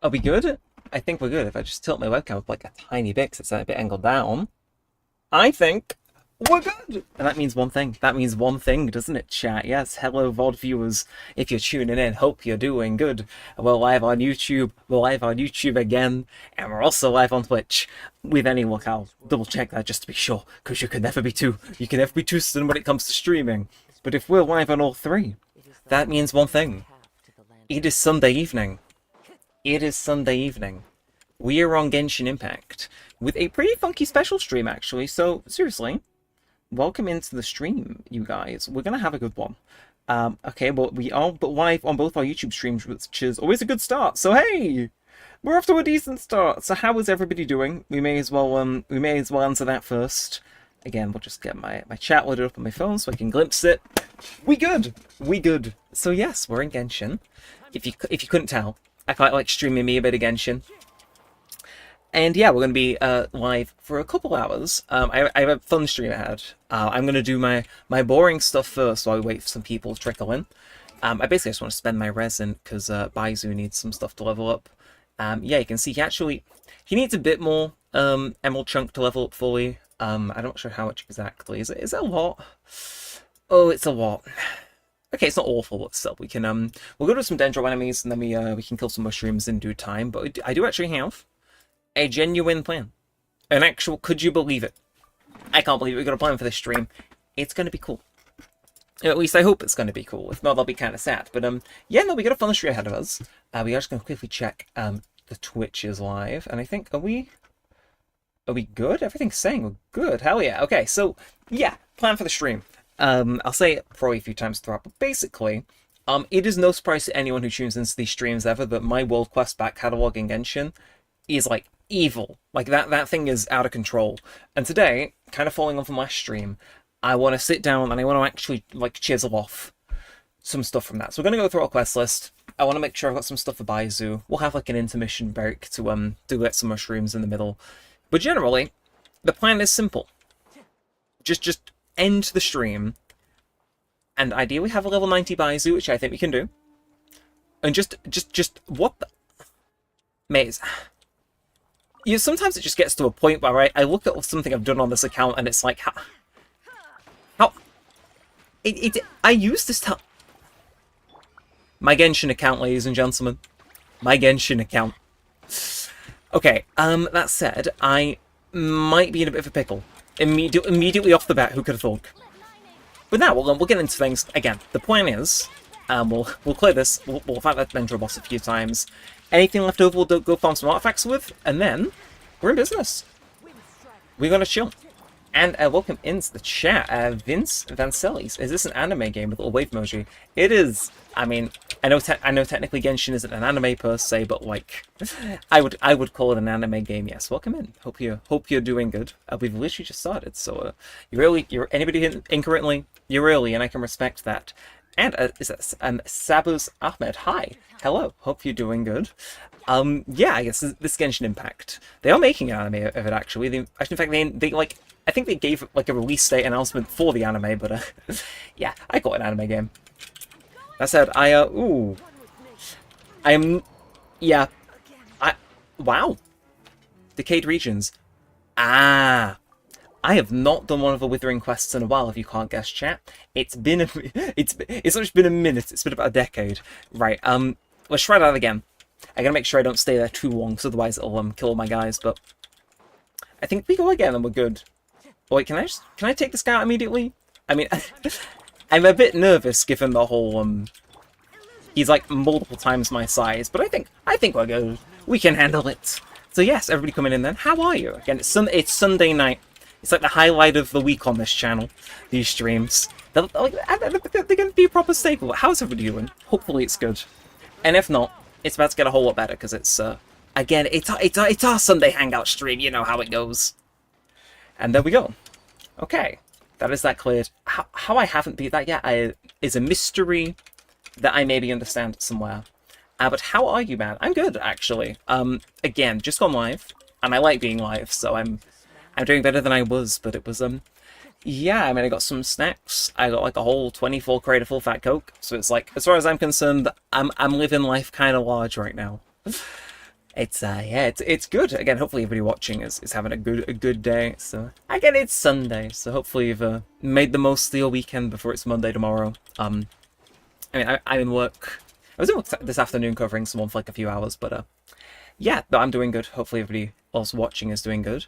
Are we good? I think we're good. If I just tilt my webcam up like a tiny bit, 'cause it's a bit angled down, I think we're good. And that means one thing. That means one thing, doesn't it, chat? Yes, hello, VOD viewers. If you're tuning in, hope you're doing good. We're live on YouTube. We're live on YouTube again. And we're also live on Twitch. With any luck, I'll double check that just to be sure. Because you can never be too certain when it comes to streaming. But if we're live on all three, that means one thing. It is Sunday evening. It is Sunday evening. We are on Genshin Impact with a pretty funky special stream, actually. So, seriously, welcome into the stream, you guys. We're going to have a good one. Okay, well, we are live on both our YouTube streams, which is always a good start. So, hey, we're off to a decent start. So, how is everybody doing? We may as well answer that first. Again, we'll just get my chat loaded up on my phone so I can glimpse it. We good. We good. So, yes, we're in Genshin. If you couldn't tell, I quite like streaming me a bit of Genshin. And yeah, we're going to be live for a couple hours. I have a fun stream ahead. I'm going to do my boring stuff first while we wait for some people to trickle in. I basically just want to spend my resin because Baizu needs some stuff to level up. Yeah, you can see he needs a bit more emerald chunk to level up fully. I'm not sure how much exactly. Is it a lot? Oh, it's a lot. Okay, it's not awful, but still, we can we'll go to some dendro enemies and then we can kill some mushrooms in due time. But I do actually have a genuine plan, an actual. Could you believe it? I can't believe it. We've got a plan for this stream. It's going to be cool. At least I hope it's going to be cool. If not, I'll be kind of sad. But yeah, no, we got a fun stream ahead of us. We are just going to quickly check the Twitch is live, and I think are we good? Everything's saying we're good. Hell yeah. Okay, so yeah, plan for the stream. I'll say it probably a few times throughout, but basically, it is no surprise to anyone who tunes into these streams ever that my World Quest back catalog in Genshin is like evil. Like that thing is out of control. And today, kind of following on from last stream, I want to sit down and I want to actually like chisel off some stuff from that. So we're gonna go through our quest list. I want to make sure I've got some stuff for Baizu. We'll have like an intermission break to get some mushrooms in the middle. But generally, the plan is simple. Just end the stream, and ideally have a level 90 Baizu, which I think we can do. And just what the... Mate, sometimes it just gets to a point where I look at something I've done on this account, and it's like, how... I use this time... My Genshin account, ladies and gentlemen. My Genshin account. Okay, that said, I might be in a bit of a pickle. Immediately off the bat, who could have thought? But now we'll get into things again. The plan is, we'll clear this. We'll fight that Dendro boss a few times. Anything left over, we'll go farm some artifacts with, and then we're in business. We're gonna chill. And welcome into the chat, Vince Vancellis. Is this an anime game with a little wave emoji? It is. I mean, I know technically Genshin isn't an anime per se, but like, I would call it an anime game. Yes, welcome in. Hope you're doing good. We've literally just started, so you're anybody in currently, you're early, and I can respect that. And is that Sabuz Ahmed? Hi, hello. Hope you're doing good. Yeah, I guess this Genshin Impact. They are making an anime of it actually. In fact, they like. I think they gave like a release date announcement for the anime, but yeah, I got an anime game. That said, wow. Decayed regions. I have not done one of the Withering quests in a while, if you can't guess, chat. It's not just been a minute, it's been about a decade. Right, let's try that again. I gotta make sure I don't stay there too long, because otherwise it'll kill all my guys, but I think we go again and we're good. Oh, wait, can I take this guy out immediately? I mean, I'm a bit nervous given the whole, he's like multiple times my size, but I think we're good. We can handle it. So yes, everybody coming in then. How are you? Again, it's Sunday night. It's like the highlight of the week on this channel, these streams. They're going to be a proper staple. How's everybody doing? Hopefully it's good. And if not, it's about to get a whole lot better, because it's, again, it's our Sunday Hangout stream, you know how it goes. And there we go. Okay, that is that cleared. How I haven't beat that yet is a mystery that I maybe understand somewhere. But how are you, man? I'm good, actually. Again, just gone live, and I like being live, so I'm doing better than I was. But it was yeah. I mean, I got some snacks. I got like a whole 24 crate of full fat Coke. So it's like, as far as I'm concerned, I'm living life kind of large right now. It's good. Again, hopefully everybody watching is having a good day. So again, it's Sunday, so hopefully you've made the most of your weekend before it's Monday tomorrow. I mean, I'm in work. I was in work this afternoon covering someone for like a few hours, but yeah, but I'm doing good. Hopefully everybody else watching is doing good.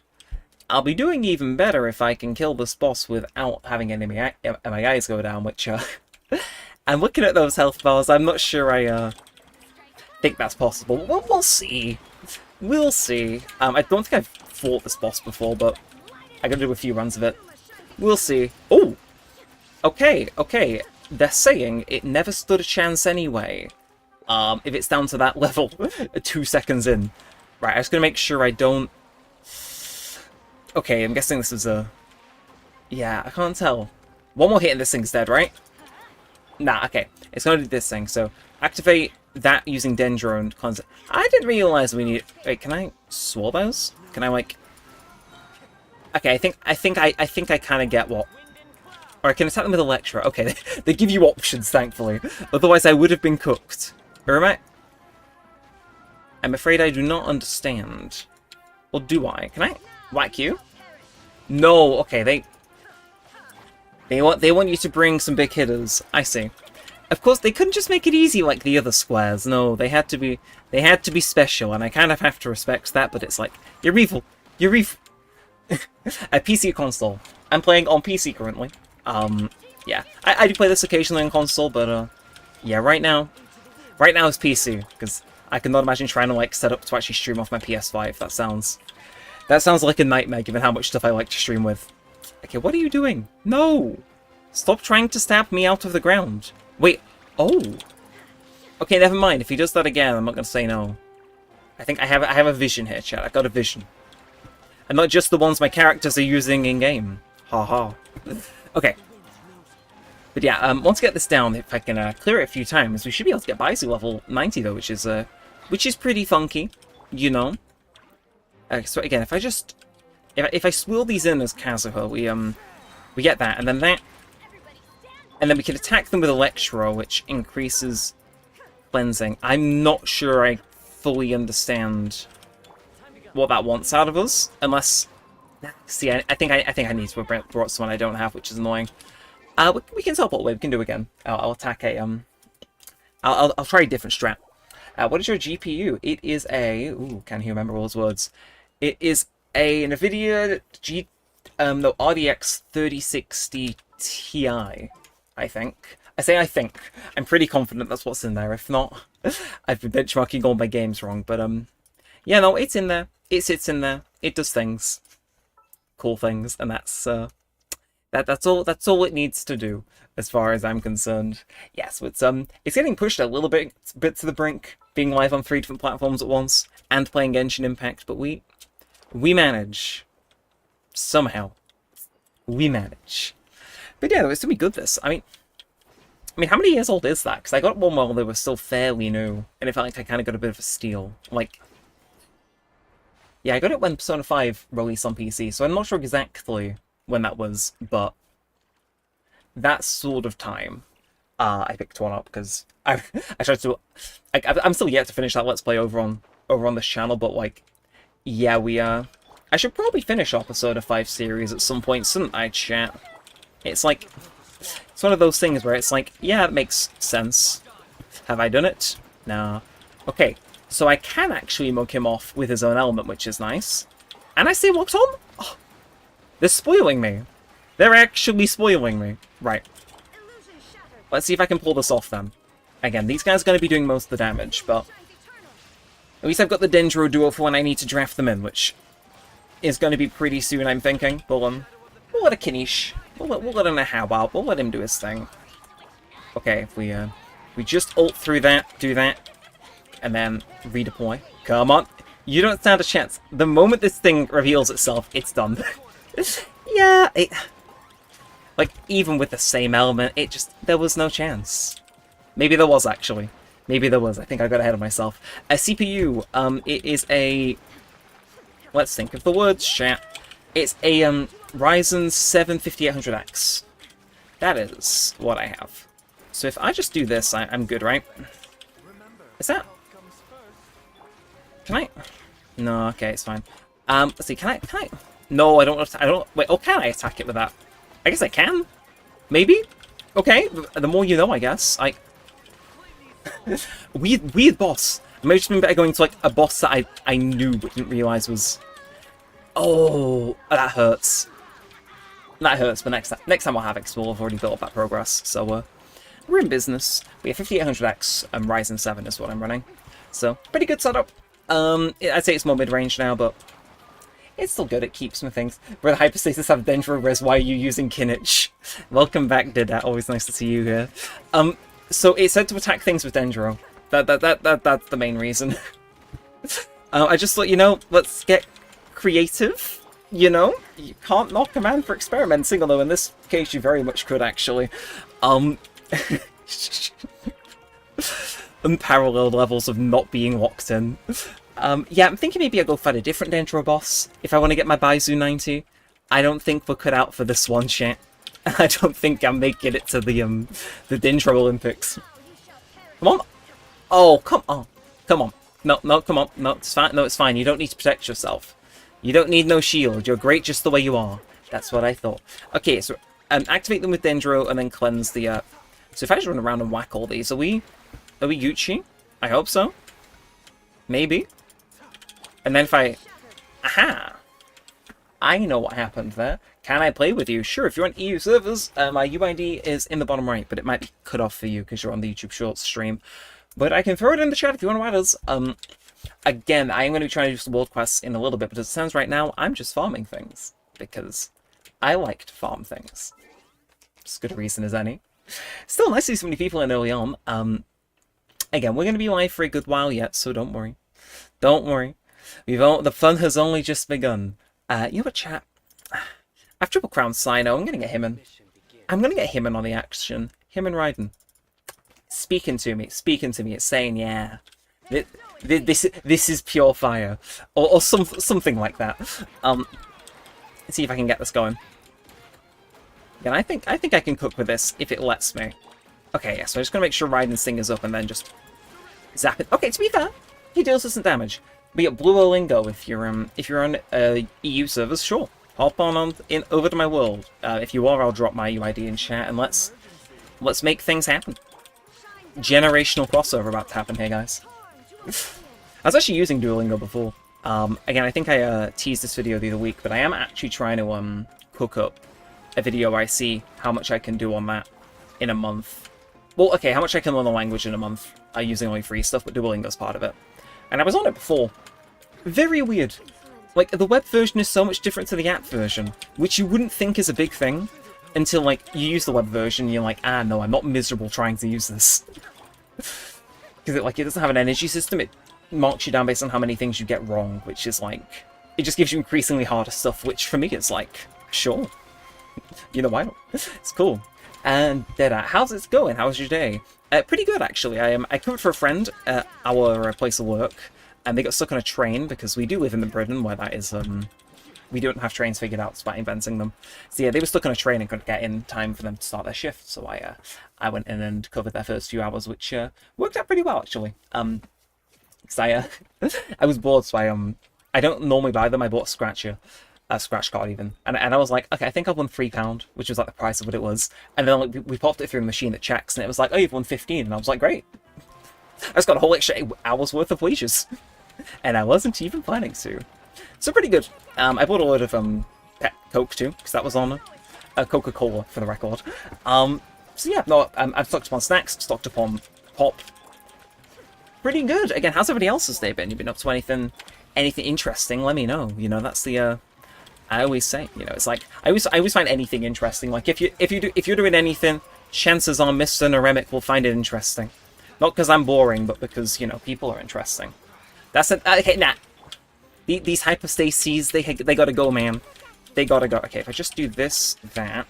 I'll be doing even better if I can kill this boss without having any of my guys go down, which I'm looking at those health bars. I'm not sure I think that's possible. We'll see. We'll see. I don't think I've fought this boss before, but I gotta do a few runs of it. We'll see. Oh! Okay. They're saying it never stood a chance anyway. If it's down to that level, 2 seconds in. Right, I'm just gonna make sure I don't... Okay, I'm guessing this is a... Yeah, I can't tell. One more hit and this thing's dead, right? Nah, okay. It's gonna do this thing, so activate that using Dendron concept. I didn't realize we need... Wait, can I swap those? Can I, like... Okay, I think I kind of get what... Or I can attack them with Electra. Okay, they give you options, thankfully. Otherwise, I would have been cooked. Neremik? I'm afraid I do not understand. Or do I? Can I whack you? No. Okay, they want you to bring some big hitters. I see. Of course, they couldn't just make it easy like the other squares. No, they had to be special, and I kind of have to respect that. But it's like you're evil. You're evil. A PC console. I'm playing on PC currently. Yeah, I do play this occasionally on console, but yeah, right now it's PC because I cannot imagine trying to like set up to actually stream off my PS5. That sounds like a nightmare given how much stuff I like to stream with. Okay, what are you doing? No, stop trying to stab me out of the ground. Wait, oh, okay, never mind. If he does that again, I'm not gonna say no. I think I have a vision here, chat. I got a vision, and not just the ones my characters are using in game. Ha ha. Okay. But yeah, once I get this down, if I can clear it a few times, we should be able to get Baizu level 90 though, which is pretty funky, you know. So again, if I swirl these in as Kazuha, we get that, and then we can attack them with Electro, which increases cleansing. I'm not sure I fully understand what that wants out of us, unless. See, I think I need to have brought someone I don't have, which is annoying. We can teleport away. We can do it again. I'll attack a I'll try a different strat. What is your GPU? It is a can't even remember all those words. It is a NVIDIA RDX 3060 Ti. I think. I think. I'm pretty confident that's what's in there. If not, I've been benchmarking all my games wrong. But yeah, no, it's in there. It sits in there. It does things. Cool things, and that's all it needs to do as far as I'm concerned. Yes, it's getting pushed a little bit to the brink, being live on 3 different platforms at once and playing Genshin Impact, but we manage somehow. We manage. But yeah, it's gonna be good. This, I mean, how many years old is that? Because I got one while they were still fairly new, and it felt like I kind of got a bit of a steal. Like. Yeah, I got it when Persona 5 released on PC, so I'm not sure exactly when that was, but that sort of time, I picked one up because I tried to. I'm still yet to finish that Let's Play over on this channel, but like, yeah, I should probably finish off Persona 5 series at some point, shouldn't I, chat? It's like, it's one of those things where it's like, yeah, it makes sense. Have I done it? Nah. Okay. So I can actually mug him off with his own element, which is nice. And I say what's on? Oh, they're spoiling me. They're actually spoiling me. Right. Let's see if I can pull this off then. Again, these guys are going to be doing most of the damage, but at least I've got the Dendro duo for when I need to draft them in, which is going to be pretty soon, I'm thinking. We'll let a Kinish. We'll let him know how about. We'll let him do his thing. Okay, if we just ult through that, do that. And then redeploy. Come on. You don't stand a chance. The moment this thing reveals itself, it's done. Yeah, like, even with the same element, there was no chance. Maybe there was, actually. Maybe there was. I think I got ahead of myself. A CPU, it is a... Let's think of the words, chat. It's a, Ryzen 7 5800X. That is what I have. So if I just do this, I'm good, right? Is that... Can I? No, okay, it's fine. Let's see, can I? No, I don't, wait, oh, can I attack it with that? I guess I can. Maybe? Okay, the more you know, I guess. Weird boss. It may have just been better going to, like, a boss that I knew but didn't realise was... Oh, that hurts. That hurts, but next time I'll have Explore. I've already built up that progress, so, we're in business. We have 5800X and Ryzen 7 is what I'm running. So, pretty good setup. I'd say it's more mid-range now, but it's still good. It keeps me things. Where the Hyperstasis have Dendro Res, why are you using Kinich? Welcome back, Dida. Always nice to see you here. So it's said to attack things with Dendro. That's the main reason. I just thought, you know, let's get creative. You know, you can't knock a man for experimenting, although in this case you very much could actually. Unparalleled levels of not being locked in. Yeah, I'm thinking maybe I'll go find a different Dendro boss if I want to get my Baizu 90. I don't think we're cut out for this one shit. I don't think I'm making it to the Dendro Olympics. Come on. Oh, come on. Come on. No, come on. No, it's fine. No, it's fine. You don't need to protect yourself. You don't need no shield. You're great just the way you are. That's what I thought. Okay, so activate them with Dendro and then cleanse the... So if I just run around and whack all these, are we Gucci? I hope so. Maybe. And then if I... Aha! I know what happened there. Can I play with you? Sure, if you're on EU servers, my UID is in the bottom right, but it might be cut off for you because you're on the YouTube Shorts stream. But I can throw it in the chat if you want to add us. Again, I am going to be trying to do some world quests in a little bit, but as it stands right now, I'm just farming things. Because I like to farm things. As good a reason as any. Still nice to see so many people in early on. Again, we're going to be live for a good while yet, so don't worry. Don't worry. The fun has only just begun. You know what, chat? I've triple crowned Sino. I'm going to get him in. I'm going to get him in on the action. Him and Raiden. Speaking to me. It's saying, yeah. This is pure fire. Or something like that. Let's see if I can get this going. Yeah, I think I can cook with this if it lets me. Okay, yeah, so I'm just going to make sure Raiden's thing is up and then just zap it. Okay, to be fair, he deals us some damage. We get Blue Olingo if you're on EU servers, sure. Hop on over to my world. If you are, I'll drop my UID in chat and let's make things happen. Generational crossover about to happen here, guys. I was actually using Duolingo before. Again, I think I teased this video the other week, but I am actually trying to cook up a video where I see how much I can do on that in a month. Well, okay, how much I can learn the language in a month using only free stuff, but Duolingo's part of it. And I was on it before. Very weird. Like, the web version is so much different to the app version, which you wouldn't think is a big thing until, like, you use the web version and you're like, ah, no, I'm not miserable trying to use this. Because it doesn't have an energy system, it marks you down based on how many things you get wrong, which is, like, it just gives you increasingly harder stuff, which for me is like, sure. You know, why not? It's cool. And how's it going? How's your day? Pretty good, actually. I covered for a friend at our place of work, and they got stuck on a train because we do live in Britain, where that is, we don't have trains figured out despite inventing them. So yeah, they were stuck on a train and couldn't get in time for them to start their shift, so I went in and covered their first few hours, which worked out pretty well, actually. Because I was bored, so I don't normally buy them. I bought a scratch card even, and I was like, okay, I think I've won £3, which was like the price of what it was, and then like, we popped it through a machine that checks, and it was like, oh, you've won 15, and I was like, great. I just got a whole extra 8 hours worth of wages, and I wasn't even planning to. So pretty good. I bought a load of pet Coke too, because that was on Coca-Cola for the record. So yeah, no, I've stocked up on snacks, stocked up on pop. Pretty good. Again, how's everybody else's day been? You been up to anything interesting? Let me know. You know, that's the I always say, you know, it's like I always find anything interesting. Like if you're doing anything, chances are Mr. Neremik will find it interesting. Not because I'm boring, but because, you know, people are interesting. That's it. Okay, nah. These hypostases, they gotta go, man. They gotta go. Okay, if I just do this, that,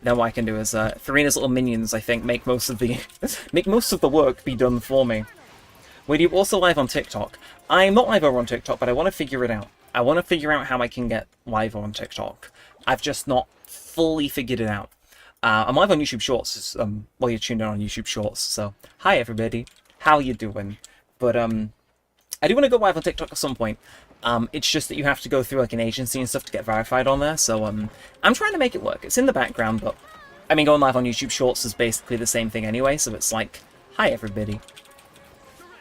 then what I can do is Farina's little minions, I think, make most of the work be done for me. Were you also live on TikTok? I'm not live over on TikTok, but I want to figure it out. I want to figure out how I can get live on TikTok. I've just not fully figured it out. I'm live on YouTube Shorts, while you're tuned in on YouTube Shorts, so hi everybody, how you doing? But I do want to go live on TikTok at some point. It's just that you have to go through like an agency and stuff to get verified on there. So I'm trying to make it work. It's in the background, but I mean, going live on YouTube Shorts is basically the same thing anyway. So it's like, hi everybody.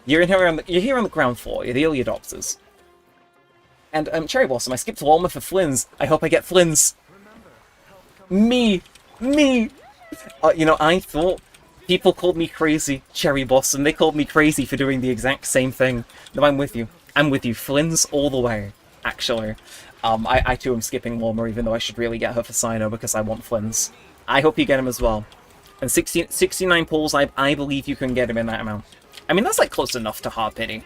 You're here on the ground floor. You're the early adopters. And Cherry Blossom, I skipped Walmer for Flynn's. I hope I get Flynn's. Me. You know, I thought people called me crazy, Cherry Blossom. They called me crazy for doing the exact same thing. No, I'm with you. I'm with you. Flynn's all the way, actually. I too am skipping Walmer, even though I should really get her for Sino because I want Flynn's. I hope you get him as well. And 69 pulls, I believe you can get him in that amount. I mean, that's like close enough to hard pity.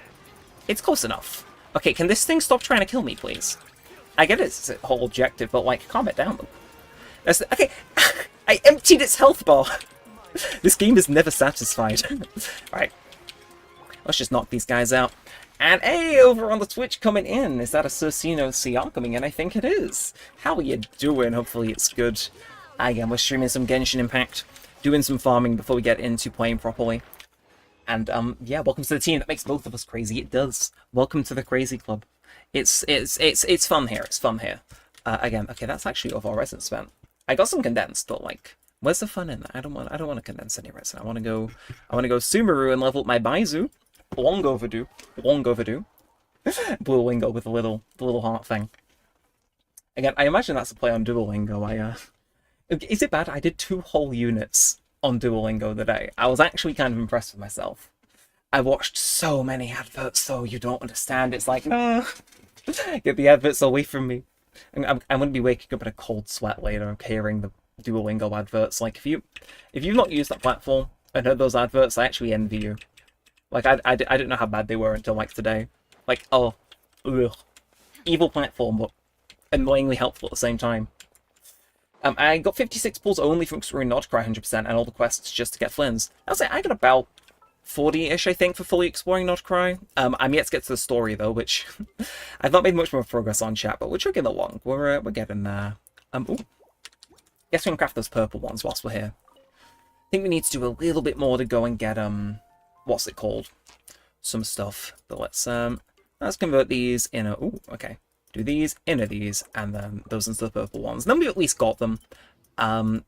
It's close enough. Okay, can this thing stop trying to kill me, please? I get its whole objective, but like, calm it down. Okay, I emptied its health bar. This game is never satisfied. Alright, let's just knock these guys out. And hey, over on the Twitch coming in, is that a Circino CR coming in? I think it is. How are you doing? Hopefully it's good. Again, we're streaming some Genshin Impact, doing some farming before we get into playing properly. And yeah, welcome to the team that makes both of us crazy. It does. Welcome to the crazy club. It's fun here. It's fun here. Again, okay, that's actually of our resin spent. I got some condensed, but like, where's the fun in that? I don't want to condense any resin. I want to go Sumeru and level up my Baizu. Long overdue. Duolingo with the little heart thing. Again, I imagine that's a play on Duolingo. Is it bad? I did 2 whole units on Duolingo today. I was actually kind of impressed with myself. I watched so many adverts, though. You don't understand. It's like, no, get the adverts away from me. I'm going to be waking up in a cold sweat later, hearing the Duolingo adverts. Like, if you've not used that platform and heard those adverts, I actually envy you. Like, I didn't know how bad they were until, like, today. Like, oh, ugh. Evil platform, but annoyingly helpful at the same time. I got 56 pulls only from exploring Nordcry 100%, and all the quests just to get Flynn's. I'll say I got about 40-ish, I think, for fully exploring Nordcry. I'm yet to get to the story, though, which I've not made much more progress on, chat, but we're chugging along. We're getting there. Ooh. Guess we can craft those purple ones whilst we're here. I think we need to do a little bit more to go and get, what's it called? Some stuff. But let's convert these in a... Ooh, okay. Do these, into these, and then those into the purple ones. Then we've at least got them. And,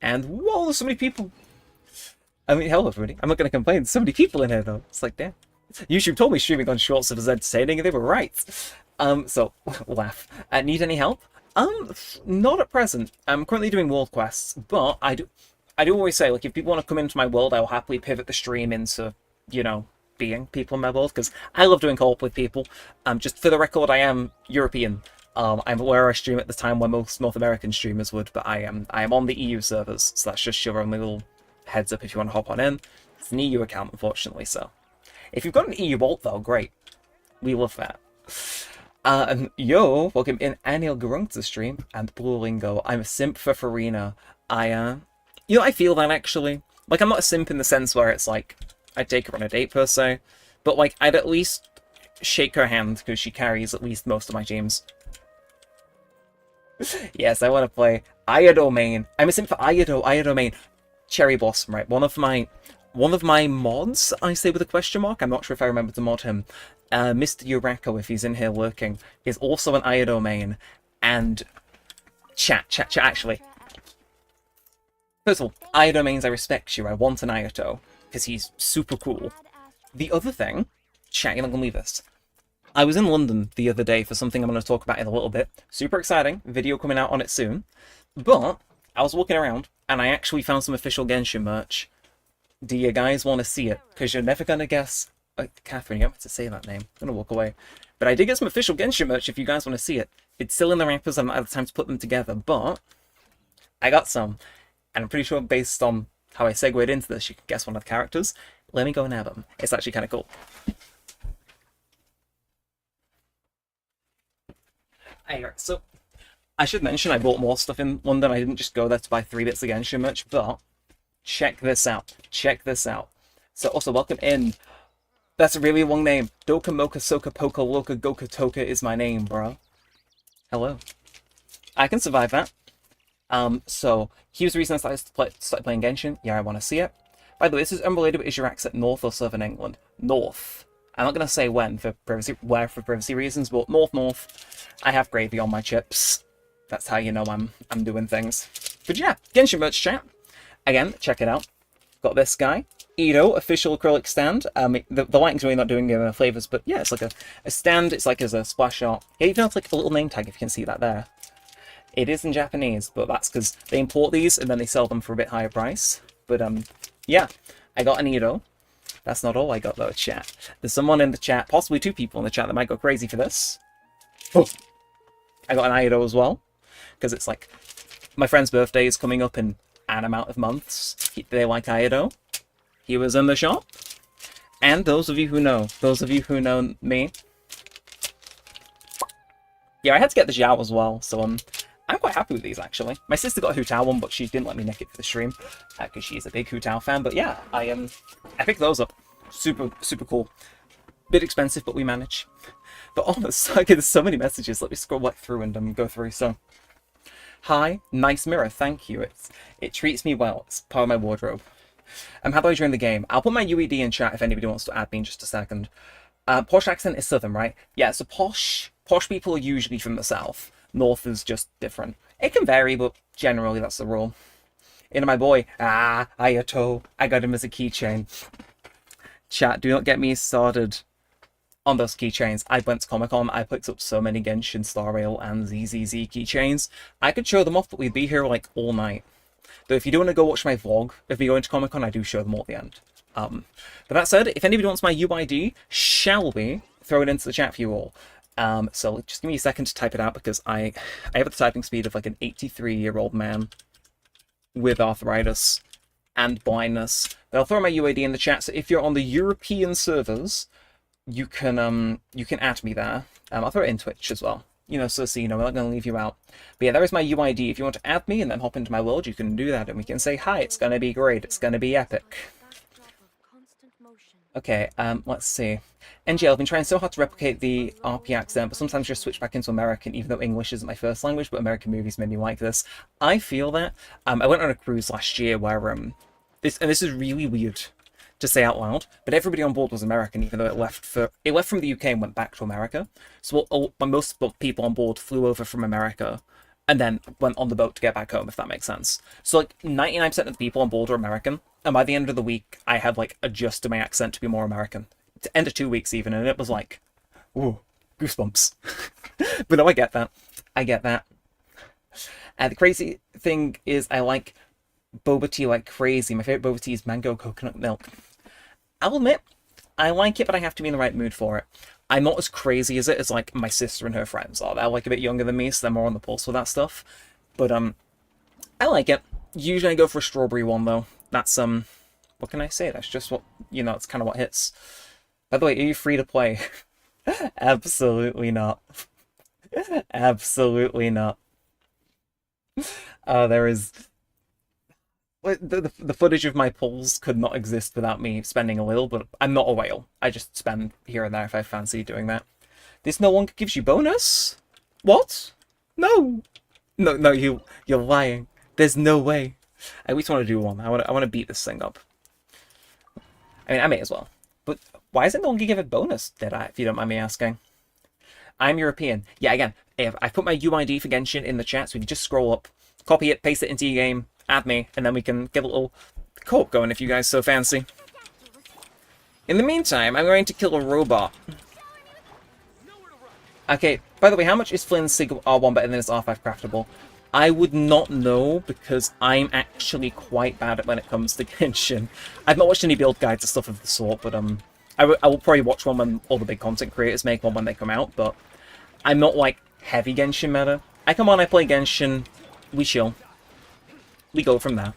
whoa, there's so many people. I mean, hello, everybody. I'm not going to complain. There's so many people in here, though. It's like, damn. YouTube told me streaming on Shorts was entertaining, and they were right. So, laugh. Need any help? Not at present. I'm currently doing world quests, but I do always say, like, if people want to come into my world, I will happily pivot the stream into, you know, being people in my world, because I love doing co-op with people. Just for the record, I am European. I'm aware I stream at the time where most North American streamers would, but I am on the EU servers, so that's just your only little heads up if you want to hop on in. It's an EU account, unfortunately, so. If you've got an EU vault, though, great. We love that. And yo, welcome in Anil Garung to the stream, and Duolingo. I'm a simp for Farina. You know, I feel that, actually. Like, I'm not a simp in the sense where it's like, I'd take her on a date, per se. But, like, I'd at least shake her hand, because she carries at least most of my teams. Yes, I want to play Ayado main. I'm a simp for Ayado main. Cherry Blossom, right? One of my mods, I say with a question mark, I'm not sure if I remember to mod him, Mr. Urako, if he's in here lurking, is also an Ayado main, and chat, actually. First of all, Ayado mains, I respect you, I want an Ayato, because he's super cool. The other thing, chat, you're not going to leave this. I was in London the other day for something I'm going to talk about in a little bit. Super exciting, video coming out on it soon. But, I was walking around, and I actually found some official Genshin merch. Do you guys want to see it? Because you're never going to guess... Catherine, you don't have to say that name. I'm going to walk away. But I did get some official Genshin merch if you guys want to see it. It's still in the wrappers, I haven't had the time to put them together, but... I got some. And I'm pretty sure based on how I segued into this, you can guess one of the characters. Let me go and have them. It's actually kind of cool. Alright, so... I should mention I bought more stuff in London. I didn't just go there to buy 3 bits of Genshin merch, but... Check this out. Check this out. So also, welcome in. That's a really long name. Doka Moka Soka Poka Loka Goka Toka is my name, bro. Hello. I can survive that. So, here's the reason I started playing Genshin. Yeah, I want to see it. By the way, this is unrelated, but is your accent North or Southern England? North. I'm not going to say when for privacy reasons, but North, I have gravy on my chips. That's how you know I'm doing things. But yeah, Genshin merch chat. Again, check it out. Got this guy. Edo, official acrylic stand. The lighting's really not doing the flavors, but yeah, it's like a stand. It's like as a splash art. Yeah, even have like a little name tag if you can see that there. It is in Japanese, but that's because they import these and then they sell them for a bit higher price. But yeah, I got an Edo. That's not all I got though, chat. There's someone in the chat, possibly 2 people in the chat that might go crazy for this. Oh, I got an Aido as well, because it's like, my friend's birthday is coming up in an amount of months. They like Aido. He was in the shop. And those of you who know me. Yeah, I had to get the Xiao as well, so I'm quite happy with these actually. My sister got a Hu Tao one, but she didn't let me nick it for the stream, because she's a big Hu Tao fan. But yeah, I picked those up. Super cool. Bit expensive, but we manage. But honestly, there's so many messages. Let me scroll right through and go through. So, hi, nice mirror, thank you. It treats me well. It's part of my wardrobe. How do I join the game? I'll put my UED in chat if anybody wants to add me in just a second. Posh accent is southern, right? Yeah, so posh people are usually from the south. North is just different. It can vary, but generally that's the rule. Into my boy, Ayato. I got him as a keychain. Chat, do not get me started on those keychains. I went to Comic-Con, I picked up so many Genshin, Star Rail, and ZZZ keychains. I could show them off, but we'd be here like all night. Though if you do want to go watch my vlog of me going to Comic-Con, I do show them all at the end. But that said, if anybody wants my UID, shall we throw it into the chat for you all? So just give me a second to type it out, because I have the typing speed of like an 83-year-old man with arthritis and blindness. But I'll throw my UID in the chat, so if you're on the European servers, you can add me there. I'll throw it in Twitch as well. You know, so you know, we're not going to leave you out. But yeah, there is my UID. If you want to add me and then hop into my world, you can do that, and we can say hi. It's going to be great. It's going to be epic. Okay, let's see. NGL, I've been trying so hard to replicate the RP accent, but sometimes just switch back into American, even though English isn't my first language, but American movies made me like this. I feel that. I went on a cruise last year where, this is really weird to say out loud, but everybody on board was American, even though it left from the UK and went back to America. So most people on board flew over from America and then went on the boat to get back home, if that makes sense. So like 99% of the people on board are American, and by the end of the week, I had like adjusted my accent to be more American. To end of 2 weeks even, and it was like, ooh, goosebumps. But no, I get that. The crazy thing is I like boba tea like crazy. My favorite boba tea is mango coconut milk. I'll admit, I like it, but I have to be in the right mood for it. I'm not as crazy as it as like my sister and her friends are. They're like a bit younger than me, so they're more on the pulse with that stuff. But I like it. Usually I go for a strawberry one though. That's what can I say? That's just what, you know, it's kind of what hits. By the way, are you free to play? Absolutely not. Absolutely not. There is... The footage of my pulls could not exist without me spending a little, but I'm not a whale. I just spend here and there if I fancy doing that. This no longer gives you bonus? What? No! No, you're lying. There's no way. I at least want to do one. I want to beat this thing up. I mean, I may as well. But why does it no longer give a bonus, if you don't mind me asking? I'm European. Yeah, again, I put my UID for Genshin in the chat, so you can just scroll up, copy it, paste it into your game, add me, and then we can get a little co-op going if you guys so fancy. In the meantime, I'm going to kill a robot. Okay, by the way, how much is Flynn's Sig R1 better than his R5 craftable? I would not know, because I'm actually quite bad at when it comes to Genshin. I've not watched any build guides or stuff of the sort, but I will probably watch one when all the big content creators make one when they come out, but I'm not like heavy Genshin meta. I come on, I play Genshin, we chill. We go from there.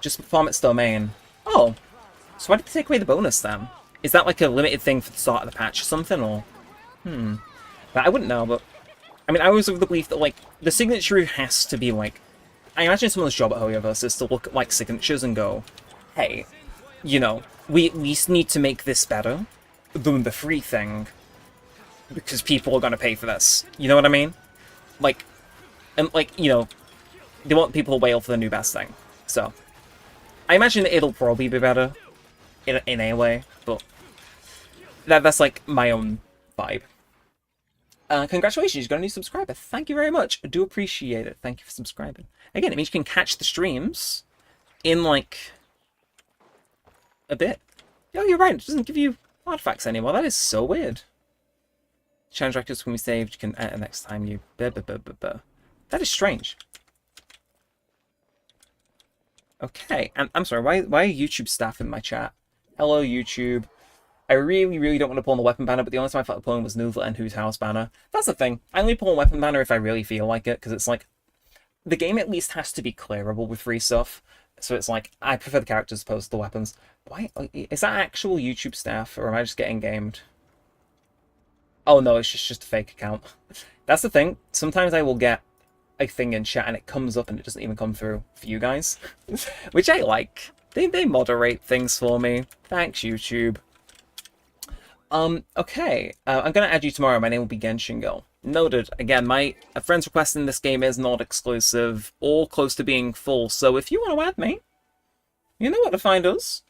Just farm its domain. Oh, so why did they take away the bonus then? Is that like a limited thing for the start of the patch or something, or? But I wouldn't know, but... I mean, I was of the belief that, like, the signature has to be, like... I imagine someone's job at hoyoverse is to look at, like, signatures and go, hey, you know, we at least need to make this better than the free thing, because people are going to pay for this. You know what I mean? Like, and, like, you know, they want people to wail for the new best thing. So, I imagine it'll probably be better in a way, but That's like my own vibe. Congratulations, you got a new subscriber. Thank you very much. I do appreciate it. Thank you for subscribing. Again, it means you can catch the streams in, like, a bit. Oh, you're right. It doesn't give you artifacts anymore. That is so weird. Challenge records can be saved. You can enter next time you... That is strange. Okay, and I'm sorry, why are YouTube staff in my chat? Hello, YouTube. I really don't want to pull on the weapon banner, but the only time I felt pulling was Noodle and Who's House banner. That's the thing. I only pull on weapon banner if I really feel like it, because it's like, the game at least has to be clearable with free stuff. So it's like, I prefer the characters as opposed to the weapons. Why? Is that actual YouTube staff, or am I just getting gamed? Oh no, it's just a fake account. That's the thing. Sometimes I will get a thing in chat and it comes up and it doesn't even come through for you guys. Which I like. They moderate things for me. Thanks, YouTube. Okay. I'm gonna add you tomorrow. My name will be Genshin Girl. Noted. Again, my friend's request in this game is not exclusive or close to being full, so if you want to add me, you know where to find us.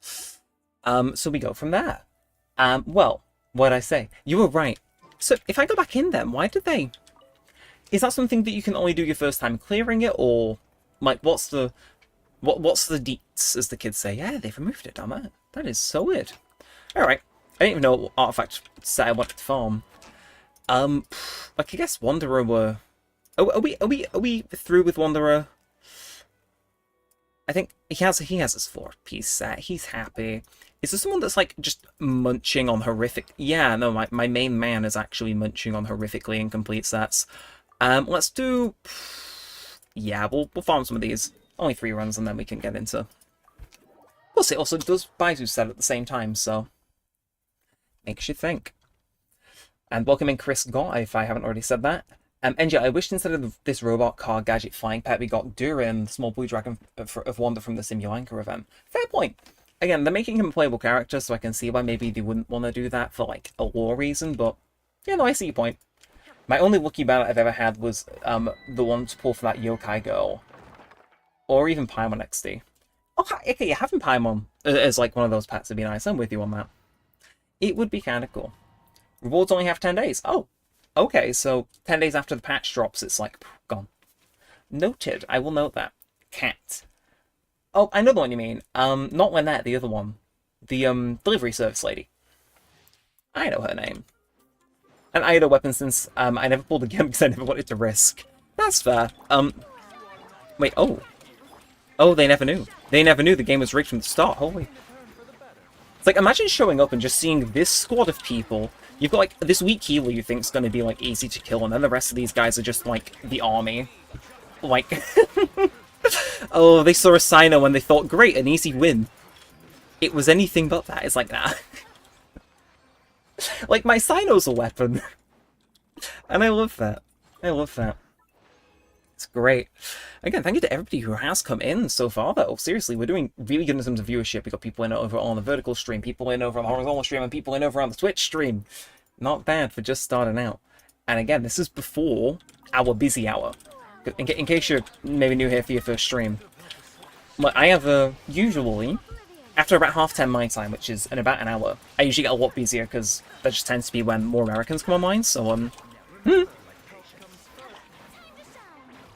So we go from there. Well, what'd I say? You were right. So if I go back in then, why did they... Is that something that you can only do your first time clearing it, or like what's the deets, as the kids say? Yeah, they've removed it, damn it. That is so weird. Alright. I didn't even know what artifact set I wanted to farm. Like I guess Wanderer were... Are we through with Wanderer? I think he has his 4-piece set. He's happy. Is there someone that's like just munching on horrific... Yeah, no, my main man is actually munching on horrifically incomplete sets. Let's do... Yeah, we'll farm some of these. Only 3 runs and then we can get into... We'll see. Also, it does Baizu's set at the same time, so... Makes you think. And welcome in Chris Gott, if I haven't already said that. NJ, I wished instead of this robot car gadget flying pet we got Durin, the small blue dragon of Wonder from the Simulanka event. Fair point. Again, they're making him a playable character, so I can see why maybe they wouldn't want to do that for, like, a lore reason, but... Yeah, no, I see your point. My only lucky battle I've ever had was the one to pull for that yokai girl. Or even Paimon XD. Oh, okay, having Paimon as, like, one of those pets would be nice. I'm with you on that. It would be kind of cool. Rewards only have 10 days. Oh, okay, so 10 days after the patch drops, it's like, gone. Noted. I will note that. Cat. Oh, I know the one you mean. Not Lynette, the other one. The, delivery service lady. I know her name. And I had a weapon since, I never pulled again because I never wanted to risk. That's fair. Wait, oh. Oh, they never knew. They never knew the game was rigged from the start, holy. It's like, imagine showing up and just seeing this squad of people. You've got, like, this weak healer you think's gonna be, like, easy to kill, and then the rest of these guys are just, like, the army. Like... Oh, they saw a Sino and they thought, great, an easy win. It was anything but that. It's like, nah. Like, my Sino's a weapon. And I love that. I love that. It's great. Again, thank you to everybody who has come in so far, though. Seriously, we're doing really good in terms of viewership. We've got people in over on the vertical stream, people in over on the horizontal stream, and people in over on the Twitch stream. Not bad for just starting out. And again, this is before our busy hour. In case you're maybe new here for your first stream. I have usually, after about 10:30 my time, which is in about an hour, I usually get a lot busier because that just tends to be when more Americans come online, so,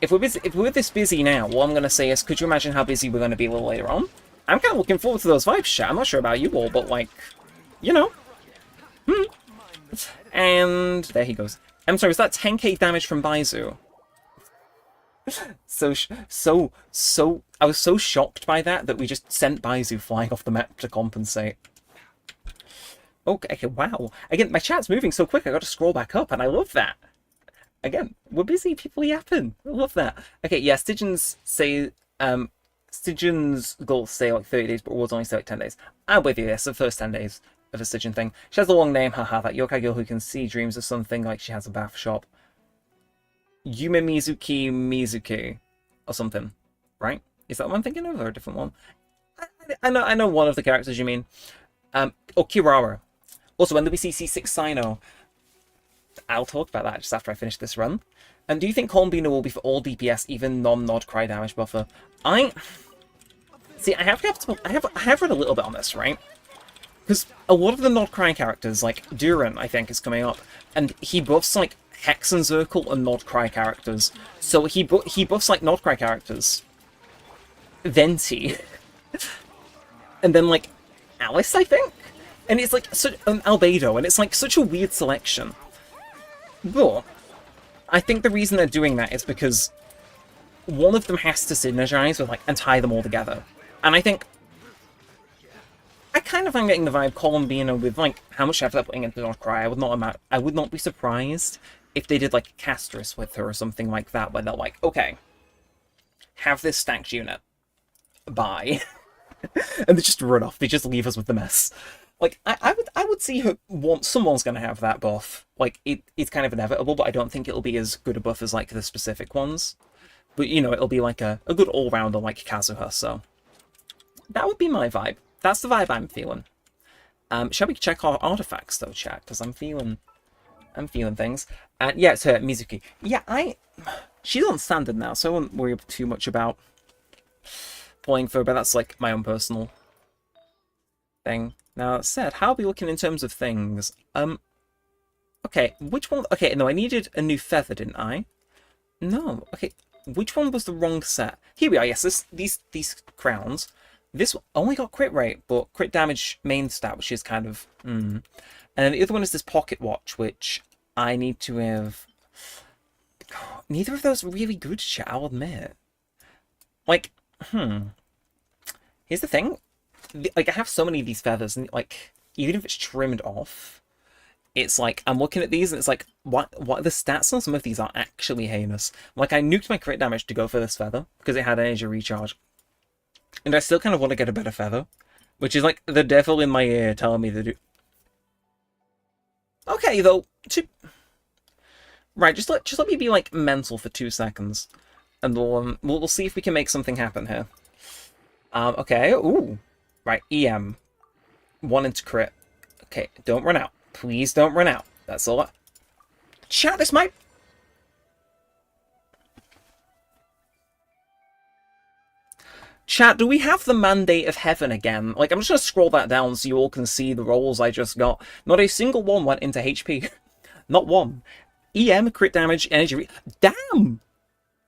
If we're this busy now, what I'm going to say is, could you imagine how busy we're going to be a little later on? I'm kind of looking forward to those vibes, chat. I'm not sure about you all, but, like, you know. And there he goes. I'm sorry, was that 10k damage from Baizu? I was so shocked by that we just sent Baizu flying off the map to compensate. Okay, wow. Again, my chat's moving so quick, I got to scroll back up, and I love that. Again, we're busy, people yapping. I love that. Okay, yeah, Stygian's goals say like 30 days, but rewards only say like 10 days. I'm with you, yes, the first 10 days of a Stygian thing. She has a long name, haha, that yokai girl who can see dreams or something, like she has a bath shop. Yume Mizuki, or something, right? Is that what I'm thinking of, or a different one? I know one of the characters you mean. Kirara. Also, when do we see C6 Sino? I'll talk about that just after I finish this run. And do you think Colmbina will be for all DPS, even non-nod Krai damage buffer? See, I have read a little bit on this, right? Because a lot of the Nod Cry characters, like Duran, I think, is coming up, and he buffs, like, Hexenzirkel and Nod Cry characters. So he buffs, like, Nod Cry characters. Venti. And then, like, Alice, I think? And it's, like, such an Albedo, and it's, like, such a weird selection. But I think the reason they're doing that is because one of them has to synergize with, like, and tie them all together. And I think I kind of am getting the vibe Columbina with, like, how much effort they're putting into Nod Cry. I would not be surprised if they did, like, Castris with her or something like that, where they're like, okay, have this stacked unit. Bye. And they just run off. They just leave us with the mess. Like, I would see her someone's gonna have that buff. Like, it's kind of inevitable, but I don't think it'll be as good a buff as, like, the specific ones. But, you know, it'll be like a good all-rounder like Kazuha, so that would be my vibe. That's the vibe I'm feeling. Shall we check our artifacts though, chat? Because I'm feeling things. And yeah, it's her, Mizuki. Yeah, she's on standard now, so I won't worry too much about playing for her, but that's like my own personal thing. Now that said, how are we looking in terms of things? Okay, which one? Okay, no, I needed a new feather, didn't I? No. Okay, which one was the wrong set? Here we are. Yes, these crowns. This only got crit rate, but crit damage main stat, which is kind of... And then the other one is this pocket watch, which I need to have... Neither of those are really good, chat, I'll admit. Like, Here's the thing. Like, I have so many of these feathers, and, like, even if it's trimmed off, it's like, I'm looking at these, and it's like, what are the stats on some of these are actually heinous. Like, I nuked my crit damage to go for this feather, because it had energy recharge. And I still kind of want to get a better feather, which is like the devil in my ear telling me to do. Okay, though. Right, just let me be like mental for 2 seconds, and we'll see if we can make something happen here. Okay. Ooh. Right. EM. 1 into crit. Okay. Don't run out. Please don't run out. That's all. Chat. This might. Chat, do we have the Mandate of Heaven again? Like, I'm just going to scroll that down so you all can see the rolls I just got. Not a single one went into HP. Not one. EM, crit damage, energy... Damn!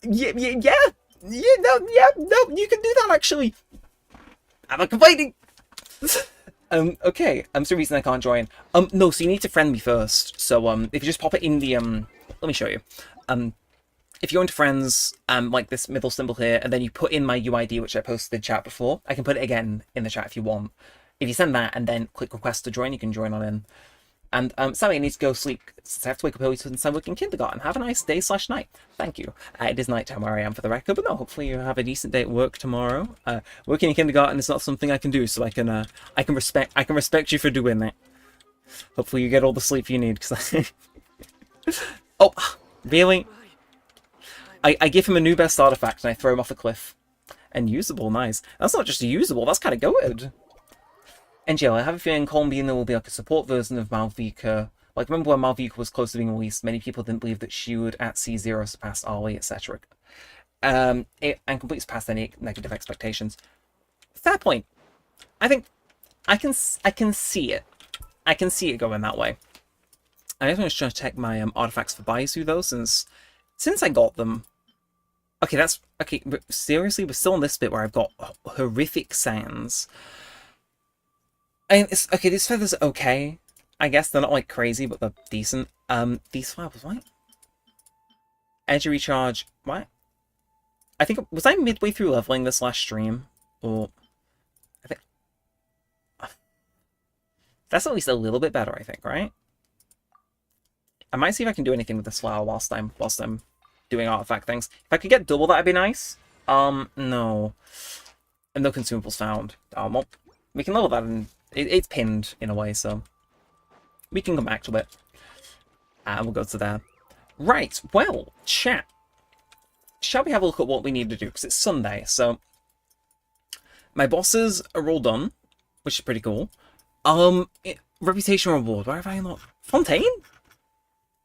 Yeah, no, you can do that, actually. I'm not complaining. Okay, I'm the reason I can't join. No, so you need to friend me first. So, if you just pop it in the, let me show you. If you go into friends, like this middle symbol here, and then you put in my UID, which I posted in chat before, I can put it again in the chat if you want. If you send that and then click request to join, you can join on in. And Sally, I need to go sleep since I have to wake up early since I work in kindergarten. Have a nice day/night. Thank you. It is nighttime where I am for the record, but no, hopefully you have a decent day at work tomorrow. Working in kindergarten is not something I can do, so I can respect you for doing that. Hopefully you get all the sleep you need, because Oh, really? I give him a new best artifact and I throw him off a cliff. And usable, nice. That's not just usable, that's kind of good. NGL, I have a feeling Columbina will be like a support version of Malvika. Like, remember when Malvika was close to being released, many people didn't believe that she would at C0 surpass Ali, etc. And completely surpass any negative expectations. Fair point. I think I can see it. I can see it going that way. I just want to try to check my artifacts for Baisu though, since I got them. Okay, okay. But seriously, we're still on this bit where I've got horrific sounds. I mean, okay. These feathers are okay. I guess they're not like crazy, but they're decent. These flowers, what? Energy recharge, what? I think was I midway through leveling this last stream, or I think that's at least a little bit better. I think, right? I might see if I can do anything with this flower whilst I'm doing artifact things. If I could get double, that'd be nice. No. And no consumables found. Well, we can level that, and it's pinned in a way, so we can come back to it. And we'll go to there. Right, well, chat. Shall we have a look at what we need to do? Because it's Sunday, so my bosses are all done, which is pretty cool. Reputation reward. Where have I not? Fontaine?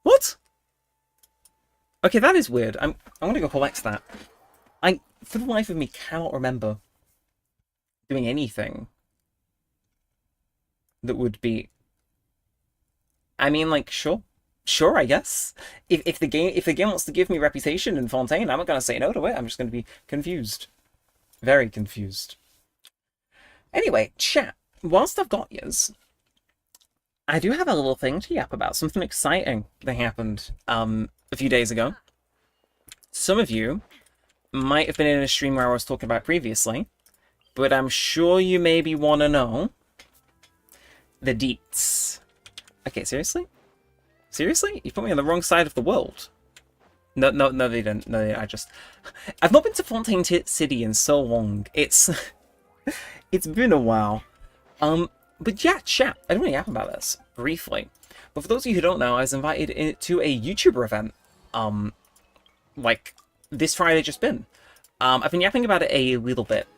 What? Okay, that is weird. I'm gonna go collect that. I, for the life of me, cannot remember doing anything that would be... I mean, like, sure. Sure, I guess. If the game wants to give me reputation in Fontaine, I'm not going to say no to it. I'm just going to be confused. Very confused. Anyway, chat. Whilst I've got yous, I do have a little thing to yap about. Something exciting that happened a few days ago. Some of you might have been in a stream where I was talking about previously, but I'm sure you maybe want to know the deets. Okay, seriously? Seriously? You put me on the wrong side of the world. No, they didn't. No, I've not been to Fontaine City in so long. It's been a while. But yeah, chat. I don't want to yap about this briefly. But for those of you who don't know, I was invited to a YouTuber event. Like this Friday just been. I've been yapping about it a little bit.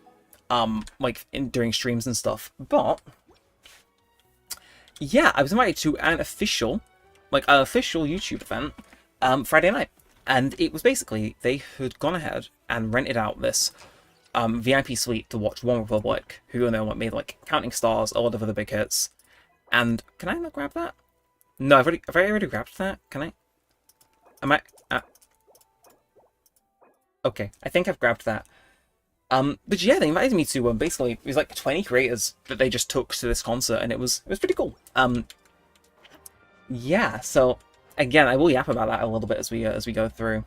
Like during streams and stuff. But yeah, I was invited to an official YouTube event Friday night. And it was basically, they had gone ahead and rented out this VIP suite to watch One Republic, who you know made Counting Stars, a lot of other big hits. And can I not grab that? No, have I already grabbed that? Can I? Am I? Okay, I think I've grabbed that. But yeah, they invited me to basically it was like 20 creators that they just took to this concert, and it was pretty cool. Yeah, so again, I will yap about that a little bit as we go through.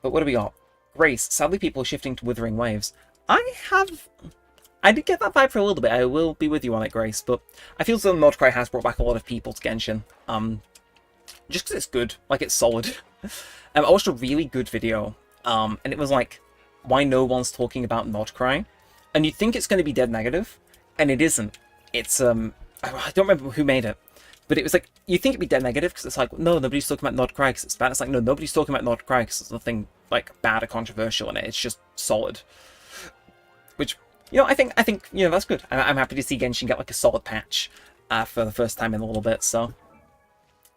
But what do we got? Grace. Sadly, people are shifting to Withering Waves. I did get that vibe for a little bit. I will be with you on it, Grace. But I feel as though Krai has brought back a lot of people to Genshin. Just because it's good, like it's solid. I watched a really good video, and it was like, why no one's talking about Krai, and you'd think it's going to be dead negative, and it isn't. It's I don't remember who made it. But it was like, you think it'd be dead negative, because it's like, no, nobody's talking about Krai because it's bad. It's like, no, nobody's talking about Krai because there's nothing, like, bad or controversial in it. It's just solid. Which, you know, I think, you know, that's good. I'm happy to see Genshin get, like, a solid patch for the first time in a little bit, so.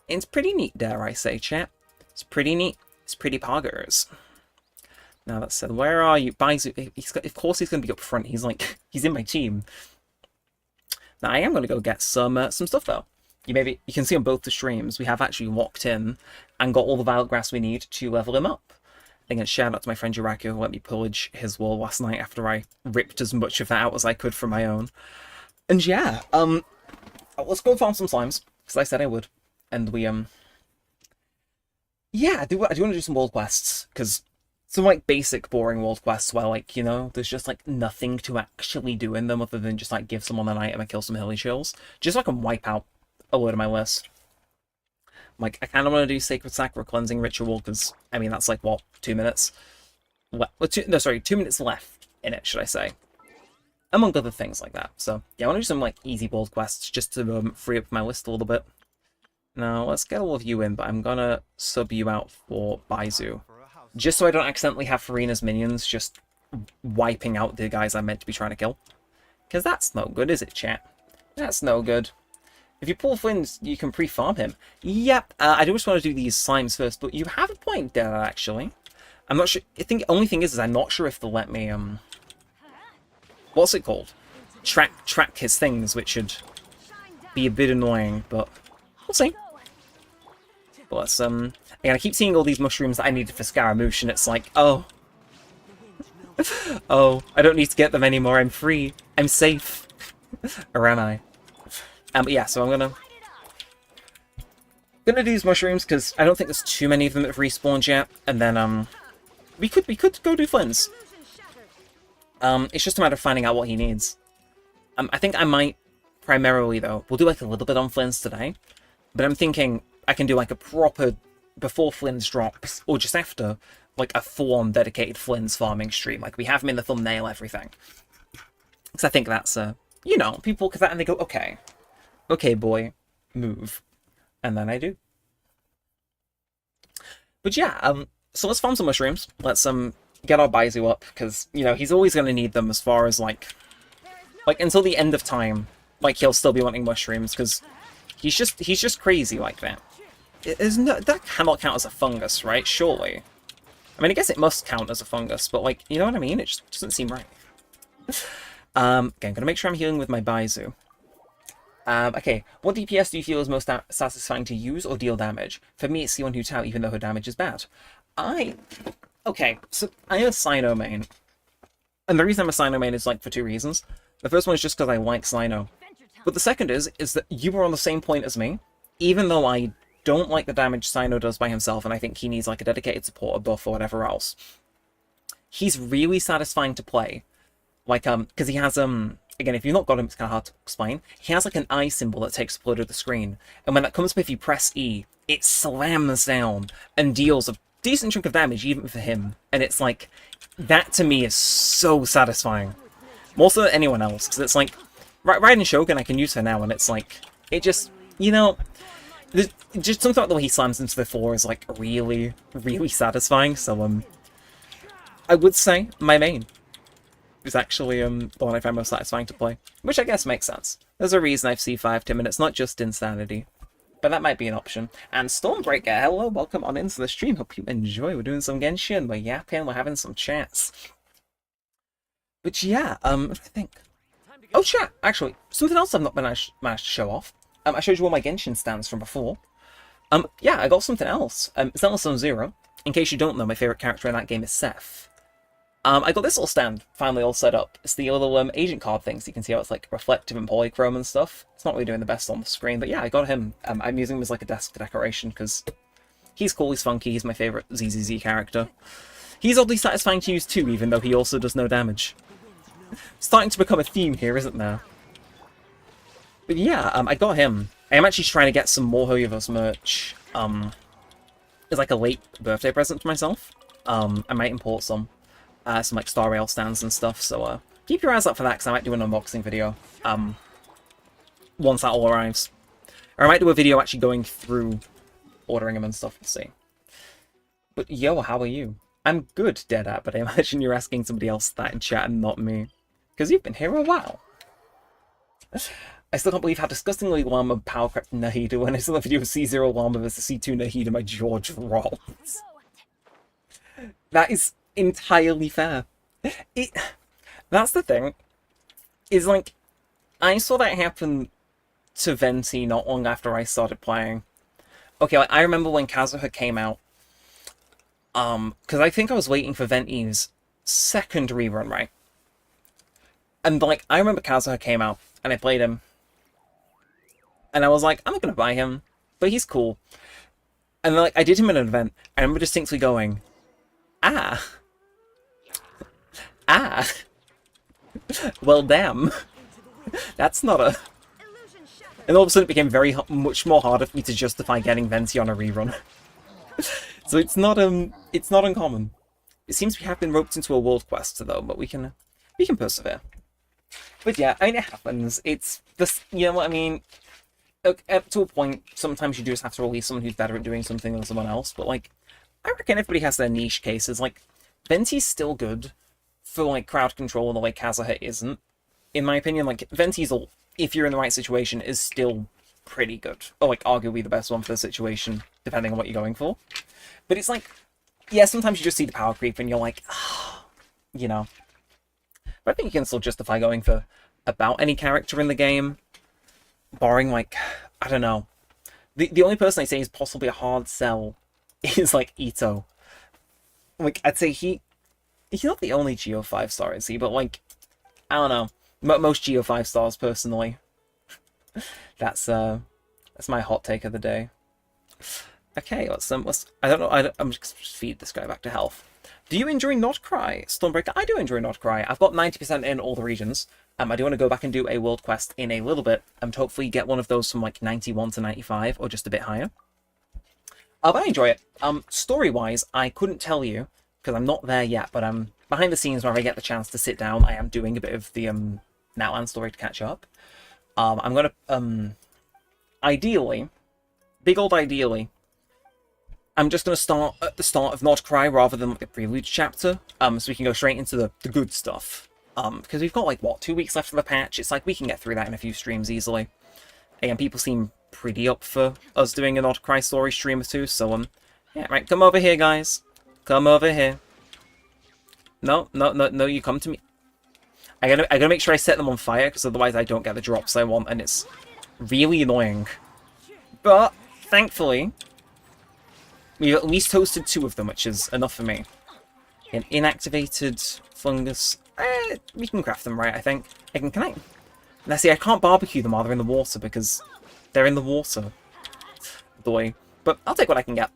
It's pretty neat, dare I say, chat. It's pretty neat. It's pretty poggers. Now, that said, where are you? Baizu, of course he's going to be up front. He's, like, he's in my team. Now, I am going to go get some stuff, though. You can see on both the streams, we have actually walked in and got all the Violet Grass we need to level him up. Again, shout out to my friend Jiraku who let me pillage his wall last night after I ripped as much of that out as I could from my own. And yeah, let's go farm some slimes, because I said I would. And we, yeah, I do want to do some world quests, because some, like, basic, boring world quests where, like, you know, there's just, like, nothing to actually do in them other than just, like, give someone an item and kill some hilly chills. Just so I can wipe out a load of my list. Like, I kind of want to do Sacred Sacra Cleansing Ritual, because, I mean, that's like, what, 2 minutes? 2 minutes left in it, should I say. Among other things like that. So, yeah, I want to do some, like, easy world quests, just to free up my list a little bit. Now, let's get all of you in, but I'm gonna sub you out for Baizu. Just so I don't accidentally have Farina's minions just wiping out the guys I'm meant to be trying to kill. Because that's no good, is it, chat? That's no good. If you pull Flynn's, you can pre-farm him. Yep, I do just want to do these slimes first, but you have a point there, actually. I'm not sure. I think the only thing is I'm not sure if they'll let me, what's it called? Track his things, which should be a bit annoying, but we'll see. But let's, again, I keep seeing all these mushrooms that I needed for Scaramouche, and it's like, oh. Oh, I don't need to get them anymore, I'm free. I'm safe. Or am I? But yeah, so I'm gonna do these mushrooms because I don't think there's too many of them that have respawned yet, and then we could go do Flynn's. It's just a matter of finding out what he needs. I think I might primarily though. We'll do like a little bit on Flynn's today, but I'm thinking I can do like a proper before Flynn's drops or just after, like a full-on dedicated Flynn's farming stream. Like we have him in the thumbnail, everything. Because I think that's you know, people look at that and they go, okay. Okay, boy, move. And then I do. But yeah, so let's farm some mushrooms. Let's get our Baizu up, because, you know, he's always going to need them as far as, like, until the end of time. Like, he'll still be wanting mushrooms, because he's just crazy like that. That cannot count as a fungus, right? Surely. I mean, I guess it must count as a fungus, but, like, you know what I mean? It just doesn't seem right. Okay, I'm going to make sure I'm healing with my Baizu. Okay, what DPS do you feel is most satisfying to use or deal damage? For me, it's C1 Hu Tao, even though her damage is bad. Okay, so I am a Cyno main. And the reason I'm a Cyno main is, like, for two reasons. The first one is just because I like Cyno. But the second is that you were on the same point as me, even though I don't like the damage Cyno does by himself, and I think he needs, like, a dedicated support, a buff, or whatever else. He's really satisfying to play. Like, because he has, again, if you've not got him, it's kind of hard to explain. He has, like, an eye symbol that takes up a load of the screen. And when that comes up, if you press E, it slams down and deals a decent chunk of damage, even for him. And it's like, that to me is so satisfying. More so than anyone else, because it's like, Raiden Shogun, I can use her now, and it's like, it just, you know, just something about the way he slams into the floor is, like, really, really satisfying. So, I would say my main is actually the one I find most satisfying to play, which I guess makes sense. There's a reason I've C5'd him, and it's not just insanity. But that might be an option. And Stormbreaker, hello, welcome on into the stream. Hope you enjoy. We're doing some Genshin, we're yapping, we're having some chats. But yeah, I think... Oh, chat! Actually, something else I've not managed to show off. I showed you all my Genshin stands from before. Yeah, I got something else. It's Zone Zero. In case you don't know, my favourite character in that game is Seth. I got this little stand finally all set up. It's the little agent card thing, so you can see how it's like reflective and polychrome and stuff. It's not really doing the best on the screen, but yeah, I got him. I'm using him as like a desk decoration because he's cool, he's funky, he's my favourite ZZZ character. He's oddly satisfying to use too, even though he also does no damage. Starting to become a theme here, isn't there? But yeah, I got him. I am actually trying to get some more hoyoverse merch. It's like a late birthday present to myself. I might import some like Star Rail stands and stuff, so keep your eyes out for that, because I might do an unboxing video once that all arrives. Or I might do a video actually going through ordering them and stuff, we'll see. But yo, how are you? I'm good, Deadat, but I imagine you're asking somebody else that in chat and not me. Because you've been here a while. I still can't believe how disgustingly Llama power crept Nahida when I saw the video of C0 Llama versus C2 Nahida, my jaw dropped. That is entirely fair. That's the thing. Is like, I saw that happen to Venti not long after I started playing. Okay, like, I remember when Kazuha came out. Because I think I was waiting for Venti's second rerun, right? And, like, I remember Kazuha came out, and I played him. And I was like, I'm not gonna buy him, but he's cool. And, like, I did him in an event, I remember distinctly going, ah. Well, damn. That's not a... And all of a sudden it became much more harder for me to justify getting Venti on a rerun. So it's not uncommon. It seems we have been roped into a world quest though, but we can persevere. But yeah, I mean, it happens. It's this, you know what I mean? Up to a point, sometimes you do just have to release someone who's better at doing something than someone else, but like, I reckon everybody has their niche cases. Like, Venti's still good for like crowd control in the way Kazuha isn't. In my opinion, like, Venti's, if you're in the right situation, is still pretty good. Or like, arguably the best one for the situation, depending on what you're going for. But it's like, yeah, sometimes you just see the power creep and you're like, ah, you know. But I think you can still justify going for about any character in the game, barring like, I don't know. The only person I say is possibly a hard sell is like Ito. Like, I'd say he's not the only Geo 5-star, is he? But like, I don't know. Most Geo 5-stars, personally. That's my hot take of the day. Okay, let's I don't know. I'm just feed this guy back to health. Do you enjoy Not Cry, Stormbreaker? I do enjoy Not Cry. I've got 90% in all the regions. I do want to go back and do a world quest in a little bit, and to hopefully get one of those from like 91 to 95, or just a bit higher. But I enjoy it. Story-wise, I couldn't tell you, because I'm not there yet, but I'm behind the scenes where I get the chance to sit down. I am doing a bit of the Outland story to catch up. I'm gonna, ideally, big old ideally, I'm just going to start at the start of Not Cry rather than like the prelude chapter, so we can go straight into the good stuff. Because we've got like, what, 2 weeks left of the patch. It's like we can get through that in a few streams easily. And people seem pretty up for us doing a Not Cry story stream or two, so yeah, right, come over here, guys. Come over here. No, you come to me. I gotta make sure I set them on fire, because otherwise I don't get the drops I want, and it's Really annoying. But, thankfully, we've at least toasted 2 of them, which is enough for me. An inactivated fungus. We can craft them, right, I think. Can I? Now, see, I can't barbecue them while they're in the water because they're in the water. Boy. But I'll take what I can get.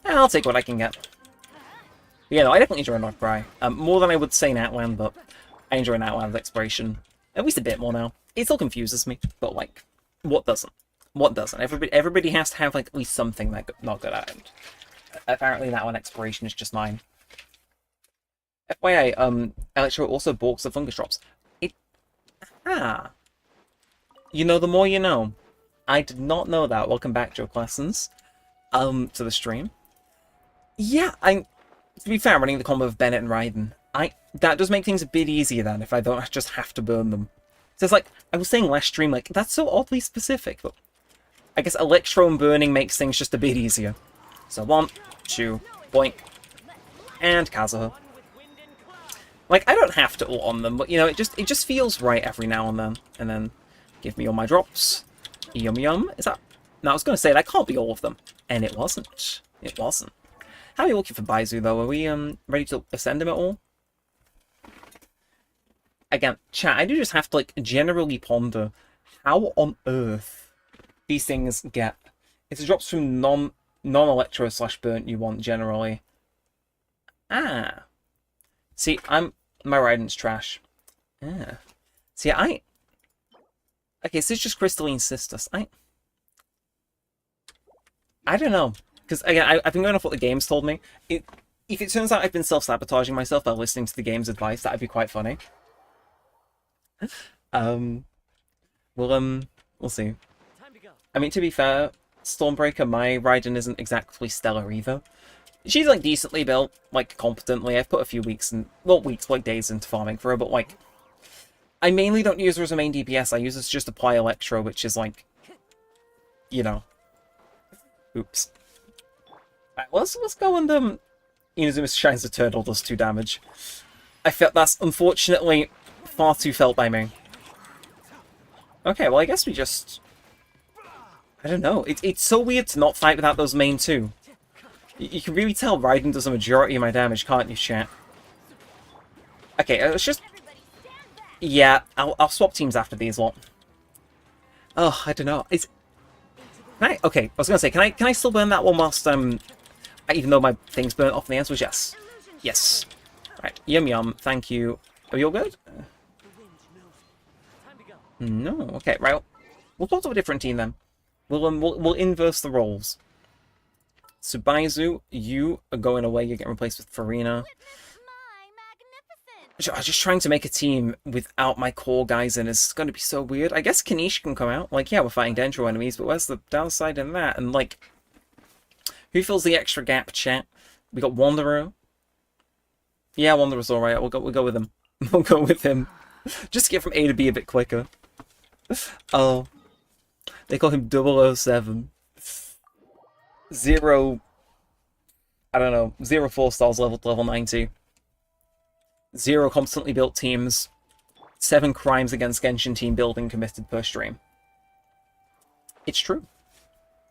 I'll take what I can get. But yeah, no, I definitely enjoy Not Krai. More than I would say in Outland, but I enjoy Outland's exploration. At least a bit more now. It still confuses me, but like, what doesn't? What doesn't? Everybody has to have like at least something they're not good at. And apparently that one exploration is just mine. FYI, Electro also balks the fungus drops. You know, the more you know. I did not know that. Welcome back, Joke Lessons. To the stream. Yeah, to be fair, I'm running the combo of Bennett and Raiden. That does make things a bit easier then, if I don't just have to burn them. So it's like, I was saying last stream, like, that's so oddly specific, but I guess Electro and burning makes things just a bit easier. So 1, 2, boink, and Kazuha. Like, I don't have to ult on them, but, you know, it just feels right every now and then give me all my drops. Yum yum. Is that... No, I was going to say, that can't be all of them. And it wasn't. It wasn't. How are you looking for Baizu, though? Are we ready to ascend him at all? Again, chat, I do just have to, like, generally ponder how on earth these things get... If it drops from non-electro / burnt you want, generally. See, my Raiden's trash. See, okay, so it's just Crystalline Cistus. I don't know. Because, again, I've been going off what the game's told me. If it turns out I've been self-sabotaging myself by listening to the game's advice, that'd be quite funny. We'll see. I mean, to be fair, Stormbreaker, my Raiden isn't exactly stellar either. She's, like, decently built, like, competently. I've put a few weeks, like, days into farming for her, but, like, I mainly don't use her as a main DPS. I use her to just apply Electro, which is, like, you know. Oops. Right, let's go and, Inazuma Shines the Turtle does 2 damage. I felt that's, unfortunately, far too felt by me. Okay, well, I guess we just... I don't know. It's so weird to not fight without those main 2. You can really tell Raiden does a majority of my damage, can't you, chat? Okay, let's just... Yeah, I'll swap teams after these lot. Oh, I don't know. Okay, I was gonna say, can I still burn that one whilst even though my thing's burnt off? And the answer was yes. Yes. Right, yum yum. Thank you. Are you all good? No. Okay, right. We'll talk to a different team then. We'll inverse the roles. So Baizu, you are going away. You're getting replaced with Farina. I was just trying to make a team without my core guys in. It's going to be so weird. I guess Kanish can come out. Like, yeah, we're fighting Dendro enemies, but where's the downside in that? And, like, who fills the extra gap, chat? We got Wanderer. Yeah, Wanderer's alright. We'll go with him. We'll go with him. Just to get from A to B a bit quicker. Oh. They call him 007. 0... I don't know. 0 4-stars level to level 90. 0 constantly built teams, 7 crimes against Genshin team building committed per stream. It's true.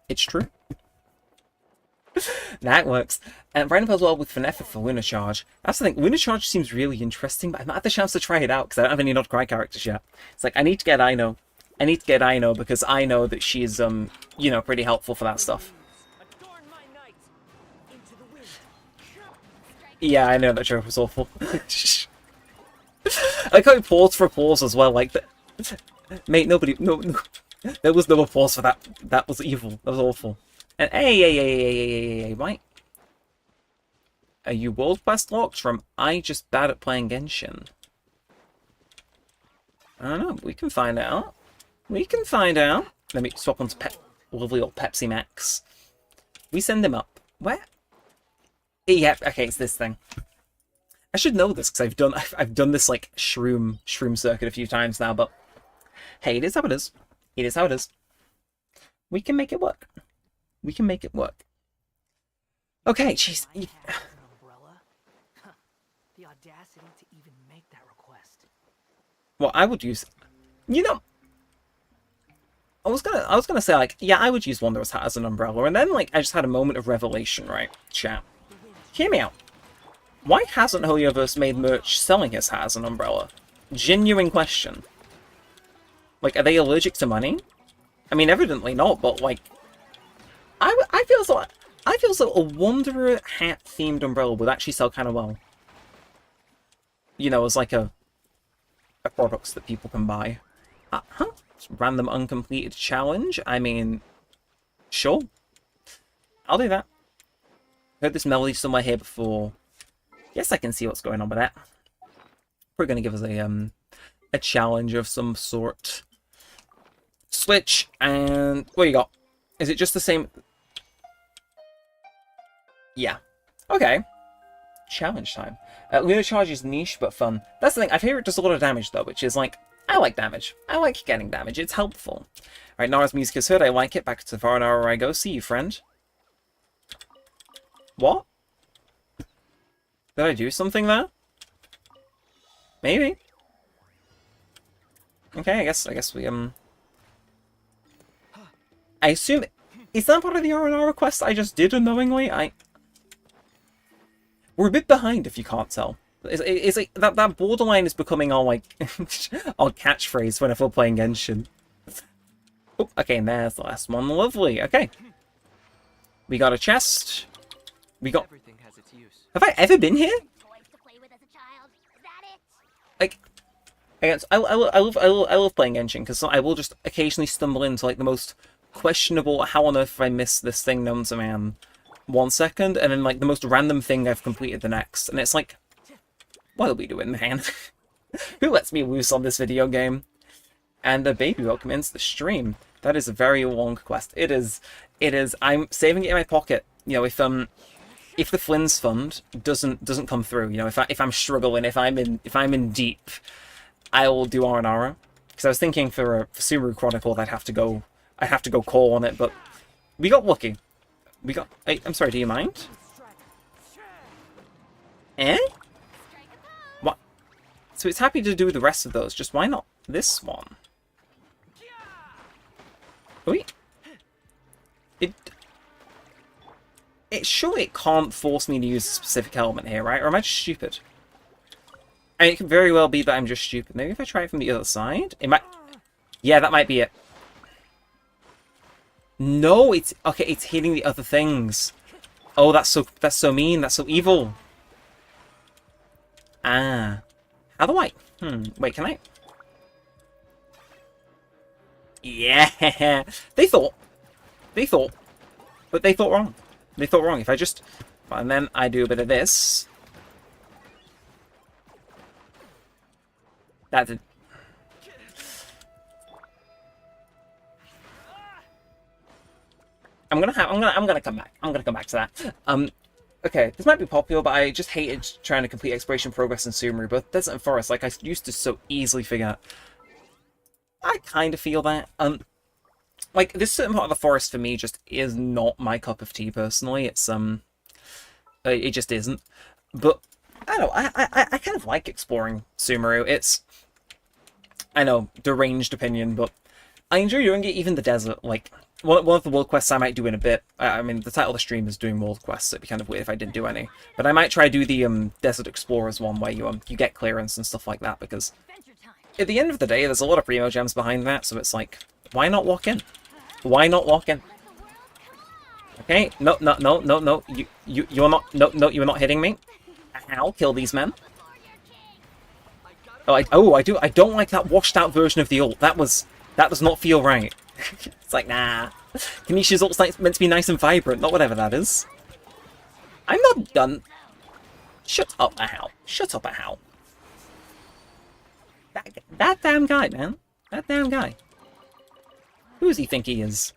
It's true. That works. And Brandon plays well with Fineffa for Winter Charge. That's the thing, Winter Charge seems really interesting, but I've not had the chance to try it out because I don't have any Not Cry characters yet. It's like, I need to get Aino. I need to get Aino because I know that she's, you know, pretty helpful for that stuff. Yeah, I know that joke was awful. I like how he paused for applause as well, like that. Mate, no, there was no applause for that. That was evil. That was awful. And hey, right? Are you world quest locked from I just bad at playing Genshin? I don't know. We can find out. We can find out. Let me swap onto lovely old Pepsi Max. We send him up. Where? Yeah, okay, it's this thing. I should know this because I've done this like shroom circuit a few times now, but hey, it is how it is. It is how it is. We can make it work. We can make it work. Okay, jeez. The audacity to even make that request. Well, I would use, you know. I was gonna say, like, yeah, I would use Wanderer's Hat as an umbrella, and then, like, I just had a moment of revelation, right? Chat. Hear me out. Why hasn't Hoyoverse made merch selling his hat as an umbrella? Genuine question. Like, are they allergic to money? I mean, evidently not, but, like, I feel so a Wanderer hat-themed umbrella would actually sell kind of well. You know, as, like, a product that people can buy. Huh? Random uncompleted challenge? I mean, sure. I'll do that. Heard this melody somewhere here before. Yes, I can see what's going on with that. We're going to give us a challenge of some sort. Switch, and what you got? Is it just the same? Yeah. Okay. Challenge time. Lunar Charge is niche but fun. That's the thing. I hear it does a lot of damage though, which is like, I like damage. I like getting damage. It's helpful. Alright, Nara's music is heard. I like it. Back to Varanara I go. See you, friend. What? Did I do something there? Maybe. Okay, I guess we I assume, is that part of the R&R quest I just did unknowingly? We're a bit behind if you can't tell. It's like that borderline is becoming our like our catchphrase whenever we're playing Genshin. Oh, okay, and there's the last one. Lovely. Okay, we got a chest. We got. Everything has its use. Have I ever been here? Like, again, I love playing Genshin because I will just occasionally stumble into like the most questionable, how on earth have I missed this thing known to man 1 second, and then like the most random thing I've completed the next, and it's like, what are we doing, man? Who lets me loose on this video game? And baby, welcome into the stream. That is a very long quest. It is. I'm saving it in my pocket. You know, if the Flynn's fund doesn't come through, you know, if I'm struggling, if I'm in deep, I will do R&R. Because I was thinking for Subaru Chronicle, I'd have to go call on it, but we got lucky. We got. I'm sorry. Do you mind? Eh? What? So it's happy to do the rest of those. Just why not this one? Wait. It surely it can't force me to use a specific element here, right? Or am I just stupid? I mean, it could very well be that I'm just stupid. Maybe if I try it from the other side, it might. Yeah, that might be it. No, it's okay. It's hitting the other things. Oh, that's so mean. That's so evil. Ah, how do I? Wait, can I? Yeah, they thought, but they thought wrong. They thought wrong. If I just, and then I do a bit of this. That did. I'm gonna come back. I'm gonna come back to that. Okay, this might be popular, but I just hated trying to complete exploration progress in Sumeru, but Desert and Forest, like I used to so easily forget. I kind of feel that. Like this certain part of the forest for me just is not my cup of tea personally. It's it just isn't. But I don't know. I kind of like exploring Sumeru. It's, I know, deranged opinion, but I enjoy doing it. Even the desert, like. One of the world quests I might do in a bit. I mean, the title of the stream is doing world quests, so it'd be kind of weird if I didn't do any. But I might try to do the Desert Explorers one, where you get clearance and stuff like that, because at the end of the day, there's a lot of primo gems behind that, so it's like, why not walk in? Why not walk in? Okay, no, you're not, no, you're not hitting me. Ow, kill these men. I don't like that washed out version of the ult. That does not feel right. It's like, nah. Kanisha's ult's meant to be nice and vibrant, not whatever that is. I'm not done. Shut up, Ahal. Shut up, Ahal. That damn guy, man. That damn guy. Who does he think he is?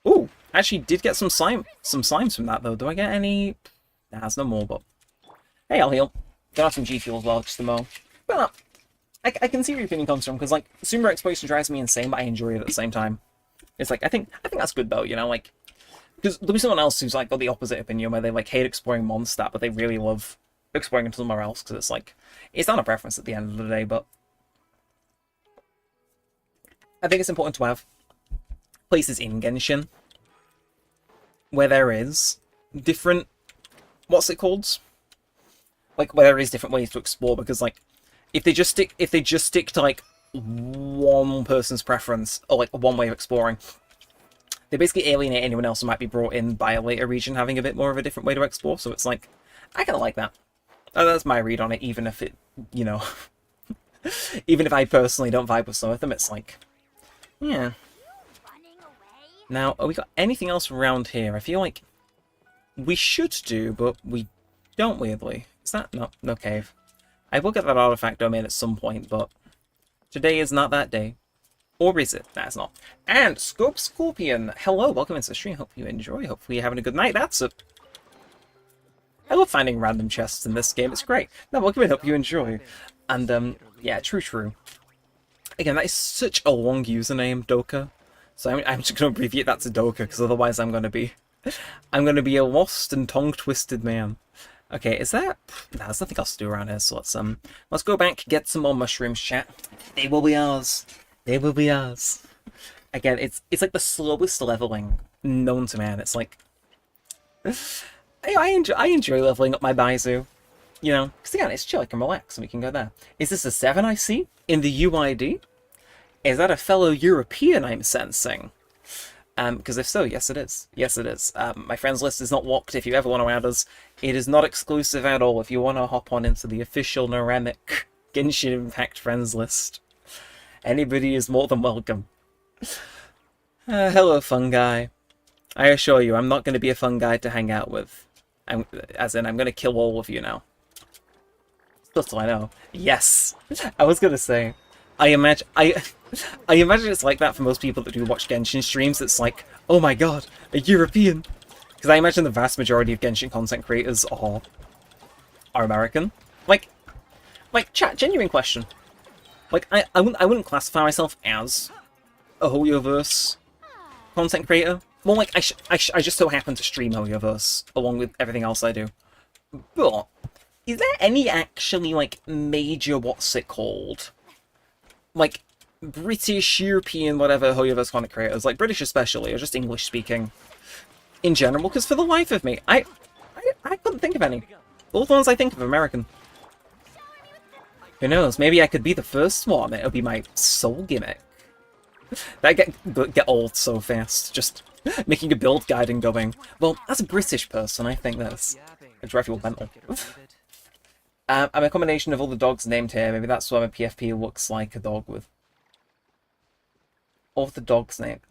Ooh, actually did get some slimes from that, though. Do I get any? Nah, there's no more, but... Hey, I'll heal. Gonna have some G Fuel as well, just to mow. But, I can see where your opinion comes from, because, like, Sumeru exploration drives me insane, but I enjoy it at the same time. It's like, I think that's good, though, you know, like... Because there'll be someone else who's, like, got the opposite opinion, where they, like, hate exploring Mondstadt, but they really love exploring into somewhere else, because it's, like... It's not a preference at the end of the day, but... I think it's important to have. places in Genshin where there is different, what's it called? Like, where there is different ways to explore, because, like, if they just stick to, like, one person's preference, or, like, one way of exploring, they basically alienate anyone else who might be brought in by a later region having a bit more of a different way to explore, so it's like, I kind of like that. That's my read on it, even if it, you know, even if I personally don't vibe with some of them, it's like, yeah. Now, have we got anything else around here? I feel like we should do, but we don't, weirdly. Is that? No cave. I will get that artifact domain at some point, but today is not that day. Or is it? Nah, it's not. And Scope Scorpion, hello, welcome into the stream. Hope you enjoy. Hopefully you're having a good night. That's a... I love finding random chests in this game. It's great. No, welcome in. Hope you enjoy. And, yeah, true. Again, that is such a long username, Doka. So I'm just going to abbreviate that to Doka, because otherwise I'm going to be a lost and tongue-twisted man. Okay, is that... Nah, there's nothing else to do around here, so let's go back, get some more mushrooms, chat. They will be ours. They will be ours. Again, it's like the slowest leveling known to man. It's like... I enjoy leveling up my Baizu. You know, because again, it's chill, I can relax, and we can go there. Is this a 7 I see? In the UID? Is that a fellow European I'm sensing? Because if so, yes it is. Yes it is. My friends list is not locked if you ever want to add us. It is not exclusive at all if you want to hop on into the official Neremik Genshin Impact friends list. Anybody is more than welcome. Hello, fun guy. I assure you, I'm not going to be a fun guy to hang out with. I'm going to kill all of you now. Just so I know. Yes! I was going to say, I imagine it's like that for most people that do watch Genshin streams. It's like, oh my god, a European! Because I imagine the vast majority of Genshin content creators are American. Like, chat, genuine question. Like, I wouldn't classify myself as a hoyoverse content creator. More like, I just so happen to stream hoyoverse, along with everything else I do. But, is there any actually, like, major, what's it called? Like, British, European, whatever hoyoverse content creators, like British especially, or just English speaking in general? Because for the life of me, I couldn't think of any. All the ones I think of are American. Who knows? Maybe I could be the first one. It'll be my sole gimmick. That get old so fast. Just making a build guide and going, well, as a British person, I think that's a drive you all mental. I'm a combination of all the dogs named here. Maybe that's why my PFP looks like a dog with all of the dogs named.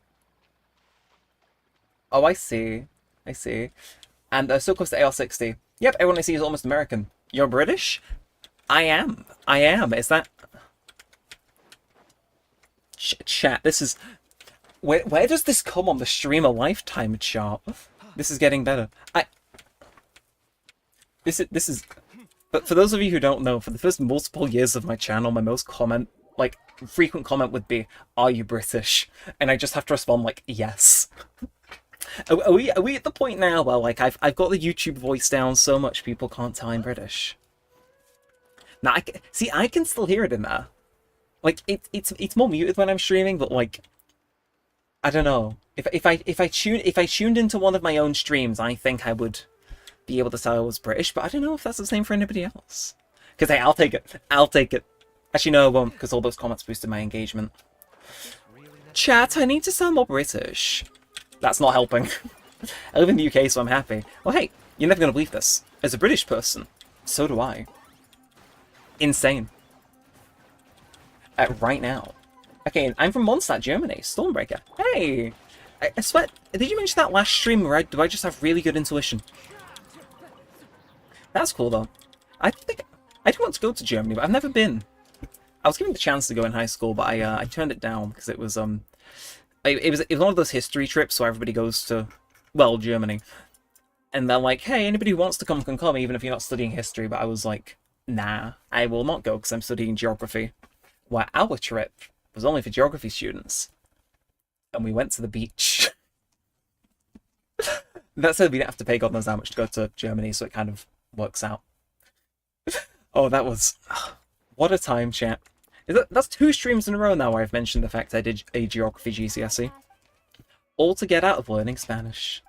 Oh, I see. I see. And so close to AR60. Yep, everyone I see is almost American. You're British? I am. I am. Is that... Chat, this is... Where does this come on the streamer lifetime chart? This is getting better. This is... But for those of you who don't know, for the first multiple years of my channel, my most frequent comment would be, "Are you British?" And I just have to respond like, "Yes." Are we at the point now where like I've got the YouTube voice down so much people can't tell I'm British? Now I can still hear it in there. Like it's more muted when I'm streaming, but like I don't know. If I tuned into one of my own streams, I think I would be able to tell I was British, but I don't know if that's the same for anybody else. Because hey, I'll take it. I'll take it. Actually, no, I won't, because all those comments boosted my engagement. Chat, I need to sound more British. That's not helping. I live in the UK, so I'm happy. Well, hey, you're never going to believe this. As a British person, so do I. Insane. Right now. Okay, I'm from Mondstadt, Germany. Stormbreaker. Hey! I swear, did you mention that last stream, or do I just have really good intuition? That's cool, though. I do want to go to Germany, but I've never been. I was given the chance to go in high school, but I turned it down because it was it was one of those history trips where everybody goes to, well, Germany, and they're like, hey, anybody who wants to come can come, even if you're not studying history. But I was like, nah, I will not go because I'm studying geography. Where our trip was only for geography students, and we went to the beach. That said, we didn't have to pay God knows how much to go to Germany, so it kind of works out. Oh, that was... What a time, chat. That's 2 streams in a row now where I've mentioned the fact I did a geography GCSE. all to get out of learning Spanish.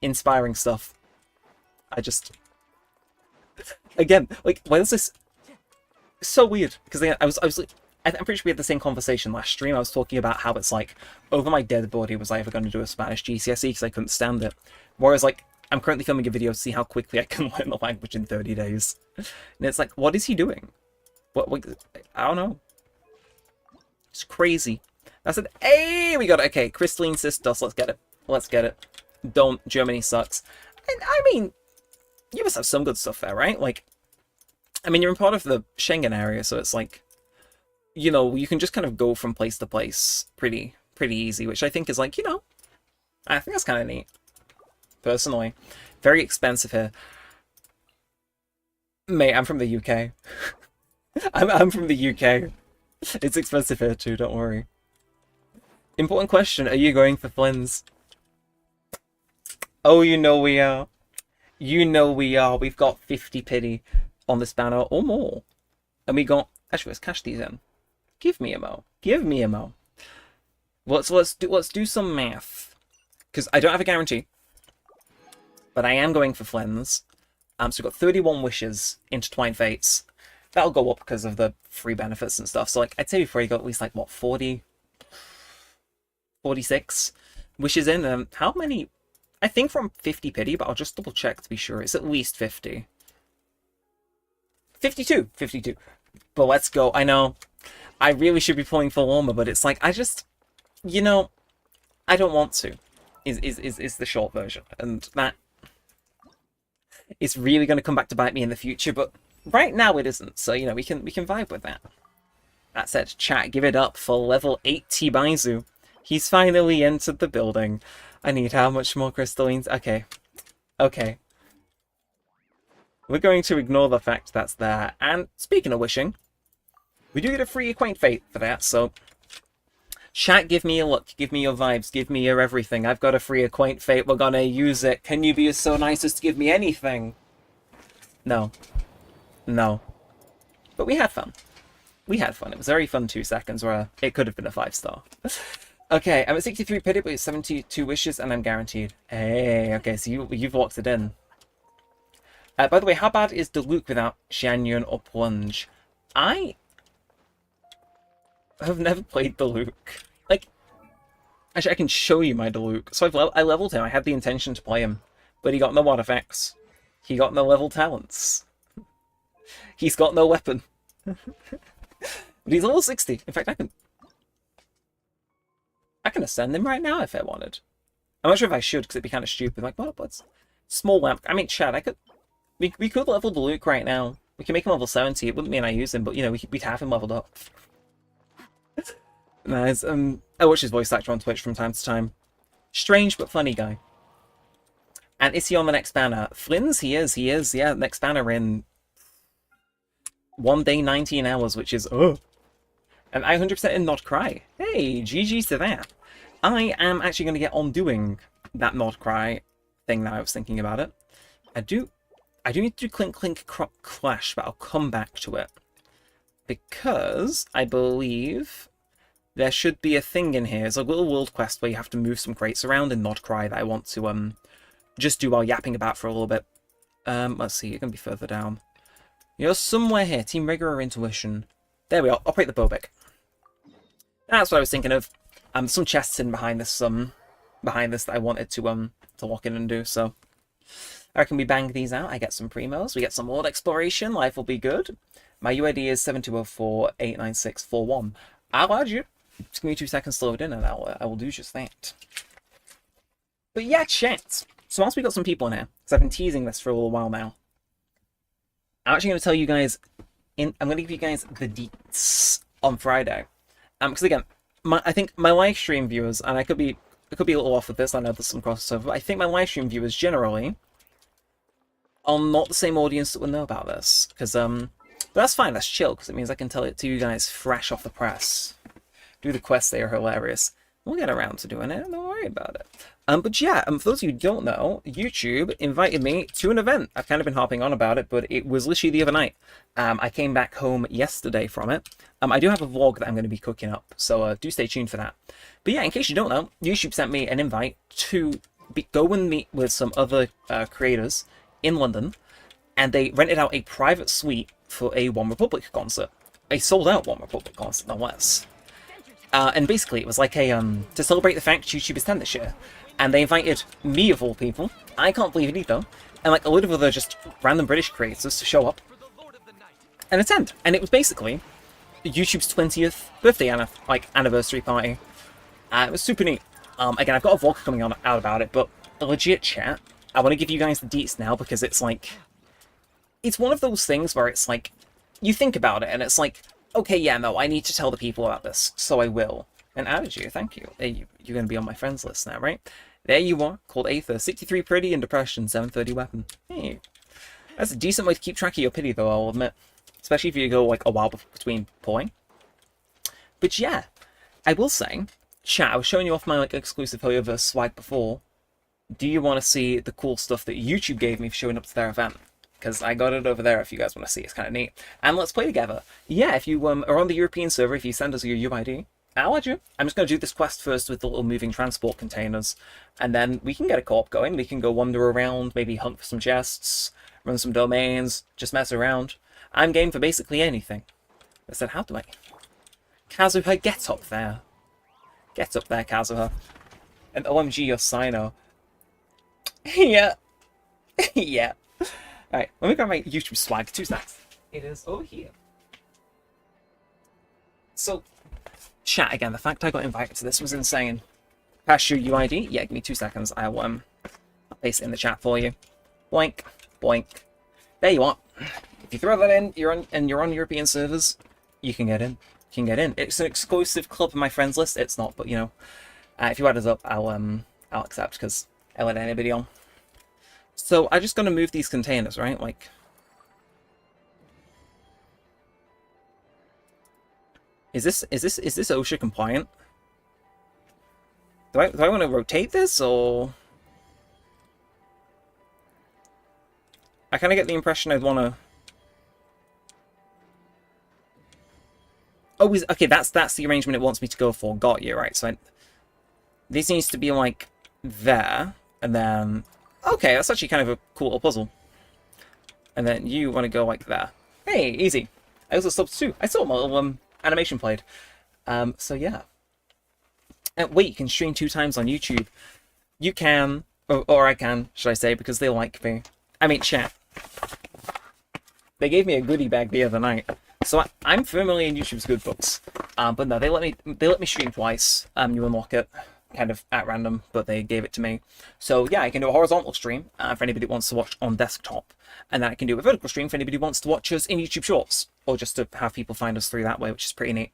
Inspiring stuff. I just... Again, like, why is this... It's so weird, because I was like... I'm pretty sure we had the same conversation last stream. I was talking about how it's like, over my dead body was I ever going to do a Spanish GCSE because I couldn't stand it. Whereas, like, I'm currently filming a video to see how quickly I can learn the language in 30 days. And it's like, what is he doing? What I don't know. It's crazy. I said, hey, we got it. Okay, crystalline Sistos, let's get it. Let's get it. Don't. Germany sucks. And, I mean, you must have some good stuff there, right? Like, I mean, you're in part of the Schengen area, so it's like, you know, you can just kind of go from place to place pretty easy, which I think is like, you know, I think that's kind of neat. Personally. Very expensive here. Mate, I'm from the UK. I'm from the UK. It's expensive here too, don't worry. Important question, are you going for Flynn's? Oh, you know we are. You know we are. We've got 50 pity on this banner, or more. And we got... Actually, let's cash these in. Give me a mo. Give me a mo. Let's do some math. Because I don't have a guarantee. But I am going for Flynn's. So we've got 31 wishes, Intertwined Fates. That'll go up because of the free benefits and stuff. So, like, I'd say before you got at least, like, what, 40? 46 wishes in. How many? I think from 50 pity, but I'll just double check to be sure. It's at least 50. 52. 52. But let's go. I know. I really should be pulling full armor, but it's like, I just, you know, I don't want to, is the short version. And that is really going to come back to bite me in the future, but right now it isn't. So, you know, we can vibe with that. That said, chat, give it up for level 80 Baizu. He's finally entered the building. I need how much more crystallines? Okay. Okay. We're going to ignore the fact that's there. And speaking of wishing, we do get a free Acquaint Fate for that, so... Chat, give me your look, give me your vibes, give me your everything. I've got a free Acquaint Fate, we're gonna use it. Can you be so nice as to give me anything? No. No. But we had fun. We had fun. It was a very fun 2 seconds where it could have been a 5-star. Okay, I'm at 63 pity, but it's 72 wishes, and I'm guaranteed. Hey, okay, so you've locked it in. By the way, how bad is Diluc without Xianyun or Plunge? I have never played Diluc. Like, actually, I can show you my Diluc. So I leveled him. I had the intention to play him, but he got no artifacts. He got no level talents. He's got no weapon. But he's level 60. In fact, I can ascend him right now if I wanted. I'm not sure if I should, because it'd be kind of stupid. Like, what's small lamp? I mean, Chad, I could. We could level Diluc right now. We can make him level 70. It wouldn't mean I use him, but you know, we'd have him leveled up. Nice. I watch his voice actor on Twitch from time to time. Strange but funny guy. And is he on the next banner? Flynn's, he is. Yeah, next banner in 1 day, 19 hours, which is, And I 100% in Not Krai. Hey, GG's to that. I am actually going to get on doing that Not Krai thing now. I was thinking about it. I do need to do Clink Clink Clash, but I'll come back to it. Because I believe there should be a thing in here. It's a little world quest where you have to move some crates around in Not Krai that I want to just do while yapping about for a little bit. Let's see, you're going to be further down. You're somewhere here. Team Rigor or Intuition. There we are. Operate the Bobek. That's what I was thinking of. Some chests in behind this that I wanted to lock in and do, so I reckon we bang these out. I get some primos, we get some world exploration, life will be good. My UID is 7204-89641. I'll add you. Just give me 2 seconds to load in and I will do just that. But yeah, chat. So once we got some people in here, because I've been teasing this for a little while now, I'm actually going to tell you guys, I'm going to give you guys the deets on Friday. Because again, I think my live stream viewers, and I could be a little off with this, I know there's some crossover, but I think my live stream viewers generally are not the same audience that will know about this. Because, but that's fine, that's chill, because it means I can tell it to you guys fresh off the press. Do the quests, they are hilarious. We'll get around to doing it, don't worry. worry about it. But yeah, for those of you who don't know, YouTube invited me to an event. I've kind of been harping on about it, but it was literally the other night. I came back home yesterday from it. I do have a vlog that I'm going to be cooking up, so do stay tuned for that. But yeah, in case you don't know, YouTube sent me an invite to go and meet with some other creators in London, and they rented out a private suite for a One Republic concert. A sold-out One Republic concert, no less. And basically, it was like a to celebrate the fact YouTube is 10 this year. And they invited me, of all people, I can't believe it either, and like a load of other just random British creators to show up and attend. And it was basically YouTube's 20th birthday anniversary party. It was super neat. Again, I've got a vlog coming out about it, but a legit chat. I want to give you guys the deets now because it's like, it's one of those things where it's like, you think about it and it's like, okay, yeah, no, I need to tell the people about this, so I will. And added you, thank you. You're going to be on my friends list now, right? There you are, called Aether, 63 pretty and depression, 730 weapon. Hey, that's a decent way to keep track of your pity, though, I'll admit. Especially if you go like a while between pulling. But yeah, I will say, chat, I was showing you off my like exclusive hoyoverse swag before. Do you want to see the cool stuff that YouTube gave me for showing up to their event? Because I got it over there if you guys want to see. It's kind of neat. And let's play together. Yeah, if you are on the European server, if you send us your UID, I'll add you. I'm just going to do this quest first with the little moving transport containers, and then we can get a co-op going. We can go wander around, maybe hunt for some chests, run some domains, just mess around. I'm game for basically anything. I said, how do I... Kazuha, get up there. Get up there, Kazuha. And OMG, your Sino. Yeah. Yeah. Alright, let me grab my YouTube swag. 2 seconds. It is over here. So... chat again, the fact I got invited to this was insane. Pass your UID? Yeah, give me 2 seconds. I'll paste it in the chat for you. Boink, boink. There you are. If you throw that in, you're on European servers, you can get in. You can get in. It's an exclusive club in my friends list. It's not, but you know, if you add us up, I'll accept because I let anybody on. So I'm just gonna move these containers, right? Like. Is this OSHA compliant? Do I want to rotate this, or I kind of get the impression I'd want to. Oh, okay. That's the arrangement it wants me to go for. Got you, right? So this needs to be like there, and then okay, that's actually kind of a cool little puzzle. And then you want to go like there. Hey, easy. I also stopped too. I saw my little animation played. So yeah. Wait, you can stream 2 times on YouTube. You can, or I can, should I say, because they like me. I mean, chat. They gave me a goodie bag the other night, so I'm firmly in YouTube's good books. But no, they let me stream twice. You unlock it, kind of at random, but they gave it to me. So yeah, I can do a horizontal stream for anybody who wants to watch on desktop, and then I can do a vertical stream for anybody who wants to watch us in YouTube Shorts, or just to have people find us through that way, which is pretty neat.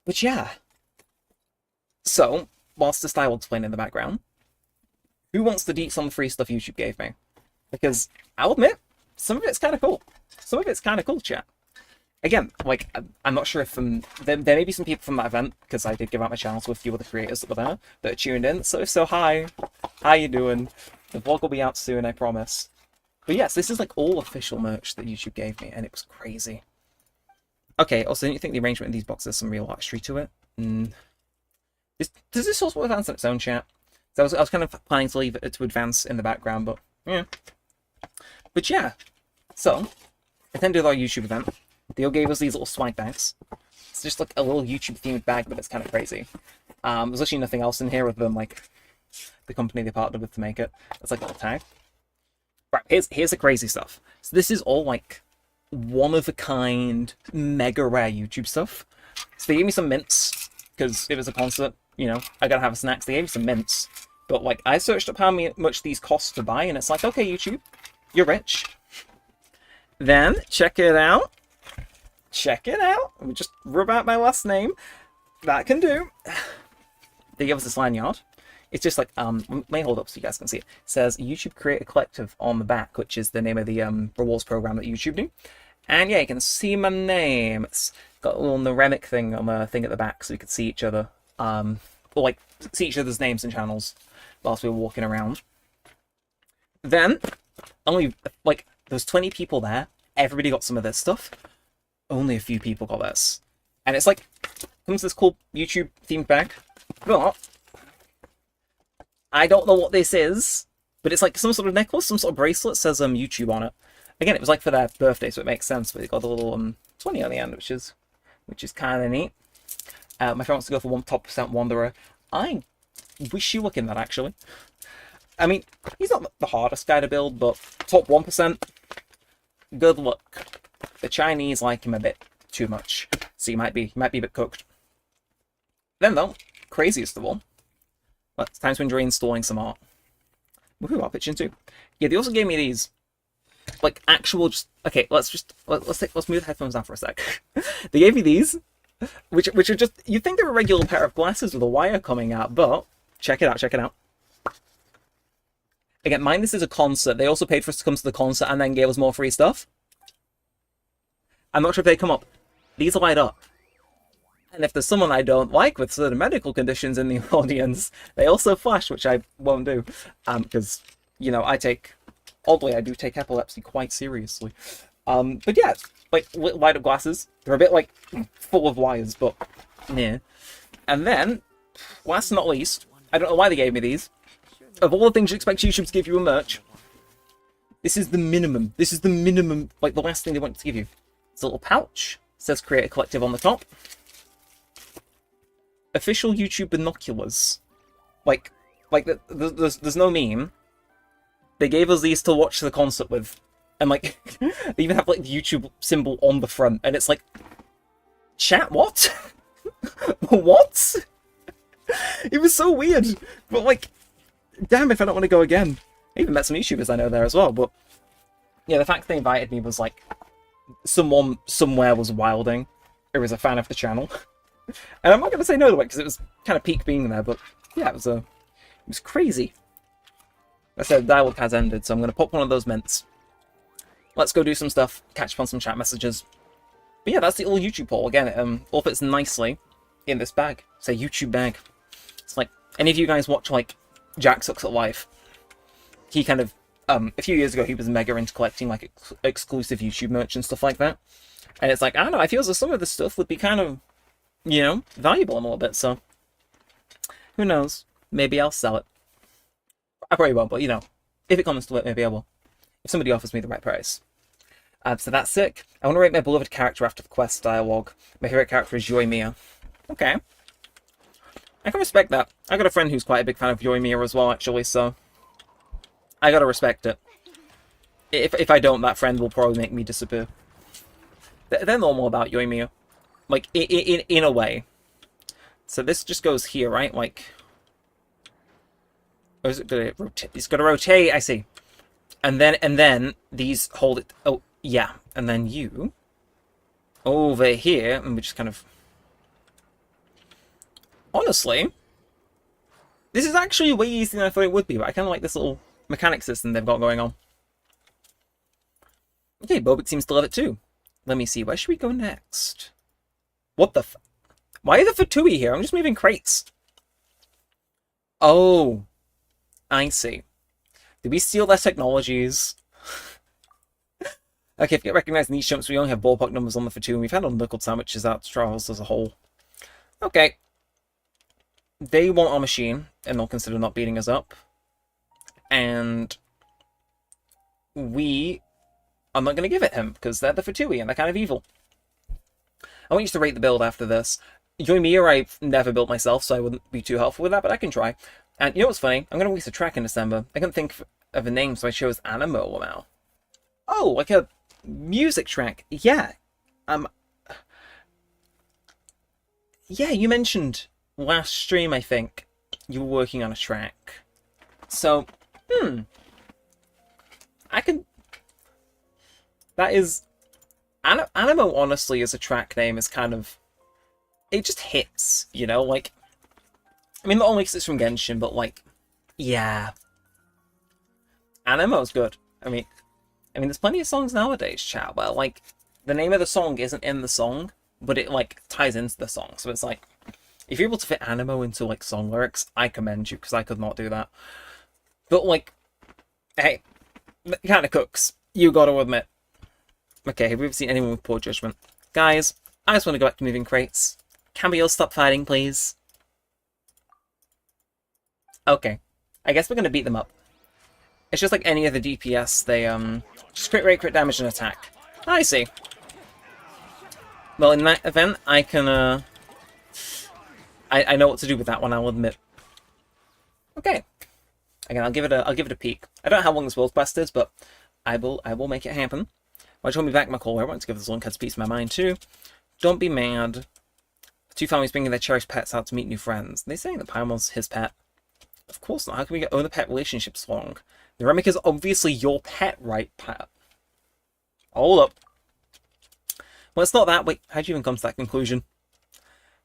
But yeah. So, whilst this dialogue's playing in the background, who wants the deets on the free stuff YouTube gave me? Because I'll admit, some of it's kind of cool. Some of it's kind of cool, chat. Again, like, I'm not sure if there may be some people from that event, because I did give out my channel to a few other creators that were there, that are tuned in. So if so, hi. How you doing? The vlog will be out soon, I promise. But yes, this is like all official merch that YouTube gave me, and it was crazy. Okay, also, don't you think the arrangement in these boxes has some real artistry to it? Does this also advance on its own, chat? So I was kind of planning to leave it to advance in the background, but yeah. But yeah, so, attended our YouTube event. They all gave us these little swag bags. It's just like a little YouTube-themed bag, but it's kind of crazy. There's actually nothing else in here other than like the company they partnered with to make it. It's like a little tag. Right, here's the crazy stuff. So this is all like one-of-a-kind, mega rare YouTube stuff. So they gave me some mints, because it was a concert, you know, I gotta have a snack, so they gave me some mints. But like, I searched up how much these cost to buy, and it's like, okay, YouTube, you're rich. Then, check it out. Check it out. Let me just rub out my last name. That can do. They give us this lanyard. It's just like, let me hold up so you guys can see it. It says YouTube Creator Collective on the back, which is the name of the rewards program that YouTube do. And yeah, you can see my name. It's got a little Neremik thing on the thing at the back so we can see each other. like, see each other's names and channels whilst we were walking around. Then, only, like, there's 20 people there. Everybody got some of this stuff. Only a few people got this. And it's like, comes this cool YouTube themed bag. But I don't know what this is, but it's like some sort of necklace, some sort of bracelet, says YouTube on it. Again, it was like for their birthday, so it makes sense, but it got a little 20 on the end, which is kind of neat. My friend wants to go for one top percent Wanderer. I wish you luck in that, actually. I mean, he's not the hardest guy to build, but top 1%, good luck. The Chinese like him a bit too much, so he might be a bit cooked. Then though, craziest of all, well, it's time to enjoy installing some art. Woohoo, I'll pitch in too. Yeah, they also gave me these, like, actual, just, okay, let's move the headphones down for a sec. They gave me these, which are just, you'd think they're a regular pair of glasses with a wire coming out, but check it out. Again, mind this is a concert. They also paid for us to come to the concert and then gave us more free stuff. I'm not sure if they come up. These light up. And if there's someone I don't like with certain medical conditions in the audience, they also flash, which I won't do. Because, you know, oddly, I do take epilepsy quite seriously. But yeah, like, light up glasses. They're a bit, like, full of wires, but, yeah. And then, last but not least, I don't know why they gave me these. Of all the things you expect YouTube to give you a merch, this is the minimum. This is the minimum, like, the last thing they want to give you. It's a little pouch. It says Create a Collective on the top. Official YouTube binoculars. Like there's no meme. They gave us these to watch the concert with. And, like, they even have, like, the YouTube symbol on the front. And it's like, chat, what? What? It was so weird. But, like, damn if I don't want to go again. I even met some YouTubers I know there as well. But, yeah, the fact they invited me was, like, someone somewhere was wilding, or was a fan of the channel. And I'm not going to say no to it, because it was kind of peak being there. But, yeah, it was crazy. I said dialogue has ended, so I'm going to pop one of those mints. Let's go do some stuff, catch up on some chat messages. But yeah, that's the little YouTube haul. Again, it all fits nicely in this bag. It's a YouTube bag. It's like, any of you guys watch, like, Jack Sucks at Life? He kind of, a few years ago, he was mega into collecting, like, exclusive YouTube merch and stuff like that. And it's like, I don't know, I feel as though some of this stuff would be kind of, you know, valuable in a little bit, so. Who knows? Maybe I'll sell it. I probably won't, but, you know, if it comes to it, maybe I will. If somebody offers me the right price. So that's sick. I want to rate my beloved character after the quest dialogue. My favorite character is Yoimiya. Okay. I can respect that. I got a friend who's quite a big fan of Yoimiya as well, actually, so I gotta respect it. If I don't, that friend will probably make me disappear. They're normal about Yoimiya. Like, in a way. So this just goes here, right? Like, or is it gonna rotate? It's gonna rotate, I see. And then these hold it. Oh, yeah. And then you over here, and we just kind of. Honestly, this is actually way easier than I thought it would be, but I kind of like this little mechanic system they've got going on. Okay, Bobik seems to love it too. Let me see, where should we go next? What the Why are the Fatui here? I'm just moving crates. Oh, I see. Did we steal their technologies? Okay, if you get recognized in these jumps, we only have ballpark numbers on the Fatui, and we've had unknuckled sandwiches out to Travels as a whole. Okay. They want our machine, and they'll consider not beating us up. And we are not going to give it him, because they're the Fatui, and they're kind of evil. I want you to rate the build after this. Yoimiya I've never built myself, so I wouldn't be too helpful with that, but I can try. And you know what's funny? I'm going to release a track in December. I couldn't think of a name, so I chose Animo now. Oh, like a music track. Yeah. Yeah, you mentioned last stream, I think, you were working on a track. So, I can... That is... Animo, honestly, as a track name is kind of... It just hits, you know? Like, I mean, not only because it's from Genshin, but, like, yeah. Animo's good. I mean, there's plenty of songs nowadays, chat, where, like, the name of the song isn't in the song, but it, like, ties into the song. So it's like, If you're able to fit animo into, like, song lyrics, I commend you, because I could not do that. But, like, hey, it kind of cooks. You gotta admit. Okay, have we ever seen anyone with poor judgment? Guys, I just want to go back to moving crates. Can we all stop fighting, please? Okay. I guess we're gonna beat them up. It's just like any other DPS, they, just crit rate, crit damage, and attack. I see. Well, in that event, I can, I know what to do with that one, I'll admit. Okay. Again, I'll give it a peek. I don't know how long this world quest is, but I will make it happen. Why do you want me back, McCall? I want to give this one cut piece of my mind too. Don't be mad. Two families bringing their cherished pets out to meet new friends. They saying that Paimon's his pet. Of course not. How can we get owner-pet relationships long? Neremik is obviously your pet, right, Pat? Hold up. Well, it's not that. Wait, how'd you even come to that conclusion?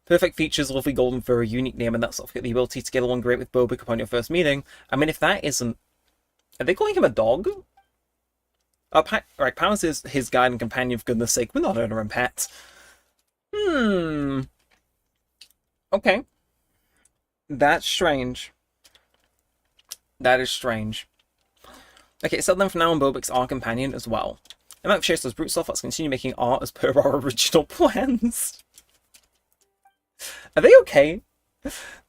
Perfect features, lovely golden fur, a unique name, and that's sort of the ability to get along great with Bobik upon your first meeting. I mean, if that isn't... Are they calling him a dog? Oh, right, Palace is his guide and companion, for goodness sake. We're not owner and pet. Okay. That's strange. That is strange. Okay, so then from now on, Bobik's our companion as well. I'm out of chase those brute stuff. Let's continue making art as per our original plans. Are they okay?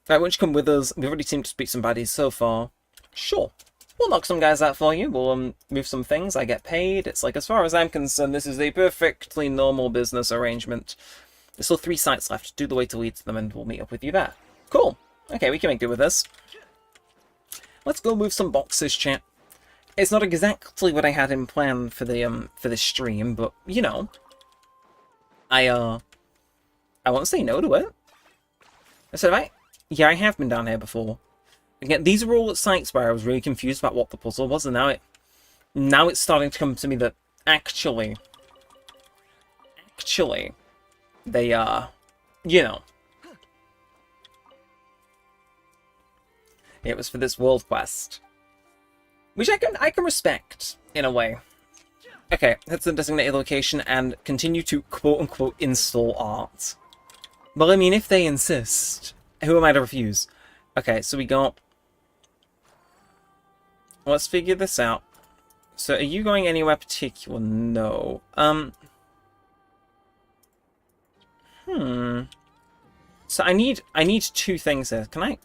Right, won't you come with us? We've already seemed to speak some baddies so far. Sure. We'll knock some guys out for you. We'll move some things. I get paid. It's like, as far as I'm concerned, this is a perfectly normal business arrangement. There's still 3 sites left. Do the way to lead to them and we'll meet up with you there. Cool. Okay, we can make do with this. Let's go move some boxes, chat. It's not exactly what I had in plan for the for this stream, but you know, I won't say no to it. So yeah, I have been down here before. Again, these were all sites where I was really confused about what the puzzle was, and now it's starting to come to me that actually, they you know, it was for this world quest. Which I can respect, in a way. Okay, that's the designated location and continue to quote-unquote install art. Well, I mean, if they insist, who am I to refuse? Okay, so we got... Let's figure this out. So, are you going anywhere particular? No. So I need 2 things here. Can I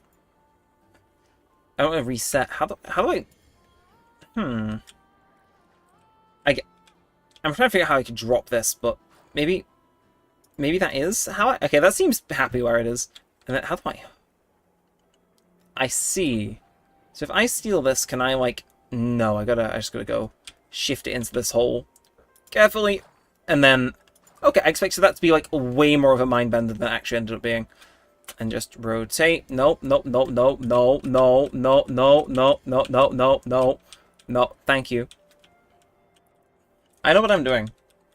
don't want to reset. How do I... I'm trying to figure out how I could drop this, but maybe that is how I... Okay, that seems happy where it is. And then how do I see. So if I steal this, can I, like... No, I just gotta go shift it into this hole. Carefully. And then... Okay, I expected that to be, like, way more of a mind bender than it actually ended up being. And just rotate. Nope, nope, nope, nope, no, no, no, no, no, no, no, no, no. No, thank you. I know what I'm doing.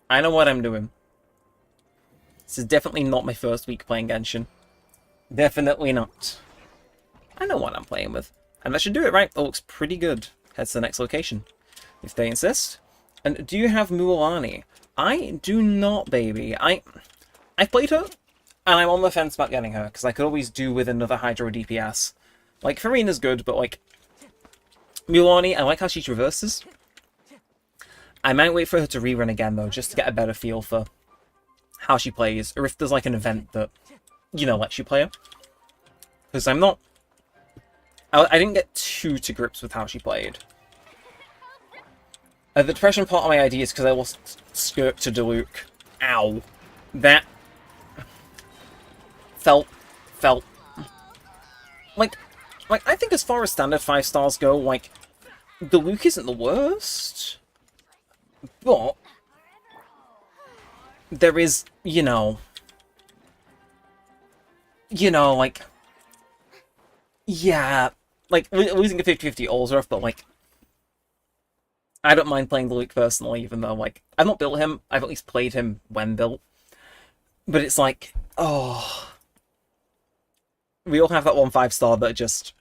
I know what I'm doing. This is definitely not my first week playing Genshin. Definitely not. I know what I'm playing with. And that should do it, right? That looks pretty good. Head to the next location. If they insist. And do you have Mualani? I do not, baby. I've played her, and I'm on the fence about getting her, because I could always do with another Hydro DPS. Like, Farina's good, but, like, Mualani, I like how she traverses. I might wait for her to rerun again, though, just to get a better feel for how she plays, or if there's, like, an event that, you know, lets you play her. Because I'm not... I didn't get too to grips with how she played. The depression part of my idea is because I lost Skirt to Diluc. Ow. That... Felt. Like, I think as far as standard 5 stars go, like, Diluc isn't the worst. But... There is, you know, like... Yeah, like, losing a 50-50 Olzarth, but, like... I don't mind playing Diluc personally, even though, like, I've not built him. I've at least played him when built. But it's like, oh... We all have that one 5-star that just...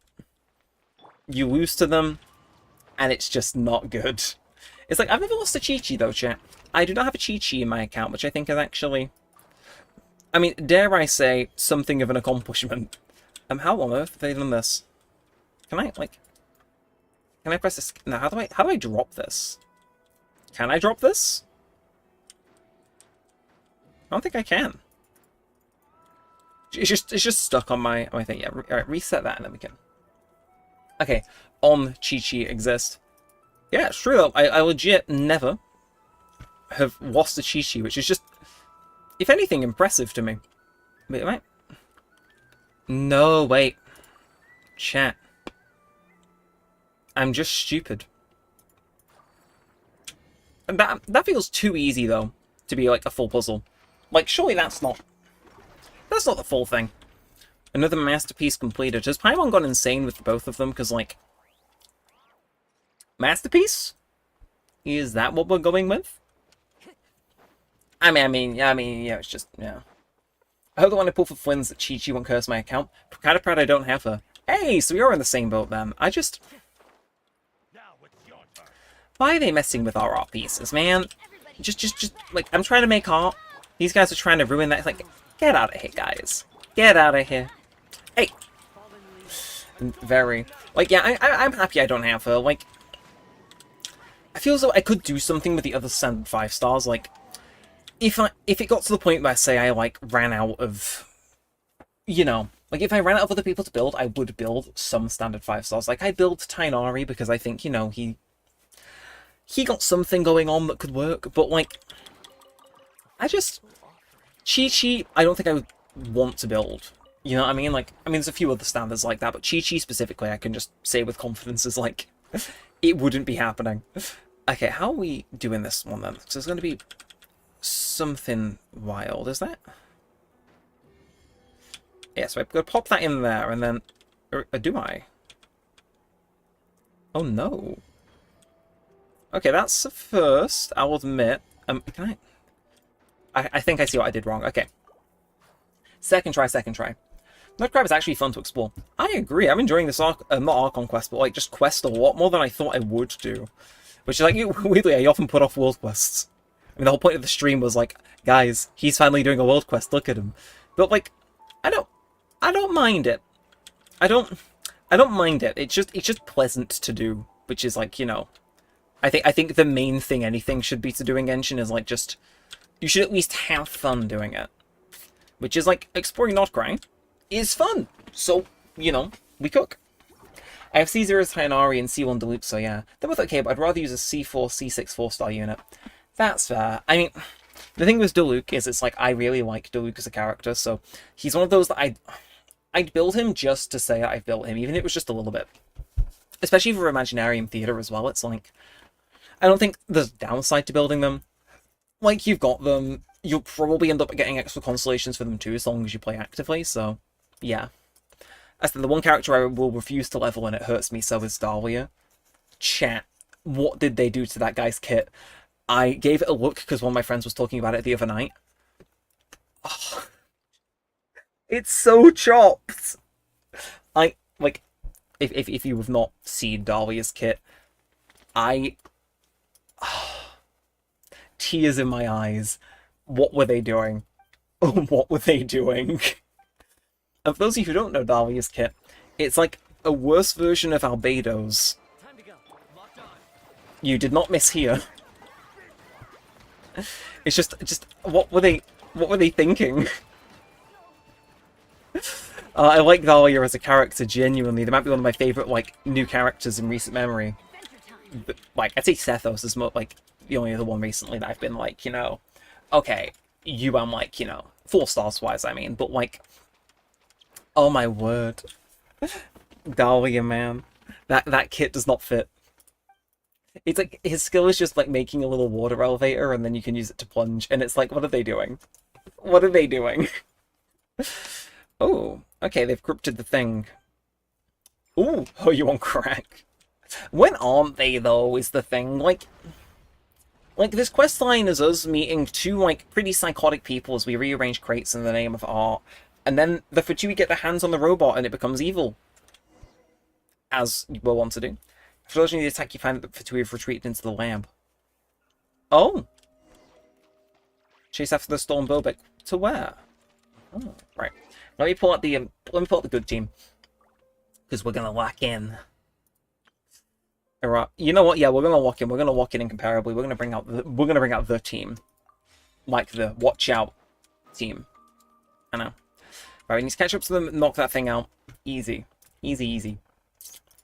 You lose to them, and it's just not good. It's like, I've never lost a Chi-Chi, though, chat. I do not have a Chi-Chi in my account, which I think is actually... I mean, dare I say, something of an accomplishment. How on earth have they done this? Can I, like... Can I press this? No, how do I drop this? Can I drop this? I don't think I can. It's just stuck on my thing. Yeah, alright, reset that and then we can. Okay, on Chi-Chi exist. Yeah, it's true though. I legit never have lost a Chi-Chi, which is just, if anything, impressive to me. Wait, right? No, wait. Chat. I'm just stupid. And that feels too easy though, to be like a full puzzle. Like, surely that's not the full thing. Another masterpiece completed. Has Paimon gone insane with both of them? Because, like, masterpiece? Is that what we're going with? I mean, yeah, it's just, yeah. I hope the one I pull for Flynn's that Chi-Chi won't curse my account. Kind of proud I don't have her. Hey, so we are in the same boat then. Why are they messing with our art pieces, man? Just, like, I'm trying to make art. These guys are trying to ruin that. It's like, get out of here, guys. Get out of here. Hey. Very. Like, yeah, I'm happy I don't have her. Like, I feel as though I could do something with the other standard 5 stars. Like, if it got to the point where, say, I, like, ran out of, you know, like, if I ran out of other people to build, I would build some standard 5 stars. Like, I build Tainari because I think, you know, he got something going on that could work, but, like, Chi-Chi, I don't think I would want to build. You know what I mean? Like, I mean, there's a few other standards like that, but Chi-Chi specifically, I can just say with confidence is like, it wouldn't be happening. Okay, how are we doing this one then? Because there's going to be something wild, is that? Yeah, so I'm going to pop that in there, and then... Or do I? Oh, no. Okay, that's the first, I'll admit. Can I think I see what I did wrong. Okay. Second try. Nutcracker is actually fun to explore. I agree. I'm enjoying this not Archon quest, but like just quest a lot more than I thought I would do. Which is like, weirdly, I often put off world quests. I mean, the whole point of the stream was like, guys, he's finally doing a world quest. Look at him. But like, I don't mind it. I don't mind it. It's just pleasant to do, which is like, you know, I think the main thing anything should be to do in Genshin is like just, you should at least have fun doing it. Which is like, exploring not Krai is fun. So, you know, we cook. I have C0 Tainari and C1 Deluxe, so yeah. They're both okay, but I'd rather use a C4, C6 4-star unit. That's fair. I mean, the thing with Deluxe is it's like, I really like Deluxe as a character, so he's one of those that I'd build him just to say I've built him, even if it was just a little bit. Especially for Imaginarium Theater as well, it's like, I don't think there's downside to building them. Like, you've got them, you'll probably end up getting extra constellations for them too, as long as you play actively, so, yeah. As for the one character I will refuse to level and it hurts me so is Dahlia. Chat, what did they do to that guy's kit? I gave it a look because one of my friends was talking about it the other night. Oh, it's so chopped! If you have not seen Dahlia's kit, tears in my eyes. What were they doing? Oh, what were they doing? And for those of you who don't know Dahlia's kit, it's like a worse version of Albedo's. Time to go. Locked on. You did not miss here. It's just what were they thinking? I like Dahlia as a character genuinely. They might be one of my favorite like new characters in recent memory. But, like, I'd say Sethos is more like the only other one recently that I've been like, you know, okay, I'm like, you know, 4 stars wise, I mean, but like, oh my word, Dahlia, man, that kit does not fit. It's like his skill is just like making a little water elevator, and then you can use it to plunge, and it's like, what are they doing? What are they doing? Oh, okay, they've crypted the thing. Ooh, oh, you on crack? When aren't they, though, is the thing. Like, this quest line is us meeting 2, like, pretty psychotic people as we rearrange crates in the name of art, and then the Fatui get their hands on the robot and it becomes evil. As you will want to do. For those of you the attack, you find that the Fatui have retreated into the lab. Oh! Chase after the Storm Bobek. To where? Oh, right. Let me pull out the good team. Because we're gonna lock in. Alright. You know what? Yeah, we're gonna lock in. We're gonna lock in incomparably. We're gonna bring out the team. Like the watch out team. I know. Right, we need to catch up to them, knock that thing out. Easy. Easy, easy.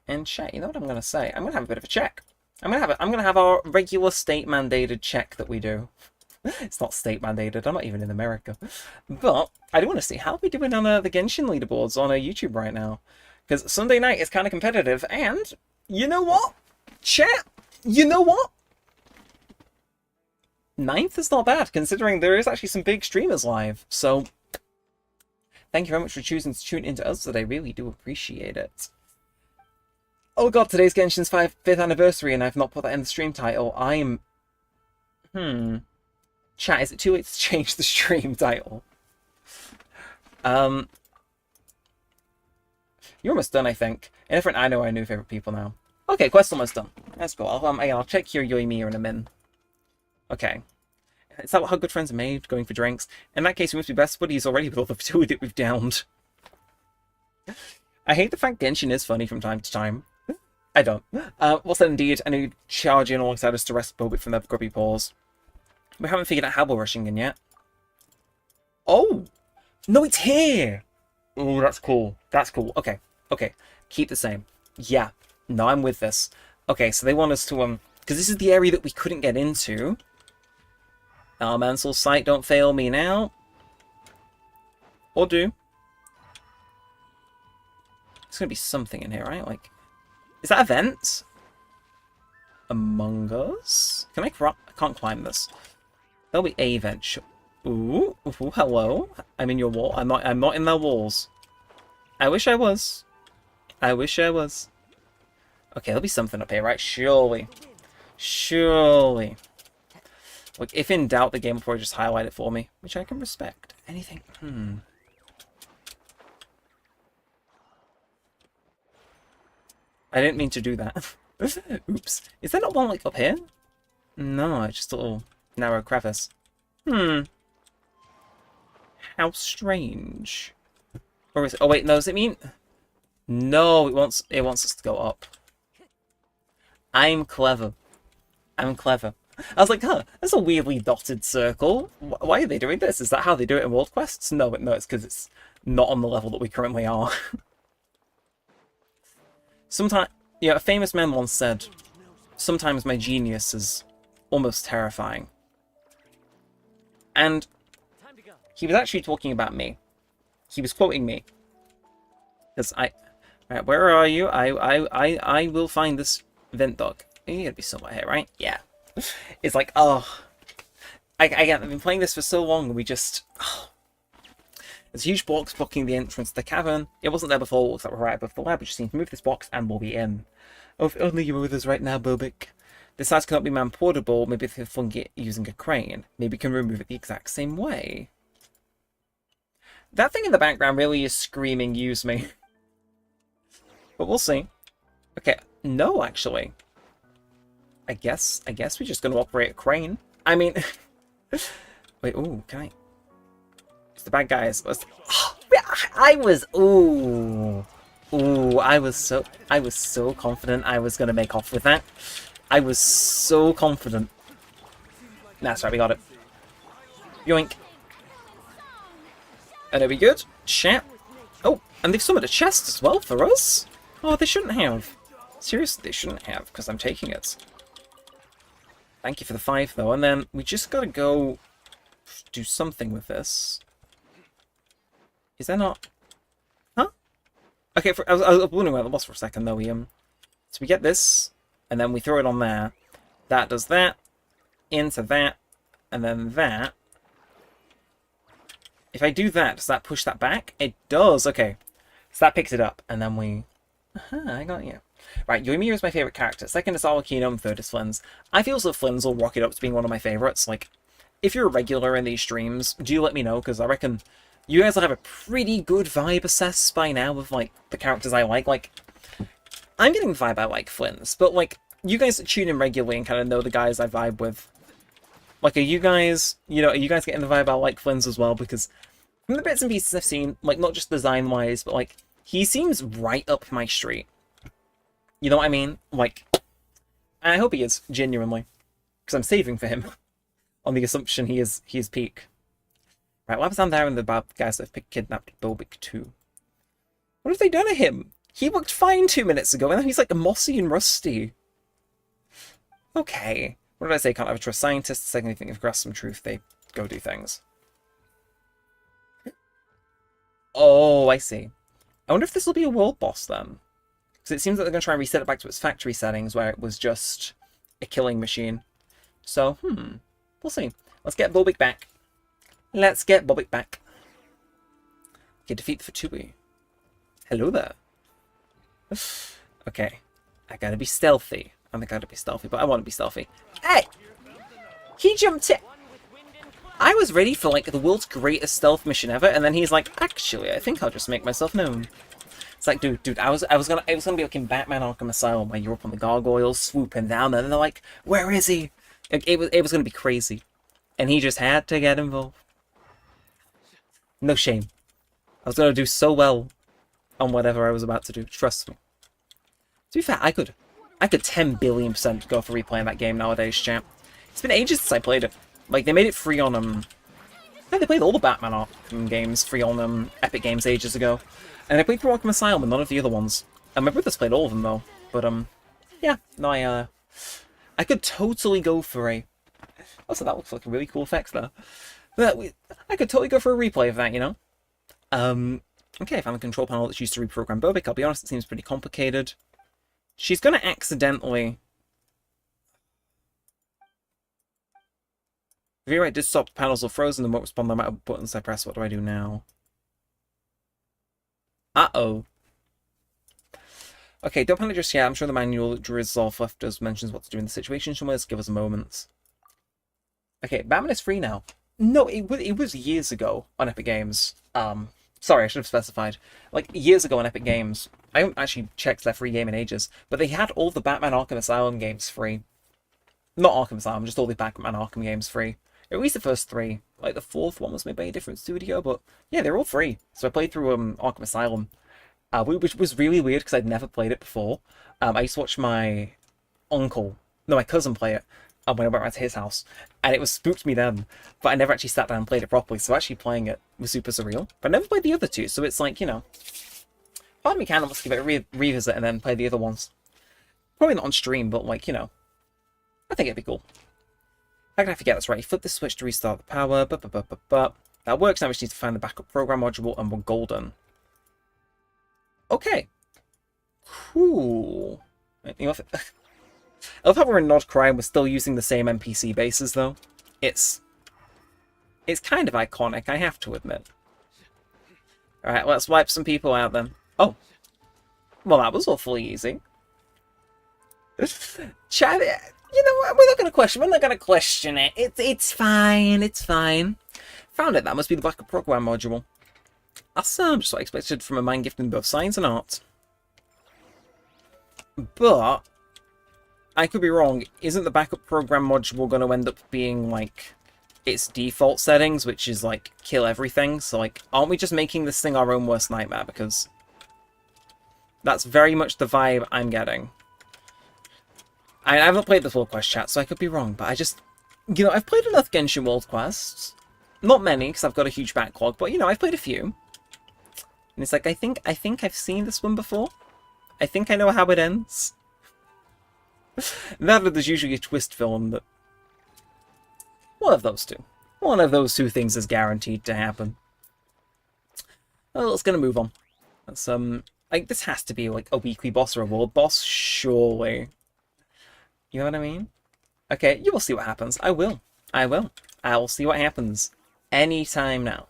And chat, you know what I'm gonna say? I'm gonna have a bit of a check. I'm gonna have our regular state mandated check that we do. It's not state mandated, I'm not even in America. But I do want to see how we're doing on the Genshin leaderboards on YouTube right now. Because Sunday night is kind of competitive, and you know what? Chat, you know what? 9th is not bad, considering there is actually some big streamers live. So, thank you very much for choosing to tune into us today. Really do appreciate it. Oh god, today's Genshin's 5th anniversary, and I've not put that in the stream title. I'm... Chat, is it too late to change the stream title? You're almost done, I think. Indifferent, I know our new favorite people now. Okay, quest almost done. Let's go. I'll check your Yoimiya in a min. Okay. Is that how good friends are made? Going for drinks? In that case, we must be best buddies already with all the two that we've downed. I hate the fact Genshin is funny from time to time. I don't. What's that indeed? I know you charge in alongside us to rest Bobit from their grubby paws. We haven't figured out how we're rushing in yet. Oh! No, it's here! Oh, that's cool. That's cool. Okay. Okay. Keep the same. Yeah. No, I'm with this. Okay, so they want us to, because this is the area that we couldn't get into. Mansel's sight, don't fail me now. Or do. There's gonna be something in here, right? Like, is that a vent? Among Us? Can I can't climb this. There'll be a vent. Ooh, hello. I'm in your wall. I'm not in their walls. I wish I was. I wish I was. Okay, there'll be something up here, right? Surely. Surely. Like, if in doubt, the game will probably just highlight it for me, which I can respect. Anything? I didn't mean to do that. Oops. Is there not one, like, up here? No, it's just a little narrow crevice. How strange. Or is it... Oh, wait, no, does it mean... No, it wants us to go up. I'm clever. I'm clever. I was like, huh, that's a weirdly dotted circle. Why are they doing this? Is that how they do it in World Quests? No, it's because it's not on the level that we currently are. Sometimes, yeah, a famous man once said, sometimes my genius is almost terrifying. And he was actually talking about me. He was quoting me. Because right, where are you? I will find this vent dog. You gotta be somewhere here, right? Yeah. It's like, oh. I've been playing this for so long, and we just... Oh. There's a huge box blocking the entrance to the cavern. It wasn't there before, it looks like we're right above the lab. We just need to move this box, and we'll be in. Oh, if only you were with us right now, Bobik. The size cannot be man-portable. Maybe if they flung it using a crane. Maybe we can remove it the exact same way. That thing in the background really is screaming, use me. But we'll see. Okay, no, actually. I guess we're just going to operate a crane. I mean... Wait, ooh, can I... It's the bad guys. I was... Ooh. Ooh, I was so confident I was going to make off with that. I was so confident. That's right, we got it. Yoink. And are we good? Chat. Oh, and they've summoned a chest as well for us. Oh, they shouldn't have. Seriously, they shouldn't have, because I'm taking it. Thank you for the 5, though. And then we just gotta go do something with this. Is there not... Huh? Okay, I was wondering about the boss for a second, though. So we get this, and then we throw it on there. That does that, into that, and then that. If I do that, does that push that back? It does, okay. So that picks it up, and then we... Aha, I got you. Right, Yoimiya is my favourite character. Second is Aokino, and third is Flynn's. I feel as though Flynn's will rocket up to being one of my favourites. Like, if you're a regular in these streams, do let me know, because I reckon you guys will have a pretty good vibe assessed by now of, like, the characters I like. Like, I'm getting the vibe I like Flynn's, but, like, you guys that tune in regularly and kind of know the guys I vibe with. Like, are you guys, are you guys getting the vibe I like Flynn's as well? Because From the bits and pieces I've seen, like, not just design-wise, but, like, he seems right up my street. You know what I mean? Like, I hope he is, genuinely. Because I'm saving for him. On the assumption he is peak. Right, what happens down there in the bad guys that have kidnapped Bobik too? What have they done to him? He looked fine 2 minutes ago, and now he's like mossy and rusty. Okay. What did I say? Can't ever trust scientists. Secondly, think they've grasped some truth, they go do things. Oh, I see. I wonder if this will be a world boss then. Because it seems like they're going to try and reset it back to its factory settings, where it was just a killing machine. So, we'll see. Let's get Bobik back. Let's get Bobik back. Okay, defeat the Fatui. Hello there. Okay. I gotta be stealthy. I think I gotta be stealthy, but I want to be stealthy. Hey! He jumped it! I was ready for, like, the world's greatest stealth mission ever, and then he's like, actually, I think I'll just make myself known. It's like, dude, I was gonna be like in Batman Arkham Asylum, where you're up on the gargoyles, swooping down there, and they're like, where is he? It was gonna be crazy. And he just had to get involved. No shame. I was gonna do so well on whatever I was about to do. Trust me. To be fair, I could 10 billion% go for replaying that game nowadays, champ. It's been ages since I played it. Like, they made it free on, they played all the Batman Arkham games free on, Epic Games ages ago. And I played through Arkham Asylum and none of the other ones. And my brother's played all of them, though. But, yeah. No, I could totally go for a... Also, that looks like a really cool effect there. But I could totally go for a replay of that, you know? Okay, I found the control panel that's used to reprogram Bobik. I'll be honest, it seems pretty complicated. She's gonna accidentally... If you're right, did stop, the panels are frozen and won't respond no matter what buttons I press. What do I do now? Uh-oh. Okay, don't panic just yet. I'm sure the manual that Drizzolf left us mentions what to do in the situation. Somewhere, just give us a moment. Okay, Batman is free now. No, it was years ago on Epic Games. Sorry, I should have specified. Like, years ago on Epic Games. I haven't actually checked their free game in ages. But they had all the Batman Arkham Asylum games free. Not Arkham Asylum, just all the Batman Arkham games free. At least the first three. Like, the fourth one was made by a different studio, but yeah, they're all free. So I played through Arkham Asylum, which was really weird because I'd never played it before. I used to watch my cousin play it when I went around to his house, and it was spooked me then, but I never actually sat down and played it properly, so actually playing it was super surreal. But I never played the other two, so it's like, you know, part of me kind of wants to give it a revisit and then play the other ones. Probably not on stream, but like, you know, I think it'd be cool. How can I forget? That's right. You flip the switch to restart the power. That works. Now we just need to find the backup program module, and we're golden. Okay. Cool. You know, I love how we're in Nod Krai and we're still using the same NPC bases, though. It's kind of iconic, I have to admit. Alright, let's wipe some people out then. Oh. Well, that was awfully easy. Chat, you know what? We're not going to question it. It's fine. It's fine. Found it. That must be the backup program module. Awesome. Just what I expected from a man gifted in both science and art. But I could be wrong. Isn't the backup program module going to end up being like its default settings, which is like kill everything? So like, aren't we just making this thing our own worst nightmare? Because that's very much the vibe I'm getting. I haven't played the full quest chat, so I could be wrong, but I just... You know, I've played enough Genshin World quests. Not many, because I've got a huge backlog, but, you know, I've played a few. And it's like, I think I've seen this one before. I think I know how it ends. That there's usually a twist film, but... One of those two. One of those two things is guaranteed to happen. Well, let's gonna move on. That's, like, this has to be, like, a weekly boss or a world boss, surely. You know what I mean? Okay, you will see what happens. I will. I will see what happens. Anytime now.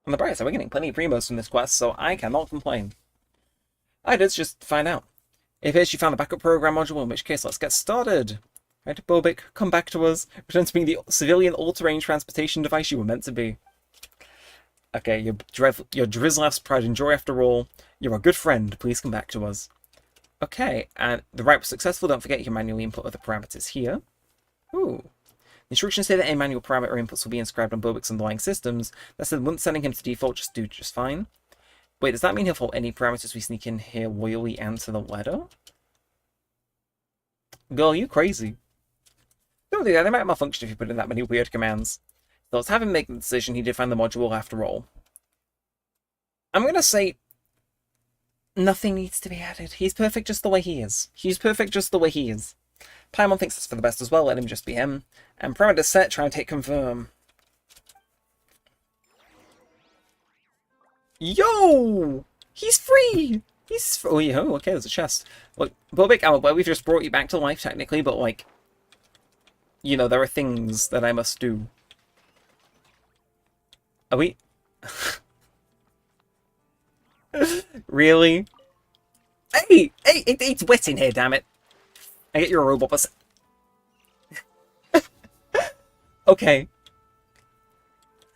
On the bright side, we're getting plenty of primos from this quest, so I cannot complain. I did just find out. If it is, you found the backup program module, in which case, let's get started. Right, Bobik, come back to us. Return to being the civilian all-terrain transportation device you were meant to be. Okay, you're Drizzlev's pride and joy after all. You're a good friend. Please come back to us. Okay, and the write was successful. Don't forget you can manually input other parameters here. Ooh. Instructions say that any manual parameter inputs will be inscribed on Bobik's underlying systems. That said, once sending him to default, just do just fine. Wait, does that mean he'll fault any parameters we sneak in here while we enter the letter? Girl, you crazy. Don't do that, they might malfunction if you put in that many weird commands. So let's have him make the decision. He did find the module after all. I'm gonna say nothing needs to be added. He's perfect just the way he is. He's perfect just the way he is. Paimon thinks it's for the best as well, let him just be him. And parameter set, try and take confirm. Yo! He's free! Oh, yeah, okay, there's a chest. Look, Bobik, I'm aware we've just brought you back to life, technically, but, like, you know, there are things that I must do. Are we... Really? Hey! Hey! It's wet in here, damn it! I get you're a robot, but... Okay.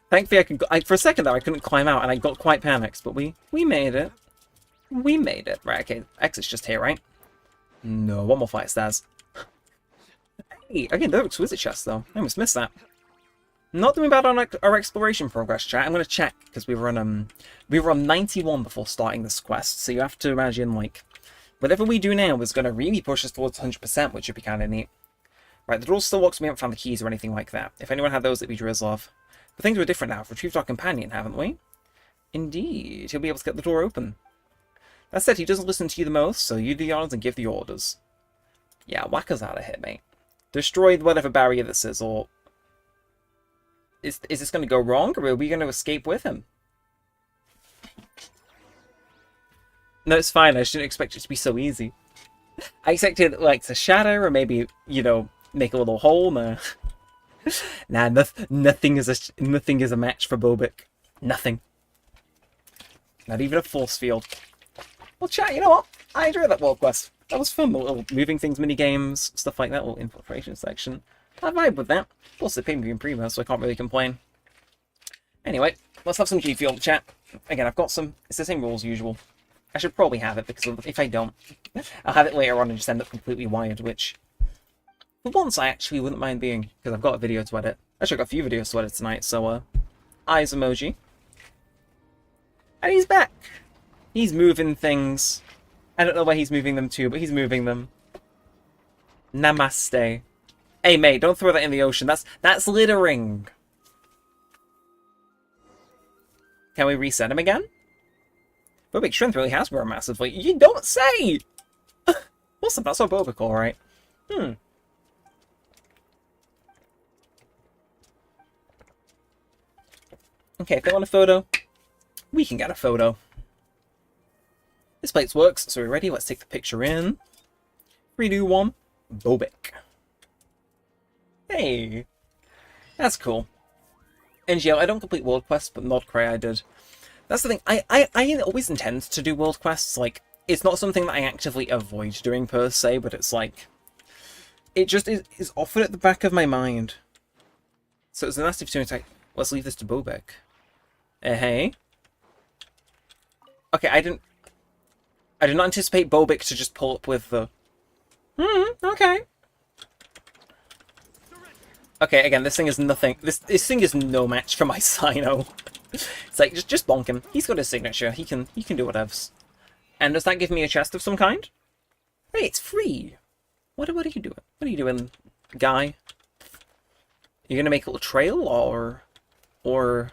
Thankfully, for a second there, I couldn't climb out, and I got quite panicked, but we made it. We made it. Right, okay, exit's just here, right? No, one more flight stairs. Hey, again, they're exquisite chests, though. I almost missed that. Not doing bad on our exploration progress, chat. I'm going to check, because we were on 91 before starting this quest, so you have to imagine, like, whatever we do now is going to really push us towards 100%, which would be kind of neat. Right, the door still locks. We haven't found the keys or anything like that. If anyone had those, it'd be Drizzlov. But things were different now. We've retrieved our companion, haven't we? Indeed. He'll be able to get the door open. That said, he doesn't listen to you the most, so you do the honors and give the orders. Yeah, whack us out of here, mate. Destroy whatever barrier this is, or... Is this going to go wrong, or are we going to escape with him? No, it's fine. I shouldn't expect it to be so easy. I expected, like, to shatter, or maybe, you know, make a little hole. Nah, nah, nothing is a match for Bobik. Nothing. Not even a force field. Well, chat, you know what? I enjoyed that world quest. That was fun. Little moving things, mini games, stuff like that. Little infiltration section. I vibe with that. Plus, it paid me in Primo, so I can't really complain. Anyway, let's have some G Fuel, chat. Again, I've got some. It's the same rules as usual. I should probably have it, because if I don't, I'll have it later on and just end up completely wired, which, for once, I actually wouldn't mind being, because I've got a video to edit. Actually, I've got a few videos to edit tonight, so, eyes emoji. And he's back! He's moving things. I don't know where he's moving them to, but he's moving them. Namaste. Hey, mate, don't throw that in the ocean. That's littering. Can we reset him again? Bobik's strength really has grown massively. You don't say! Awesome, that's our Bobik, alright. Okay, if they want a photo, we can get a photo. This place works, so we're ready. Let's take the picture in. 3, 2, 1. Bobik. Hey! That's cool. NGL, I don't complete world quests, but Nod Krai I did. That's the thing, I always intend to do world quests, like, it's not something that I actively avoid doing per se, but it's like, it just is often at the back of my mind. So it's a nasty opportunity. Let's leave this to Bobik. Hey? Okay, I did not anticipate Bobik to just pull up with the... okay. Okay, again, this thing is nothing. This thing is no match for my Sino. It's like, just bonk him. He's got his signature. He can do whatevs. And does that give me a chest of some kind? Hey, it's free. What are you doing? What are you doing, guy? You gonna make a little trail, or...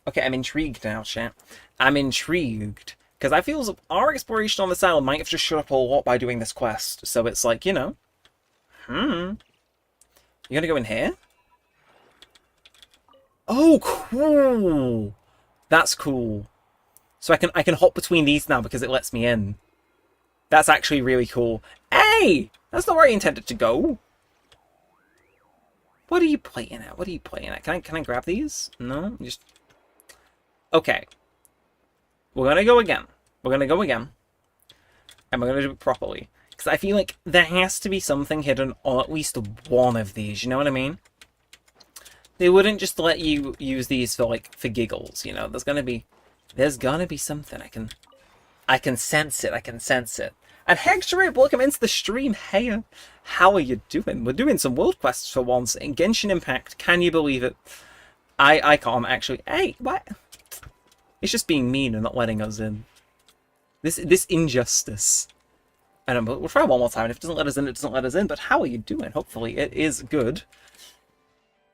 Okay, I'm intrigued now, chat. I'm intrigued. Because I feel as if our exploration on this island might have just shut up a lot by doing this quest. So it's like, you know... You gonna go in here? Oh, cool! That's cool. So I can hop between these now because it lets me in. That's actually really cool. Hey! That's not where I intended to go. What are you playing at? What are you playing at? Can I grab these? No? Just... Okay. We're gonna go again. We're gonna go again. And we're gonna do it properly. Because I feel like there has to be something hidden on at least one of these, you know what I mean? They wouldn't just let you use these for giggles, you know? There's gonna be something. I can sense it, And Hextrip, welcome into the stream. Hey, how are you doing? We're doing some world quests for once in Genshin Impact. Can you believe it? I can't actually. Hey, what? It's just being mean and not letting us in. This injustice. I don't know, we'll try one more time. If it doesn't let us in, it doesn't let us in. But how are you doing? Hopefully it is good.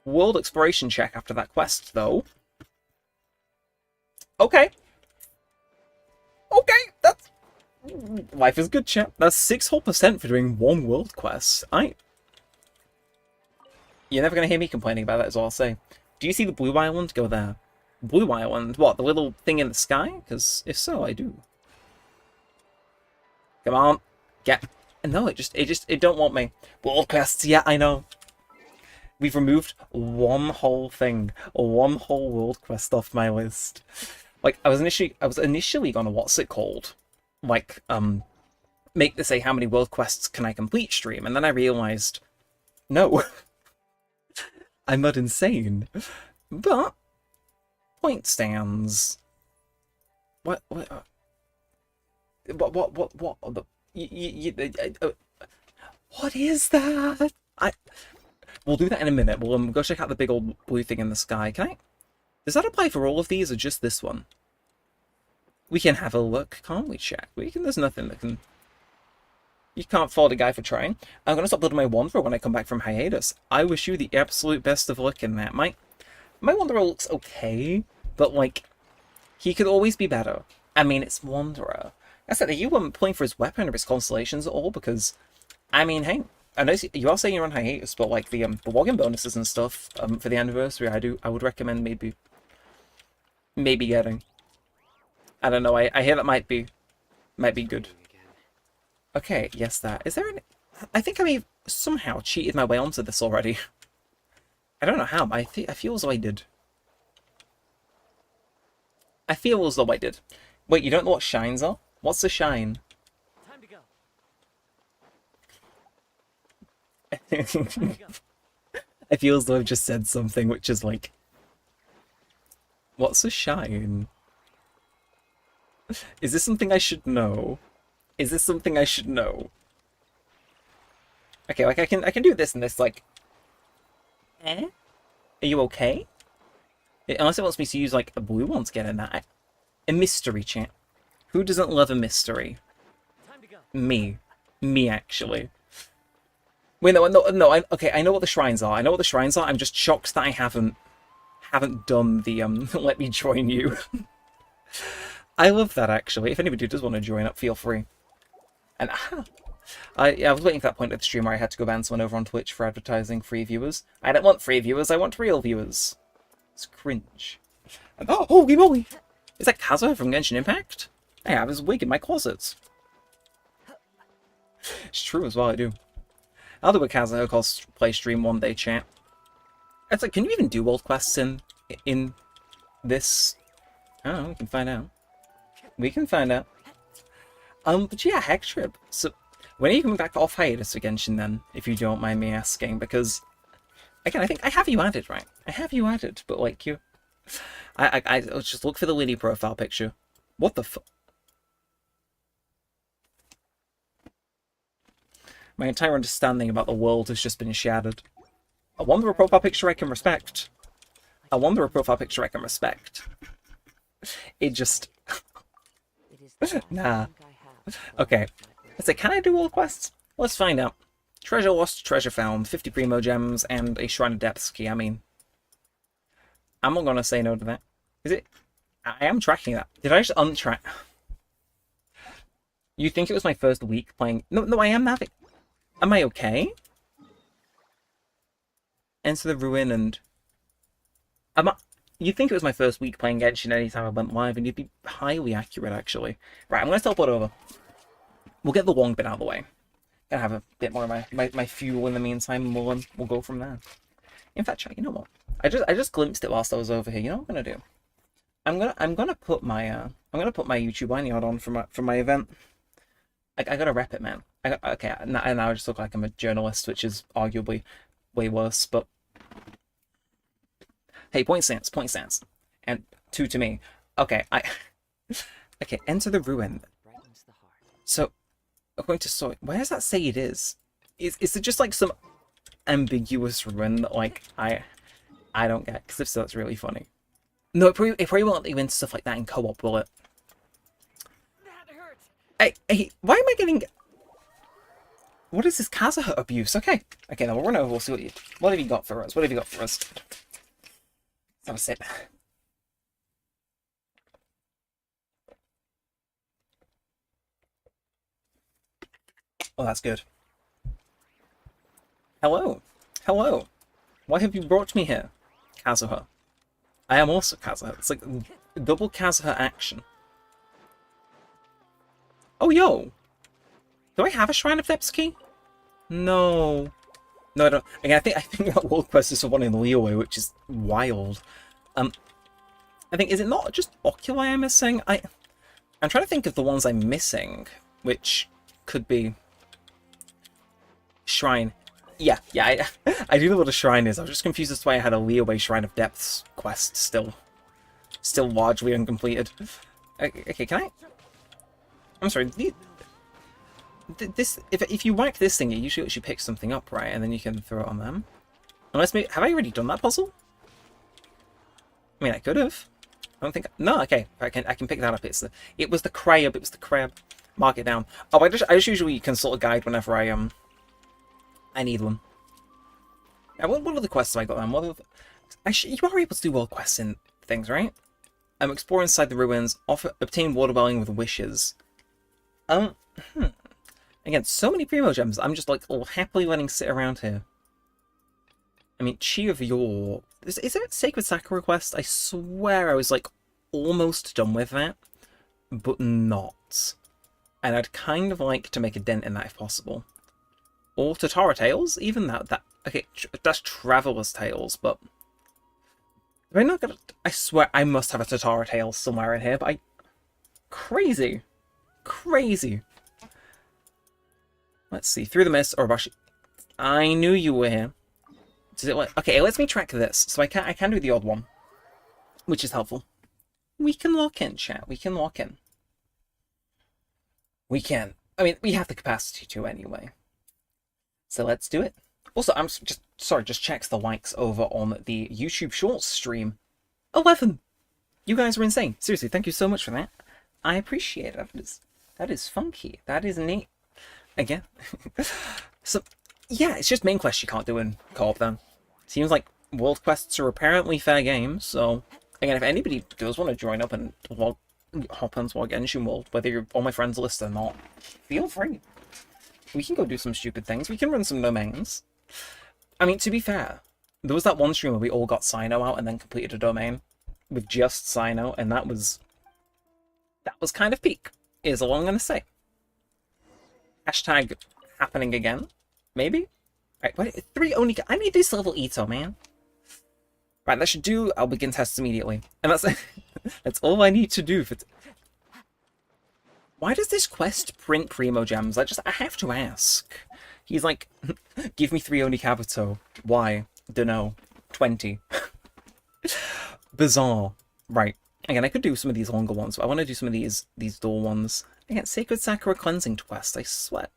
World exploration check after that quest, though. Okay. Okay, that's... Life is good, chat. That's 6% whole for doing one world quest. You're never going to hear me complaining about that, is all I'll say. Do you see the Blue Island? Go there. Blue Island? What, the little thing in the sky? Because if so, I do. Come on. Get... No, it don't want me. World quests, yeah, I know. We've removed one whole thing. One whole world quest off my list. Like, I was initially gonna, what's it called? Like, make the say how many world quests can I complete stream, and then I realized, no. I'm not insane. But, point stands. What is that? We'll do that in a minute. We'll go check out the big old blue thing in the sky. Can I? Does that apply for all of these or just this one? We can have a look, can't we, chat? There's nothing that can... You can't fault a guy for trying. I'm going to stop building my Wanderer when I come back from hiatus. I wish you the absolute best of luck in that. My Wanderer looks okay, but, like, he could always be better. I mean, it's Wanderer. I said, are you playing for his weapon or his constellations at all? Because, I mean, hey, I know you are saying you're on hiatus, but, like, the login bonuses and stuff for the anniversary, I would recommend maybe getting. I don't know, I hear that might be good. Okay, yes, that. Is there any... I think I may have somehow cheated my way onto this already. I don't know how, but I feel as though I did. I feel as though I did. Wait, you don't know what shines are? What's the shine? Time to go. I feel as though I've just said something which is like... What's a shine? Is this something I should know? Is this something I should know? Okay, like I can do this and this, like... Eh? Are you okay? Unless it wants me to use, like, a blue one to get in that. A mystery, chat. Who doesn't love a mystery? Time to go. Me. Me, actually. Wait, no, okay, I know what the shrines are. I'm just shocked that I haven't done the, let me join you. I love that, actually. If anybody does want to join up, feel free. And, I was waiting for that point of the stream where I had to go ban someone over on Twitch for advertising free viewers. I don't want free viewers, I want real viewers. It's cringe. And, oh, holy moly! Is that Kaza from Genshin Impact? I have his wig in my closet. It's true as well, I do. I'll do a Kaza cosplay stream one day, chat. It's like, can you even do world quests in this? I don't know, we can find out. But yeah, Hextrip. So, when are you coming back off hiatus for Genshin then, if you don't mind me asking? Because, again, I think I have you added, right? I have you added, but like you... I just look for the Lily profile picture. What the fuck? My entire understanding about the world has just been shattered. A Wanderer profile picture I can respect. It just... Nah. Okay. Let's say, can I do all quests? Let's find out. Treasure lost, treasure found, 50 primo gems, and a Shrine of Depths key. I mean, I'm not gonna say no to that. Is it? I am tracking that. Did I just untrack? You think it was my first week playing? No, I am having... Am I okay? Enter the ruin and... You'd think it was my first week playing Genshin anytime I went live, and you'd be highly accurate, actually. Right, I'm gonna teleport over. We'll get the Wong bit out of the way. Gonna have a bit more of my fuel in the meantime, and we'll go from there. In fact, chat, you know what? I just glimpsed it whilst I was over here. You know what I'm gonna do? I'm gonna put my YouTube lanyard on for my event. I gotta rep it, man. Okay, now I just look like I'm a journalist, which is arguably way worse, but hey, point stance, and 2 to me. Okay, okay, enter the ruin. So, According to story, where does that say it is? Is it just like some ambiguous run that like I don't get? Because if so, that's really funny. No, it probably won't let you into stuff like that in co-op, will it? That hurt. Hey, why am I getting? What is this Kazuha abuse? Okay, now we'll run over. We'll see what have you got for us? What have you got for us? Let's have a sip. Oh, that's good. Hello. Hello. Why have you brought me here? Kazuha. I am also Kazuha. It's like double Kazuha action. Oh, yo. Do I have a Shrine of Depths key? No. No, I don't. Again, I think that world quest is for one in Leeway, which is wild. I think, is it not just Oculi I'm missing? I'm trying to think of the ones I'm missing, which could be Shrine. Yeah, I do know what a shrine is. I was just confused as to why I had a Leeway Shrine of Depths quest still largely uncompleted. Okay, can I? I'm sorry. This if you whack this thing, it usually lets you pick something up, right? And then you can throw it on them. Unless maybe have I already done that puzzle? I mean, I could have. I don't think. No, okay. I can pick that up. It was the crab. It was the crab. Mark it down. Oh, I just usually consult a guide whenever I need one. What other quests have I got then? You are able to do world quests in things, right? Explore inside the ruins. Obtain water welling with wishes. Again, so many primo gems. I'm just like all happily letting sit around here. I mean, Chi of Yore. Is there a Sacred Sakura quest? I swear I was like almost done with that, but not. And I'd kind of like to make a dent in that if possible. Or Tatara Tales, even that. Okay, that's Traveler's Tales, but am I not gonna? I swear I must have a Tatara Tales somewhere in here, but crazy. Let's see, through the mist or Bashi. I knew you were here. Does it like? Okay, it lets me track this, so I can do the odd one, which is helpful. We can lock in, chat. We can lock in. We can. I mean, we have the capacity to anyway. So let's do it. Also, I'm just checks the likes over on the YouTube Shorts stream. 11! You guys are insane. Seriously, thank you so much for that. I appreciate it. That is funky. That is neat. Again. So, yeah, it's just main quests you can't do in co-op then. Seems like world quests are apparently fair game, so... Again, if anybody does want to join up and hop onto our Genshin world, whether you're on my friends list or not, feel free. We can go do some stupid things. We can run some domains. I mean, to be fair, there was that one stream where we all got Sino out and then completed a domain with just Sino, and that was kind of peak, is all I'm going to say. Hashtag happening again. Maybe? Right, wait, 3 only... I need this level Ito, man. Right, that should do. I'll begin tests immediately. And that's all I need to do for... Why does this quest print Primo Gems? I have to ask. He's like, give me 3 Oni Kabuto. Why? Dunno. 20. Bizarre. Right. Again, I could do some of these longer ones, but I want to do some of these door ones. Again, Sacred Sakura Cleansing quest, I swear.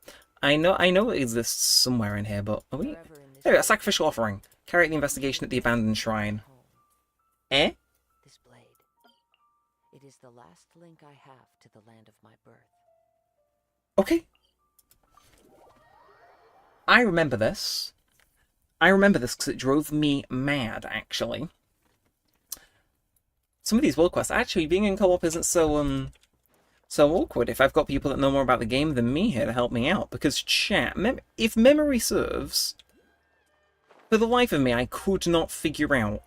I know it exists somewhere in here, but are we... There we go, Sacrificial Offering. Carry out the investigation at the abandoned shrine. Eh? This blade. It is the last link I have to the land of my birth. Okay. I remember this. I remember this because it drove me mad, actually. Some of these world quests, actually, being in co-op isn't so awkward if I've got people that know more about the game than me here to help me out. Because, chat, if memory serves, for the life of me, I could not figure out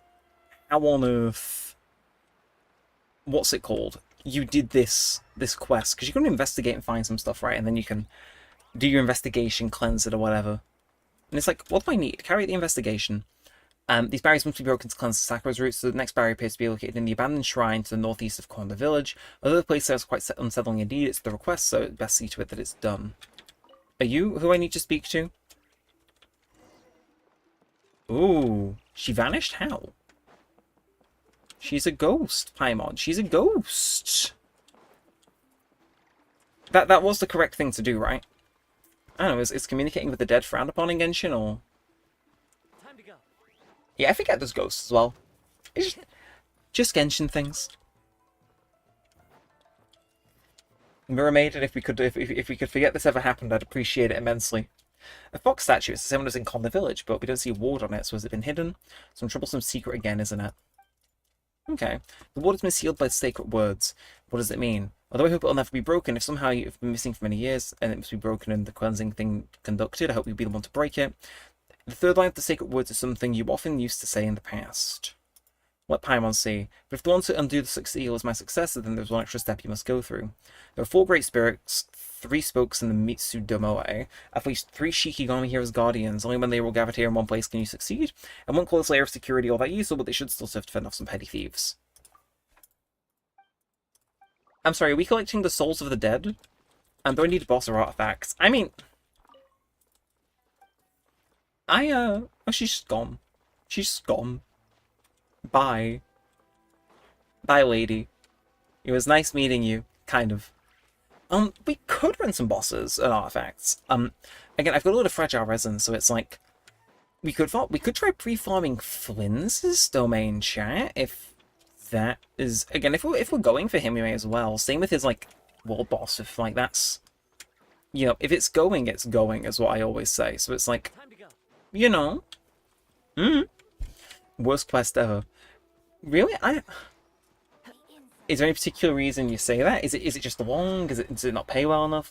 how on earth... What's it called? You did this quest. Because you can investigate and find some stuff, right? And then you can do your investigation, cleanse it, or whatever. And it's like, what do I need? Carry out the investigation. These barriers must be broken to cleanse the Sakura's roots, so the next barrier appears to be located in the abandoned shrine to the northeast of Corner Village. Although the place is quite unsettling indeed, it's the request, so it's best see to it that it's done. Are you who I need to speak to? Ooh, she vanished? How? She's a ghost, Paimon. She's a ghost. That was the correct thing to do, right? I don't know, is communicating with the dead frowned upon in Genshin, or... Time to go. Yeah, I forget there's ghosts as well. It's just Genshin things. Mirror Maiden, if we could forget this ever happened, I'd appreciate it immensely. A fox statue, it's the same one as in Conda Village, but we don't see a ward on it, so has it been hidden? Some troublesome secret again, isn't it? Okay. The ward has been sealed by sacred words. What does it mean? Although I hope it'll never be broken, if somehow you've been missing for many years, and it must be broken and the cleansing thing conducted, I hope you'll be the one to break it. The third line of the sacred words is something you often used to say in the past. Let Paimon see. But if the one to undo the seal is my successor, then there's one extra step you must go through. There are 4 great spirits, 3 spokes in the Mitsudomoe, at least 3 Shikigami here as guardians. Only when they will gather here in one place can you succeed. I won't call this layer of security all that useful, but they should still serve to fend off some petty thieves. I'm sorry, are we collecting the souls of the dead? And do I need boss or artifacts? I mean... oh, she's just gone. She's just gone. Bye. Bye, lady. It was nice meeting you. Kind of. We could run some bosses and artifacts. Again, I've got a lot of fragile resin, so it's like... We could try pre-farming Flynn's domain, chat, if that is... Again, if we're going for him, we may as well. Same with his, like, world boss, if, like, that's... You know, if it's going, is what I always say. So it's like... You know... Worst quest ever. Really? Is there any particular reason you say that? Is it just the long? Does it not pay well enough?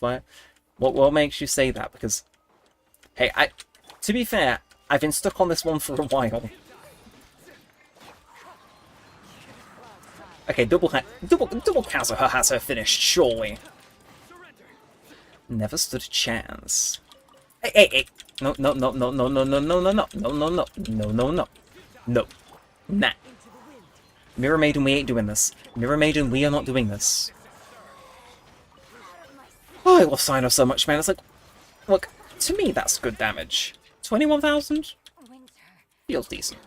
What makes you say that? Because, hey, to be fair, I've been stuck on this one for a while. Okay, double Kazuha has her finished, surely. Never stood a chance. Hey. No. No. Nah. Mirror Maiden, we ain't doing this. Mirror Maiden, we are not doing this. Oh, I love sign off so much, man. It's like, look, to me, that's good damage. 21,000? Feels decent.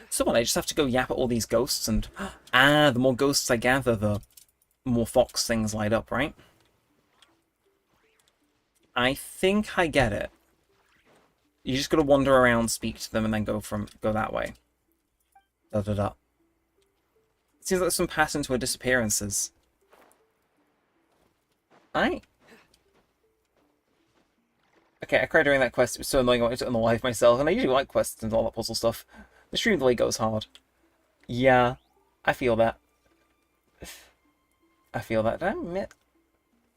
So what, I just have to go yap at all these ghosts and... the more ghosts I gather, the more fox things light up, right? I think I get it. You just gotta wander around, speak to them, and then go that way. It seems like there's some pattern to her disappearances. Okay, I cried during that quest. It was so annoying I wanted to unalive myself, and I usually like quests and all that puzzle stuff. The stream delay goes hard. Yeah, I feel that. Damn it.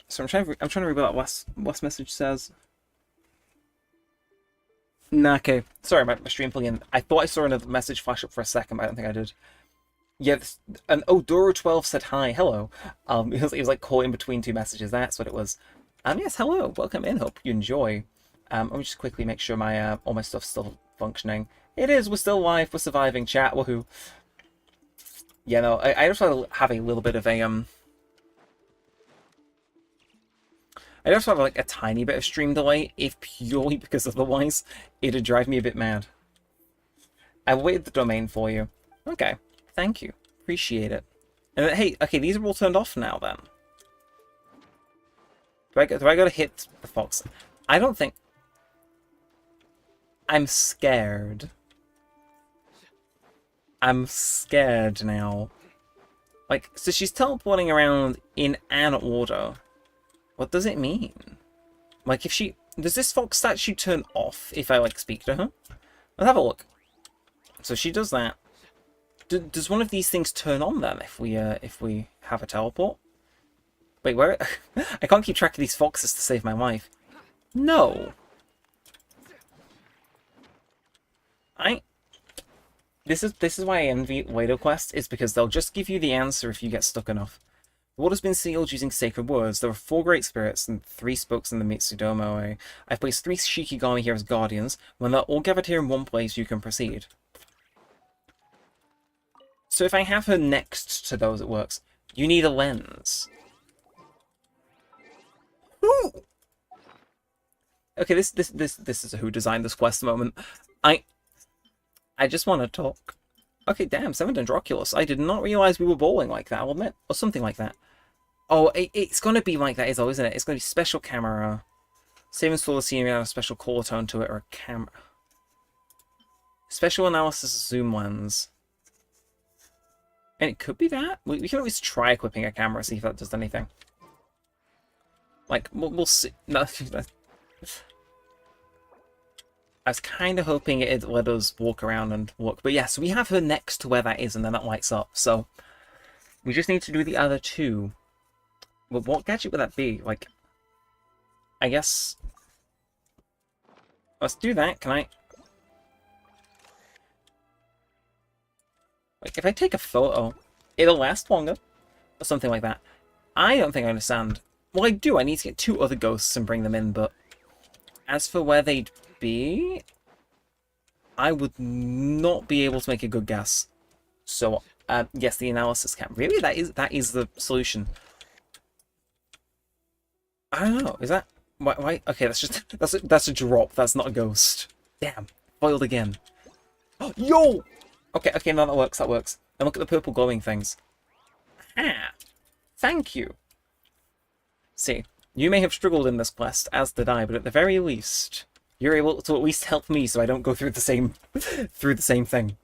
So I'm trying to read what that last message says. Nah, okay. Sorry, my stream plugin. I thought I saw another message flash up for a second, but I don't think I did. Yeah, and Odoro12 said hi, hello. It was like caught in between 2 messages. That's what it was. Yes, hello. Welcome in. Hope you enjoy. Let me just quickly make sure my all my stuff's still functioning. It is. We're still live. We're surviving. Chat. Woohoo. Yeah, no. I just want to have a little bit of a I just have like a tiny bit of stream delay, if purely because otherwise it'd drive me a bit mad. I waited the domain for you. Okay, thank you. Appreciate it. And then, hey, okay, these are all turned off now then. Do I gotta hit the fox? I don't think... I'm scared. I'm scared now. Like, so she's teleporting around in an order. What does it mean? Like, if she... Does this fox statue turn off if I, like, speak to her? Let's have a look. So she does that. Does one of these things turn on, then, if we have a teleport? Wait, where... I can't keep track of these foxes to save my life. No. This is why I envy Wado Quest, is because they'll just give you the answer if you get stuck enough. The water's been sealed using sacred words. There are 4 great spirits and 3 spokes in the Mitsudomo. I've placed 3 Shikigami here as guardians. When they're all gathered here in one place, you can proceed. So if I have her next to those, it works. You need a lens. Ooh! Okay, this is a who designed this quest moment. I just want to talk. Okay, damn, 7 Dendroculus. I did not realize we were bowling like that, I'll admit. Or something like that. Oh, it's going to be like that, though, isn't it? It's going to be special camera. Save and store the scenery and a special color tone to it or a camera. Special analysis zoom lens. And it could be that. We can always try equipping a camera, see if that does anything. Like, we'll see. No, I was kind of hoping it'd let us walk around and look. But yeah, so we have her next to where that is, and then that lights up. So we just need to do the other two. But what gadget would that be? Like, I guess... Let's do that. Can I... Like, if I take a photo, it'll last longer. Or something like that. I don't think I understand. Well, I do. I need to get 2 other ghosts and bring them in, but... As for where they'd be... I would not be able to make a good guess. So, yes, the analysis cam. Really? That is the solution. I don't know. Is that... Why? Okay, that's a drop. That's not a ghost. Damn. Foiled again. Oh, yo! Okay, no, that works. And look at the purple glowing things. Ah! Thank you. See, you may have struggled in this quest, as did I, but at the very least, you're able to at least help me so I don't go through the same thing.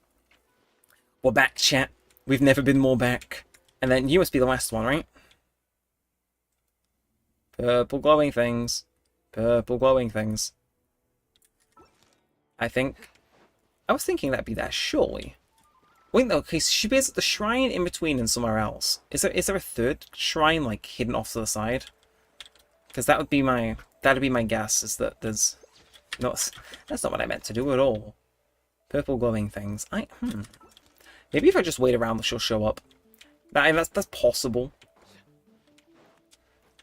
We're back, chat. We've never been more back. And then you must be the last one, right? Purple glowing things. Purple glowing things. I was thinking that'd be that, surely. Wait, no, okay, so she be at the shrine in between and somewhere else. Is there a third shrine, like, hidden off to the side? Because that'd be my guess, is that there's... No, that's not what I meant to do at all. Purple glowing things. Maybe if I just wait around, she'll show up. That's possible.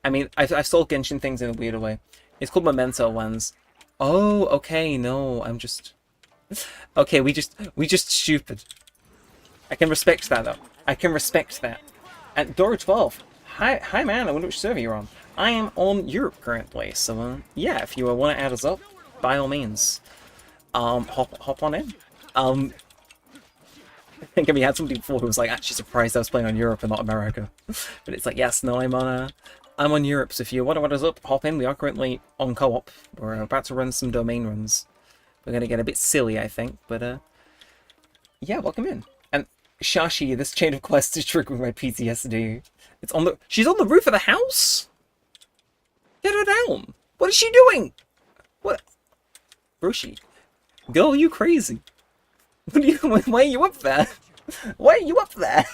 I mean, I've sold Genshin things in a weirder way. It's called Memento Lens. Oh, okay, no, I'm just... Okay, we just stupid. I can respect that, though. I can respect that. And Dora12, hi man, I wonder which server you're on. I am on Europe currently, so yeah, if you want to add us up, by all means, hop on in. I think we had somebody before who was like actually surprised I was playing on Europe and not America, but it's like yes, no, I'm on Europe. So if you want to add us up, hop in. We are currently on co-op. We're about to run some domain runs. We're gonna get a bit silly, I think, but yeah, welcome in. And Shashi, this chain of quests is triggering my PTSD. She's on the roof of the house. Get her down. What is she doing? What? Roshi, girl, are you crazy? Why are you up there? Why are you up there?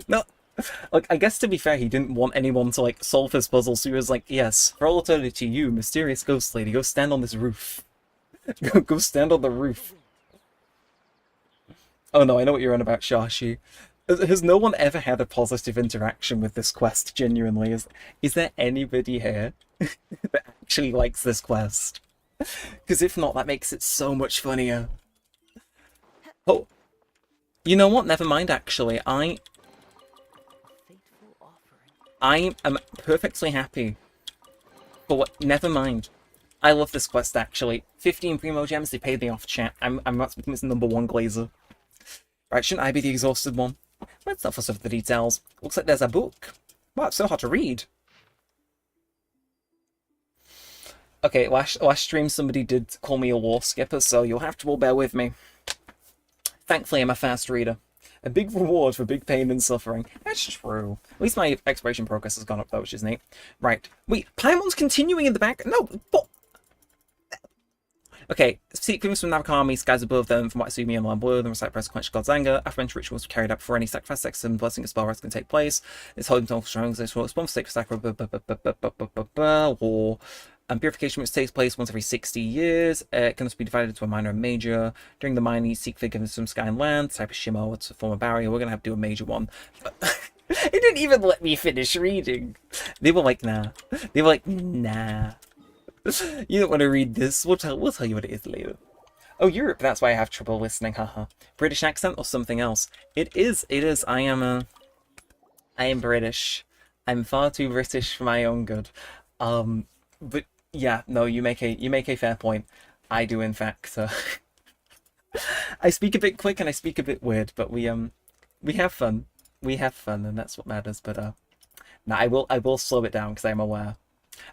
No, like, I guess to be fair, he didn't want anyone to, like, solve his puzzle, so he was like, yes, for all eternity, you, mysterious ghost lady, go stand on this roof. Go stand on the roof. Oh no, I know what you're on about, Shashi. Has no one ever had a positive interaction with this quest, genuinely? Is there anybody here that actually likes this quest? Because if not, that makes it so much funnier. Oh, you know what? Never mind, actually. I am perfectly happy. But what? Never mind. I love this quest, actually. 15 Primo Gems, they paid me off, chat. I'm about to become its #1 glazer. Right, shouldn't I be the exhausted one? Let's not fuss over the details. Looks like there's a book. Wow, it's so hard to read. Okay, last stream somebody did call me a lore skipper, so you'll have to all bear with me. Thankfully, I'm a fast reader. A big reward for big pain and suffering. That's true. At least my exploration progress has gone up, though, which is neat. Right. Wait, Paimon's continuing in the back? No, but... Okay, seek things from Navakami, skies above them, from Watsumi and Land Blue, then recite press quench God's anger. Aforementioned rituals carried out before any sacrifice, sex, and blessing of spell rest can take place. This holding total strong, this will respond for sake war. And purification, which takes place once every 60 years. It can also be divided into a minor and major. During the minor, you seek forgiveness from sky and land. Type of shimmer to form a barrier. We're going to have to do a major one. It didn't even let me finish reading. They were like, nah. They were like, nah. You don't want to read this. We'll tell you what it is later. Oh, Europe. That's why I have trouble listening. Haha. British accent or something else? It is. I am British. I'm far too British for my own good. But yeah, no, you make a fair point. I do, in fact. I speak a bit quick and I speak a bit weird, but we have fun. We have fun, and that's what matters. But Now I will slow it down because I'm aware.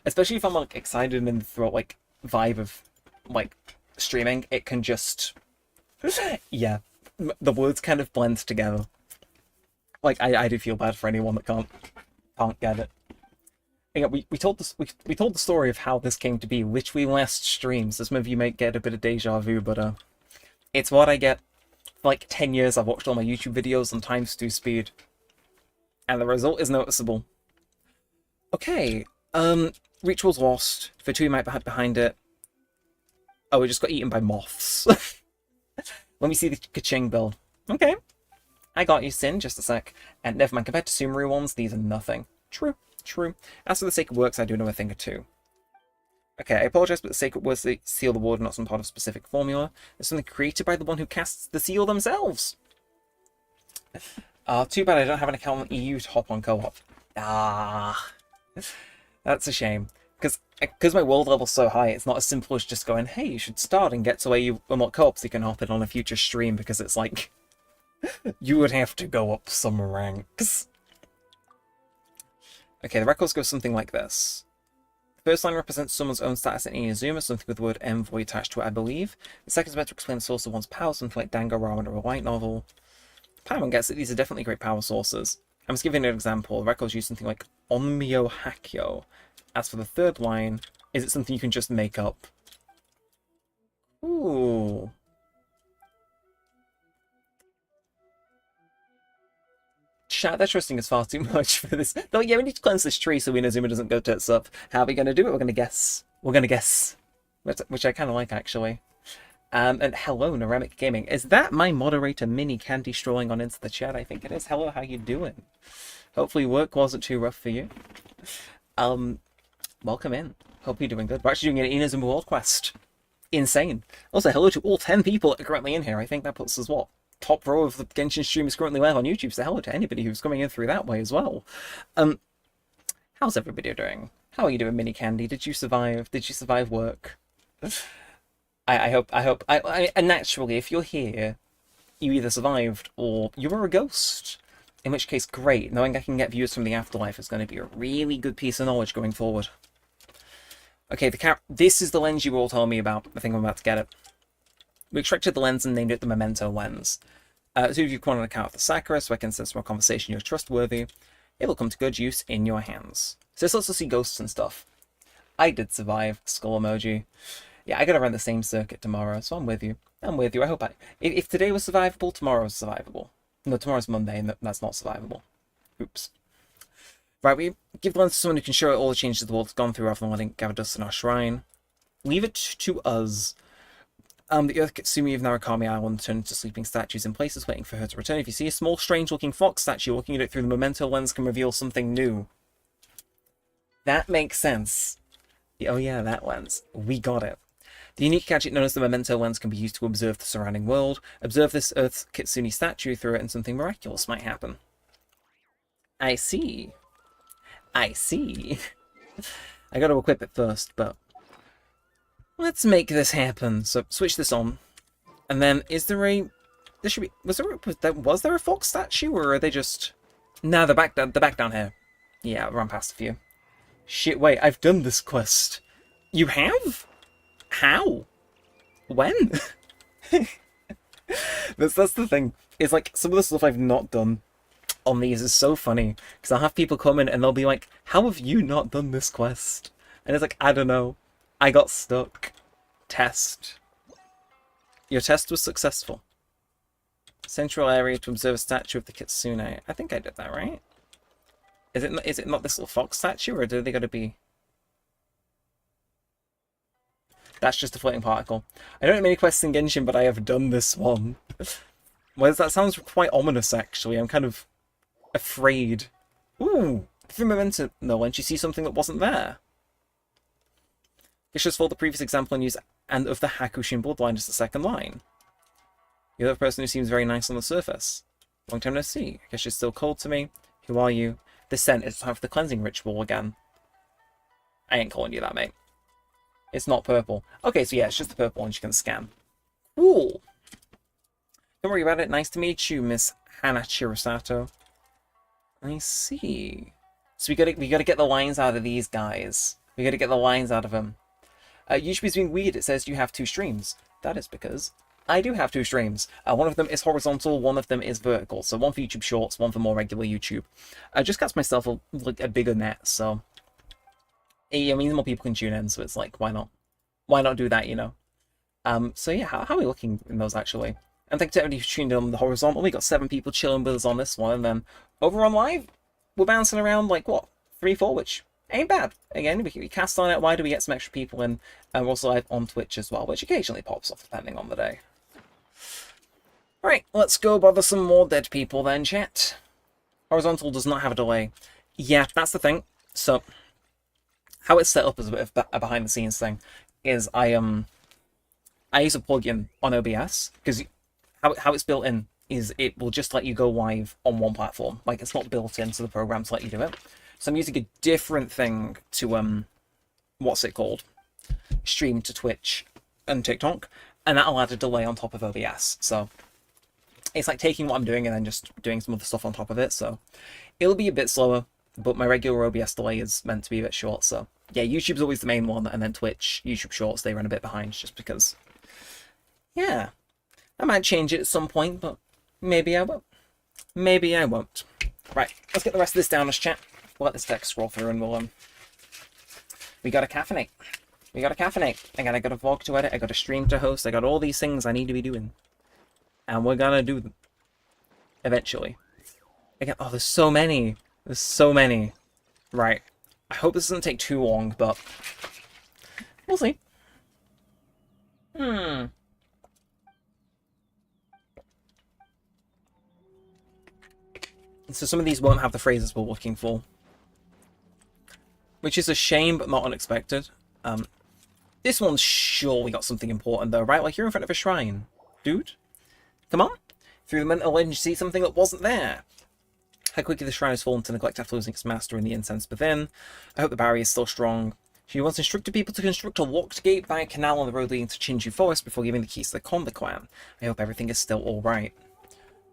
Especially if I'm like excited and throw like vibe of like streaming, it can just yeah, the words kind of blend together. Like I do feel bad for anyone that can't get it. Yeah, we told this we told the story of how this came to be literally last stream, so some of you might get a bit of deja vu, but it's what I get. For like 10 years I've watched all my YouTube videos on times 2 speed. And the result is noticeable. Okay, ritual's lost. For 2 might be behind it. Oh, we just got eaten by moths. Let me see the ka-ching build. Okay. I got you, Sin, just a sec. And never mind, compared to Sumeru ones, these are nothing. True, true. As for the Sacred Works, I do know a thing or two. Okay, I apologize, but the Sacred Works seal the ward, not some part of specific formula. It's something created by the one who casts the seal themselves. Too bad I don't have an account on EU to hop on co-op. Ah, that's a shame. Because my world level's so high, it's not as simple as just going, hey, you should start and get to where you unlock co-op so you can hop in on a future stream, because it's like, you would have to go up some ranks. Okay, the records go something like this. The first line represents someone's own status in Inazuma, something with the word envoy attached to it, I believe. The second is meant to explain the source of one's power, something like Danganronpa or a light novel. Paimon gets it, these are definitely great power sources. I'm just giving an example. The records use something like Onmyo Hakyo. As for the third line, is it something you can just make up? Ooh. Chat, they're trusting us far too much for this. They're like, yeah, we need to cleanse this tree so Inazuma doesn't go tits up. How are we going to do it? We're going to guess. We're going to guess. Which I kind of like, actually. And hello, Neremik Gaming. Is that my moderator, Mini Candy, strolling on into the chat? I think it is. Hello, how you doing? Hopefully work wasn't too rough for you. Welcome in. Hope you're doing good. We're actually doing an Inazuma World Quest. Insane. Also, hello to all 10 people that are currently in here. I think that puts us, what? Top row of the Genshin stream is currently live on YouTube, so hello to anybody who's coming in through that way as well. How's everybody doing? How are you doing, Mini Candy? Did you survive? Did you survive work? I hope, and naturally, if you're here, you either survived or you were a ghost. In which case, great. Knowing I can get views from the afterlife is going to be a really good piece of knowledge going forward. Okay, this is the lens you were all telling me about. I think I'm about to get it. We extracted the lens and named it the Memento lens. Two of you come on an account of the Sakura, so I can sense from our conversation you're trustworthy. It'll come to good use in your hands. So this lets us see ghosts and stuff. I did survive. Skull emoji. Yeah, I gotta run the same circuit tomorrow, so I'm with you. I'm with you. I hope if today was survivable, tomorrow's survivable. No, tomorrow's Monday, and that's not survivable. Oops. Right, we give the lens to someone who can show it all the changes the world has gone through rather than letting it gather dust in our shrine. Leave it to us. The Earth Kitsumi of Narukami Island turned into sleeping statues in places waiting for her to return. If you see a small, strange-looking fox statue, looking at it through the Memento lens can reveal something new. That makes sense. Oh yeah, that lens. We got it. The unique gadget known as the Memento lens can be used to observe the surrounding world. Observe this Earth's Kitsune statue through it and something miraculous might happen. I see. I see. I gotta equip it first, but... let's make this happen. So, switch this on. And then, is there a... there should be... was there a fox statue, or are they just... nah, they're back down here. Yeah, I'll run past a few. Shit, wait, I've done this quest. You have? How? When? That's the thing. It's like, some of the stuff I've not done on these is so funny. Because I'll have people come in and they'll be like, how have you not done this quest? And it's like, I don't know. I got stuck. Test. Your test was successful. Central area to observe a statue of the Kitsune. I think I did that, right? Is it not this little fox statue, or do they gotta be... that's just a floating particle. I don't have many quests in Genshin, but I have done this one. Well, that sounds quite ominous, actually. I'm kind of afraid. Ooh! Through Memento lens, you see something that wasn't there. It's just for the previous example and use and of the Hakushin bloodline as the second line. You're the person who seems very nice on the surface. Long time no see. I guess you're still cold to me. Who are you? This scent is time for the cleansing ritual again. I ain't calling you that, mate. It's not purple. Okay, so yeah, it's just the purple one you can scan. Cool. Don't worry about it. Nice to meet you, Miss Hana Chirasato. I see. So we gotta get the lines out of these guys. We gotta get the lines out of them. YouTube is being weird. It says you have 2 streams. That is because I do have 2 streams. One of them is horizontal, one of them is vertical. So one for YouTube Shorts, one for more regular YouTube. I just got myself a bigger net, so it means more people can tune in. So it's like, why not? Why not do that? You know. So yeah, how are we looking in those actually? And thanks to everybody who tuned in on the horizontal. We got 7 people chilling with us on this one, and then over on live, we're bouncing around like what 3, 4, which ain't bad. Again, we cast on it. Why do we get some extra people in? And we're also live on Twitch as well, which occasionally pops off depending on the day. Right, let's go bother some more dead people then, chat. Horizontal does not have a delay. Yeah, that's the thing. So, how it's set up as a bit of a behind-the-scenes thing is I use a plugin on OBS, because how it's built in is it will just let you go live on one platform. Like, it's not built into the program to let you do it. So I'm using a different thing to, what's it called? Stream to Twitch and TikTok, and that'll add a delay on top of OBS. So it's like taking what I'm doing and then just doing some other stuff on top of it. So it'll be a bit slower, but my regular OBS delay is meant to be a bit short. So yeah, YouTube's always the main one, and then Twitch, YouTube Shorts, they run a bit behind just because. Yeah, I might change it at some point, but maybe I won't. Maybe I won't. Right, let's get the rest of this down as chat. We'll let this text scroll through and we'll, we gotta caffeinate. We gotta caffeinate. Again, I got a vlog to edit, I got a stream to host, I got all these things I need to be doing. And we're gonna do them. Eventually. Again, oh, there's so many. There's so many. Right. I hope this doesn't take too long, but we'll see. So some of these won't have the phrases we're looking for. Which is a shame, but not unexpected. This one's surely got something important, though, right? Like, you're in front of a shrine. Dude? Come on. Through the mental lens, you see something that wasn't there. How quickly the shrine has fallen to neglect after losing its master and the incense within. I hope the barrier is still strong. She once instructed people to construct a locked gate by a canal on the road leading to Chinju Forest before giving the keys to the Konda clan. I hope everything is still alright.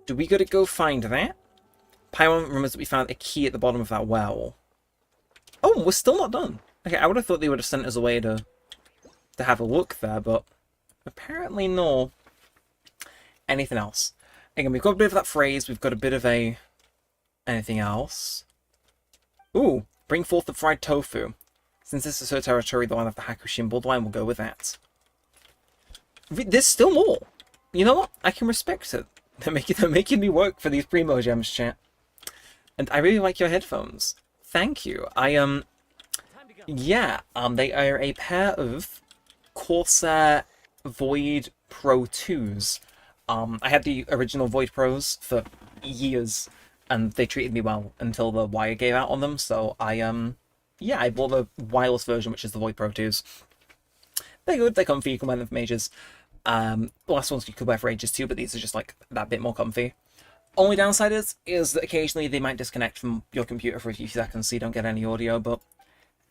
Do we gotta go find that? Paimon remembers that we found a key at the bottom of that well. Oh, we're still not done. Okay, I would have thought they would have sent us away to have a look there, but apparently no. Anything else? Again, we've got a bit of that phrase, we've got a bit of a... Anything else? Ooh, bring forth the fried tofu. Since this is her territory, the line of the Hakushin bloodline will go with that. There's still more. You know what? I can respect it. They're making me work for these Primo Gems, chat. And I really like your headphones. Thank you. Yeah, they are a pair of Corsair Void Pro 2s. I had the original Void Pros for years, and they treated me well until the wire gave out on them, so yeah, I bought the wireless version, which is the Void Pro 2s. They're good, they're comfy, you can wear them for ages. The last ones you could wear for ages too, but these are just like that bit more comfy. Only downside is that occasionally they might disconnect from your computer for a few seconds so you don't get any audio, but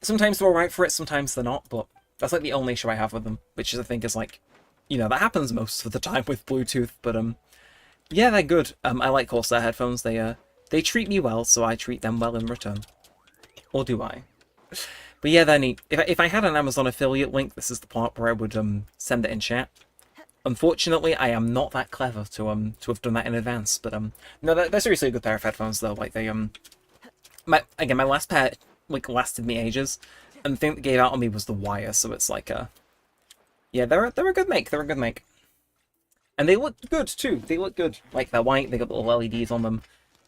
sometimes they're alright for it, sometimes they're not, but that's like the only issue I have with them, which is, I think, is like, you know, that happens most of the time with Bluetooth, but yeah, they're good. I like Corsair headphones, they treat me well, so I treat them well in return. Or do I? But yeah, they're neat. If I had an Amazon affiliate link, this is the part where I would send it in chat. Unfortunately, I am not that clever to have done that in advance, but no, they're seriously a good pair of headphones though. Like they my last pair like lasted me ages, and the thing that gave out on me was the wire. So it's like yeah, they're a good make. They're a good make, and they look good too. They look good. Like they're white. They got little LEDs on them.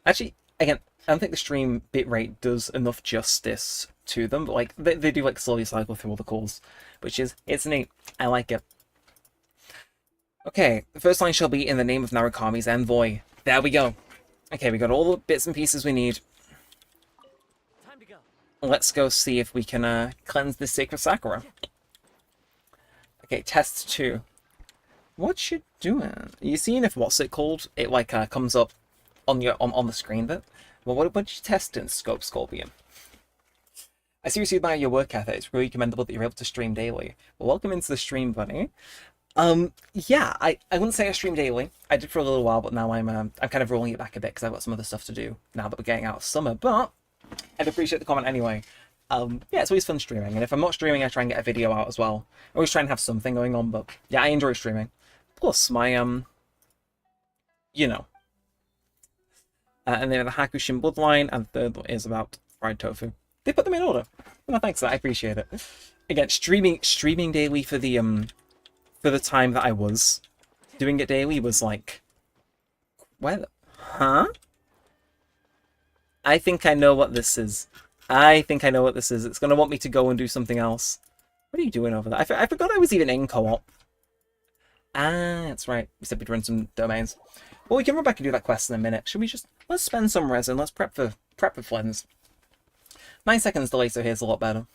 Actually, again, I don't think the stream bitrate does enough justice to them, but like they do like slowly cycle through all the calls, which is it's neat. I like it. Okay, the first line shall be in the name of Narukami's envoy. There we go. Okay, we got all the bits and pieces we need. Time to go. Let's go see if we can cleanse this sacred Sakura. Okay, test 2. What you doing? You seeing if what's it called? It like comes up on your on the screen bit. Well, what you testing, Scope Scorpion? I seriously admire your work ethic. It's really commendable that you're able to stream daily. Well, welcome into the stream, buddy. Yeah, I wouldn't say I stream daily. I did for a little while, but now I'm kind of rolling it back a bit because I've got some other stuff to do now that we're getting out of summer. But I'd appreciate the comment anyway. Yeah, it's always fun streaming, and if I'm not streaming, I try and get a video out as well. I always try and have something going on, but yeah, I enjoy streaming. Plus, my, you know. And then the Hakushin Bloodline, and the third one is about fried tofu. They put them in order. No, thanks, I appreciate it. Again, streaming daily for the time that I was doing it daily was like, huh? I think I know what this is. It's gonna want me to go and do something else. What are you doing over there? I forgot I was even in co-op. Ah, that's right. We said we'd run some domains. Well, we can run back and do that quest in a minute. Should we just... Let's spend some resin. Let's prep for Flens. 9 seconds delay, so here's a lot better.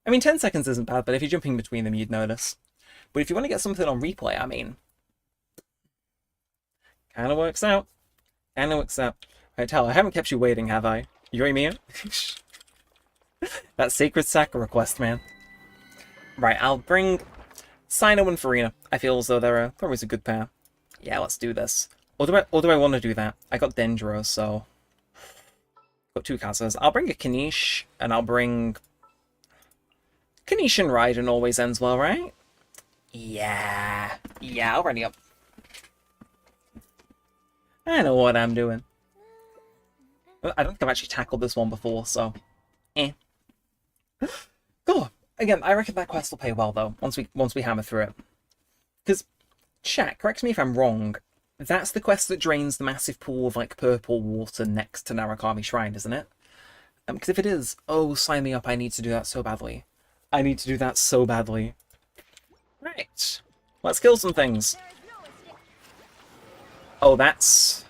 I mean, 10 seconds isn't bad, but if you're jumping between them, you'd notice. But if you want to get something on replay, I mean... Kinda works out. Right, Tal, I haven't kept you waiting, have I? You me? That sacred sacker request, man. Right, I'll bring Sino and Farina. I feel as though they're always a good pair. Yeah, let's do this. Or do I want to do that? I got Dendro, so... Got 2 Kazas. I'll bring a Kanish, and I'll bring... Kanish and Raiden always ends well, right? Yeah, already up. I know what I'm doing. I don't think I've actually tackled this one before, so... Cool. Again, I reckon that quest will pay well, though, once we hammer through it. Because, chat, correct me if I'm wrong, that's the quest that drains the massive pool of, like, purple water next to Narukami Shrine, isn't it? Because if it is, oh, sign me up, I need to do that so badly. Right. Let's kill some things. Oh, that's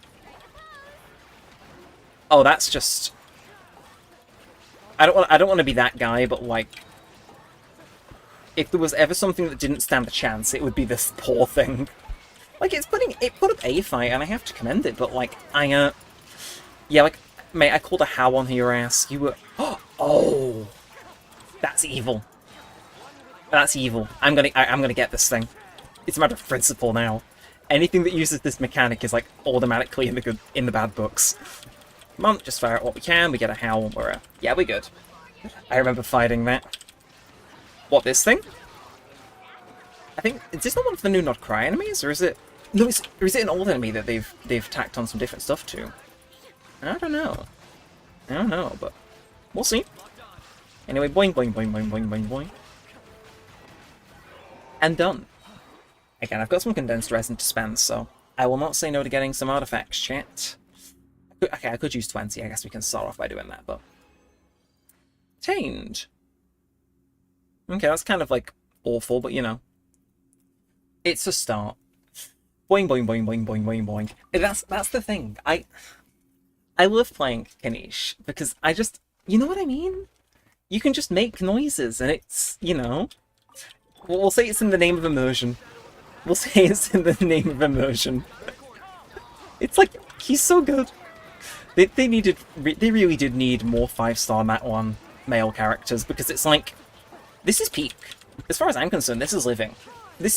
just... I don't want to be that guy, but, like... If there was ever something that didn't stand a chance, it would be this poor thing. Like, it put up a fight, and I have to commend it, but, like, yeah, like, mate, I called a how on your ass. You were... Oh! That's evil. I'm gonna get this thing. It's a matter of principle now. Anything that uses this mechanic is, like, automatically in the bad books. Come on, just fire out what we can, we get a howl, yeah, we're good. I remember fighting that. What, this thing? I think, is this not one of the new not Krai enemies, or is it... No, or is it an old enemy that they've tacked on some different stuff to? I don't know, but we'll see. Anyway, boing, boing, boing, boing, boing, boing, boing. And done. Again, I've got some condensed resin to spend, so I will not say no to getting some artifacts, chat. Okay, I could use 20. I guess we can start off by doing that, but... Tamed. Okay, that's kind of, like, awful, but, you know. It's a start. Boing, boing, boing, boing, boing, boing, boing. That's the thing. I love playing Kanish, because I just... You know what I mean? You can just make noises, and it's, you know... We'll say it's in the name of immersion. It's like, he's so good. They really did need more 5-star Mat 1 male characters, because it's like, this is peak. As far as I'm concerned, this is living. Let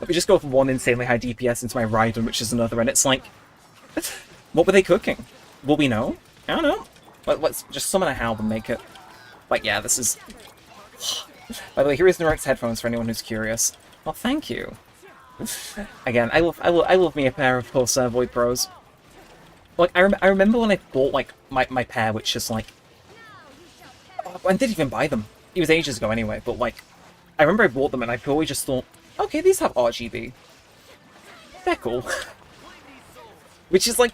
me just go for one insanely high DPS into my Raiden, which is another, and it's like, what were they cooking? Will we know? I don't know. Let's just summon a howl and make it. Like, yeah, this is... By the way, here is Neremik's headphones for anyone who's curious. Well, thank you. Again, I love me a pair of course Void Pros. Like, I remember when I bought, like, my pair, which is, like... Oh, I didn't even buy them. It was ages ago anyway, but, like... I remember I bought them and I probably just thought, okay, these have RGB. They're cool. Which is, like...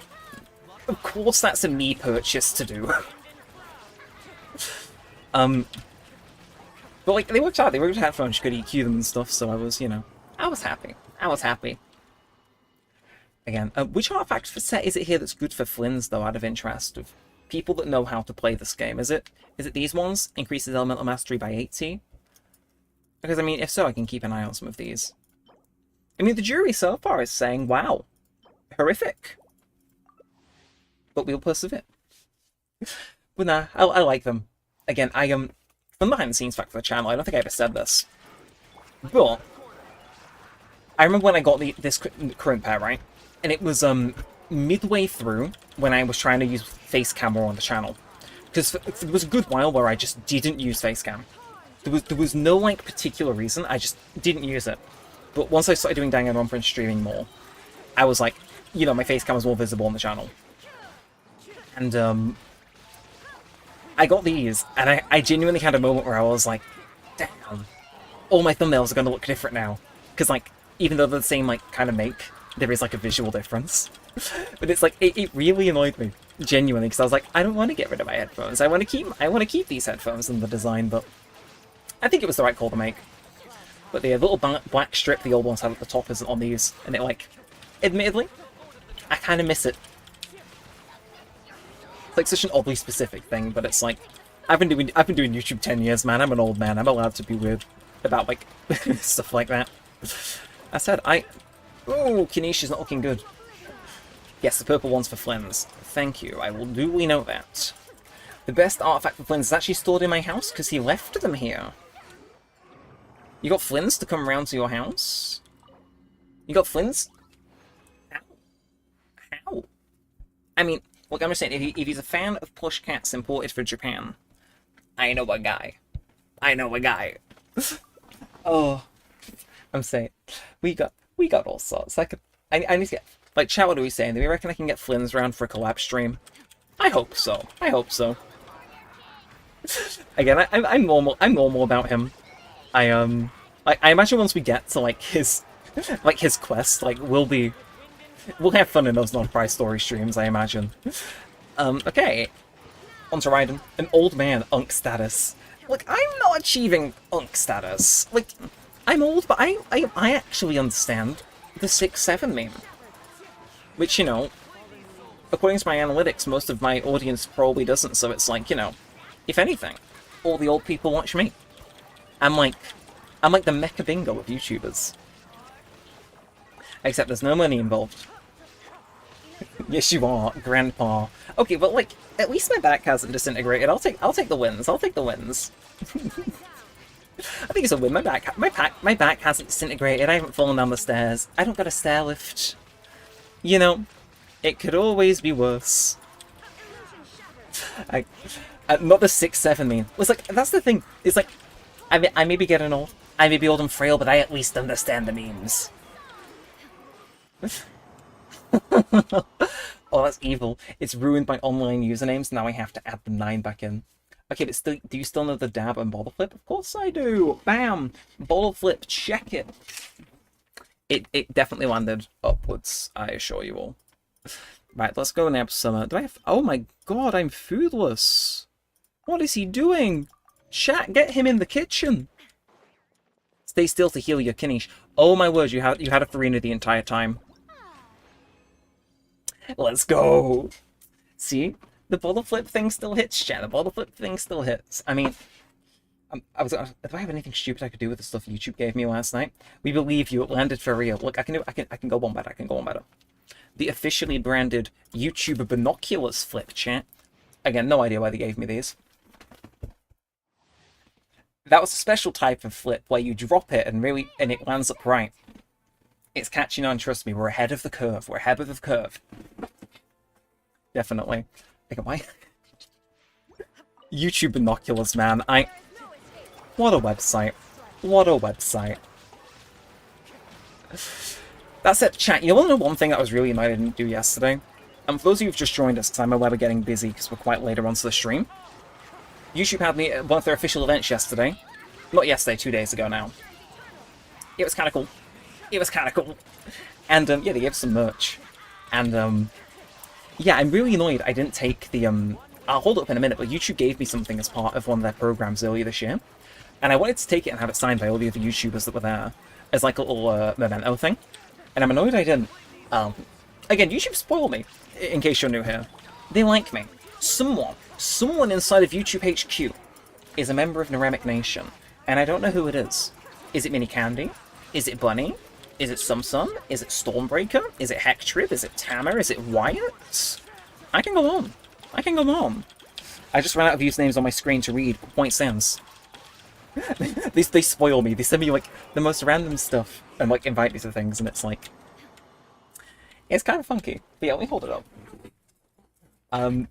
Of course that's a me purchase to do. But, like, they worked out. They worked out headphones, you could EQ them and stuff, so I was, you know... I was happy. Again, which artifact for set is it here that's good for Flins, though, out of interest? Of people that know how to play this game. Is it these ones? Increases elemental mastery by 80? Because, I mean, if so, I can keep an eye on some of these. I mean, the jury so far is saying, wow, horrific. But we'll persevere. But nah, I like them. Again, from behind the scenes fact for the channel, I don't think I ever said this. But I remember when I got this current pair, right? And it was midway through when I was trying to use face cam more on the channel. Because there was a good while where I just didn't use face cam. There was no, like, particular reason, I just didn't use it. But once I started doing Danganronpa and streaming more, I was like, you know, my face cam was more visible on the channel. And, I got these, and I genuinely had a moment where I was like, damn, all my thumbnails are going to look different now. Because, like, even though they're the same, like, kind of make, there is, like, a visual difference. But it's like, it really annoyed me, genuinely, because I was like, I don't want to get rid of my headphones. I want to keep these headphones and the design, but I think it was the right call to make. But the little black strip the old ones had at the top isn't on these, and it, like, admittedly, I kind of miss it. It's like such an oddly specific thing, but it's like, I've been doing YouTube 10 years, man. I'm an old man. I'm allowed to be weird about, like, stuff like that. I said, oh, Kineshi's not looking good. Yes, the purple one's for Flynn's. Thank you, I will duly know that. The best artifact for Flynn's is actually stored in my house, because he left them here. You got Flynn's to come round to your house? You got Flynn's? How? How? I mean, look, I'm just saying, if he's a fan of plush cats imported for Japan, I know a guy. I know a guy. Oh, I'm saying, we got all sorts. I need to get, like, chat, what are we saying? Do we reckon I can get Flynn's round for a collab stream? I hope so. I hope so. Again, I'm normal about him. I imagine once we get to, like, his quest, like, we'll have fun in those non-prize story streams, I imagine. Okay. On to Raiden. An old man, Unk status. Look, I'm not achieving Unk status. Like, I'm old, but I actually understand the 6-7 meme. Which, you know, according to my analytics, most of my audience probably doesn't, so it's like, you know, if anything, all the old people watch me. I'm like the mecha bingo of YouTubers. Except there's no money involved. Yes, you are, Grandpa. Okay, but like, at least my back hasn't disintegrated. I'll take the wins. I'll take the wins. I think it's a win. My back hasn't disintegrated. I haven't fallen down the stairs. I don't got a stair lift. You know, it could always be worse. Not the 6-7 meme. It's like, that's the thing. It's like, I may be getting old. I may be old and frail, but I at least understand the memes. Oh, that's evil. It's ruined by online usernames. Now I have to add the 9 back in. Okay, but still, do you still know the dab and bottle flip? Of course I do. Bam! Bottle flip, check it. It definitely landed upwards, I assure you all. Right, let's go nab some. Do I have... Oh my god, I'm foodless. What is he doing? Chat, get him in the kitchen. Stay still to heal your Kinish. Oh my word, you had a Farina the entire time. Let's go. See? The bottle flip thing still hits, chat. The bottle flip thing still hits. I mean, do I have anything stupid I could do with the stuff YouTube gave me last night? We believe you. It landed for real. Look, I can go one better. I can go one better. The officially branded YouTuber binoculars flip, chat. Again, no idea why they gave me these. That was a special type of flip where you drop it and it lands upright. It's catching on, trust me. We're ahead of the curve. We're ahead of the curve. Definitely. Okay, why? YouTube binoculars, man. What a website. What a website. That's it, chat. You want to know one thing that was really annoying I didn't do yesterday? For those of you who've just joined us, because I'm aware we're getting busy because we're quite later onto the stream. YouTube had me at one of their official events yesterday. Not yesterday, 2 days ago now. It was kind of cool. It was kind of cool. And, yeah, they gave some merch. And, yeah, I'm really annoyed I didn't take the, I'll hold it up in a minute, but YouTube gave me something as part of one of their programs earlier this year. And I wanted to take it and have it signed by all the other YouTubers that were there as, like, a little, memento thing. And I'm annoyed I didn't. Again, YouTube spoiled me, in case you're new here. They like me. Someone inside of YouTube HQ is a member of Neremik Nation, and I don't know who it is. Is it Mini Candy? Is it Bunny? Is it Sum? Is it Stormbreaker? Is it Hectrib? Is it Tamer? Is it Wyatt? I can go on. I can go on. I just ran out of usernames on my screen to read. Point stands. They spoil me. They send me, like, the most random stuff and, like, invite me to things, and it's like... It's kind of funky. But yeah, let me hold it up. I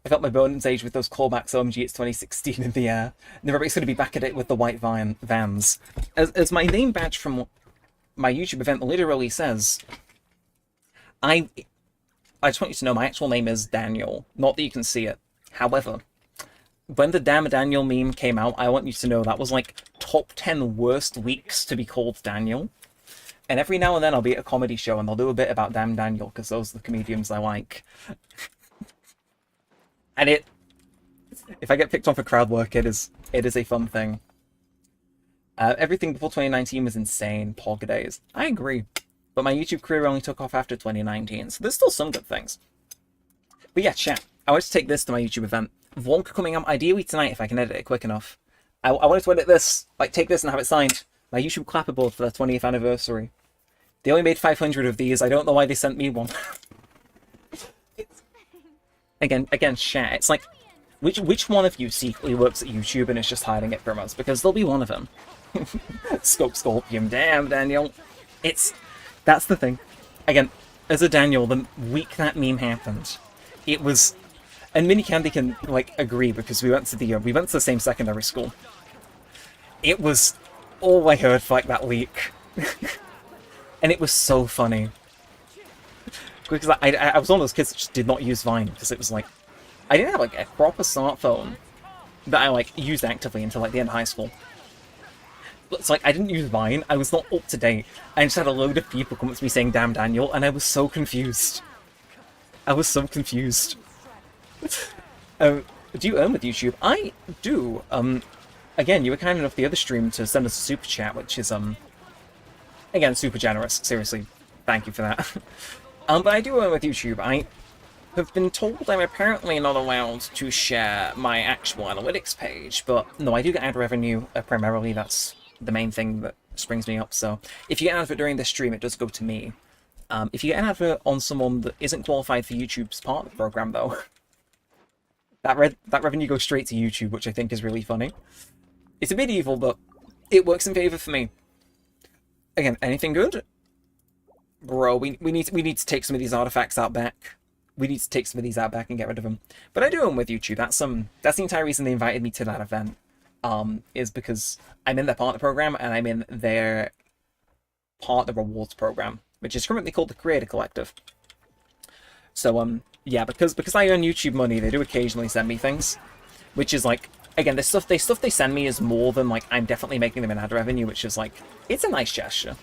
felt my bones age with those callbacks. OMG, it's 2016 in the air. Neremik's going to be back at it with the white vans. As my name badge from my YouTube event literally says, I just want you to know my actual name is Daniel. Not that you can see it. However, when the Damn Daniel meme came out, I want you to know that was like top 10 worst weeks to be called Daniel. And every now and then I'll be at a comedy show and they'll do a bit about Damn Daniel because those are the comedians I like. And if I get picked on for crowd work, it is a fun thing. Everything before 2019 was insane, Pog days. I agree. But my YouTube career only took off after 2019, so there's still some good things. But yeah, chat. I wanted to take this to my YouTube event. Vlog coming out ideally tonight if I can edit it quick enough. I wanted to edit this, like take this and have it signed. My YouTube clapperboard for their 20th anniversary. They only made 500 of these. I don't know why they sent me one. Again, chat. It's like, which one of you secretly works at YouTube and is just hiding it from us? Because there'll be one of them. Scope Scorpion. Damn, Daniel. That's the thing. Again, as a Daniel, the week that meme happened, it was... And Mini Candy can, like, agree, because we went to the same secondary school. It was all I heard for, like, that week. And it was so funny. Because I was one of those kids that just did not use Vine, because it was like... I didn't have, like, a proper smartphone that I, like, used actively until, like, the end of high school. It's like, I didn't use Vine, I was not up to date. I just had a load of people come up to me saying, "Damn Daniel," and I was so confused. I was so confused. Do you earn with YouTube? I do. Again, you were kind enough the other stream to send us a super chat, which is, again, super generous. Seriously, thank you for that. But I do earn with YouTube. I have been told I'm apparently not allowed to share my actual analytics page, but no, I do get ad revenue, primarily. That's the main thing that springs me up. So if you get an advert during this stream, it does go to me. If you get an advert on someone that isn't qualified for YouTube's partner program, though, that revenue goes straight to YouTube, which I think is really funny. It's a bit evil, but it works in favor for me. Again, anything good? Bro, we need to take some of these artifacts out back. We need to take some of these out back and get rid of them. But I do them with YouTube. That's the entire reason they invited me to that event. Is because I'm in their partner program and I'm in their partner rewards program, which is currently called the Creator Collective. So yeah, because I earn YouTube money, they do occasionally send me things, which is like, again, the stuff they send me is more than like I'm definitely making them in ad revenue, which is like, it's a nice gesture.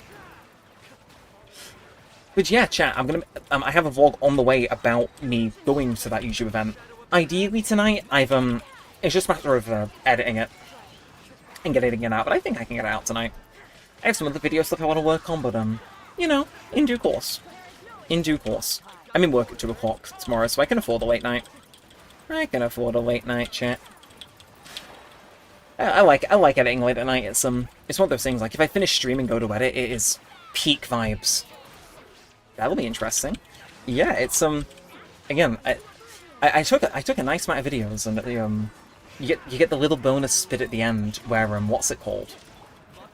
But yeah, chat, I have a vlog on the way about me going to that YouTube event. Ideally tonight, it's just a matter of editing it and getting it out, but I think I can get it out tonight. I have some other video stuff I want to work on, but you know, in due course. In due course. I'm in work at 2 o'clock tomorrow, so I can afford a late night. I can afford a late night, chat. I like editing late at night. It's one of those things, like, if I finish stream and go to edit, it is peak vibes. That'll be interesting. Yeah, it's, again, I took a nice amount of videos, and, you get the little bonus bit at the end, where, what's it called?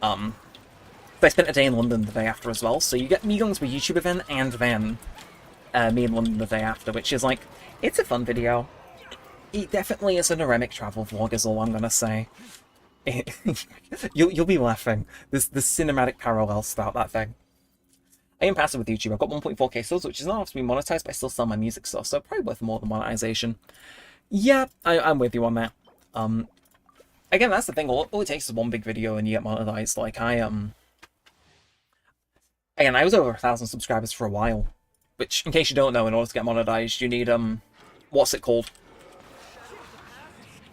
I spent a day in London the day after as well, so you get me going to a YouTube event, and then, me in London the day after, which is, like, it's a fun video. It definitely is a Neremik travel vlog, is all I'm gonna say. You'll be laughing. There's cinematic parallels about that thing. I am passive with YouTube. I've got 1.4k subs, which is not enough to be monetized, but I still sell my music stuff, so probably worth more than monetization. Yeah, I'm with you on that. Again, that's the thing. All it takes is one big video and you get monetized. Like, again, I was over 1,000 subscribers for a while, which, in case you don't know, in order to get monetized, you need, what's it called?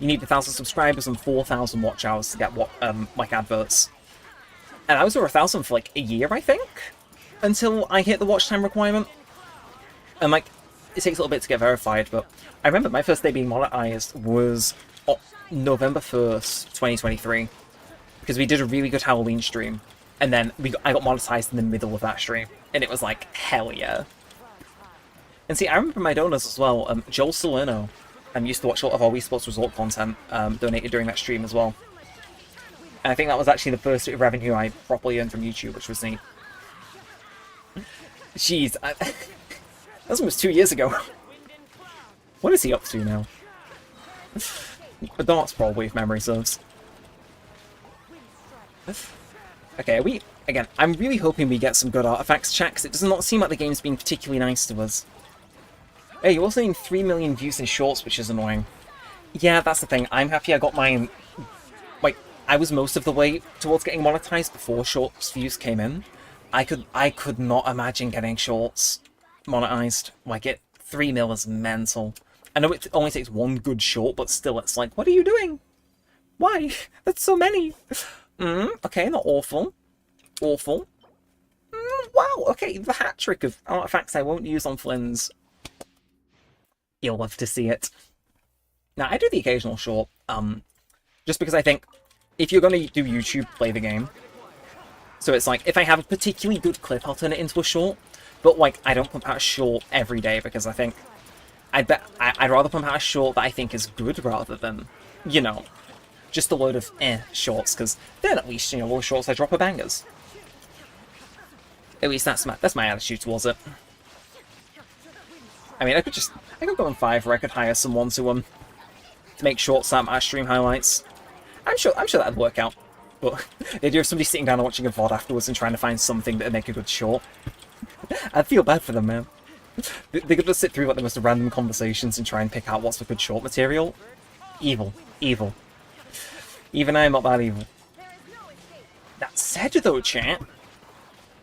You need 1,000 subscribers and 4,000 watch hours to get, like, adverts. And I was over 1,000 for, like, a year, I think? Until I hit the watch time requirement. And, like, it takes a little bit to get verified, but I remember my first day being monetized was November 1st, 2023. Because we did a really good Halloween stream. And then I got monetized in the middle of that stream. And it was like, hell yeah. And see, I remember my donors as well. Joel Salerno used to watch a lot of our Wii Sports Resort content, donated during that stream as well. And I think that was actually the first bit of revenue I properly earned from YouTube, which was neat. Jeez, that was almost 2 years ago. What is he up to now? The darts probably, if memory serves. Okay, again, I'm really hoping we get some good artifacts chat, because it does not seem like the game's being particularly nice to us. Hey, you're also getting 3 million views in shorts, which is annoying. Yeah, that's the thing. I'm happy I got mine. Like, I was most of the way towards getting monetized before shorts views came in. I could not imagine getting shorts monetized. Like, 3 mil is mental. I know it only takes one good short, but still, it's like, what are you doing? Why? That's so many. Okay, not awful. Awful. Wow, okay, the hat trick of artifacts I won't use on Flynn's. You'll love to see it. Now, I do the occasional short, just because I think if you're going to do YouTube, play the game. So it's like, if I have a particularly good clip, I'll turn it into a short. But, like, I don't pump out a short every day because I think I'd rather pump out a short that I think is good rather than, you know, just a load of shorts, because then at least, you know, all shorts I drop are bangers. At least that's my attitude towards it. I mean, I could go on Fiverr, or I could hire someone to make shorts out of my stream highlights. I'm sure that'd work out. But the idea of somebody sitting down and watching a VOD afterwards and trying to find something that'd make a good short, I'd feel bad for them, man. They could just sit through like the most random conversations and try and pick out what's the good short material. Evil. Evil. Even I'm not that evil. That said, though, chat,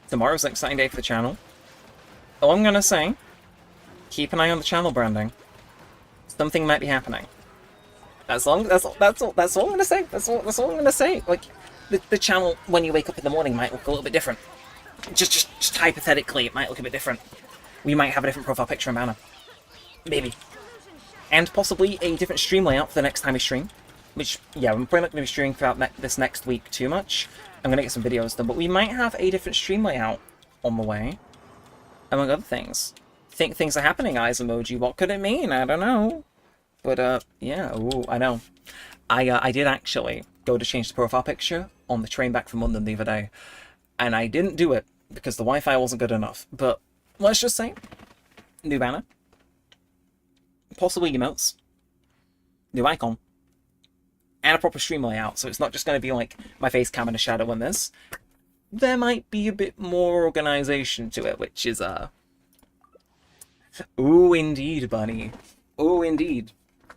tomorrow's an exciting day for the channel. All I'm gonna say, keep an eye on the channel branding. Something might be happening. That's all I'm gonna say. That's all I'm gonna say. Like, the channel, when you wake up in the morning, might look a little bit different. Just hypothetically, it might look a bit different. We might have a different profile picture and banner. Maybe. And possibly a different stream layout for the next time we stream. Which, yeah, I'm probably not going to be streaming throughout this next week too much. I'm going to get some videos done, but we might have a different stream layout on the way. Among other things. Think things are happening, eyes emoji. What could it mean? I don't know. But, yeah, ooh, I know. I did actually go to change the profile picture on the train back from London the other day. And I didn't do it because the Wi-Fi wasn't good enough. But, let's just say, new banner. Possibly emotes. New icon. And a proper stream layout, so it's not just going to be like my face cam and a shadow in this. There might be a bit more organization to it, which is, ooh, indeed, bunny. Ooh, indeed.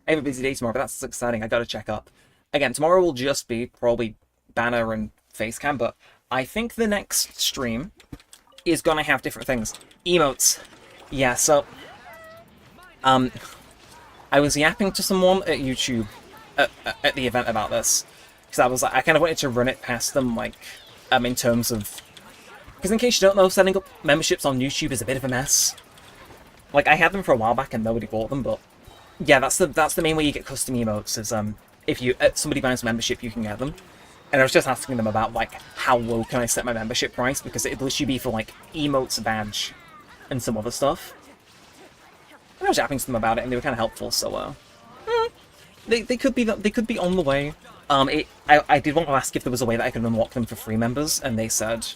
I have a busy day tomorrow, but that's exciting. I gotta check up. Again, tomorrow will just be probably banner and face cam, but I think the next stream is gonna have different things. Emotes. Yeah, so, I was yapping to someone at YouTube at the event about this, because I was like, I kind of wanted to run it past them, like, in terms of, because in case you don't know, setting up memberships on YouTube is a bit of a mess. Like, I had them for a while back and nobody bought them, but yeah, that's the main way you get custom emotes, is if you somebody buys a membership, you can get them. And I was just asking them about, like, how low can I set my membership price, because it'd literally be for, like, emotes, a badge, and some other stuff. And I was yapping to them about it, and they were kind of helpful, so, They could be on the way. I did want to ask if there was a way that I could unlock them for free members, and they said,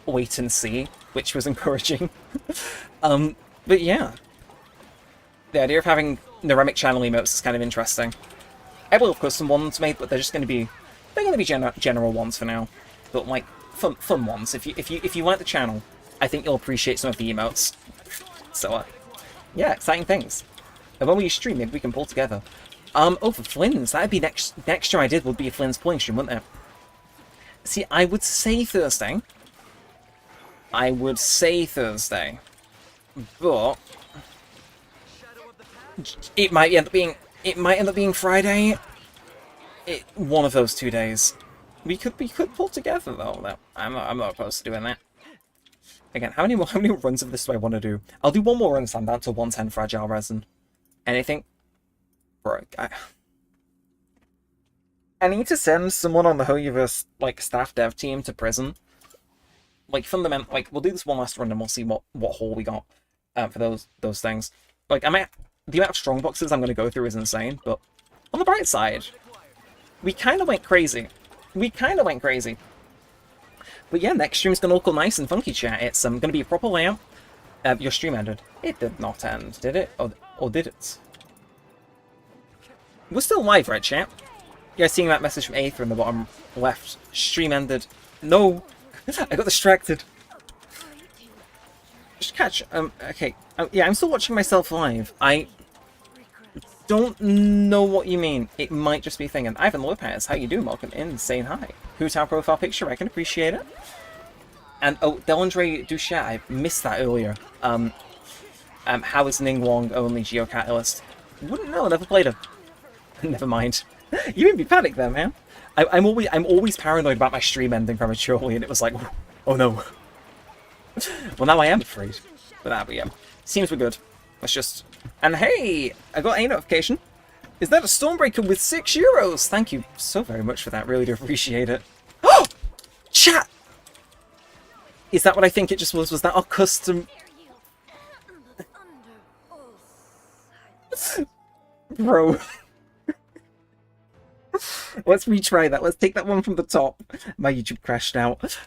wait and see, which was encouraging. But yeah. The idea of having Neremik channel emotes is kind of interesting. I will have custom ones made, but they're just going to be general ones for now. But like fun ones. If you like the channel, I think you'll appreciate some of the emotes. So yeah, exciting things. And when we stream, maybe we can pull together. Oh, for Flynn's, that'd be next year I did would be a Flynn's pulling stream, wouldn't it? See, I would say Thursday. But it might end up being Friday. One of those 2 days. We could pull together though. I'm not opposed to doing that. Again, how many runs of this do I want to do? I'll do one more run, so I'm down to 110 fragile resin. Anything? Bro, I need to send someone on the hoyoverse, like, staff dev team to prison. Like, fundamental, like, we'll do this one last run and we'll see what haul we got for those things. Like, the amount of strong boxes I'm going to go through is insane, but on the bright side, we kind of went crazy. But yeah, next stream's going to look all nice and funky, chat. It's going to be a proper layout. Your stream ended. It did not end, did it? Or did it? We're still live, right, chat? You guys seeing that message from Aether in the bottom left? Stream ended. No! I got distracted. Just catch, okay. Yeah, I'm still watching myself live. I don't know what you mean. It might just be a thing. And Ivan Lopez, how you doing? Welcome in, saying hi. Who's our profile picture? I can appreciate it. And, oh, Delandre Duchat, I missed that earlier. How is Ning Wong only Geocatalyst? Wouldn't know, never played her. Never mind. You made me panic there, man. I'm always paranoid about my stream ending prematurely, and it was like, oh no. Well, now I am afraid. But yeah. Seems we're good. Let's just... And hey! I got a notification. Is that a Stormbreaker with €6? Thank you so very much for that. Really do appreciate it. Oh! Chat! Is that what I think it just was? Was that our custom... Bro. Let's retry that. Let's take that one from the top. My YouTube crashed out.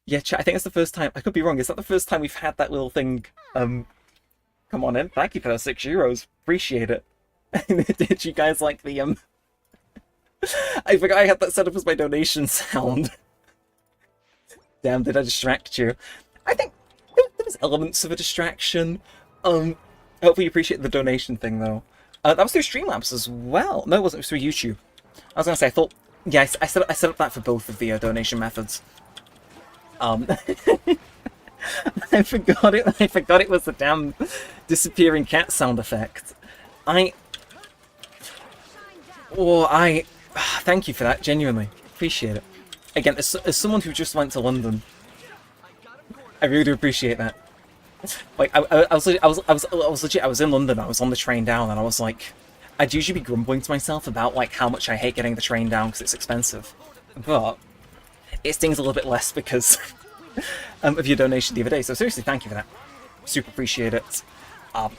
Yeah, chat, I think it's the first time. I could be wrong. Is that the first time we've had that little thing? Come on in. Thank you for those €6. Appreciate it. Did you guys like the I forgot I had that set up as my donation sound. Damn, did I distract you? I think there was elements of a distraction. Hopefully you appreciate the donation thing though. That was through Streamlabs as well. No, it wasn't. It was through YouTube. I was gonna say, I thought, yeah, I set up that for both of the donation methods. I forgot it. I forgot it was the damn disappearing cat sound effect. Thank you for that. Genuinely appreciate it. Again, as someone who just went to London, I really do appreciate that. Like, I was legit. I was in London. I was on the train down, and I was like, I'd usually be grumbling to myself about like how much I hate getting the train down because it's expensive, but it stings a little bit less because of your donation the other day. So seriously, thank you for that. Super appreciate it.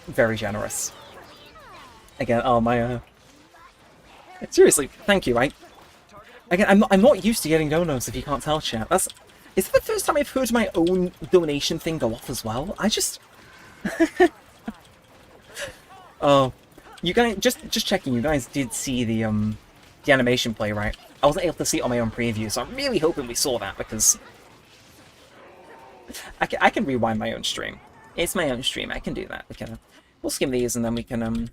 Very generous. Again, seriously, thank you. I'm not used to getting donos. If you can't tell, chat. Is it the first time I've heard my own donation thing go off as well? I just... Oh, you guys, just checking. You guys did see the animation play, right? I wasn't able to see it on my own preview, so I'm really hoping we saw that because I can rewind my own stream. It's my own stream. I can do that. We'll skim these and then we can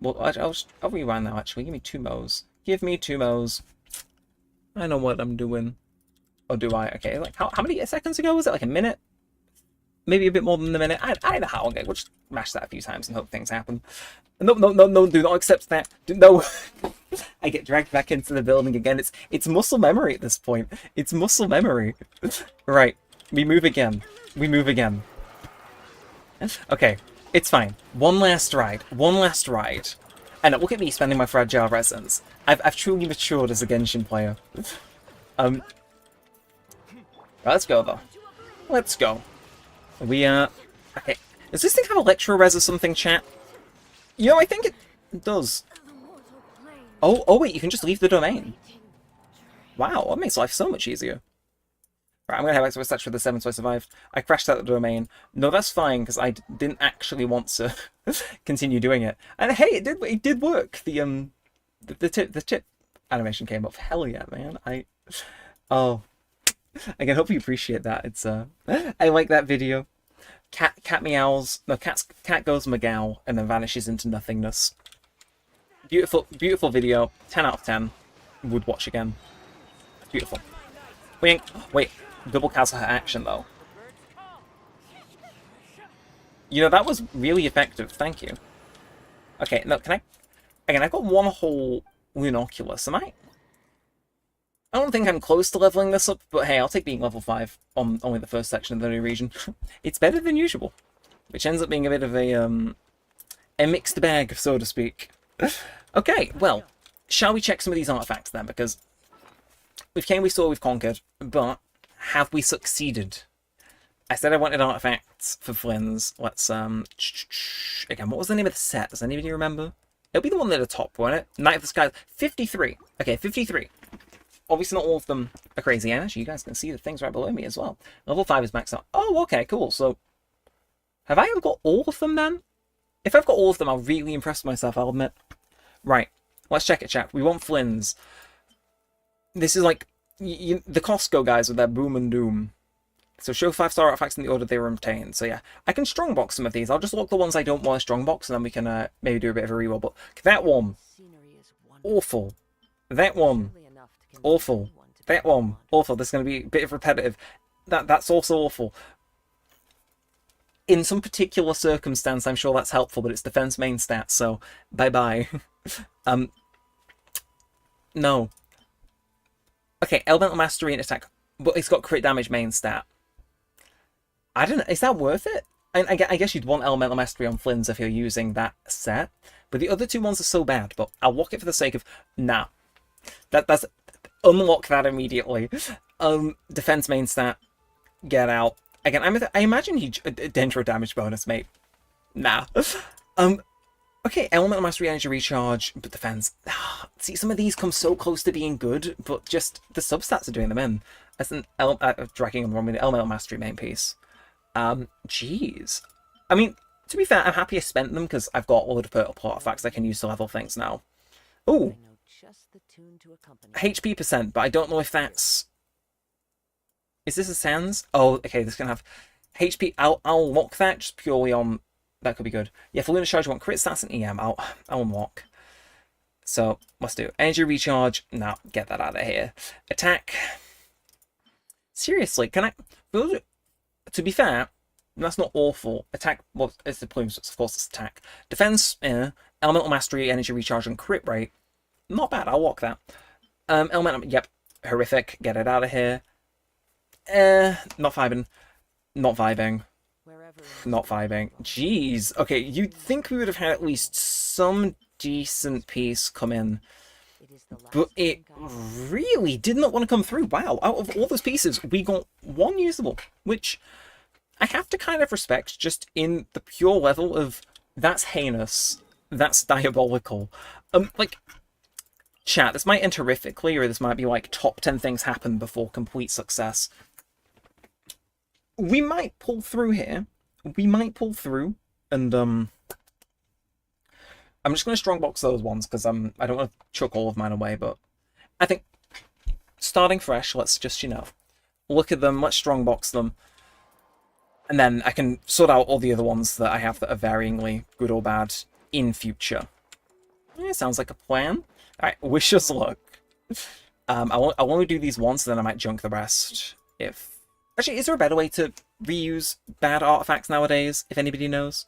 Well, I'll rewind now. Actually, give me 2 mo's. Give me 2 mo's. I know what I'm doing. Or do I? Okay, like how many seconds ago was it? Like a minute? Maybe a bit more than a minute. I know how. Okay, we'll just mash that a few times and hope things happen. No, do not accept that. No. I get dragged back into the building again. It's muscle memory at this point. It's muscle memory. Right. We move again. We move again. Okay. It's fine. One last ride. One last ride. And look at me spending my fragile resins. I've truly matured as a Genshin player. Let's go though. Let's go. We okay. Does this thing have electro res or something, chat? You know, I think it does. Oh wait, you can just leave the domain. Wow, that makes life so much easier. Right, I'm gonna head back to a statue for the 7 so I survived. I crashed out the domain. No, that's fine because I didn't actually want to continue doing it. And hey, it did work. The tip animation came up. Hell yeah, man. Again, hope you appreciate that. It's I like that video. Cat meows. No, cat goes meow and then vanishes into nothingness. Beautiful video. 10 out of 10. Would watch again. Beautiful. Wait, double cancel her action though. You know, that was really effective. Thank you. Okay, no, can I? Again, I've got 1 whole Lunoculus. Am I? I don't think I'm close to leveling this up, but hey, I'll take being level 5 on only the first section of the new region. It's better than usual, which ends up being a bit of a mixed bag, so to speak. Okay, well, shall we check some of these artifacts then? Because we've came, we saw, we've conquered, but have we succeeded? I said I wanted artifacts for Flynn's. Let's, again, what was the name of the set? Does anybody remember? It'll be the one at the top, won't it? Night of the Sky. 53. Okay, 53. Obviously not all of them are crazy, and actually you guys can see the things right below me as well. Level 5 is maxed out. Oh, okay, cool. So, have I got all of them then? If I've got all of them, I'll really impress myself, I'll admit. Right, let's check it, chat. We want Flynn's. This is like the Costco guys with their boom and doom. So show 5-star artifacts in the order they were obtained. So yeah, I can strongbox some of these. I'll just look the ones I don't want to strongbox, and then we can maybe do a bit of a reroll. But that one, awful. That one, awful. That one, awful. This is going to be a bit of repetitive. That's also awful. In some particular circumstance, I'm sure that's helpful, but it's defense main stats, so bye-bye. No. Okay, Elemental Mastery and Attack, but it's got crit damage main stat. I don't know, is that worth it? I guess you'd want Elemental Mastery on Flynn's if you're using that set, but the other two ones are so bad, but I'll lock it for the sake of... Nah. That's... Unlock that immediately. Defense main stat. Get out. Again, I imagine he... Dendro damage bonus, mate. Nah. Okay, Elemental Mastery, Energy Recharge, but defense. See, some of these come so close to being good, but just the substats are doing them in. As an dragging on the wrong with the Elemental Mastery main piece. Jeez. I mean, to be fair, I'm happy I spent them because I've got a load of purple artifacts I can use to level things now. Ooh. HP percent, but I don't know if that's... Is this a sans? Oh, okay, this can have HP. I'll lock that just purely on... That could be good. Yeah, for Lunar Charge, I want crit stats and EM. I'll unlock. So, let's do Energy Recharge. No, get that out of here. Attack. Seriously, can I... To be fair, that's not awful. Attack, well, it's the plumes, so of course it's attack. Defense, Elemental Mastery, Energy Recharge, and crit rate. Not bad, I'll walk that. Elemental, yep, horrific. Get it out of here. Not vibing. Not vibing. Not vibing. Jeez. Okay, you'd think we would have had at least some decent piece come in. But it really did not want to come through. Wow, out of all those pieces, we got one usable, which I have to kind of respect just in the pure level of that's heinous, that's diabolical. Like, chat, this might end horrifically, or this might be like top 10 things happen before complete success. We might pull through here. We might pull through, and I'm just going to strongbox those ones, because I don't want to chuck all of mine away, but I think starting fresh, let's just, you know, look at them, let's strongbox them, and then I can sort out all the other ones that I have that are varyingly good or bad in future. Yeah, sounds like a plan. Alright, wish us luck. I want to do these once, and then I might junk the rest, if... Actually, is there a better way to reuse bad artifacts nowadays, if anybody knows?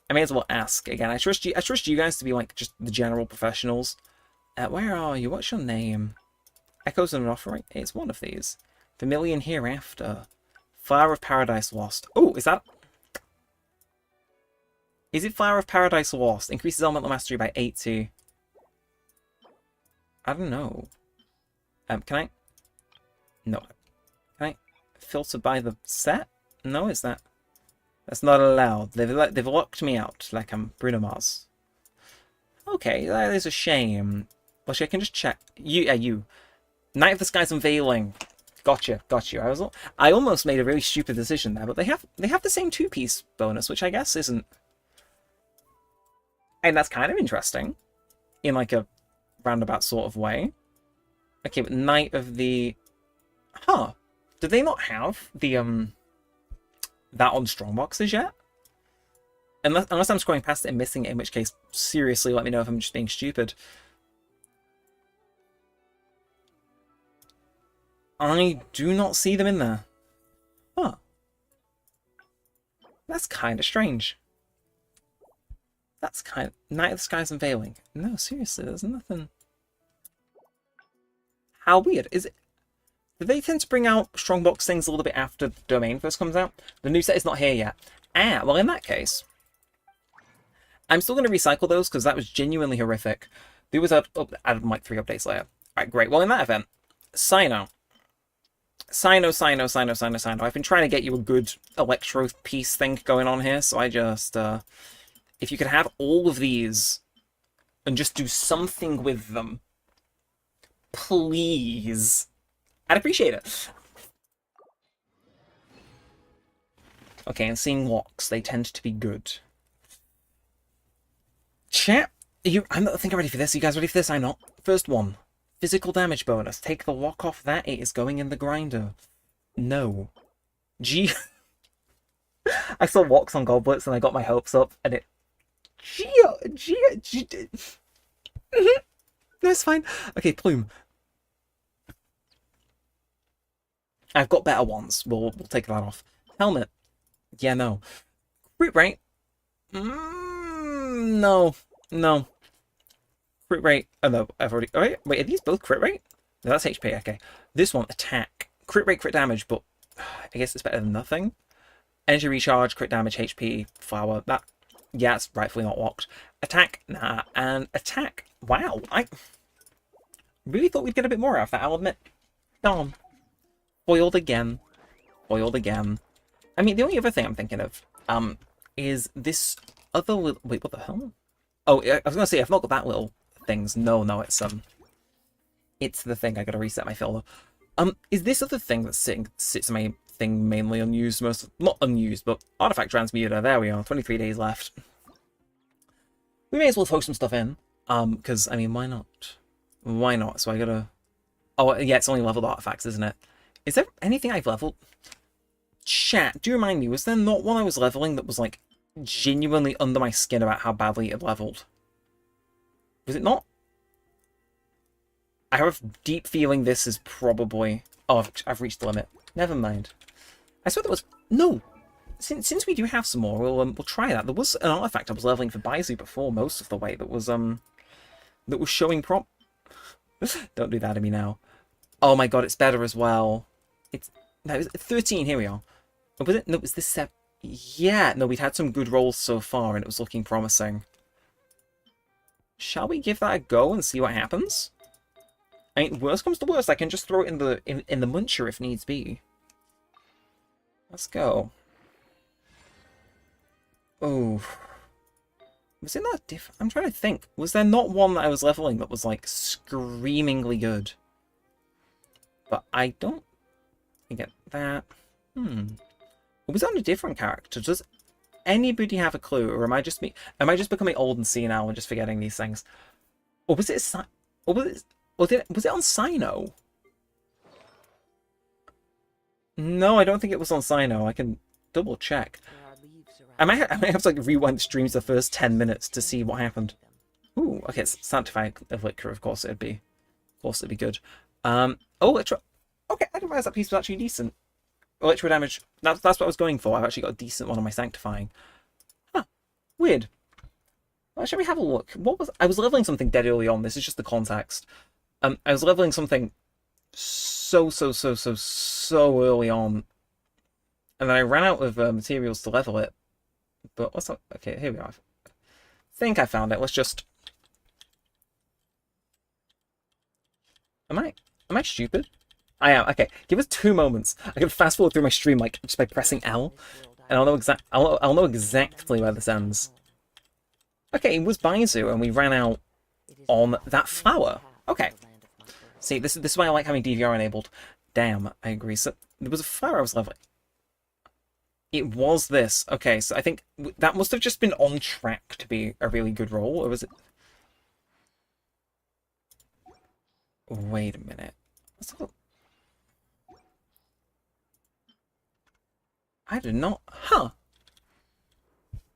I may as well ask again. I trust you guys to be like just the general professionals. Where are you? What's your name? Echoes of an Offering? It's one of these. Vermilion Hereafter. Flower of Paradise Lost. Oh, is that... Is it Flower of Paradise Lost? Increases Elemental Mastery by 80. I don't know. Can I... No. Can I filter by the set? No, is that... That's not allowed. They've locked me out like I'm Bruno Mars. Okay, that is a shame. Well, I can just check. You. Night of the Skies Unveiling. Gotcha. I almost made a really stupid decision there, but they have the same 2-piece bonus, which I guess isn't... And that's kind of interesting. In like a roundabout sort of way. Okay, but Night of the... Huh. Did they not have the, that on strongboxes yet? Unless I'm scrolling past it and missing it, in which case, seriously, let me know if I'm just being stupid. I do not see them in there. Huh. That's kind of strange. That's kind of... Night of the Skies Unveiling. No, seriously, there's nothing... How weird. Is it... Do they tend to bring out strongbox things a little bit after the domain first comes out? The new set is not here yet. Ah, well in that case, I'm still going to recycle those because that was genuinely horrific. There was added like 3 updates later. Alright, great. Well in that event, Sino. I've been trying to get you a good electro piece thing going on here, so I just, if you could have all of these and just do something with them, please. I'd appreciate it. Okay, and seeing locks, they tend to be good. Chat, I'm not think I'm ready for this. Are you guys ready for this? I'm not. First one. Physical damage bonus. Take the lock off that. It is going in the grinder. No. G. I saw locks on goblets and I got my hopes up and it. G. That's fine. Okay, plume. I've got better ones. We'll take that off. Helmet. Yeah, no. Crit rate. No. No. Crit rate. Oh no, I've already. Oh, wait, are these both crit rate? No, that's HP. Okay. This one, attack. Crit rate, crit damage, but I guess it's better than nothing. Energy recharge, crit damage, HP, flower. That. Yeah, it's rightfully not locked. Attack. Nah. And attack. Wow. I really thought we'd get a bit more out of that, I'll admit. Darn. Foiled again. Foiled again. I mean, the only other thing I'm thinking of, is this other little... Wait, what the hell? Oh, I was gonna say, I've not got that little things. No, it's the thing. I gotta reset my filter. Is this other thing that sits in my thing mainly unused? Not unused, but artifact transmuter. There we are. 23 days left. We may as well throw some stuff in. Because, I mean, why not? Why not? So I gotta... Oh, yeah, it's only leveled artifacts, isn't it? Is there anything I've leveled? Chat, do you remind me, was there not one I was leveling that was, like, genuinely under my skin about how badly it had leveled? Was it not? I have a deep feeling this is probably... Oh, I've reached the limit. Never mind. I swear there was... No! Since we do have some more, we'll try that. There was an artifact I was leveling for Baizu before most of the way that was showing prop... Don't do that to me now. Oh my god, it's better as well. No, it was 13, here we are. Oh, was it? No, it was this 7. Yeah, no, we'd had some good rolls so far and it was looking promising. Shall we give that a go and see what happens? I mean, worst comes to worst, I can just throw it in the muncher if needs be. Let's go. Oh. Was it not different? I'm trying to think. Was there not one that I was leveling that was, like, screamingly good? But I don't get that. Or was that on a different character? Does anybody have a clue? Or am I just becoming old and senile and just forgetting these things? Or was it was it on Sino? No, I don't think it was on Sino. I can double check. I might have to like rewind the streams the first 10 minutes to see what happened. Ooh, okay, it's Sanctified of Liquor, of course it'd be good. Oh, Electro. Okay, I didn't realize that piece was actually decent. Electro damage. That's what I was going for. I've actually got a decent one on my Sanctifying. Huh. Weird. Well, shall we have a look? I was leveling something dead early on. This is just the context. I was leveling something so early on. And then I ran out of materials to level it. But what's that? Okay, here we are. I think I found it. Let's just... Am I stupid? I am. Okay, give us 2 moments. I can fast forward through my stream like just by pressing L, and I'll know exactly where this ends. Okay, it was Baizu, and we ran out on that flower. Okay. See, this is why I like having DVR enabled. Damn, I agree. So there was a flower I was leveling. It was this. Okay, so I think that must have just been on track to be a really good roll, or was it? Wait a minute. Let's have a... I did not... Huh.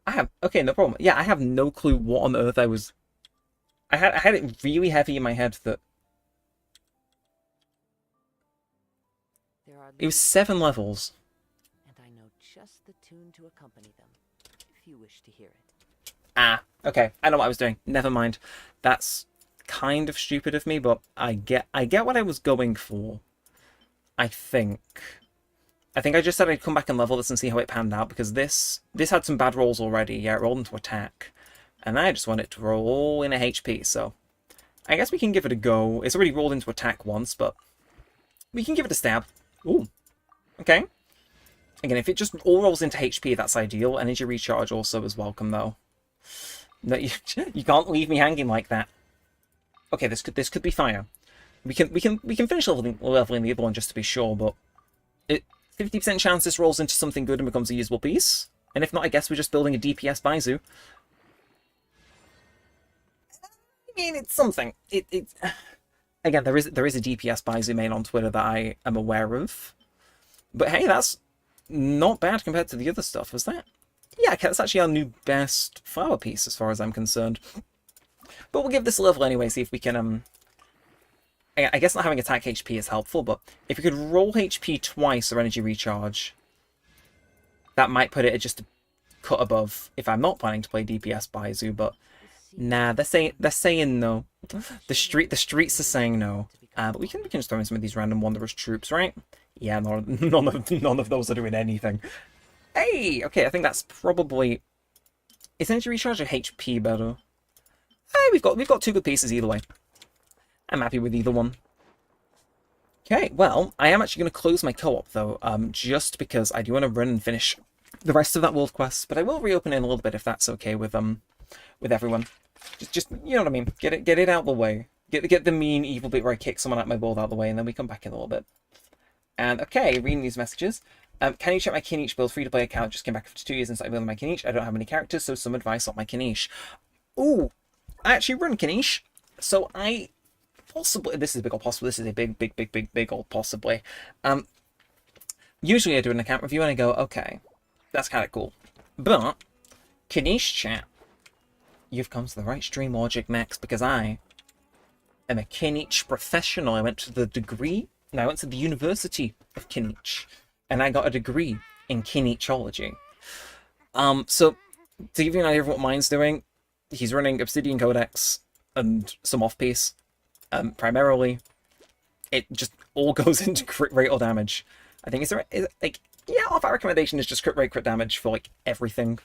I have... Okay, no problem. Yeah, I have no clue what on earth I was... I had it really heavy in my head that... It was 7 levels. And I know just the tune to accompany them, if you wish to hear it. Ah, okay. I know what I was doing. Never mind. That's kind of stupid of me, but I get what I was going for. I think I just said I'd come back and level this and see how it panned out, because this had some bad rolls already. Yeah, it rolled into attack. And I just want it to roll in a HP, so I guess we can give it a go. It's already rolled into attack once, but we can give it a stab. Ooh. Okay. Again, if it just all rolls into HP, that's ideal. Energy recharge also is welcome, though. No, you can't leave me hanging like that. Okay, this could be fire. We can finish leveling the other one just to be sure, but 50% chance this rolls into something good and becomes a usable piece. And if not, I guess we're just building a DPS Baizu. mean, it's something. Again, there is a DPS Baizu main on Twitter that I am aware of. But hey, that's not bad compared to the other stuff, was that? Yeah, okay, that's actually our new best flower piece as far as I'm concerned. But we'll give this a level anyway, see if we can, I guess not having attack HP is helpful, but if you could roll HP twice or energy recharge, that might put it at just a cut above if I'm not planning to play DPS Baizu, but nah, they're saying no. The streets are saying no. But we can just throw in some of these random Wanderers troops, right? Yeah, none of those are doing anything. Hey, okay, I think that's probably... Is energy recharge or HP better? Hey, we've got two good pieces either way. I'm happy with either one. Okay, well, I am actually going to close my co-op though, just because I do want to run and finish the rest of that world quest, but I will reopen it in a little bit if that's okay with everyone. Just you know what I mean. Get it out of the way. Get the mean evil bit where I kick someone at my board out of the way, and then we come back in a little bit. And okay, reading these messages. Can you check my Kinish build? Free-to-play account. Just came back after 2 years and started building my Kinish. I don't have any characters, so some advice on my Kinish. Ooh, I actually run Kinish, so I possibly... This is a big old possible. This is a big old possibly. Usually I do an account review and I go, okay, that's kind of cool. But, Kinish chat, you've come to the right stream logic, Max, because I am a Kinish professional. I went to the degree, and I went to the University of Kinish, and I got a degree in Kinishology. So, to give you an idea of what mine's doing, he's running Obsidian Codex and some off-piece. Primarily, it just all goes into crit rate or damage. I think, our recommendation is just crit rate, crit damage for, like, everything.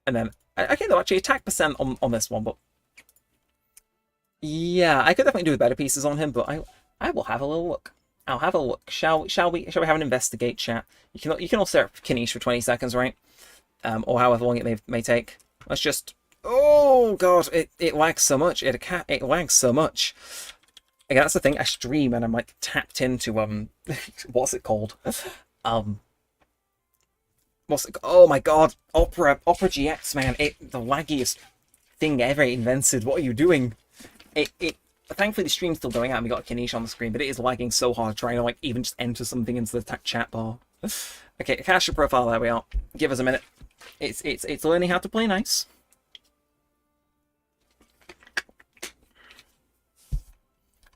And then, okay, though, actually, attack percent on this one, but... Yeah, I could definitely do with better pieces on him, but I will have a little look. I'll have a look. Shall we have an investigate chat? You can all stare at Kinish for 20 seconds, right? Or however long it may take. Let's just... Oh, God, it lags so much. It lags so much. Again, that's the thing. I stream and I'm, like, tapped into, what's it called? Oh my God, Opera GX, man, the laggiest thing ever invented. What are you doing? Thankfully the stream's still going out and we got a Kinish on the screen, but it is lagging so hard trying to like even just enter something into the chat bar. Okay, cache your profile, there we are. Give us a minute. It's learning how to play nice.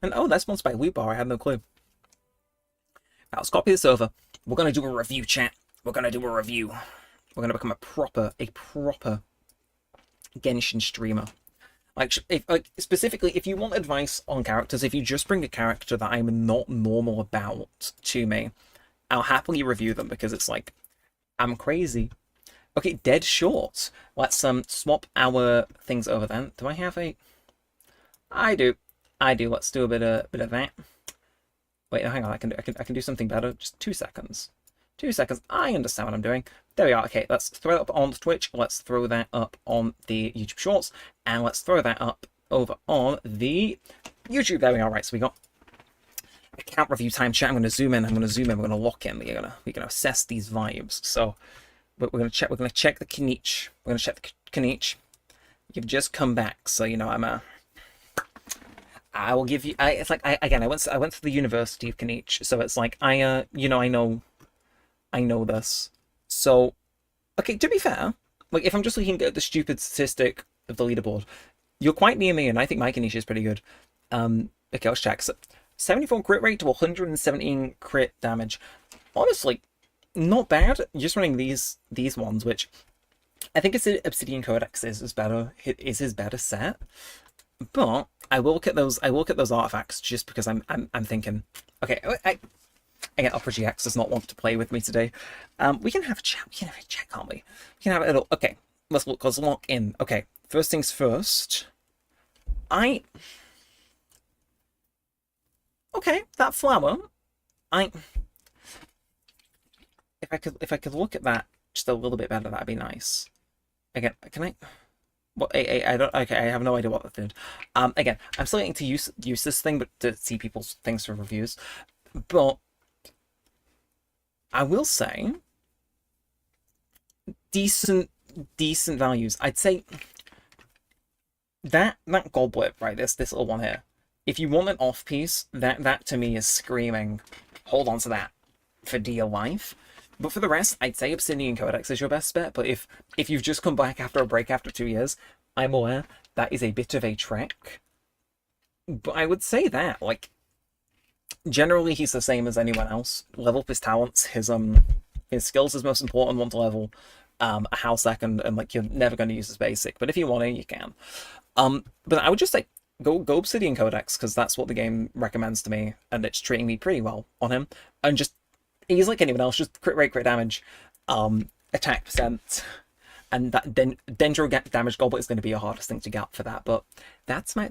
And oh, that's sponsored by Loot Bar, I had no clue. Now let's copy this over. We're gonna do a review, chat. We're gonna do a review. We're gonna become a proper Genshin streamer. Like, specifically, if you want advice on characters, if you just bring a character that I'm not normal about to me, I'll happily review them because it's like, I'm crazy. Okay, dead short. Let's swap our things over then. Do I have a? I do. Let's do a bit of that. Wait, no, hang on. I can do something better. Just 2 seconds. 2 seconds. I understand what I'm doing. There we are. Okay, let's throw that up on Twitch. Let's throw that up on the YouTube Shorts. And let's throw that up over on the YouTube. There we are. Right, so we got account review time chat. I'm going to zoom in. We're going to lock in. We're going to assess these vibes. So we're going to check. We're going to check the Kinish. We're going to check the Kinish. You've just come back, so you know I will give you. It's like I went to the University of Kinish, so it's like I know this. So, okay, to be fair, like if I'm just looking at the stupid statistic of the leaderboard, you're quite near me, and I think my Kinish is pretty good. Okay, let's check. So, 74 crit rate to 117 crit damage. Honestly, not bad. Just running these ones, which I think it's Obsidian Codex is better. It is his better set, but I will look at those. I will look at those artifacts just because I'm thinking. Okay, Again, Opera GX does not want to play with me today. We can have a chat. We can have a chat, can't we? We can have a little... Okay, let's lock in. Okay, first things first. Okay, that flower. If I could look at that just a little bit better, that'd be nice. Again, can I... Well, I don't... Okay, I have no idea what that did. Again, I'm still getting to use this thing, but to see people's things for reviews. But... I will say decent values. I'd say that goblet, right, this little one here, if you want an off piece, that to me is screaming, hold on to that for dear life. But for the rest, I'd say Obsidian Codex is your best bet. But if you've just come back after a break after 2 years, I'm aware that is a bit of a trek. But I would say that, like, generally he's the same as anyone else. Level up his talents. His skills is most important one to level. A house second, and like you're never going to use his basic. But if you want to, you can. But I would just say go Obsidian Codex, because that's what the game recommends to me, and it's treating me pretty well on him. And just he's like anyone else, just crit rate, crit damage, attack percent, and that dendro damage goblet is going to be your hardest thing to get for that. But that's my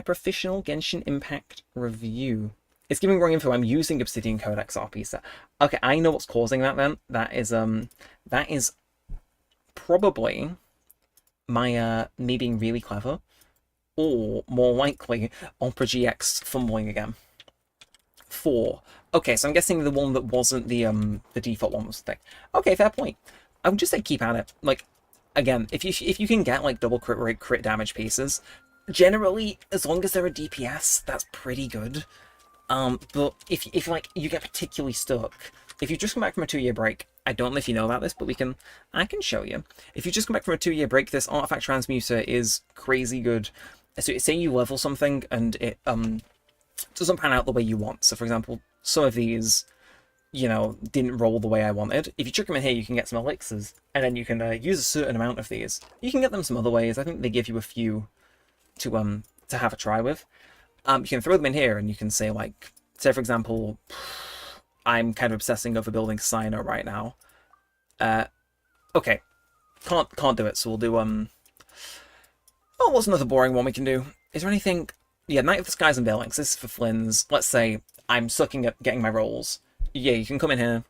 professional Genshin Impact review. It's giving wrong info. I'm using Obsidian Codex RP set. Okay, I know what's causing that then. That is probably my me being really clever, or more likely Opera GX fumbling again. 4. Okay, so I'm guessing the one that wasn't the default one was the thing. Okay, fair point. I would just say keep at it. Like, again, if you can get like double crit rate, crit damage pieces, generally as long as they're a DPS, that's pretty good. But if like you get particularly stuck, if you just come back from a 2-year break, I don't know if you know about this, but I can show you. If you just come back from a 2-year break, this artifact transmuter is crazy good. So say you level something and it doesn't pan out the way you want. So for example, some of these, you know, didn't roll the way I wanted. If you chuck them in here, you can get some elixirs, and then you can use a certain amount of these. You can get them some other ways. I think they give you a few to have a try with. You can throw them in here, and you can say, like, say for example, I'm kind of obsessing over building Sino right now. Okay, can't do it. So we'll do oh, what's another boring one we can do? Is there anything? Yeah, Night of the Skies and Veilings. This is for Flynn's. Let's say I'm sucking at getting my rolls. Yeah, you can come in here,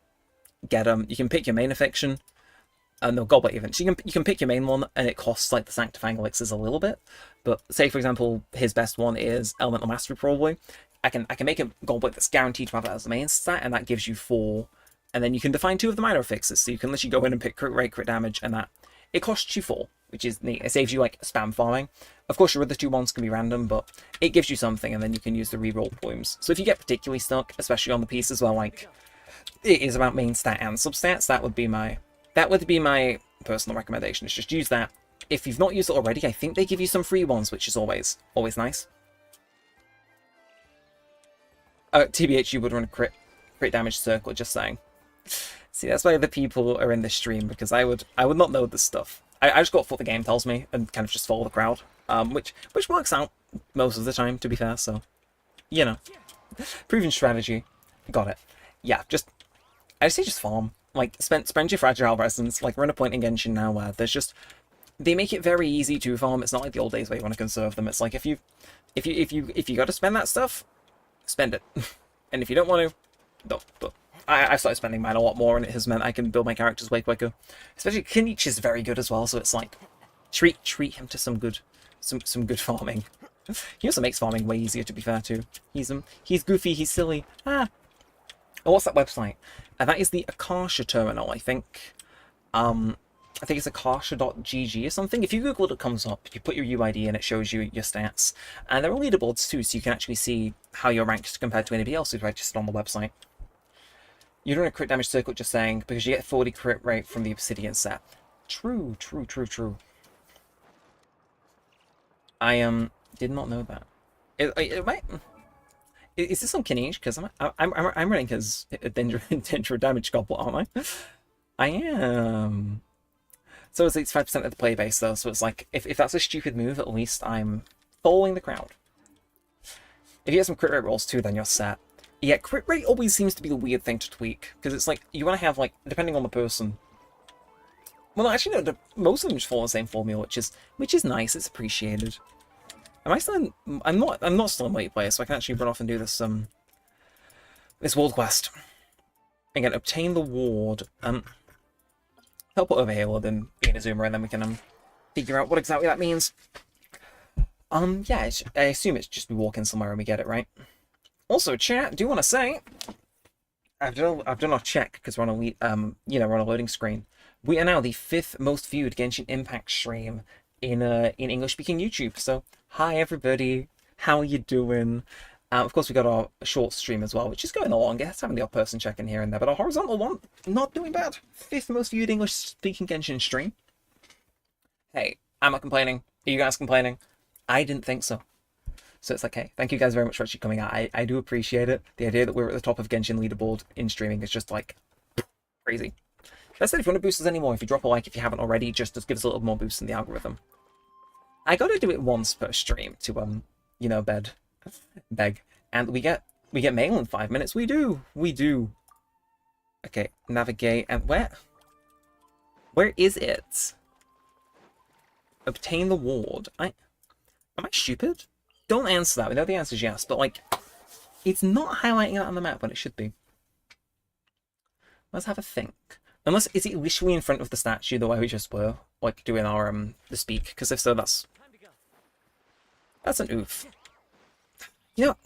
get them. You can pick your main affliction, and they'll goblet even. So you can pick your main one, and it costs like the Sanctifying Elixirs a little bit. But say for example, his best one is Elemental Mastery probably. I can make a goblet that's guaranteed to have that as the main stat, and that gives you 4. And then you can define 2 of the minor affixes. So you can literally go in and pick crit rate, crit damage, and that it costs you 4, which is neat. It saves you like spam farming. Of course, your other 2 ones can be random, but it gives you something, and then you can use the reroll plumes. So if you get particularly stuck, especially on the pieces where like it is about main stat and substats, that would be my personal recommendation. Is just use that. If you've not used it already, I think they give you some free ones, which is always nice. TBH, you would run a crit damage circle, just saying. See, that's why the people are in this stream, because I would not know this stuff. I just go off what the game tells me and kind of just follow the crowd, which works out most of the time, to be fair. So, you know, proven strategy. Got it. Yeah, I say just farm. Like spend your fragile resins. Like we're in a point in Genshin now where there's just they make it very easy to farm. It's not like the old days where you want to conserve them. It's like if you got to spend that stuff, spend it, and if you don't want to, don't. But I started spending mine a lot more, and it has meant I can build my characters way quicker. Especially Kinich is very good as well, so it's like treat him to some good farming. He also makes farming way easier, to be fair too. He's goofy, he's silly. Oh, what's that website? That is the Akasha terminal, I think. I think it's akasha.gg or something. If you Google it, it comes up. You put your UID and it shows you your stats. And there are leaderboards too, so you can actually see how you're ranked compared to anybody else who's registered on the website. You're doing a crit damage circle, just saying, because you get 40 crit rate from the Obsidian set. True. I did not know that. Is this on Kinege? Because I'm running his Dendro damage goblet, aren't I? I am. So it's 5% of the player base though, so it's like if that's a stupid move, at least I'm following the crowd. If you get some crit rate rolls too, then you're set. Yeah, crit rate always seems to be the weird thing to tweak, because it's like you want to have like depending on the person. Well, actually, no, most of them just follow the same formula, which is nice. It's appreciated. Am I still in? I'm not still in late player, so I can actually run off and do this this world quest. Again, obtain the ward. I'll put over here then being a zoomer, and then we can figure out what exactly that means. Yeah, I assume it's just we walk in somewhere and we get it, right? Also, chat, do you want to say I've done our check because we're on a we're on a loading screen. We are now the 5th most viewed Genshin Impact stream in English-speaking YouTube. So, hi everybody, how are you doing? Of course, we got our short stream as well, which is going along. It's having the odd person check in here and there, but our horizontal one, not doing bad. 5th most viewed English-speaking Genshin stream. Hey, I'm not complaining. Are you guys complaining? I didn't think so. So it's like, hey, thank you guys very much for actually coming out. I do appreciate it. The idea that we're at the top of Genshin leaderboard in streaming is just like crazy. That's it. If you want to boost us anymore, if you drop a like if you haven't already, just give us a little more boost in the algorithm. I gotta do it once per stream to you know, beg, and we get mail in 5 minutes. We do. Okay, navigate and where is it? Obtain the ward. Am I stupid? Don't answer that. We know the answer is yes, but like, it's not highlighting that on the map when it should be. Let's have a think. Unless, is it literally in front of the statue the way we just were, like doing our the speak? Because if so, that's an oof. You know,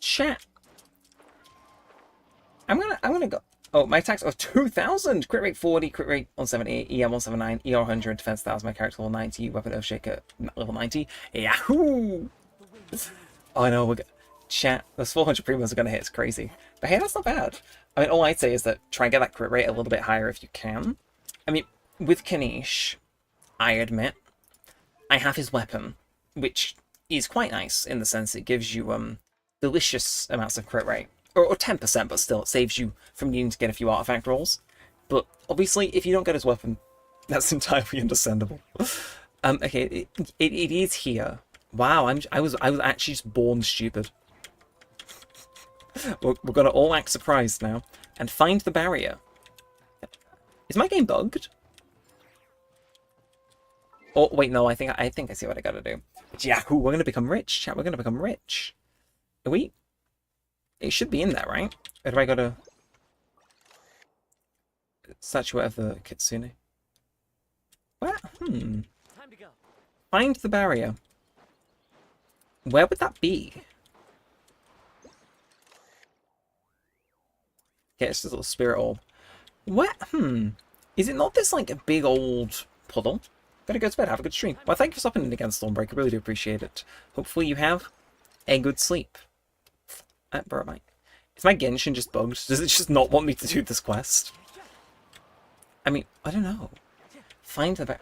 chat. I'm gonna go. Oh, my attacks are 2,000! Crit rate 40, crit rate 178, EM 179, ER 100, defense 1000, my character level 90, weapon Earthshaker level 90. Yahoo! Oh no, we're chat. Those 400 primos are gonna hit, it's crazy. But hey, that's not bad. I mean, all I'd say is that try and get that crit rate a little bit higher if you can. I mean, with Kanish, I admit, I have his weapon, which is quite nice in the sense it gives you delicious amounts of crit rate. Or 10%, but still, it saves you from needing to get a few artifact rolls. But obviously, if you don't get his weapon, that's entirely understandable. Okay, it is here. Wow, I was actually just born stupid. We're gonna all act surprised now and find the barrier. Is my game bugged? Oh wait, no, I think I see what I gotta do. Yahoo! We're gonna become rich, chat. We're gonna become rich. Are we? It should be in there, right? Or do I gotta... Statuette of the Kitsune. Where? Time to go. Find the barrier. Where would that be? Okay, it's just a little spirit orb. Where? Is it not this, like, a big old puddle? Gotta go to bed. Have a good stream. Well, thank you for stopping in again, Stormbreaker. Really do appreciate it. Hopefully you have a good sleep. Where am I? Is my Genshin just bugged? Does it just not want me to do this quest? I mean, I don't know. Find the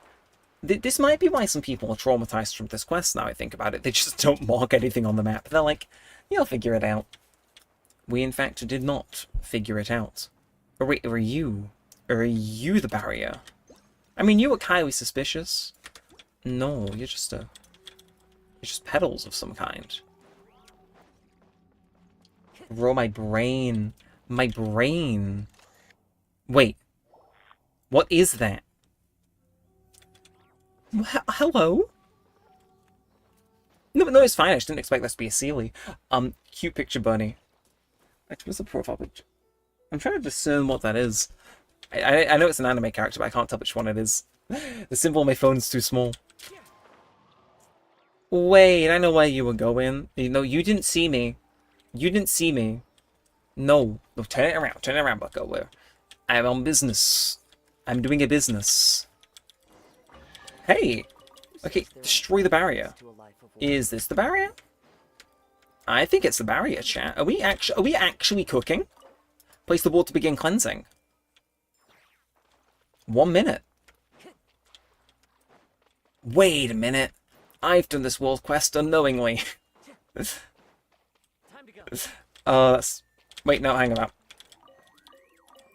this might be why some people are traumatized from this quest now I think about it. They just don't mark anything on the map. They're like, you'll figure it out. We, in fact, did not figure it out. Or wait, are you? Or are you the barrier? I mean, you were highly suspicious. No, you're just petals of some kind. Bro, my brain. My brain. Wait. What is that? Hello? No, it's fine. I just didn't expect this to be a Sealy. Cute picture bunny. What's the profile picture? I'm trying to discern what that is. I know it's an anime character, but I can't tell which one it is. The symbol on my phone is too small. Wait, I know where you were going. No, you didn't see me. You didn't see me. No, turn it around, Bucko. I'm on business. I'm doing a business. Hey! Okay, destroy the barrier. Is this the barrier? I think it's the barrier, chat. Are we actually cooking? Place the ward to begin cleansing. 1 minute. Wait a minute. I've done this world quest unknowingly. That's... Wait, no, hang on.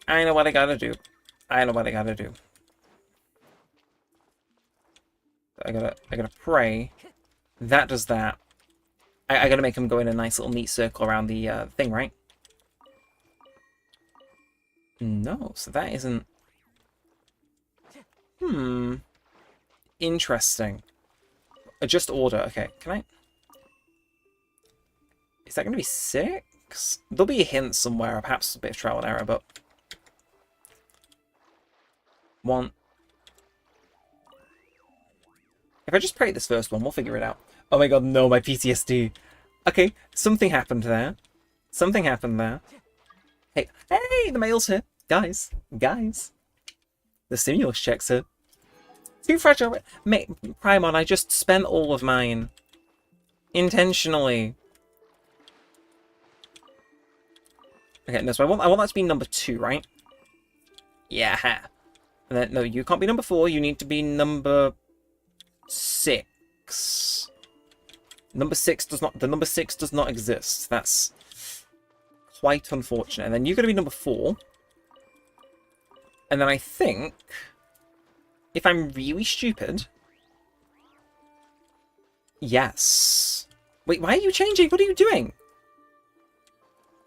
I know what I gotta do. I gotta pray. That does that. I gotta make him go in a nice little neat circle around the thing, right? No, so that isn't... Interesting. Adjust order. Okay, can I... Is that going to be 6? There'll be a hint somewhere, perhaps a bit of trial and error, but... 1. If I just pray this first one, we'll figure it out. Oh my god, no, my PTSD. Okay, something happened there. Hey, the mail's here. Guys. The stimulus check's here. Too fragile. Primon, I just spent all of mine. Intentionally. Okay, no, so I want that to be number 2, right? Yeah. And then, no, you can't be number 4. You need to be number 6. Number 6 does not. The number 6 does not exist. That's quite unfortunate. And then you're going to be number 4. And then I think, if I'm really stupid, yes. Wait, why are you changing? What are you doing?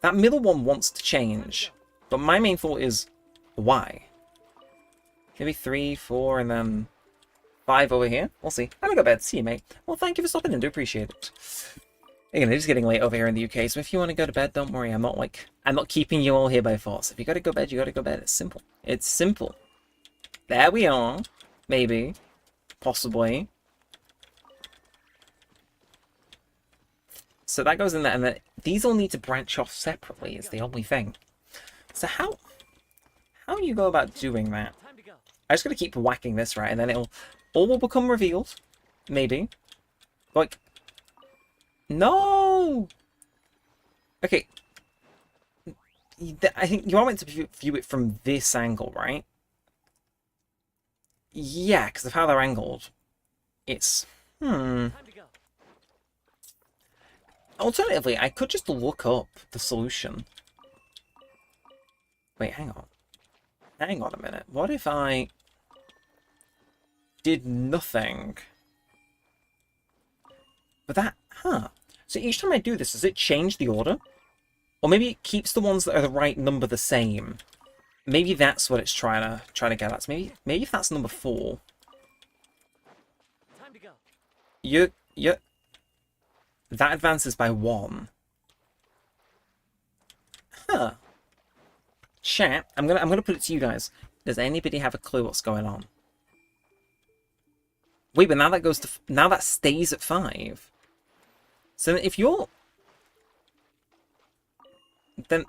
That middle one wants to change, but my main thought is, why? Maybe 3, 4, and then 5 over here. We'll see. I'm gonna go to bed. See you, mate. Well, thank you for stopping in. Do appreciate it. Again, it is getting late over here in the UK, so if you want to go to bed, don't worry. I'm not keeping you all here by force. If you gotta go to bed, you gotta go to bed. It's simple. It's simple. There we are. Maybe. Possibly. So that goes in there, and then these all need to branch off separately is the only thing. So how do you go about doing that? I just gotta keep whacking this, right? And then all will become revealed. Maybe. Like, no! Okay. I think you are meant to view it from this angle, right? Yeah, because of how they're angled. It's... Alternatively, I could just look up the solution. Wait, hang on. Hang on a minute. What if I did nothing? But that... So each time I do this, does it change the order? Or maybe it keeps the ones that are the right number the same. Maybe that's what it's trying to get at. So maybe if that's number 4. Time to go. You that advances by 1. Chat, I'm gonna put it to you guys. Does anybody have a clue what's going on? Wait, but now that goes to now that stays at 5. So if you're then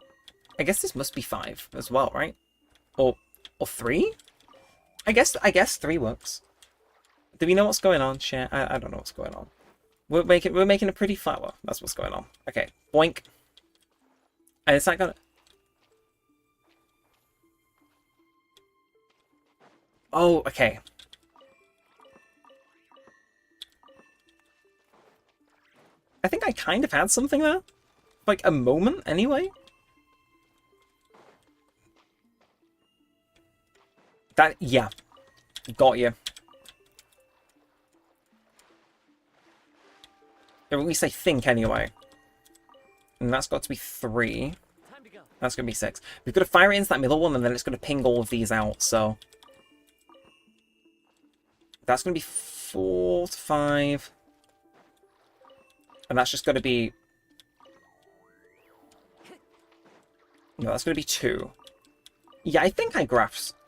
I guess this must be 5 as well, right? Or 3? I guess 3 works. Do we know what's going on, chat? I don't know what's going on. We're making a pretty flower. That's what's going on. Okay, boink. And it's not gonna... Oh, okay. I think I kind of had something there. Like, a moment, anyway. That, yeah. Got you. Or at least I think, anyway. And that's got to be 3. Time to go. That's going to be 6. We've got to fire it into that middle one, and then it's going to ping all of these out, so... That's going to be 4 to 5. And that's just going to be... No, that's going to be 2. Yeah, I think I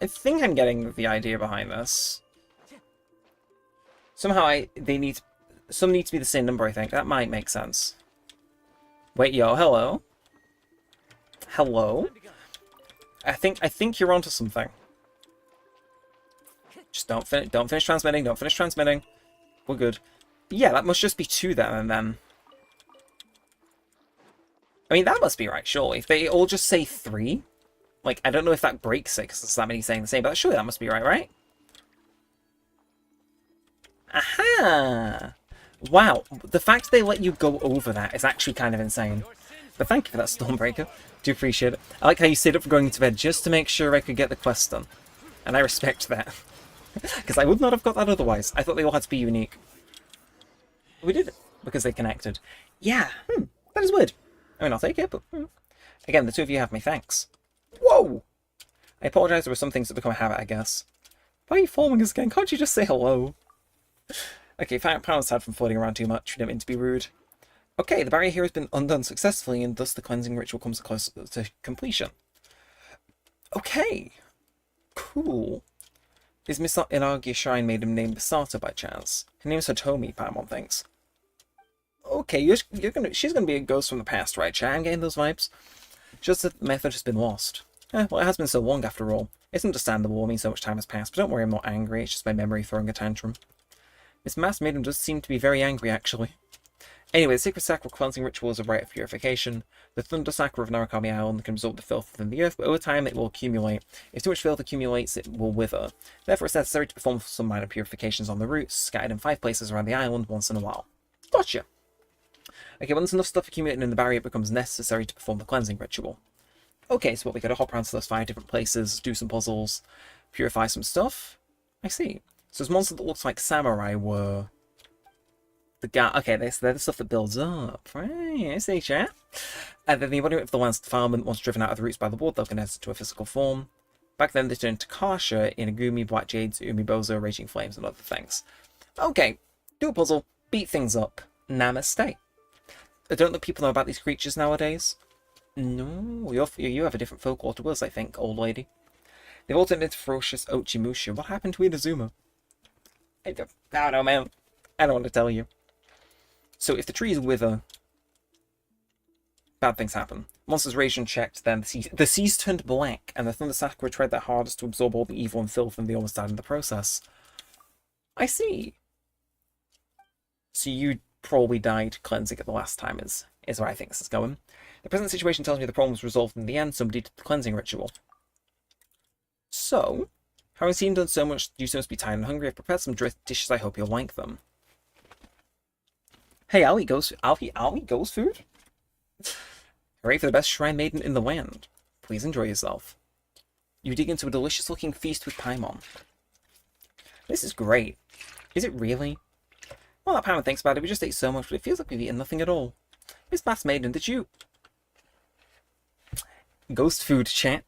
think I'm getting the idea behind this. Somehow some need to be the same number, I think. That might make sense. Wait, yo, hello. Hello? I think you're onto something. Just don't finish transmitting, don't finish transmitting. We're good. Yeah, that must just be 2 then, and then... I mean, that must be right, surely. If they all just say 3... Like, I don't know if that breaks it, because there's that many saying the same, but surely that must be right, right? Aha! Wow, the fact they let you go over that is actually kind of insane. But thank you for that, Stormbreaker. Do appreciate it. I like how you stayed up for going to bed just to make sure I could get the quest done. And I respect that. Because I would not have got that otherwise. I thought they all had to be unique. We did it, because they connected. Yeah, that is weird. I mean, I'll take it, but... Again, the 2 of you have me, thanks. Whoa! I apologise, there were some things that become a habit, I guess. Why are you forming us again? Can't you just say hello? Okay, pound sad from floating around too much. We didn't mean to be rude. Okay, the barrier here has been undone successfully, and thus the cleansing ritual comes close to completion. Okay. Cool. Is Miss Inagi's shrine made him named Basata by chance? Her name's Hitomi, Paimon thinks. Okay, she's gonna be a ghost from the past, right, chat? I'm getting those vibes. Just that the method has been lost. Well, it has been so long after all. It's understandable, I mean, so much time has passed, but don't worry, I'm not angry, it's just my memory throwing a tantrum. Miss Mass Maiden does seem to be very angry, actually. Anyway, the Sacred Sacral Cleansing Ritual is a rite of purification. The Thunder Sacra of Narukami Island can absorb the filth within the earth, but over time it will accumulate. If too much filth accumulates, it will wither. Therefore, it's necessary to perform some minor purifications on the roots, scattered in 5 places around the island once in a while. Gotcha! Okay, once enough stuff accumulated in the barrier, it becomes necessary to perform the cleansing ritual. Okay, so what, we gotta hop around to those 5 different places, do some puzzles, purify some stuff? I see. So this monster that looks like samurai were... the guy... Okay, they're the stuff that builds up. Right, I see, chat. And then the embodiment of the land's defilement, once driven out of the roots by the wood, they'll condense into a physical form. Back then, they turned to Kasha, Inagumi, Black Jades, Umibozo, Raging Flames, and other things. Okay, do a puzzle, beat things up. Namaste. Don't let people know about these creatures nowadays? No, you have a different folklore to us, I think, old lady. They've all turned into ferocious Ochimusha. What happened to Inazuma? I don't know, man. I don't want to tell you. So if the trees wither, bad things happen. Monsters rage unchecked, then the seas turned black, and the Thunder Sakura tried their hardest to absorb all the evil and filth, and they almost died in the process. I see. So you probably died cleansing it the last time, is where I think this is going. The present situation tells me the problem was resolved in the end, somebody did the cleansing ritual. So, having seen done so much, you must be tired and hungry. I've prepared some dishes, I hope you'll like them. Hey, I'll eat ghost food? Hooray for the best shrine maiden in the land. Please enjoy yourself. You dig into a delicious-looking feast with Paimon. This is great. Is it really? Well, that Paimon thinks about it, we just ate so much, but it feels like we've eaten nothing at all. Miss Mass Maiden, did you... Ghost food, chat.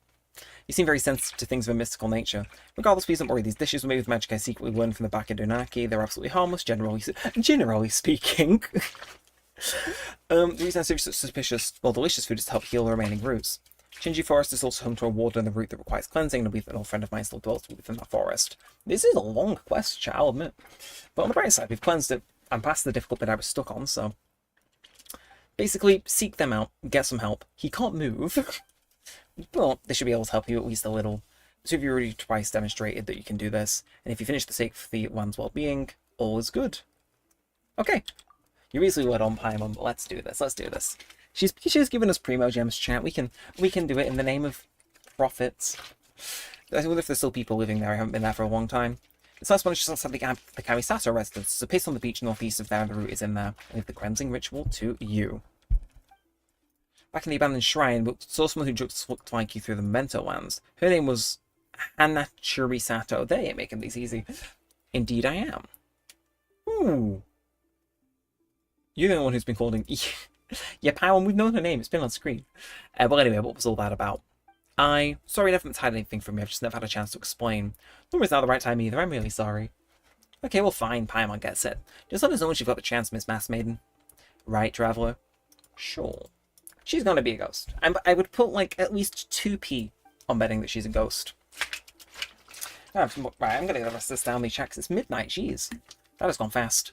You seem very sensitive to things of a mystical nature. Regardless, please don't worry, these dishes were made with magic I secretly learned from the back of Donaki. They're absolutely harmless, generally speaking. The reason I'm so suspicious, well, delicious food is to help heal the remaining roots. Shinji Forest is also home to a warden in the route that requires cleansing, and I believe that an old friend of mine still dwells within that forest. This is a long quest, chat, I'll admit. But on the bright side, we've cleansed it, and past the difficult bit I was stuck on, so... Basically, seek them out, get some help. He can't move. But they should be able to help you at least a little. The two of you already twice demonstrated that you can do this, and if you finish the sake for the land's well-being, all is good. Okay. You're easily led on, Paimon, but let's do this. She's given us primo gems, chat. We can do it in the name of profits. I wonder if there's still people living there. I haven't been there for a long time. This last one is just outside the Kamisato residence. So place on the beach northeast of there, the route is in there. I leave the cleansing ritual to you. Back in the abandoned shrine, we saw someone who just looked like you through the Memento lands. Her name was Hanachiri Sato. They ain't making these easy. Indeed I am. Ooh. You're the one who's been calling... Yeah, Paimon, we've known her name. It's been on screen. Well, anyway, what was all that about? Sorry, I never meant to hide anything from you. I've just never had a chance to explain. Nor is now the right time either. I'm really sorry. Okay, well, fine. Paimon gets it. Just let us know when you've got the chance, Miss Mass Maiden. Right, Traveller? Sure. She's gonna be a ghost. I would put, like, at least 2p on betting that she's a ghost. Right, I'm gonna get the rest of this down the checks. It's midnight, jeez. That has gone fast.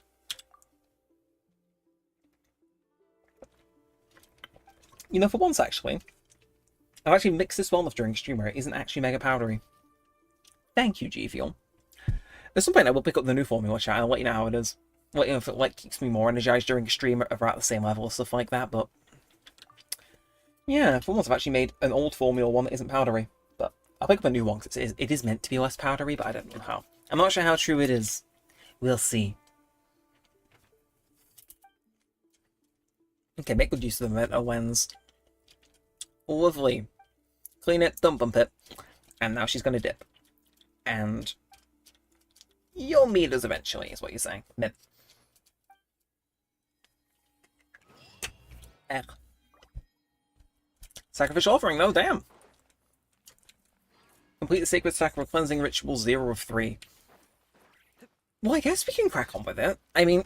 You know, for once, actually, I've actually mixed this well enough during stream where it isn't actually mega powdery. Thank you, G Fuel. At some point, I will pick up the new formula chat and I'll let you know how it is. Let you know if it, like, keeps me more energized during a stream at about the same level or stuff like that, but... Yeah, for once I've actually made an old formula one that isn't powdery. But I'll pick up a new one because it is meant to be less powdery, but I don't know how. I'm not sure how true it is. We'll see. Okay, make good use of the Memento lens. Lovely. Clean it, dump bump it. And now she's going to dip. And you'll meet us eventually, is what you're saying. Mid. Sacrificial offering, no, damn. Complete the sacred sacral cleansing ritual 0 of 3. Well, I guess we can crack on with it. I mean,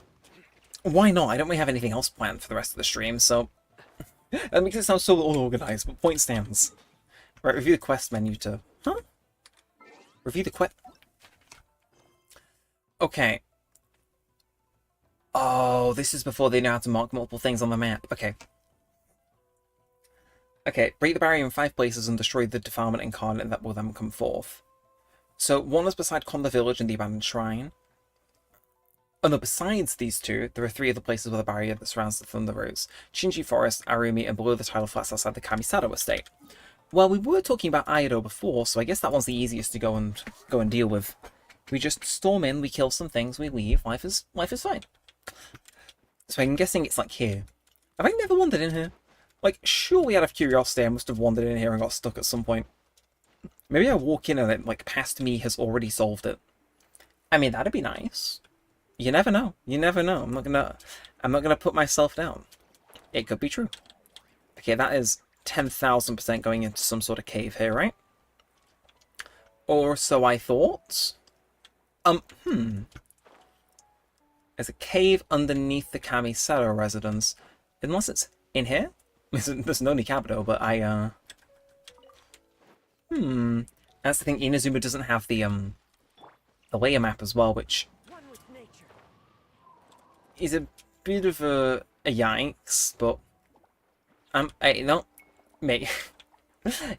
why not? I don't really have anything else planned for the rest of the stream, so... That makes it sound so unorganized, but point stands. Right, review the quest menu to... Huh? Review the quest... Okay. Oh, this is before they know how to mark multiple things on the map. Okay. Okay, break the barrier in 5 places and destroy the defilement incarnate that will then come forth. So one is beside Conda Village and the Abandoned Shrine. Oh no, besides these two, there are 3 other places with a barrier that surrounds the Thunder Rose. Shinji Forest, Arumi, and below the tidal flats outside the Kamisado estate. Well, we were talking about Aido before, so I guess that one's the easiest to go and deal with. We just storm in, we kill some things, we leave, life is fine. So I'm guessing it's like here. Have I never wandered in here? Like, surely out of curiosity I must have wandered in here and got stuck at some point. Maybe I walk in and it, like, past me has already solved it. I mean, that'd be nice. You never know. You never know. I'm not gonna put myself down. It could be true. Okay, that is 10,000% going into some sort of cave here, right? Or so I thought. There's a cave underneath the Kamisado residence. Unless it's in here? There's no Nikabdo, but that's the thing, Inazuma doesn't have the layer map as well, which is a bit of a yikes, but hey, no, mate,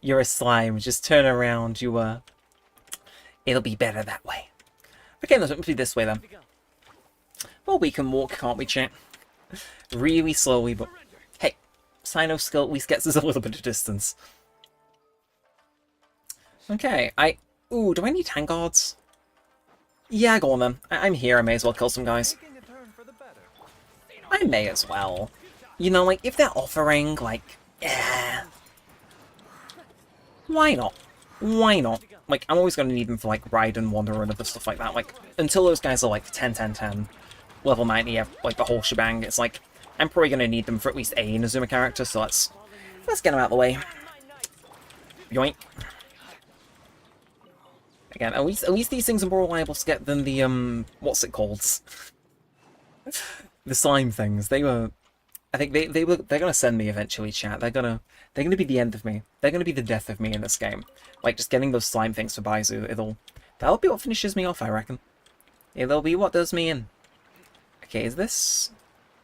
you're a slime, just turn around, it'll be better that way. Okay, let's be this way then. Well, we can walk, can't we, chat? Really slowly, but hey, Sino skill at least gets us a little bit of distance. Okay, ooh, do I need hand guards? Yeah, go on then. I'm here, I may as well kill some guys. I may as well. You know, like, if they're offering, like, yeah. Why not? Why not? Like, I'm always going to need them for, like, Ride and Wanderer and other stuff like that. Like, until those guys are, like, 10, 10, 10, level 90, yeah, like, the whole shebang, it's like, I'm probably going to need them for at least a Inazuma character, so let's get them out of the way. Yoink. Again, at least these things are more reliable to get than the, what's it called? The slime things. They were... I think they're gonna send me eventually, chat. They're gonna be the end of me. They're gonna be the death of me in this game. Like, just getting those slime things for Baizu, that'll be what finishes me off, I reckon. It'll be what does me in. Okay, is this...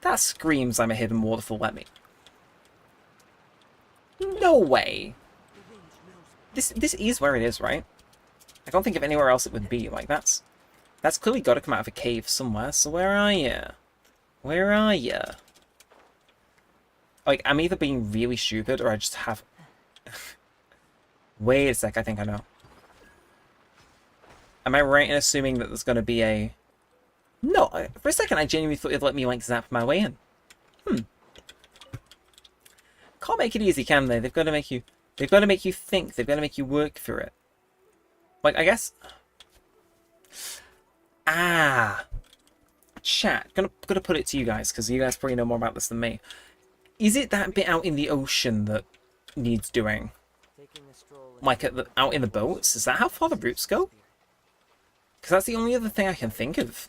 That screams I'm a hidden waterfall, let me... No way! This is where it is, right? I can't think of anywhere else it would be. Like, that's clearly got to come out of a cave somewhere. So where are you? Where are you? Like, I'm either being really stupid or I just have... Wait a sec, I think I know. Am I right in assuming that there's going to be a... No, for a second I genuinely thought it'd let me, like, zap my way in. Can't make it easy, can they? They've got to make you... They've got to make you think. They've got to make you work through it. Like, I guess... Chat. Gonna put it to you guys, because you guys probably know more about this than me. Is it that bit out in the ocean that needs doing? Like, out in the boats? Is that how far the routes go? Because that's the only other thing I can think of.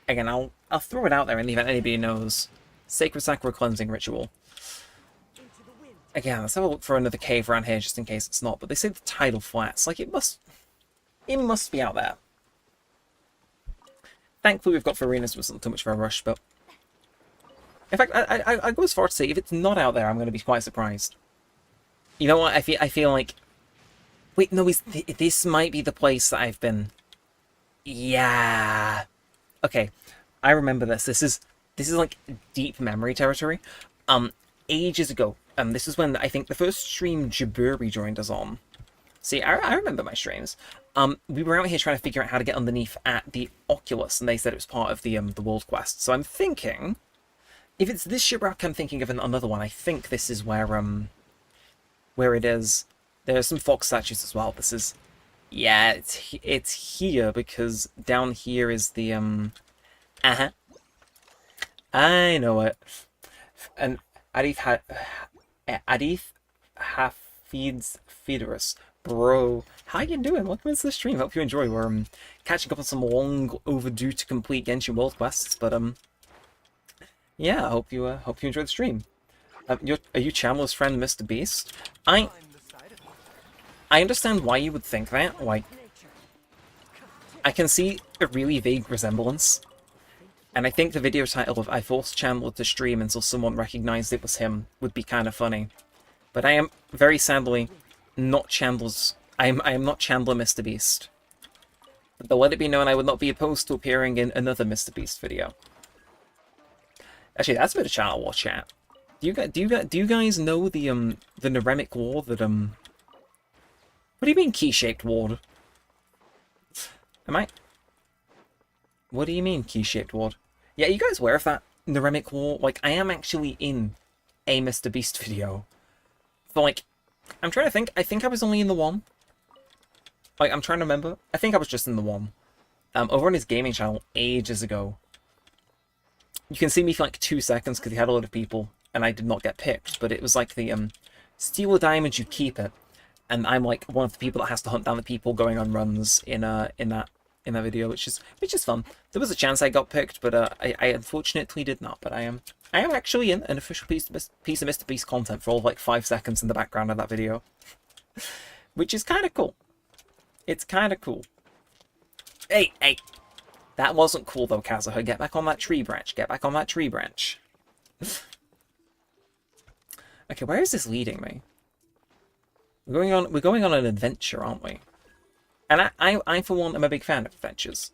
Again, I'll throw it out there in the event anybody knows. Sacred Sakura Cleansing Ritual. Again, let's have a look for another cave around here just in case it's not. But they say the tidal flats. Like, it must be out there. Thankfully, we've got Farina's wasn't too much of a rush, but... In fact, I go as far to say, if it's not out there, I'm going to be quite surprised. You know what? I feel like... Wait, no, this might be the place that I've been... Yeah. Okay, I remember this. This is like deep memory territory. Ages ago, this is when I think the first stream Jaburi joined us on. See, I remember my streams. We were out here trying to figure out how to get underneath at the Oculus, and they said it was part of the World Quest. So I'm thinking, if it's this shipwreck, I'm thinking of another one. I think this is where it is. There's some fox statues as well. This is, yeah, it's here because down here is the I know it. And Adif Hafid's Feederus. Bro, how you doing? Welcome to the stream. Hope you enjoy. We're catching up on some long overdue to complete Genshin World Quests, but yeah, I hope you enjoy the stream. Are you Chandler's friend, Mr. Beast? I understand why you would think that. Like, I can see a really vague resemblance. And I think the video title of "I forced Chandler to stream until someone recognized it was him" would be kind of funny. But I am very sadly not Chandler's. I am not Chandler Mr. Beast. But though let it be known I would not be opposed to appearing in another Mr. Beast video. Actually, that's a bit of channel war chat. Do you guys know the Neremik war that What do you mean key-shaped ward? What do you mean key-shaped ward? Yeah, you guys aware of that Neremik war? Like, I am actually in a Mr. Beast video. So, like, I'm trying to think. I think I was only in the one. Like, I'm trying to remember. I think I was just in the one. Over on his gaming channel ages ago. You can see me for like 2 seconds because he had a lot of people and I did not get picked. But it was like the steal a diamond, you keep it. And I'm like one of the people that has to hunt down the people going on runs in that video, which is fun. There was a chance I got picked, but I unfortunately did not. But I am actually in an official piece of Mr. Beast content for all of like 5 seconds in the background of that video, which is kind of cool. It's kind of cool. Hey, that wasn't cool though, Kazuha. Get back on that tree branch. Get back on that tree branch. Okay, where is this leading me? We're going on an adventure, aren't we? And I for one am a big fan of adventures.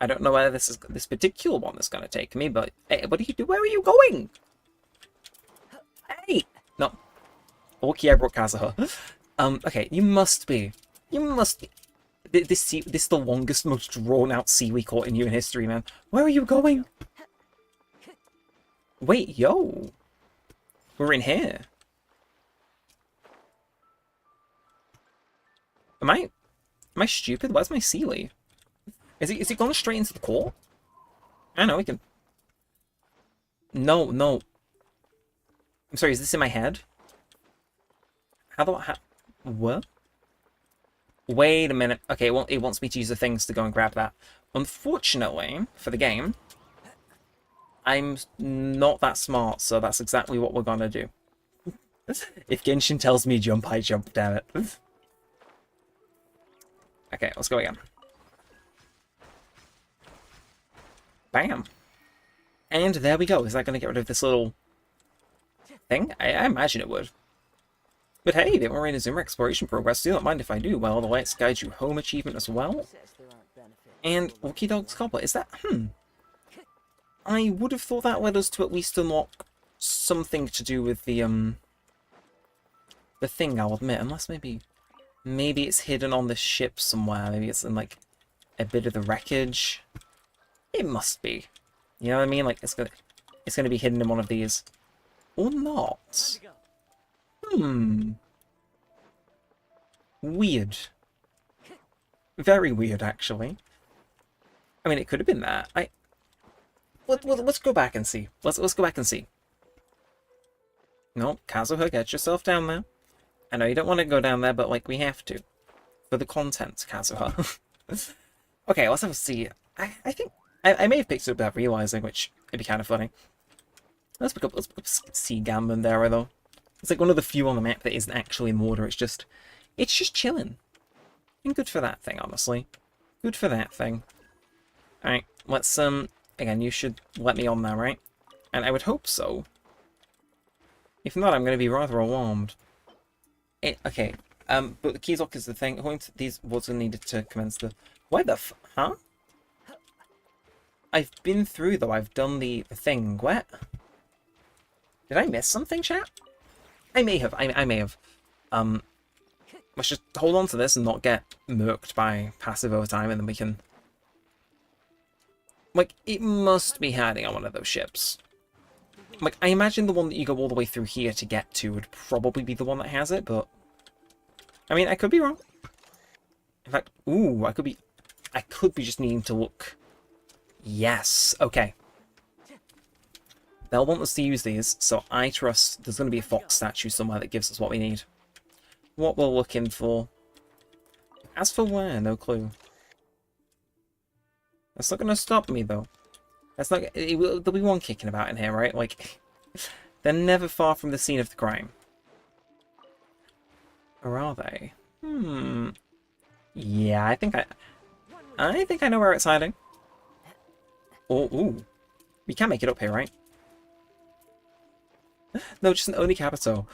I don't know where this particular one is going to take me, but hey, what do you do? Where are you going? Hey, no. Okay, I brought Kazuha. Okay, you must be. This is the longest, most drawn-out sea we caught in human history, man. Where are you going? Wait, yo. We're in here. Am I stupid? Where's my Sealy? Is he going straight into the core? I know we can. No. I'm sorry. Is this in my head? What? Wait a minute. Okay, well, it wants me to use the things to go and grab that. Unfortunately, for the game, I'm not that smart, so that's exactly what we're gonna do. If Genshin tells me jump, I jump, damn it. Okay, let's go again. Bam. And there we go. Is that going to get rid of this little thing? I imagine it would. But hey, the Marina Zoomer exploration progress. Do not mind if I do. Well, the Let's Guide You Home achievement as well. And Wookie Dog's Copper. Is that... I would have thought that led us to at least unlock something to do with the thing, I'll admit. Unless maybe it's hidden on the ship somewhere. Maybe it's in, like, a bit of the wreckage. It must be. You know what I mean? Like, it's gonna be hidden in one of these. Or not. Weird. Very weird, actually. I mean, it could have been that. Let's go back and see. Let's go back and see. No, Kazuha, get yourself down there. I know you don't want to go down there, but, like, we have to. For the content, Kazuha. Okay, let's have a see. I think... I may have picked it up without realizing, which would be kind of funny. Let's pick up Sea Gambin there, though. It's like one of the few on the map that isn't actually in water. It's just chilling. And good for that thing, honestly. Good for that thing. Alright, let's, again, you should let me on now, right? And I would hope so. If not, I'm going to be rather alarmed. Okay, but the Keylock is the thing. According to these words are needed to commence the... Why the huh? I've been through, though. I've done the thing. What? Did I miss something, chat? I may have. I may have. Let's just hold on to this and not get murked by passive overtime, and then we can... Like, it must be hiding on one of those ships. Like, I imagine the one that you go all the way through here to get to would probably be the one that has it, but... I mean, I could be wrong. In fact, ooh, I could be just needing to look... Yes, okay. They'll want us to use these, so I trust there's going to be a fox statue somewhere that gives us what we need. What we're looking for. As for where, no clue. That's not going to stop me, though. That's not... There'll be one kicking about in here, right? Like, they're never far from the scene of the crime. Or are they? Yeah, I think I know where it's hiding. Oh, ooh. We can make it up here, right? No, just an Oni Capito.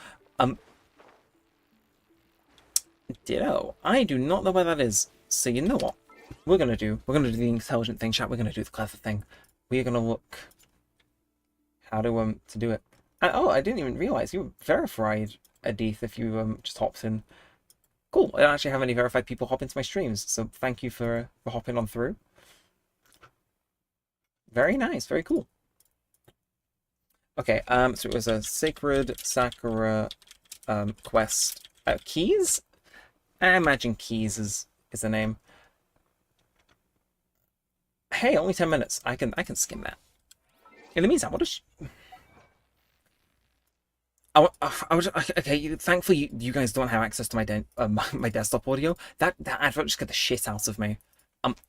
Ditto. I do not know where that is. So you know what? We're gonna do the intelligent thing, chat. We're gonna do the clever thing. We're gonna look how to do it. And, oh, I didn't even realize you were verified, Adith, if you just hopped in. Cool. I don't actually have any verified people hop into my streams, so thank you for hopping on through. Very nice, very cool. Okay, so it was a Sacred Sakura quest. Keys? I imagine Keys is the name. Hey, only 10 minutes. I can skim that. In the meantime, what is I was okay. Thankfully, you guys don't have access to my desktop audio. That advert just got the shit out of me.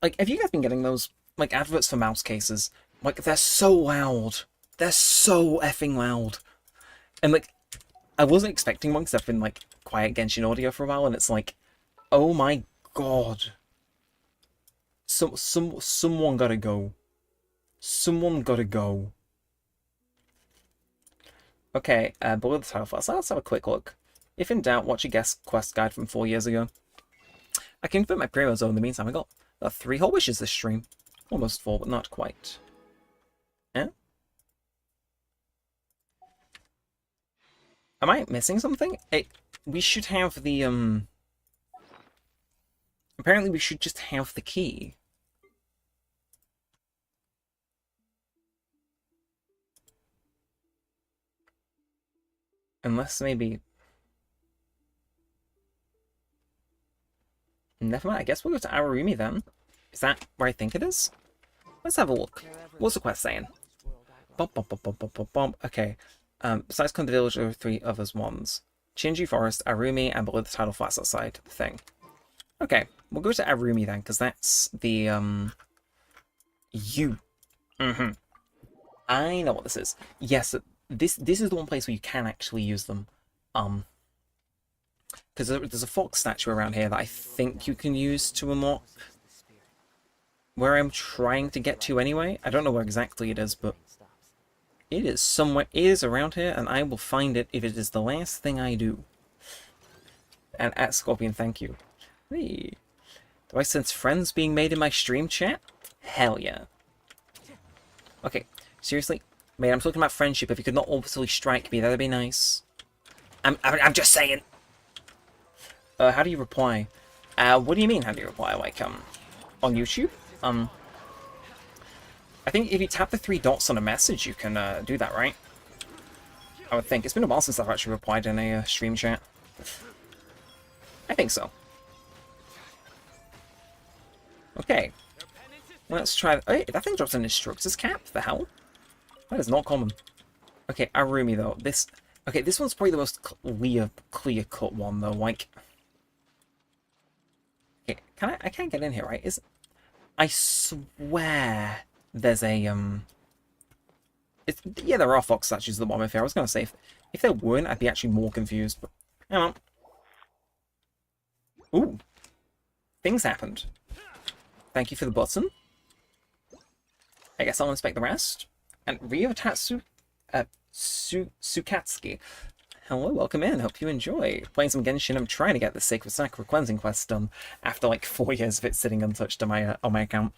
Like, have you guys been getting those like adverts for mouse cases? Like, they're so loud. They're so effing loud. And like, I wasn't expecting one because I've been like quiet Genshin audio for a while, and it's like, oh my god. Someone gotta go. Someone gotta go. Okay, below the title first, let's have a quick look. If in doubt, watch a guest quest guide from 4 years ago. I can convert my primo zone in the meantime. I got 3 whole wishes this stream. Almost 4, but not quite. Yeah? Am I missing something? We should have the, apparently we should just have the key. Unless maybe... Never mind, I guess we'll go to Ararumi then. Is that where I think it is? Let's have a look. What's the quest saying? Bump, bump, bump, bump, bump, bump, bump. Okay. Besides come to the village, there are 3 others ones. Shinji Forest, Arumi, and below the title flats outside the thing. Okay, we'll go to Arumi then, because that's the, I know what this is. Yes, this is the one place where you can actually use them. Because there's a fox statue around here that I think you can use to unlock where I'm trying to get to anyway. I don't know where exactly it is, but it is somewhere. It is around here, and I will find it if it is the last thing I do. And at Scorpion, thank you. Hey. Do I sense friends being made in my stream chat? Hell yeah. Okay, seriously? Mate, I'm talking about friendship. If you could not orbitally strike me, that'd be nice. I'm just saying. How do you reply? What do you mean, how do you reply? Like, on YouTube? I think if you tap the 3 dots on a message, you can, do that, right? I would think. It's been a while since I've actually replied in a, stream chat. I think so. Okay. Let's try... Hey, that thing drops an instructor's cap? The hell? That is not common. Okay, Arumi, though. This... Okay, this one's probably the most clear-cut one, though. Like... Okay, I can't get in here, right? I swear there's a, yeah, there are fox statues at the bottom of here. I was going to say, if there weren't, I'd be actually more confused, but... Hang on. Ooh. Things happened. Thank you for the button. I guess I'll inspect the rest. And Ryotatsu... Sukatsuki. Hello, welcome in. Hope you enjoy. Playing some Genshin. I'm trying to get the Sacred Sakura cleansing quest done after like 4 years of it sitting untouched on my account.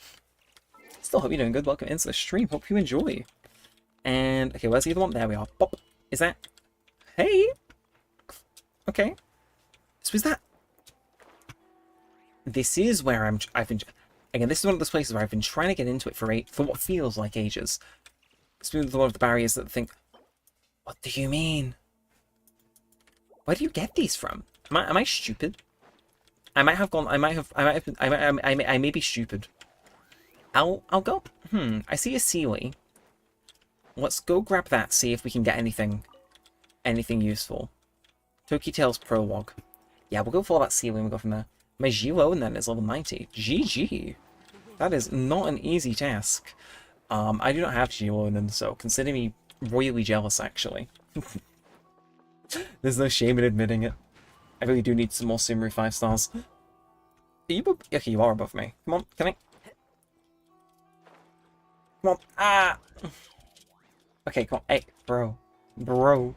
Still hope you're doing good. Welcome into the stream. Hope you enjoy. And okay, where's the other one? There we are. Bop. Is that? Hey. Okay. So is that? This is where I've been. Again, this is one of those places where I've been trying to get into it for what feels like ages. It's been one of the barriers that think. What do you mean? Where do you get these from? Am I stupid? I may be stupid. I'll go. I see a Sealy. Let's go grab that. See if we can get anything useful. Toki Tales Prologue. Yeah, we'll go for that Sealy and we'll go from there. My Gilo then is level 90. GG. That is not an easy task. I do not have Gilo, so consider me royally jealous, actually. There's no shame in admitting it. I really do need some more Simru 5 stars. Are you okay, you are above me. Come on, can I? Come on. Ah! Okay, come on. Hey, bro. Bro.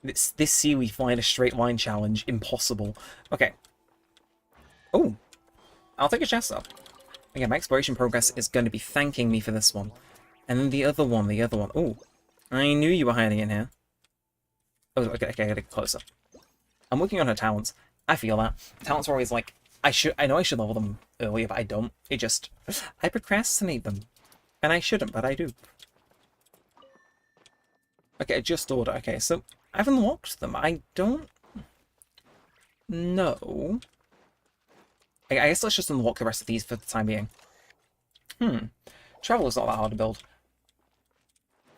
This seaweed flying a straight line challenge. Impossible. Okay. Oh. I'll take a chest up. Again, my exploration progress is going to be thanking me for this one. And then the other one. Oh. I knew you were hiding in here. Oh, okay, I gotta get closer. I'm working on her talents. I feel that. Talents are always like, I know I should level them earlier, but I don't. I procrastinate them. And I shouldn't, but I do. Okay, adjust order. Okay, so I've unlocked them. I don't know. I guess let's just unlock the rest of these for the time being. Traveler's not that hard to build.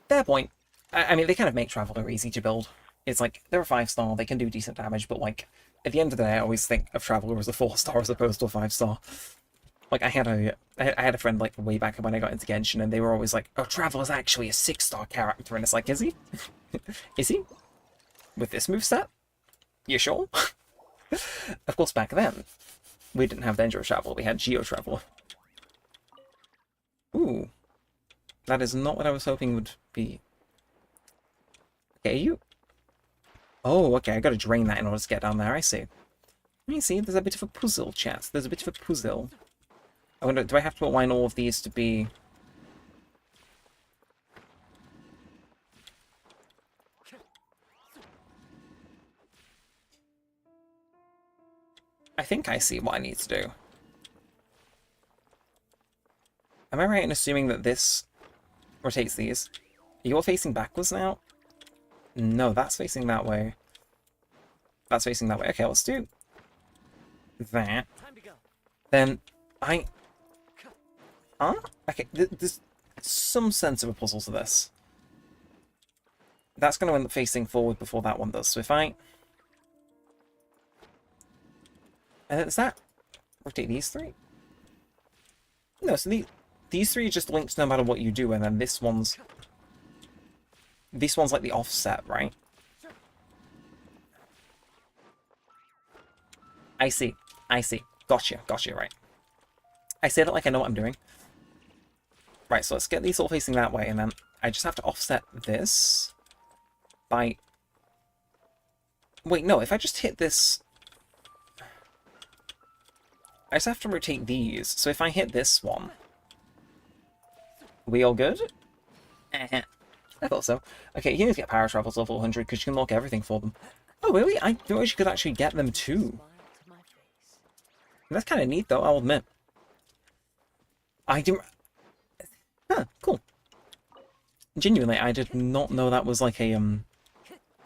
Fair point. I mean, they kind of make Traveler easy to build. It's like, they're a 5-star, they can do decent damage, but like, at the end of the day, I always think of Traveler as a 4-star as opposed to a 5-star. Like, I had a friend, like, way back when I got into Genshin, and they were always like, oh, Traveler's actually a 6-star character, and it's like, is he? Is he? With this moveset? You sure? Of course, back then, we didn't have Dangerous Traveler, we had Geo Traveler. Ooh. That is not what I was hoping would be. Okay, you... Oh, okay, I gotta drain that in order to get down there, I see. I see, there's a bit of a puzzle, chat. There's a bit of a puzzle. I wonder, do I have to align all of these to be... I think I see what I need to do. Am I right in assuming that this rotates these? You're facing backwards now? No, that's facing that way. That's facing that way. Okay, let's do that. Then I... Huh? Okay, there's some sense of a puzzle to this. That's going to end up facing forward before that one does. So if I... And then does that rotate these three? No, so these three are just linked no matter what you do, and then this one's like the offset, right? I see. Gotcha, right. I said it like I know what I'm doing. Right, so let's get these all facing that way, and then I just have to offset this by... Wait, no, if I just hit this... I just have to rotate these, so if I hit this one... We all good? I thought so. Okay, you need to get power travels level 100 because you can lock everything for them. Oh, really? I didn't realize you could actually get them too. That's kind of neat, though, I'll admit. I didn't... Huh, cool. Genuinely, I did not know that was like a,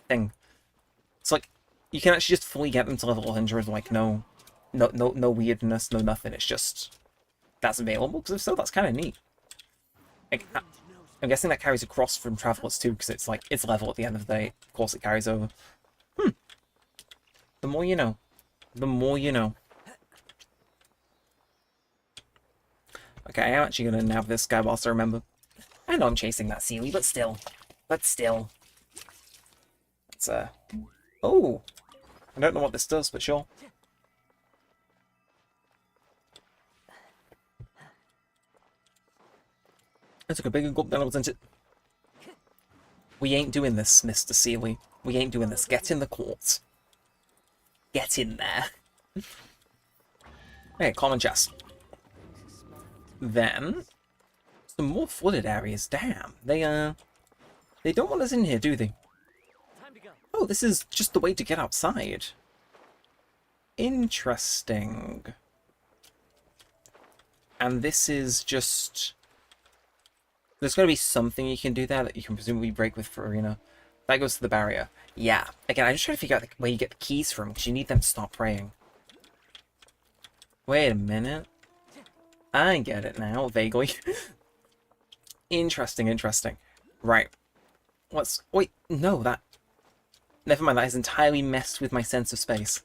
thing. It's like, you can actually just fully get them to level 100, like, no weirdness, no nothing. It's just, that's available, because if so, that's kind of neat. Like, I'm guessing that carries across from Travelers too, because it's like, it's level at the end of the day. Of course it carries over. The more you know. The more you know. Okay, I am actually going to nab this guy whilst I remember. I know I'm chasing that seaweed, but still. Let's, oh! I don't know what this does, but sure. I took a bigger gulp than I was into. We ain't doing this, Mr. Sealy. We ain't doing this. Get in the quartz. Get in there. Okay, common chest. Then, some more flooded areas. Damn, they don't want us in here, do they? Oh, this is just the way to get outside. Interesting. And this is just... There's got to be something you can do there that you can presumably break with Farina. That goes to the barrier. Yeah. Again, I'm just trying to figure out where you get the keys from, because you need them to stop praying. Wait a minute. I get it now, vaguely. Interesting. Right. Wait, no, that... Never mind, that has entirely messed with my sense of space.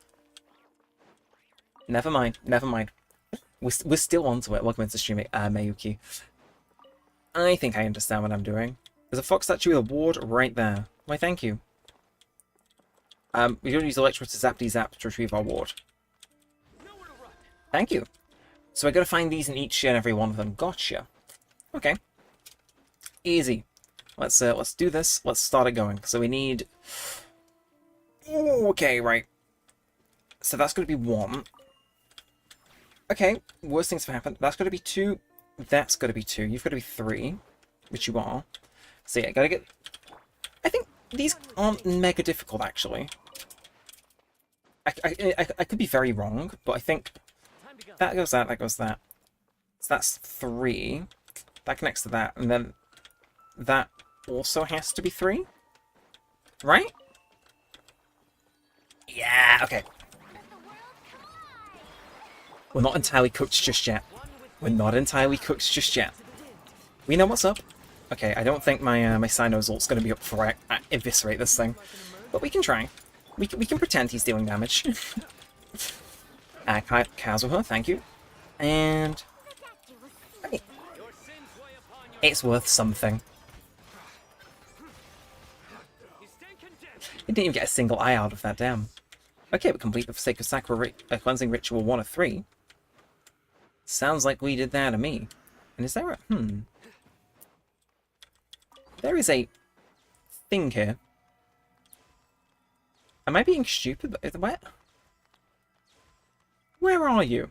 Never mind. We're still onto it. Welcome into streaming, Mayuki. I think I understand what I'm doing. There's a fox statue with a ward right there. Why, thank you. We don't use Electro to zap to retrieve our ward. Thank you. So I gotta find these in each and every one of them. Gotcha. Okay. Easy. Let's do this. Let's start it going. So we need... Ooh, okay, right. So that's going to be 1. Okay, worst things have happened. That's going to be 2. That's going to be 2. You've got to be 3, which you are. So yeah, gotta get... I think these aren't mega difficult, actually. I could be very wrong, but I think Time to go. that goes that goes that. So that's 3. That connects to that, and then that also has to be 3, right? Yeah, okay. We're not entirely cooked just yet. We're not entirely cooked just yet. We know what's up. Okay, I don't think my my Sinozult's going to be up before I eviscerate this thing, but we can try. We can pretend he's dealing damage. Kazuha, thank you. And I mean, it's worth something. He didn't even get a single eye out of that, damn. Okay, we complete the Sacred Sakura cleansing ritual 1 of 3. Sounds like we did that to me. And is there a... There is a thing here. Am I being stupid? Where are you?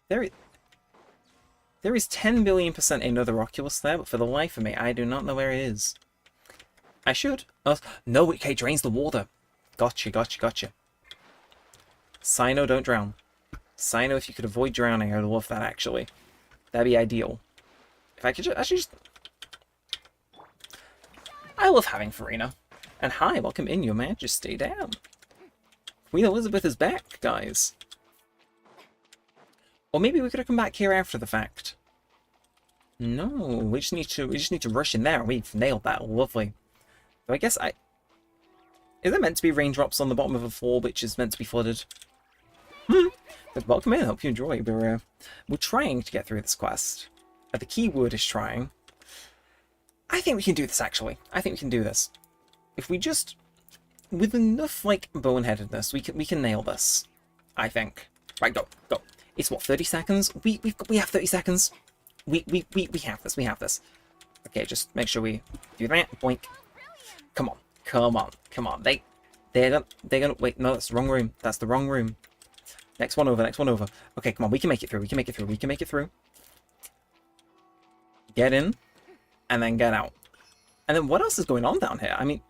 There is 10 billion% another Oculus there, but for the life of me, I do not know where it is. I should. Oh, no, it drains the water. Gotcha, gotcha, gotcha. Sino, don't drown. Sino, if you could avoid drowning, I would love that, actually. That'd be ideal. If I could actually just... I love having Farina. And hi, welcome in, Your Majesty. Damn. Queen Elizabeth is back, guys. Or maybe we could have come back here after the fact. No, we just need to rush in there, and we've nailed that. Lovely. So I guess is there meant to be raindrops on the bottom of a floor which is meant to be flooded? But welcome in, hope you enjoy. We're trying to get through this quest. The key word is trying. I think we can do this, actually. I think we can do this. If we just... With enough, like, boneheadedness, we can nail this. I think. Right, go. It's what, 30 seconds? We have 30 seconds. We have this, we have this. Okay, just make sure we do that. Boink. Come on. They're gonna wait, no, that's the wrong room. That's the wrong room. Next one over. Okay, come on, we can make it through. Get in, and then get out. And then what else is going on down here? I mean,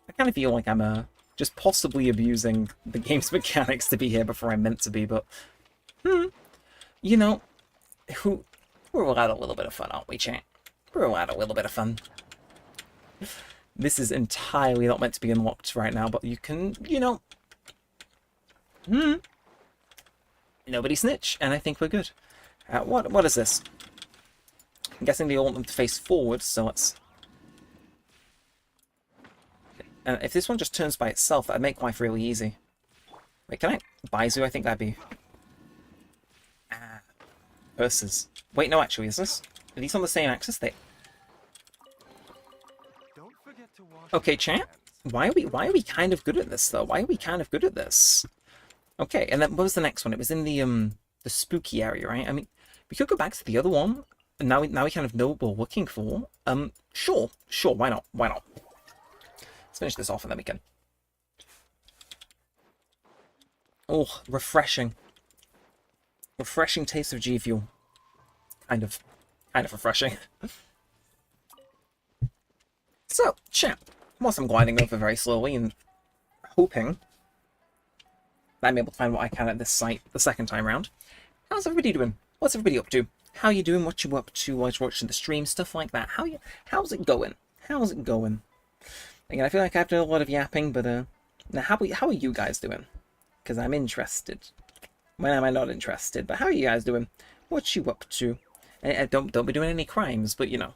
I kind of feel like I'm just possibly abusing the game's mechanics to be here before I'm meant to be, but you know, we're allowed a little bit of fun, aren't we, chat? We're allowed a little bit of fun. This is entirely not meant to be unlocked right now, but you can, you know... Nobody snitch, and I think we're good. What is this? I'm guessing they all want them to face forward, so let's... And if this one just turns by itself, that'd make life really easy. Wait, can I... Baizu, I think that'd be... Purses. Wait, no, actually, is this... Are these on the same axis? Okay, chat. Why are we kind of good at this, though? Okay, and then what was the next one? It was in the spooky area, right? I mean, we could go back to the other one, and now we kind of know what we're looking for. Sure, why not? Let's finish this off and then we can... Oh, refreshing. Refreshing taste of G Fuel. Kind of refreshing. So, chat, whilst I'm gliding over very slowly and hoping that I'm able to find what I can at this site the second time round, how's everybody doing? What's everybody up to? How you doing? What you up to? While you're watching the stream? Stuff like that. How's it going? Again, I feel like I've done a lot of yapping, but now how are you guys doing? Because I'm interested. When am I not interested? But how are you guys doing? What you up to? And don't be doing any crimes, but you know,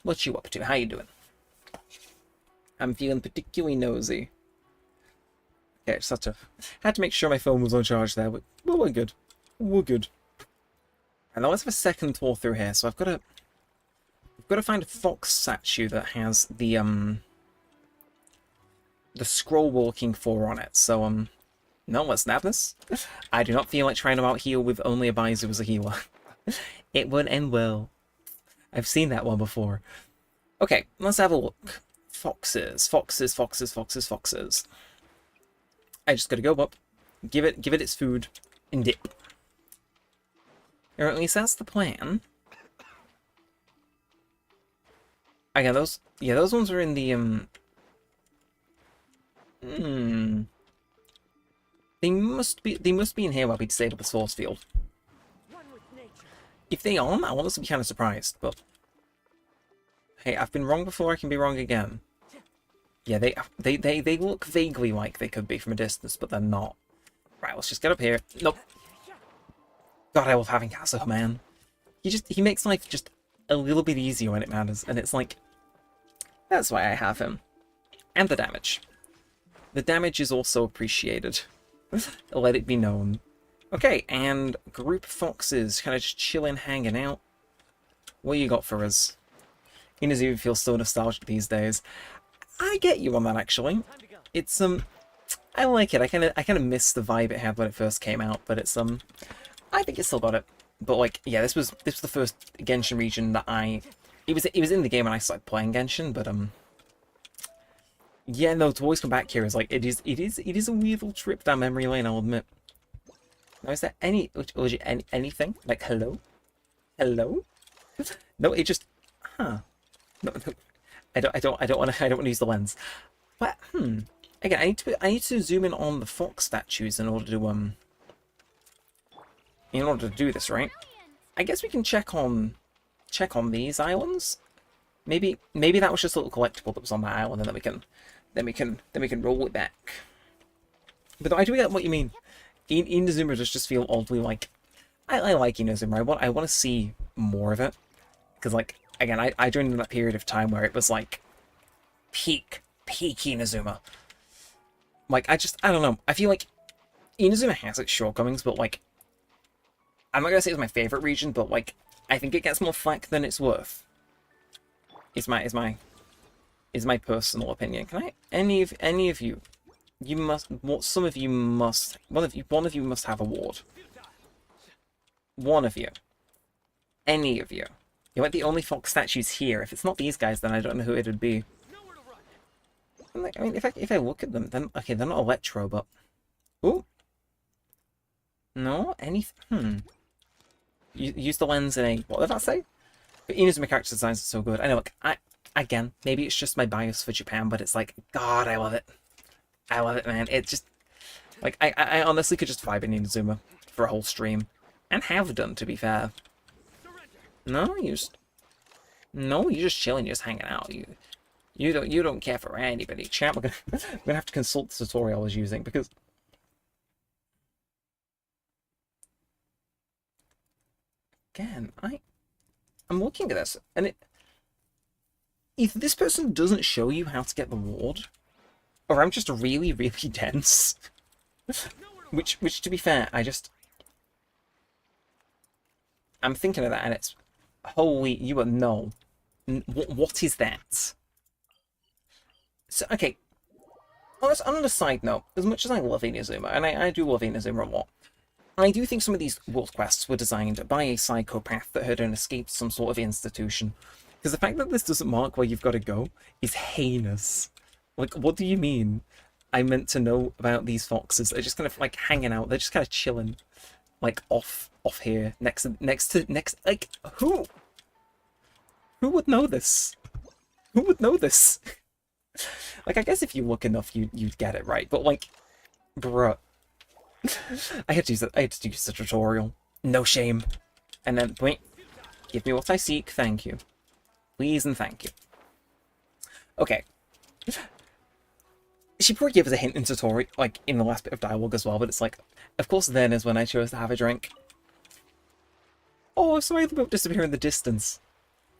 what you up to? How you doing? I'm feeling particularly nosy. Okay, just had to make sure my phone was on charge there, but we're good. And now let's have a second tour through here. So we've got to find a fox statue that has the scroll we're looking for on it. So no, let's nab this. I do not feel like trying to out heal with only a Baizu as a healer. It would end well. I've seen that one before. Okay, let's have a look. Foxes, foxes, foxes, foxes, foxes. I just gotta go up, give it its food, and dip. Or at least that's the plan. Again, those ones are in the They must be in here while we stayed up a source field. One with nature. If they aren't, I want us to be kind of surprised, but hey, I've been wrong before, I can be wrong again. Yeah, they look vaguely like they could be from a distance, but they're not. Right, let's just get up here. Nope. God, I love having Kazuha, man. He makes life just a little bit easier when it matters, and it's like, that's why I have him. And the damage. The damage is also appreciated. Let it be known. Okay, and group foxes, kind of just chilling, hanging out. What you got for us? Inazuma feels so nostalgic these days. I get you on that, actually. Time to go. It's I like it. I kind of miss the vibe it had when it first came out, but it's I think it still got it. But like, yeah, this was the first Genshin region that it was in the game when I started playing Genshin, but yeah, no, to always come back here is like it is a weird little trip down memory lane, I'll admit. Now, is there anything like hello? No, it just no, I don't want to use the lens. But again, I need to zoom in on the fox statues in order to do this, right? I guess we can check on these islands. Maybe that was just a little collectible that was on that island, and then we can roll it back. But I do get what you mean. Inazuma just feel oddly like I like Inazuma. I want to see more of it, because like again, I joined in that period of time where it was like peak Inazuma. Like I don't know. I feel like Inazuma has its shortcomings, but like I'm not gonna say it's my favorite region, but like I think it gets more flack than it's worth. Is my personal opinion. Can I any of you? You must. Some of you must. One of you must have a ward. One of you. Any of you. You're like the only fox statues here. If it's not these guys, then I don't know who it would be. Nowhere to run. I mean, if I look at them, then okay, they're not electro, but ooh, no, Use the lens in a what did that say? But Inazuma character designs are so good. I know, like again, maybe it's just my bias for Japan, but it's like God, I love it. I love it, man. It just like I honestly could just vibe in Inazuma for a whole stream, and have done, to be fair. Surrender. No, you're just chilling, you're just hanging out. You don't care for anybody. Chat, we're gonna have to consult the tutorial I was using because again, I'm looking at this and if this person doesn't show you how to get the ward, or I'm just really, really dense, which to be fair, I'm thinking of that and it's holy, you are no. What is that? So, okay, on a side note, as much as I love Inazuma, and I do love Inazuma a lot, I do think some of these world quests were designed by a psychopath that had escaped some sort of institution. Because the fact that this doesn't mark where you've got to go is heinous. Like, what do you mean? I meant to know about these foxes. They're just kind of like hanging out. They're just kind of chilling, like off here, next, like who would know this? Who would know this? Like, I guess if you look enough, you'd get it right. But like, bruh, I had to use the tutorial. No shame. And then wait, give me what I seek. Thank you, please and thank you. Okay. She probably gave us a hint in tutorial, like in the last bit of dialogue as well. But it's like, of course, then is when I chose to have a drink. Oh, sorry, the boat disappeared in the distance.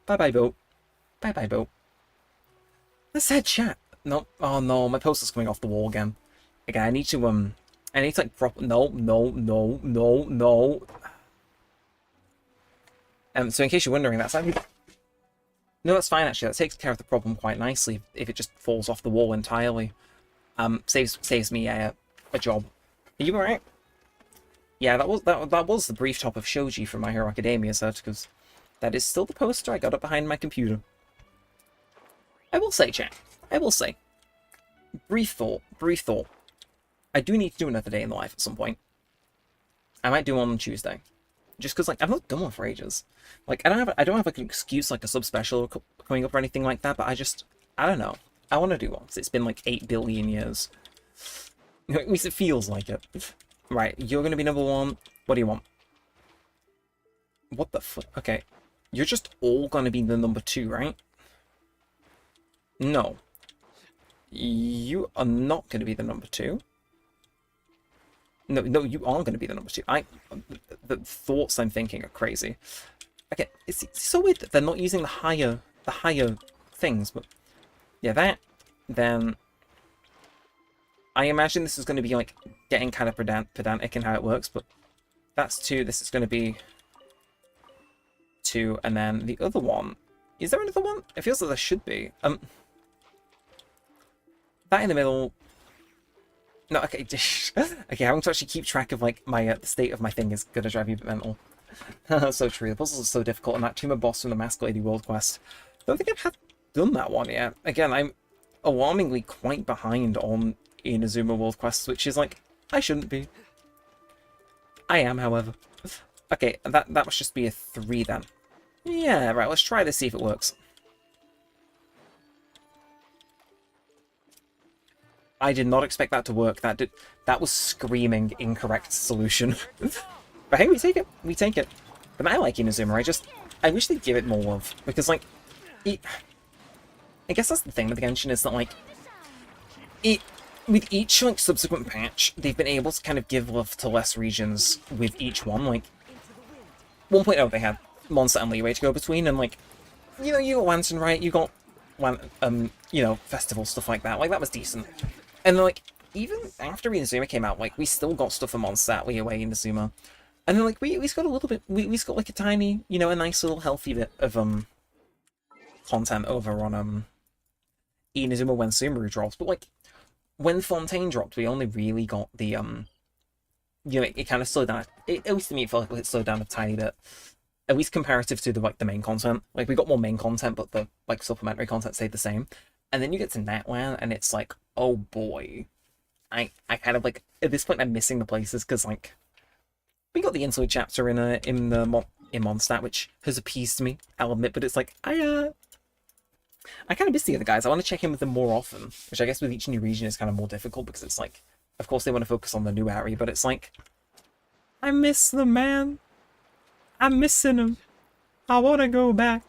Bye-bye, boat. Bye-bye, boat. Let's head chat. No, oh no, my poster's coming off the wall again. Again, I need to like prop. No. So in case you're wondering, that's actually no, that's fine actually. That takes care of the problem quite nicely. If it just falls off the wall entirely, saves me a job. Are you alright? Yeah, that was the brief top of Shoji from My Hero Academia, so because That is still the poster I got up behind my computer. I will say, chat. I will say. Brief thought. Brief thought. I do need to do another day in the life at some point. I might do one on Tuesday. Just because, like, I've not done one for ages. Like, I don't have like an excuse, like a sub-special coming up or anything like that, but I don't know. I want to do one, because it's been like 8 billion years. At least it feels like it. Right, you're going to be number 1. What do you want? What the fuck? Okay. You're just all going to be the number 2, right? No. You are not going to be the number 2. No, you are going to be the number 2. The thoughts I'm thinking are crazy. Okay, it's so weird that they're not using the higher things, but yeah, that, then I imagine this is going to be like getting kind of pedantic in how it works, but that's 2, this is going to be 2, and then the other one, is there another one? It feels like there should be. That in the middle. No, okay, okay, having to actually keep track of like my the state of my thing is gonna drive me a bit mental. So true, the puzzles are so difficult, and that Tomb of Boss from the Mask Lady World Quest. Don't think I've done that one yet. Again, I'm alarmingly quite behind on Inazuma World Quests, which is like, I shouldn't be. I am, however. Okay, that must just be a 3 then. Yeah, right, let's try this, see if it works. I did not expect that to work. That was screaming incorrect solution. But hey, we take it. We take it. But I like Inazuma. I wish they'd give it more love. Because, like, I guess that's the thing with Genshin is that, like, with each, like, subsequent patch, they've been able to kind of give love to less regions with each one. Like, 1.0 they had Monster and Leeway to go between, and, like, you know, you got Lantern, right? You got, you know, festival, stuff like that. Like, that was decent. And, like, even after Inazuma came out, like, we still got stuff for Mondstadt, Leeway, Inazuma. And then, like, we got a little bit, we got, like, a tiny, you know, a nice little healthy bit of, content over on, Inazuma when Sumeru drops. But, like, when Fontaine dropped, we only really got the, you know, it kind of slowed down. At least to me, it felt like it slowed down a tiny bit. At least comparative to the, like, the main content. Like, we got more main content, but the, like, supplementary content stayed the same. And then you get to Natlan, and it's like, oh boy. I kind of, like, at this point I'm missing the places, because, like, we got the interlude chapter in Mondstadt, which has appeased me, I'll admit, but it's like, I kind of miss the other guys. I want to check in with them more often, which I guess with each new region is kind of more difficult, because it's like, of course they want to focus on the new area, but it's like, I miss them, man. I'm missing them. I want to go back.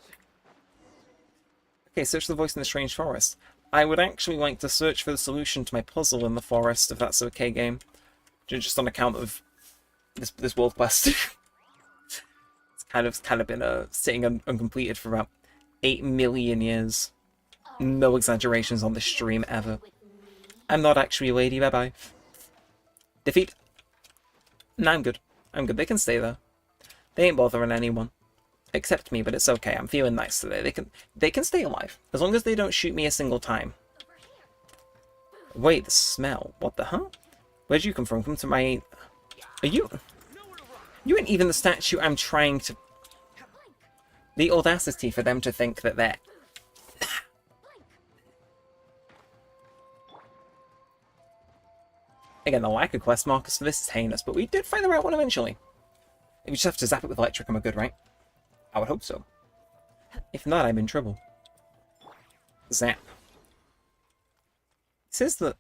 Okay, search the voice in the strange forest. I would actually like to search for the solution to my puzzle in the forest, if that's okay, game. Just on account of this world quest. It's kind of been sitting uncompleted for about 8 million years. No exaggerations on this stream ever. I'm not actually a lady. Bye bye. Defeat. Nah, I'm good. I'm good. They can stay there. They ain't bothering anyone. Except me, but it's okay. I'm feeling nice today. They can stay alive. As long as they don't shoot me a single time. Wait, the smell. What the huh? Where'd you come from? Come to my... Are you... You ain't even the statue I'm trying to... The audacity for them to think that they're... Again, the lack of quest markers for this is heinous, but we did find the right one eventually. We just have to zap it with electric and we're good, right? I would hope so. If not, I'm in trouble. Zap. It says that...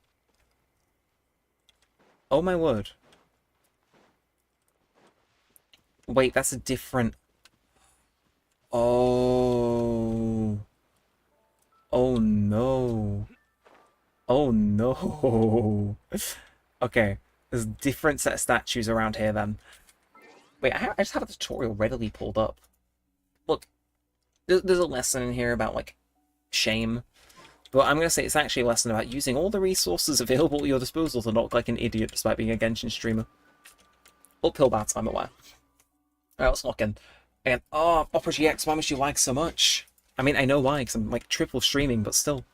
Oh my word. Wait, that's a different... Oh... Oh no. Oh no. Okay, there's a different set of statues around here then. Wait, I just have a tutorial readily pulled up. Look, there's a lesson in here about, like, shame. But I'm going to say it's actually a lesson about using all the resources available at your disposal to not look like an idiot despite being a Genshin streamer. Uphill battle, I'm aware. Alright, let's lock in. Again, oh, Opera GX, why must you lag so much? I mean, I know why, because I'm, like, triple streaming, but still.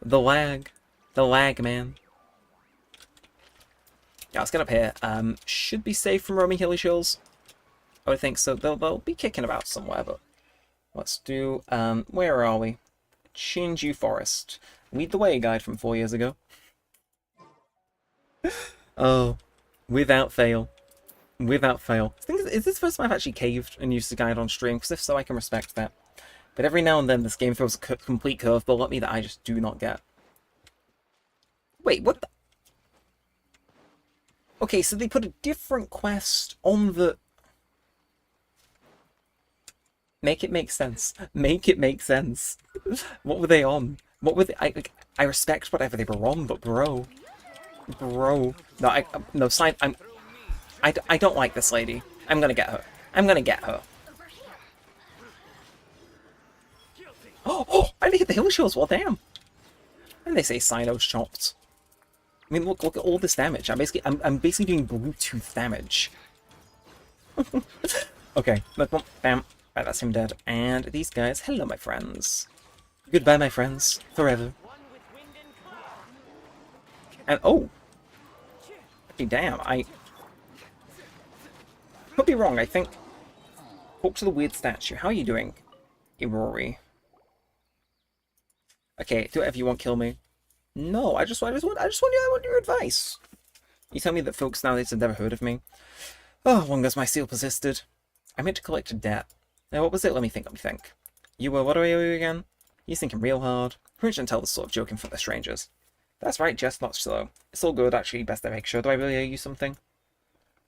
The lag. The lag, man. Yeah, let's get up here. Should be safe from roaming hilly shills. I would think so. They'll be kicking about somewhere, but Let's do, where are we? Shinju Forest. Lead the way guide from 4 years ago. Oh, without fail. Without fail. I think, is this the first time I've actually caved and used the guide on stream? Because if so, I can respect that. But every now and then, this game throws a complete curveball at me that I just do not get. Wait, what the... Okay, so they put a different quest on the... Make it make sense. Make it make sense. What were they on? What were they... I respect whatever they were on, but bro... Bro... No, no, sign... I don't like this lady. I'm gonna get her. I'm gonna get her. Oh, I didn't hit the hill shields. Well, damn. And they say Sino's chopped. I mean, look at all this damage. I'm basically doing Bluetooth damage. Okay, bam. Right, that's him dead. And these guys, hello, my friends. Goodbye, my friends, forever. And oh, okay, damn. I could be wrong. I think. Talk to the weird statue. How are you doing, Irori? Okay, do whatever you want, kill me. No, I just want your advice. You tell me that folks nowadays have never heard of me. Oh, long as my seal persisted. I meant to collect a debt. Now, what was it? Let me think. You were, what do I owe you again? You're thinking real hard. Pretty sure tell this sort of joke in front of strangers. That's right, just not so. It's all good, actually, best I make sure. Do I really owe you something?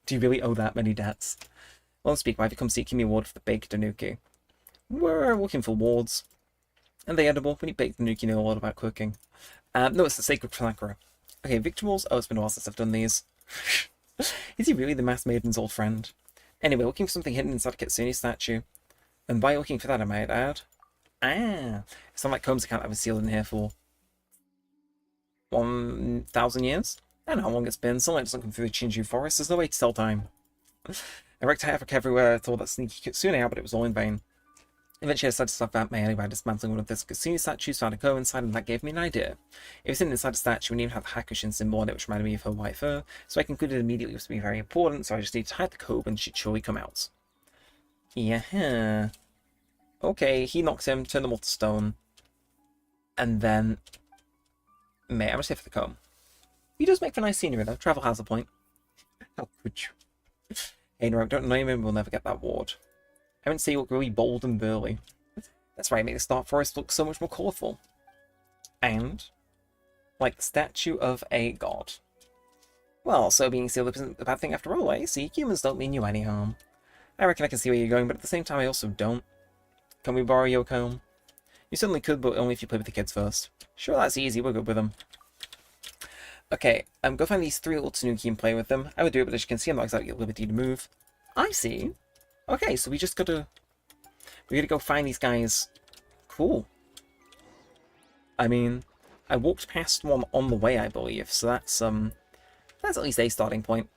Do you really owe that many debts? Well, speak, why have you come seeking me a ward for the baked tanuki? We're looking for wards. And they edible? When you bake the tanuki, you know a lot about cooking. No, it's the sacred Sakura. Okay, victuals. Oh, it's been a while since I've done these. Is he really the masked maiden's old friend? Anyway, looking for something hidden inside a Kitsune statue. And by looking for that, I might add. Ah, it's not like Combs' account I've been sealed in here for 1,000 years? I don't know how long it's been. Someone just looking through the Shinju Forest. There's no way to tell time. I wrecked Africa everywhere. I thought that sneaky Kitsune out, but it was all in vain. Eventually, I decided to stop that mainly by dismantling one of this Kitsune statues, found a ko inside, and that gave me an idea. It was hidden inside the statue, and even had the Hakushin symbol on it, which reminded me of her white fur, so I concluded immediately it was to be very important, so I just needed to hide the kobe, and she'd surely come out. Yeah. Okay, he knocks him, turned them all to stone, and then... I'm gonna say for the comb. He does make for nice scenery, though. Travel has a point. How could you? Hey, no, don't know him, we'll never get that ward. I haven't seen you look really bold and burly. That's right, it made the Stark Forest look so much more colourful. And, like the statue of a god. Well, so being sealed isn't a bad thing after all, eh? See, humans don't mean you any harm. I reckon I can see where you're going, but at the same time I also don't. Can we borrow your comb? You certainly could, but only if you play with the kids first. Sure, that's easy, we're good with them. Okay, go find these 3 little tanuki and play with them. I would do it, but as you can see, I'm not exactly at liberty to move. I see. Okay, so we gotta go find these guys. Cool. I mean, I walked past one on the way, I believe, so that's at least a starting point.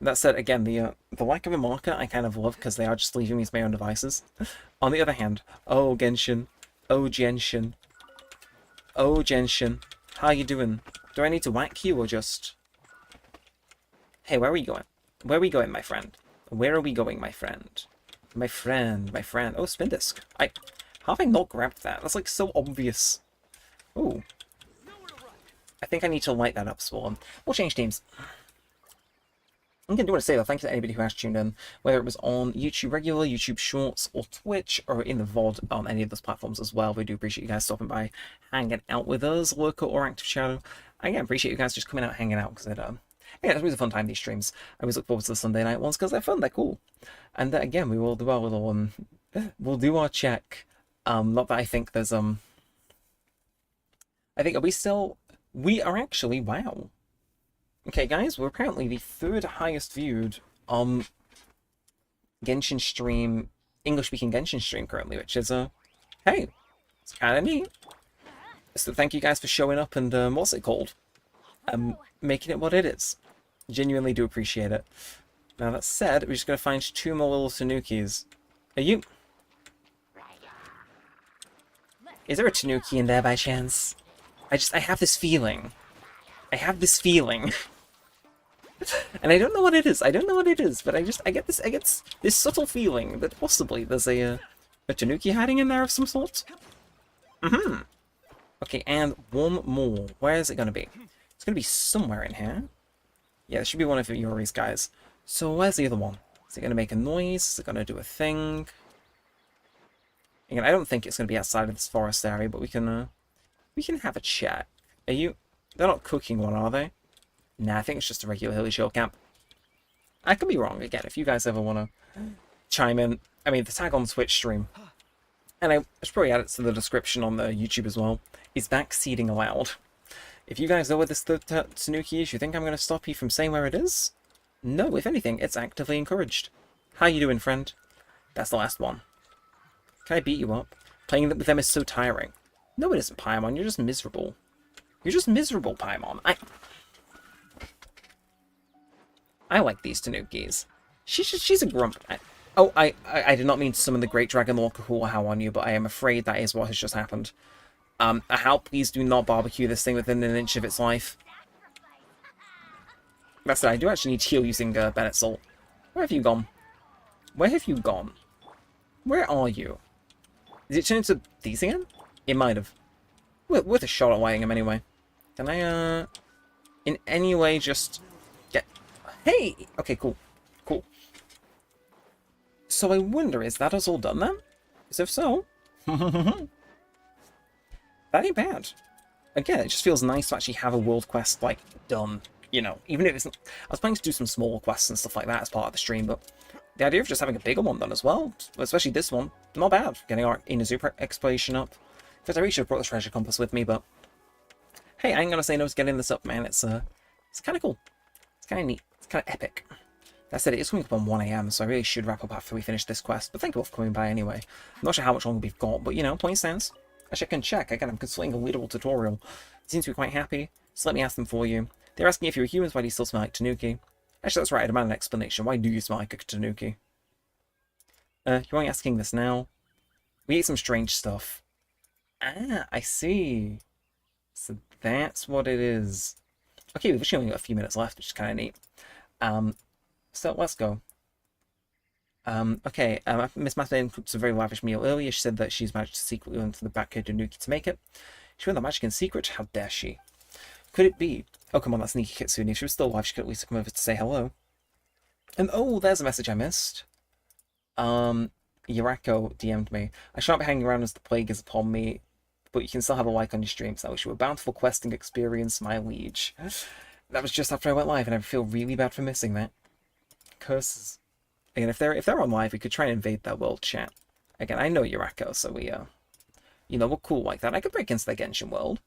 That said, again, the lack of a marker I kind of love, because they are just leaving me as my own devices. On the other hand, oh Genshin, oh Genshin, oh Genshin, how you doing? Do I need to whack you, or just... Hey, where are we going? Where are we going, my friend? Where are we going, my friend? My friend. Oh, spin disc. How have I not grabbed that? That's like so obvious. Ooh. I think I need to light that up, Spawn. We'll change teams. I'm going to want to say though, thank you to anybody who has tuned in, whether it was on YouTube Regular, YouTube Shorts, or Twitch, or in the VOD on any of those platforms as well. We do appreciate you guys stopping by, hanging out with us, Lurker or Active Shadow. I appreciate you guys just coming out, hanging out, because yeah, it's always a fun time, these streams. I always look forward to the Sunday night ones because they're fun, they're cool. And again, we will do our little, we'll do our check. Not that I think there's, I think, we are actually, wow. Okay, guys, we're apparently the 3rd highest viewed, Genshin stream, English-speaking Genshin stream currently, which is, hey, it's kind of neat. So thank you guys for showing up and, what's it called? Making it what it is. Genuinely do appreciate it. Now that said, we're just going to find 2 more little tanukis. Are you... Is there a tanuki in there by chance? I have this feeling. I have this feeling. And I don't know what it is. I don't know what it is, but I get this subtle feeling that possibly there's a Tanuki hiding in there of some sort. Mm-hmm. Okay, and one more. Where is it going to be? It's going to be somewhere in here. Yeah, there should be one of Yuri's guys. So where's the other one? Is it going to make a noise? Is it going to do a thing? Again, I don't think it's going to be outside of this forest area, but we can have a chat. Are you... They're not cooking one, are they? Nah, I think it's just a regular hilly show camp. I could be wrong. Again, if you guys ever want to chime in... I mean, the tag on Twitch stream, and I should probably add it to the description on the YouTube as well, is backseating allowed. If you guys know where this Tanuki is, you think I'm going to stop you from saying where it is? No, if anything, it's actively encouraged. How you doing, friend? That's the last one. Can I beat you up? Playing with them is so tiring. No, it isn't, Paimon. You're just miserable. You're just miserable, Paimon. I like these Tanukis. She's a grump. I did not mean to summon the Great Dragon Lord Kahulahow on you, but I am afraid that is what has just happened. How please do not barbecue this thing within an inch of its life. That's it, I do actually need to heal using Bennett Salt. Where have you gone? Where have you gone? Where are you? Did it turn into these again? It might have. Worth a shot at lighting him anyway. Can I, in any way just get... Hey! Okay, cool. Cool. So I wonder, is that us all done then? Because if so... that ain't bad. Again, it just feels nice to actually have a world quest, like, done. You know, even if it's not... I was planning to do some small quests and stuff like that as part of the stream, but the idea of just having a bigger one done as well, especially this one, not bad. Getting our Inazuka exploration up. In fact, I really should have brought the treasure compass with me, but... Hey, I ain't gonna say no to getting this up, man. It's kind of cool. It's kind of neat. It's kind of epic. That said, it is coming up on 1 AM, so I really should wrap up after we finish this quest, but thank you all for coming by anyway. I'm not sure how much longer we've got, but, you know, point stands. Actually, I can check. Again, I'm consulting a literal tutorial. They seem to be quite happy, so let me ask them for you. They're asking if you're humans, why do you still smell like Tanuki? Actually, that's right, I demand an explanation. Why do you smell like a Tanuki? You're only asking this now? We ate some strange stuff. Ah, I see. So that's what it is. Okay, we've actually only got a few minutes left, which is kind of neat. So let's go. Okay, Miss Mathilde cooked a very lavish meal earlier. She said that she's managed to secretly learn from the backyard Tanuki to make it. She learned that magic in secret? How dare she? Could it be? Oh, come on, that sneaky Kitsune. If she was still alive, she could at least come over to say hello. And oh, there's a message I missed. Yurako DM'd me. I shan't be hanging around as the plague is upon me, but you can still have a like on your streams. I wish you a bountiful questing experience, my liege. That was just after I went live, and I feel really bad for missing that. Curses. Again, if they're on live, we could try and invade their world chat. Again, I know Yurako, so we, you know, we're cool like that. I could break into their Genshin world.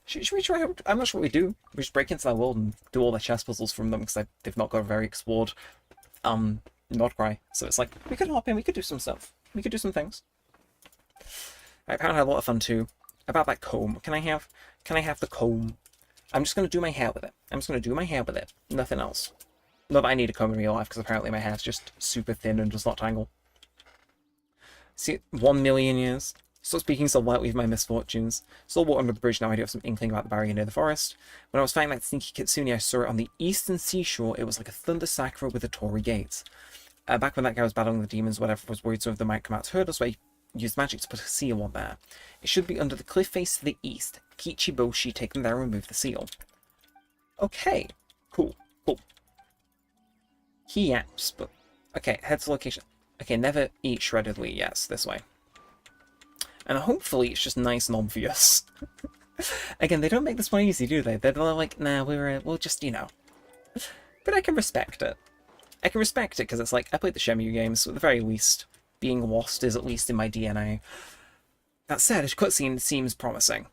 Should we try? I'm not sure what we do. We just break into their world and do all their chess puzzles from them, because they've not got a very explored, not Krai. So it's like, we could hop in, we could do some stuff. We could do some things. I apparently had a lot of fun too. About that comb. Can I have the comb? I'm just going to do my hair with it. I'm just going to do my hair with it. Nothing else. Not that I need a comb in real life, because apparently my hair's just super thin and does not tangle. See, 1 million years. Stop speaking so lightly of my misfortunes. Still walk under the bridge now, I do have some inkling about the barrier near the forest. When I was fighting that sneaky Kitsune, I saw it on the eastern seashore. It was like a thunder sakura with a torii gate. Back when that guy was battling the demons, whatever was worried some of them might come out to hurt us, so I used magic to put a seal on there. It should be under the cliff face to the east. Kichiboshi, take them there and remove the seal. Okay. Cool. Cool. Key apps, but... Okay, head to location. Okay, never eat shredded wheat. Yes, this way. And hopefully it's just nice and obvious. Again, they don't make this one easy, do they? They're like, nah, we'll just, you know. But I can respect it. I can respect it because it's like, I played the Shenmue games, so at the very least, being lost is at least in my DNA. That said, a cutscene seems promising.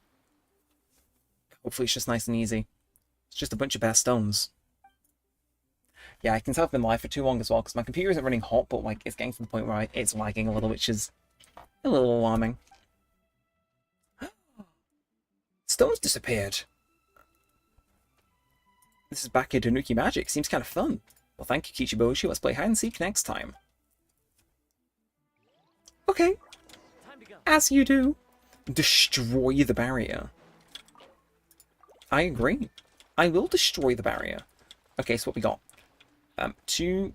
Hopefully it's just nice and easy. It's just a bunch of bare stones. Yeah, I can tell I've been live for too long as well, because my computer isn't running hot, but like it's getting to the point where it's lagging a little, which is a little alarming. Stones disappeared. This is back in Tanuki magic. Seems kind of fun. Well, thank you, Kichiboshi. Let's play hide and seek next time. Okay. Time to go. As you do. Destroy the barrier. I agree. I will destroy the barrier. Okay, so what we got? 2,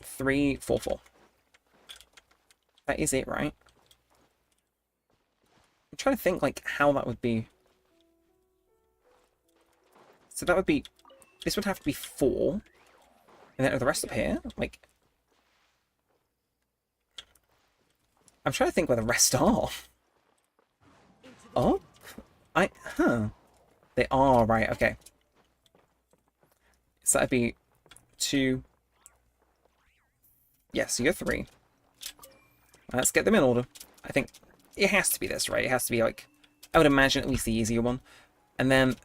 3, 4, 4. That is it, right? I'm trying to think, like, how that would be. So that would be... This would have to be 4. And then are the rest up here? Like... I'm trying to think where the rest are. Oh? Huh. They are, right, okay. So that'd be 2... Yeah, so you're 3. Let's get them in order. I think it has to be this, right? It has to be, like... I would imagine at least the easier one. And then...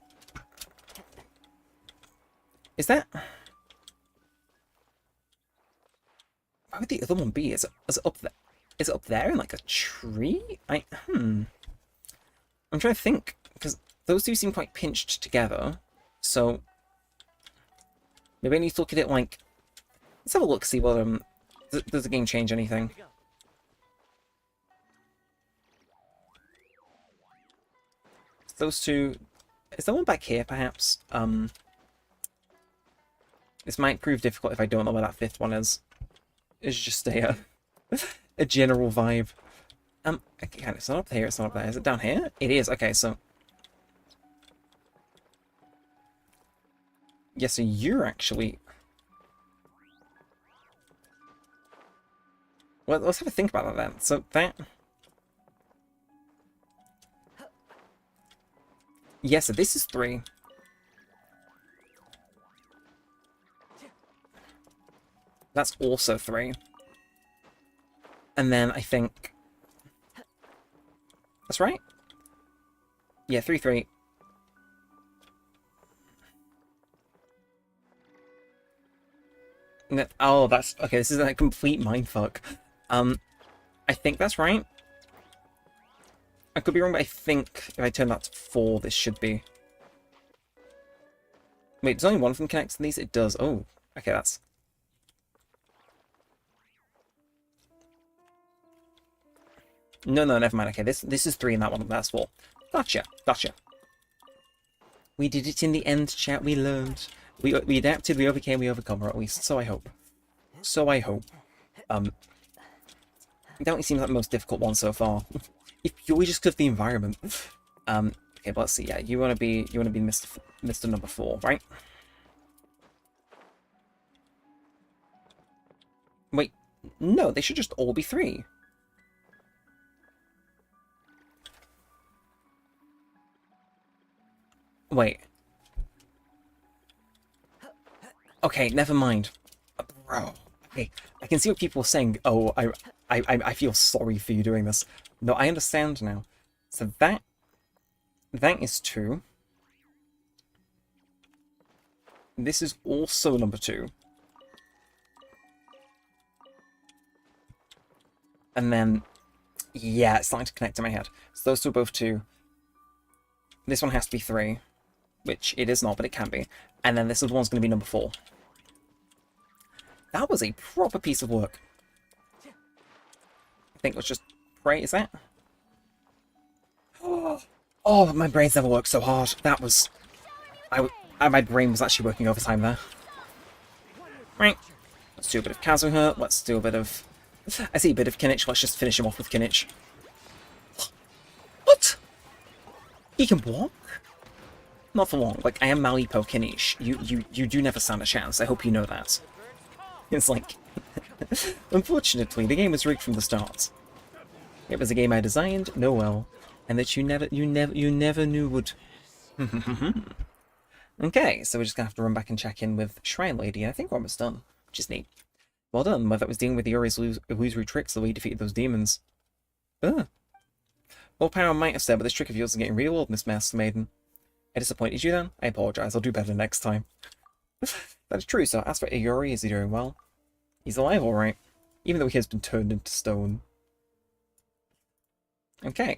Is that... Why would the other one be? Is it up there? Is it up there in, like, a tree? I'm trying to think, because those two seem quite pinched together, so... Maybe I need to look at it, like... Let's have a look, see what, does the game change anything? Those two... Is there one back here, perhaps? This might prove difficult if I don't know where that 5th one is. It's just a general vibe. Okay, it's not up here, it's not up there. Is it down here? It is, okay, so... Yeah, so you're actually... Well, let's have a think about that then. So that... Yeah, so this is 3. That's also 3. And then I think... That's right? Yeah, 3, 3. Oh, that's... Okay, this is a complete mindfuck. I think that's right. I could be wrong, but I think if I turn that to 4, this should be... Wait, does only one of them connect to these? It does. Oh, okay, that's... No, never mind. Okay, this is 3 and that one, that's 4. Gotcha. We did it in the end, chat. We learned. We adapted, we overcame, we overcome, or at least, so I hope. It definitely seems like the most difficult one so far. If purely just because of the environment. Okay, but let's see. Yeah, you wanna be Mr. number 4, right? Wait, no, they should just all be 3. Wait. Okay, never mind. Bro. Okay, I can see what people are saying. Oh, I feel sorry for you doing this. No, I understand now. So that is 2. This is also number 2. And then, yeah, it's starting to connect in my head. So those two are both 2. This one has to be 3. Which it is not, but it can be. And then this other one's going to be number 4. That was a proper piece of work. I think let's just pray, is that? Oh, my brain's never worked so hard. That was... my brain was actually working overtime there. Right. Let's do a bit of Kazuha. Let's do a bit of... I see a bit of Kinich. Let's just finish him off with Kinich. What? He can walk? Not for long. Like, I am Malipo Kinich. You do never stand a chance. I hope you know that. It's like... Unfortunately, the game was rigged from the start. It was a game I designed, know well, and that you never knew would... Okay, so we're just gonna have to run back and check in with Shrine Lady. I think we're almost done, which is neat. Well done, whether it was dealing with Yuri's illusory tricks the way you defeated those demons. Ugh. Well, power might have said, but this trick of yours is getting real old, Miss Master Maiden. I disappointed you then? I apologize, I'll do better next time. That is true, so as for Yuri, is he doing well? He's alive, alright. Even though he has been turned into stone. Okay.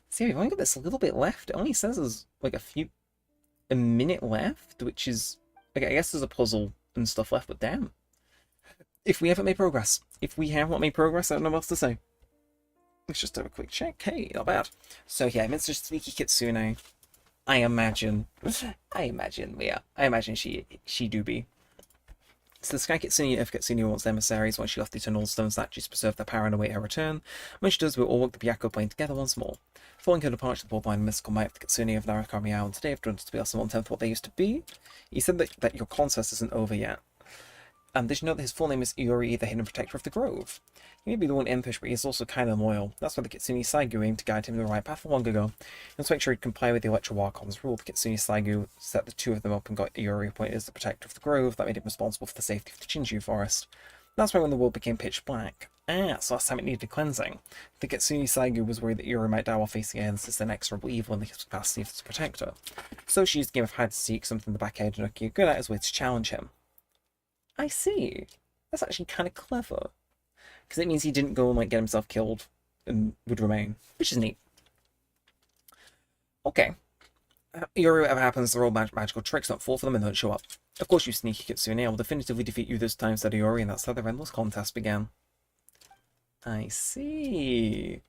See, we've only got this a little bit left. It only says there's like a minute left, which is... Okay, I guess there's a puzzle and stuff left, but damn. If we haven't made progress. If we have not made progress, I don't know what else to say. Let's just have a quick check. Hey, not bad. So yeah, Mr. Sneaky Kitsune. I imagine she do be. So the Sky Kitsune, if Kitsune wants emissaries, once she left the Eternal Stone statues to preserve their power and await her return. When she does, we'll all walk the Byakko plane together once more. Following her departure, the borderline mystical might of the Kitsune of Narukami and today have grown to be less than 1/10 what they used to be. You said that your contest isn't over yet. Did you know that his full name is Iori, the Hidden Protector of the Grove? He may be the one impish, but he's also kind of loyal. That's why the Kitsune Saigu aimed to guide him in the right path long ago. He wants to make sure he'd comply with the Electro Archon's rule. The Kitsune Saigu set the two of them up and got Iori appointed as the Protector of the Grove. That made him responsible for the safety of the Chinju Forest. That's why when the world became pitch black. So last time it needed cleansing. The Kitsune Saigu was worried that Iori might die while facing against this inexorable evil in the capacity of the Protector. So she used the game of hide and seek, something the back-end Nuki are good at, as a way to challenge him. I see. That's actually kind of clever. Because it means he didn't go and get himself killed and would remain, which is neat. Okay. Iori, whatever happens, they're all magical tricks, don't fall for them and don't show up. Of course, you sneaky Kitsune, I will definitively defeat you this time, said Iori, and that's how the endless contest began. I see.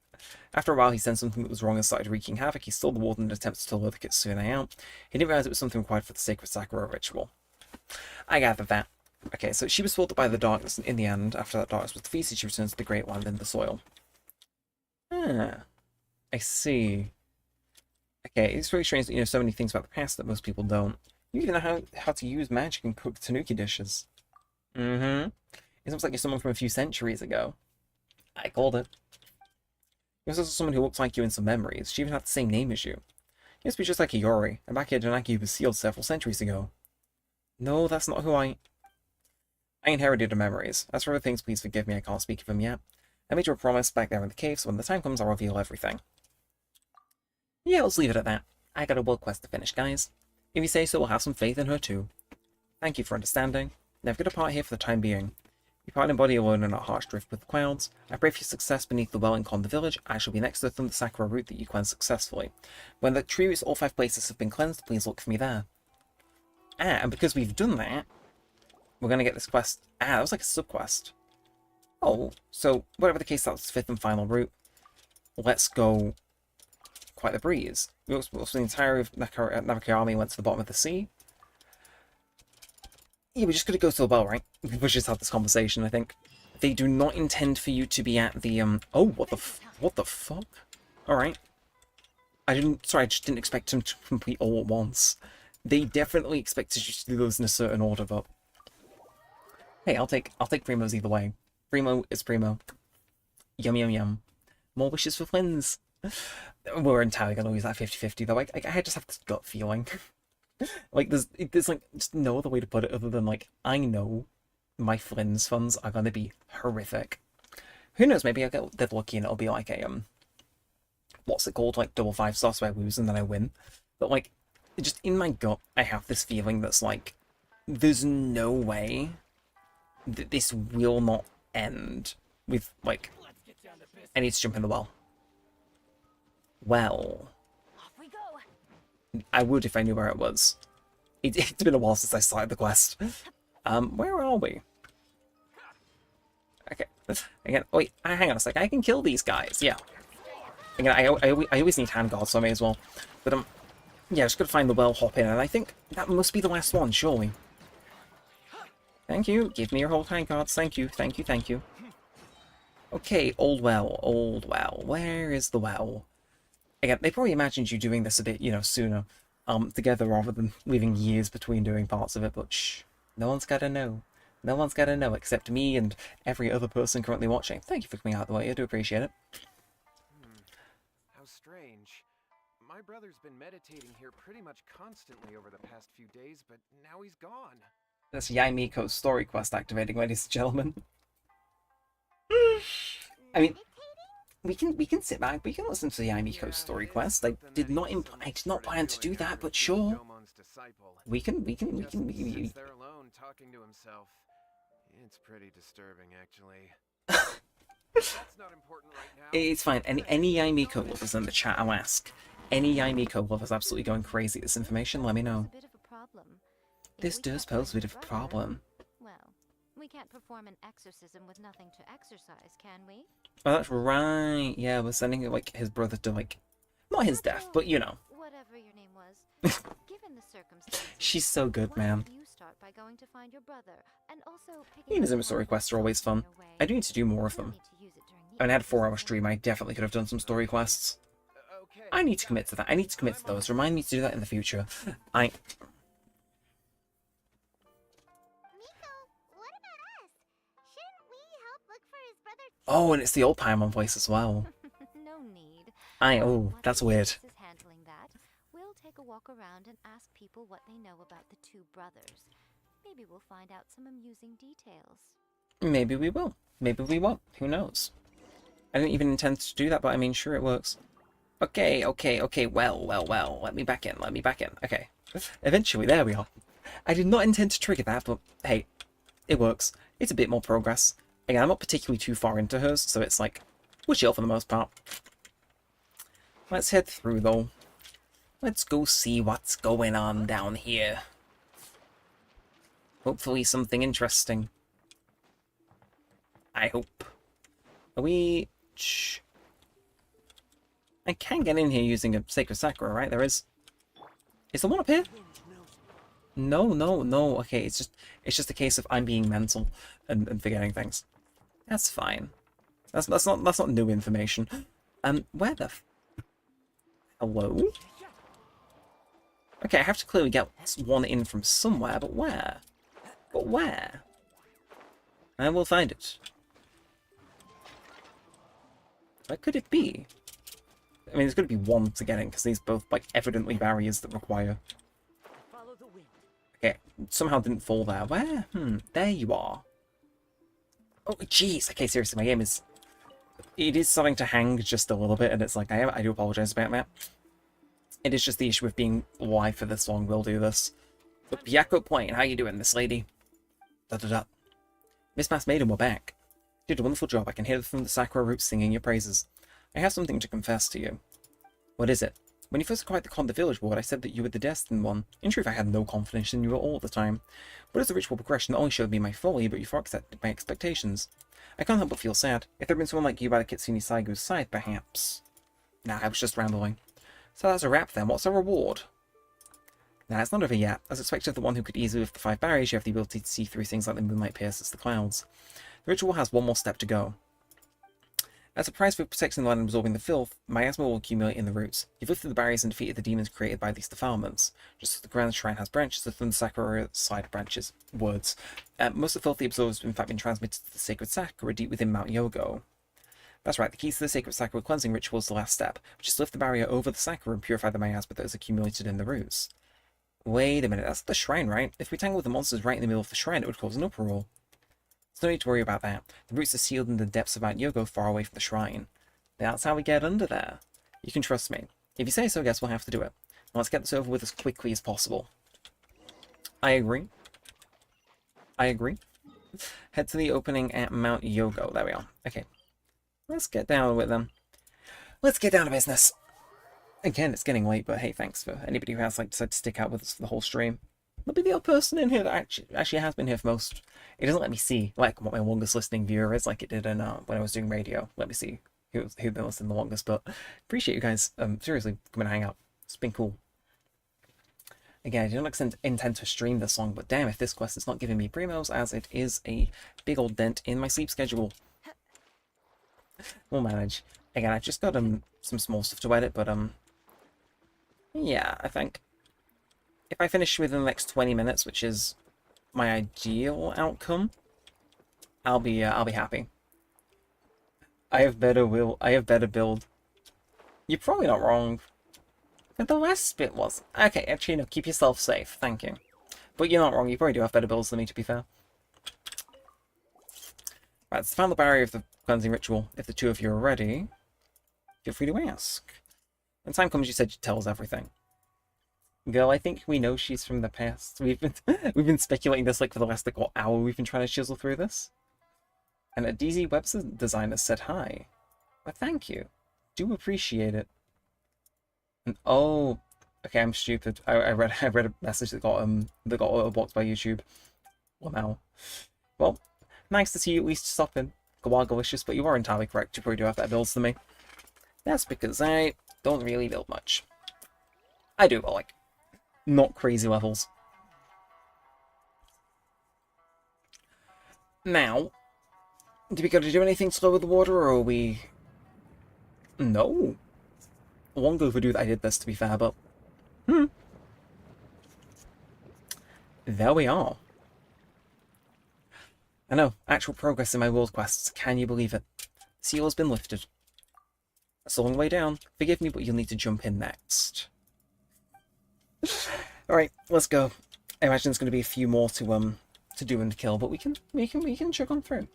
After a while, he sensed something that was wrong and started wreaking havoc. He stole the warden and attempted to lure the Kitsune out. He didn't realize it was something required for the sacred Sakura ritual. I gathered that. Okay, so she was thwarted by the darkness, and in the end, after that darkness was defeated, she returns to the Great Land in the soil. I see. Okay, it's very strange that you know so many things about the past that most people don't. You even know how to use magic and cook tanuki dishes. It looks like you're someone from a few centuries ago. I called it. There's also someone who looks like you in some memories. She even had the same name as you. You must be just like Iori, and back here Donaki was sealed several centuries ago. No, that's not who I inherited her memories. As for other things, please forgive me, I can't speak of them yet. I made you a promise back there in the cave, so when the time comes, I'll reveal everything. Yeah, let's leave it at that. I got a world quest to finish, guys. If you say so, we'll have some faith in her too. Thank you for understanding. Never get apart here for the time being. You part in body alone and not harsh drift with the clouds. I pray for your success beneath the well in Con the village. I shall be next to the Thunder Sakura route that you cleanse successfully. When the tree roots all 5 places have been cleansed, please look for me there. And because we've done that, we're going to get this quest. That was like a sub-quest. Oh, so whatever the case, that's the 5th and final route. Let's go quite the breeze. The entire of Neremik army went to the bottom of the sea. Yeah, we just gotta go to the well, right? We just had this conversation, I think. They do not intend for you to be at the, Oh, what the fuck? Alright. I just didn't expect him to complete all at once. They definitely expected you to do those in a certain order, but... Hey, I'll take Primo's either way. Primo is Primo. Yum, yum, yum. More wishes for Flynn's. We're entirely gonna lose that 50-50, though. I just have this gut feeling. Like, there's like, just no other way to put it other than, like, I know my Flynn's funds are gonna be horrific. Who knows, maybe I'll get dead lucky and it'll be like a, what's it called? Like, double 5 stars, so I lose and then I win. But, like, just in my gut, I have this feeling that's like, there's no way that this will not end with, like, I need to jump in the well. Well... Off we go. I would if I knew where it was. It's been a while since I started the quest. Where are we? Okay. Again, wait, hang on a sec. I can kill these guys, yeah. Again, I always need hand guards, so I may as well. But, yeah, just gotta find the well, hop in, and I think that must be the last one, surely. Thank you. Give me your whole hand guards. Thank you, thank you, thank you. Okay, old well, old well. Where is the well? Again, they probably imagined you doing this a bit, sooner, together rather than leaving years between doing parts of it, but shh, no one's gotta know. No one's gotta know except me and every other person currently watching. Thank you for coming out of the way, I do appreciate it. How strange. My brother's been meditating here pretty much constantly over the past few days, but now he's gone. That's Yaimiko's story quest activating, ladies and gentlemen. I mean, we can sit back, we can listen to the Yaimiko's story quest. I did not plan to do that, but sure. We can. Sits there alone talking to himself. It's pretty disturbing, actually. That's not important right now. It's fine. Any Yaimiko lovers in the chat, I'll ask. Any Yaimiko lovers absolutely going crazy at this information, let me know. This does pose a bit of a problem. Well, we can't perform an exorcism with nothing to exercise, can we? Oh, that's right. Yeah, we're sending like his brother to like, not his death, but you know. Whatever your name was. Given the circumstances, She's so good, why man. don't you start by going to find your brother, and also Inazuma story quests are always fun. I do need to do more of them. I mean, I had a 4-hour stream, I definitely could have done some story quests. Okay. I need to commit to that. I need to commit to those. Remind me to do that in the future. I... Miko, what about us? Shouldn't we help look for his brother too? Oh, and it's the old Paimon voice as well. No need. Oh, that's weird. Is handling that. We'll take a walk around and ask people what they know about the two brothers. Maybe we'll find out some amusing details. Maybe we will. Maybe we won't. Who knows? I didn't even intend to do that, but I mean, sure it works. Okay, well. Let me back in. Okay. Eventually, there we are. I did not intend to trigger that, but hey, it works. It's a bit more progress. Again, I'm not particularly too far into hers, so it's like, we're chill for the most part. Let's head through, though. Let's go see what's going on down here. Hopefully something interesting. I hope. Are we... Shh. I can get in here using a Sacred Sakura, right? There is... Is there one up here? No. Okay, it's just a case of I'm being mental and forgetting things. That's fine. That's not new information. Where the... Hello? Okay, I have to clearly get one in from somewhere, but where? But where? I will find it. Where could it be? I mean, there's going to be one to get in, because these both, like, evidently barriers that require... Follow the wind. Okay, somehow didn't fall there. Where? There you are. Oh, jeez. Okay, seriously, my game is... It is starting to hang just a little bit, and it's like, I do apologize about that. It is just the issue with being live for this long. We'll do this. But Byako Plain, how you doing, Miss Lady? Da-da-da. Miss Mass Maiden, we're back. You did a wonderful job. I can hear from the Sakura roots singing your praises. I have something to confess to you. What is it? When you first acquired the Conda Village Ward, I said that you were the destined one. In truth, I had no confidence in you all the time. What is the ritual progression not only showed me my folly, but you far exceeded my expectations. I can't help but feel sad. If there had been someone like you by the Kitsune Saigu's side, perhaps... Nah, I was just rambling. So that's a wrap then. What's the reward? Nah, it's not over yet. As expected of the one who could easily lift the 5 barriers, you have the ability to see through things like the moonlight pierces the clouds. The ritual has one more step to go. As a prize for protecting the land and absorbing the filth, miasma will accumulate in the roots. You've lifted the barriers and defeated the demons created by these defilements. Just as the grand shrine has branches, the Thunder Sakura side branches. Words. Most of the filth he absorbs have in fact been transmitted to the sacred Sakura deep within Mount Yogo. That's right, the key to the sacred Sakura cleansing ritual is the last step, which is to lift the barrier over the Sakura and purify the miasma that is accumulated in the roots. Wait a minute, that's the shrine, right? If we tangle with the monsters right in the middle of the shrine, it would cause an uproar. There's no need to worry about that. The roots are sealed in the depths of Mount Yogo, far away from the shrine. That's how we get under there. You can trust me. If you say so, I guess we'll have to do it. Now let's get this over with as quickly as possible. I agree. Head to the opening at Mount Yogo. There we are. Okay. Let's get down with them. Let's get down to business. Again, it's getting late, but hey, thanks for anybody who has decided to stick out with us for the whole stream. There'll be the odd person in here that actually has been here for most. It doesn't let me see what my longest listening viewer is, like it did in when I was doing radio. Let me see who'd been listening the longest. But appreciate you guys. Seriously, coming to hang out. It's been cool. Again, I didn't intend to stream this long, but damn if this quest is not giving me primos, as it is a big old dent in my sleep schedule. We'll manage. Again, I've just got some small stuff to edit, but yeah, I think if I finish within the next 20 minutes, which is my ideal outcome, I'll be happy. I have better build. You're probably not wrong. But the last bit was okay. Actually, no. Keep yourself safe. Thank you. But you're not wrong. You probably do have better builds than me, to be fair. Right, it's the final barrier of the cleansing ritual. If the two of you are ready, feel free to ask. When time comes, you said you'd tell us everything. Girl, I think we know she's from the past. We've been speculating this for the last what hour we've been trying to chisel through this. And a DZ web designer said hi. Well, thank you. Do appreciate it. And oh, okay, I'm stupid. I read a message that got auto-blocked by YouTube. Well now. Well, nice to see you at least stopping. Gawagalicious, but you are entirely correct. You probably do have better builds than me. That's because I don't really build much. I do, but not crazy levels. Now, do we got to do anything to lower the water, or are we... No. Long overdue that I did this, to be fair, but... There we are. I know, actual progress in my world quests. Can you believe it? Seal has been lifted. That's a long way down. Forgive me, but you'll need to jump in next. Alright, let's go. I imagine there's going to be a few more to do and kill, but we can chug on through.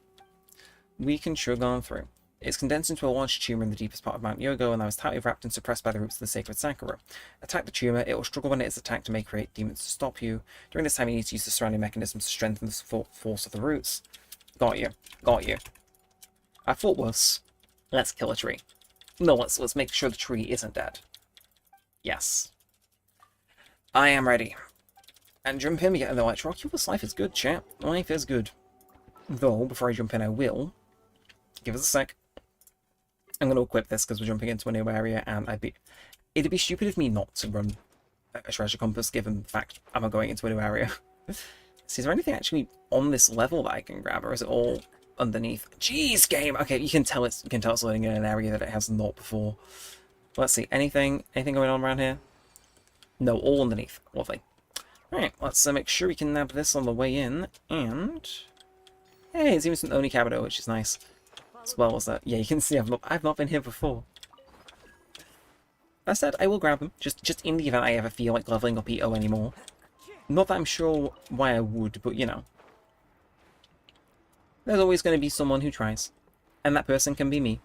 We can chug on through. It's condensed into a large tumor in the deepest part of Mount Yogo, and that was tightly wrapped and suppressed by the roots of the sacred Sakura. Attack the tumor, it will struggle when it is attacked and may create demons to stop you. During this time, you need to use the surrounding mechanisms to strengthen the force of the roots. Got you. Got you. I thought worse. Let's kill a tree. No, let's make sure the tree isn't dead. Yes. I am ready. And jump in, we get an electroculus. Life is good, chat. Life is good. Though, before I jump in, I will. Give us a sec. I'm going to equip this because we're jumping into a new area, and it'd be stupid of me not to run a treasure compass, given the fact I'm going into a new area. See, is there anything actually on this level that I can grab, or is it all underneath? Jeez, game! Okay, you can tell it's loading in an area that it has not before. Let's see, anything going on around here? No, all underneath. Lovely. Alright, let's make sure we can nab this on the way in, and... Hey, it's even some Oni Cabinet, which is nice. As well as that. Yeah, you can see I've not been here before. That said, I will grab them, just in the event I ever feel like leveling up EO anymore. Not that I'm sure why I would, but you know. There's always going to be someone who tries. And that person can be me.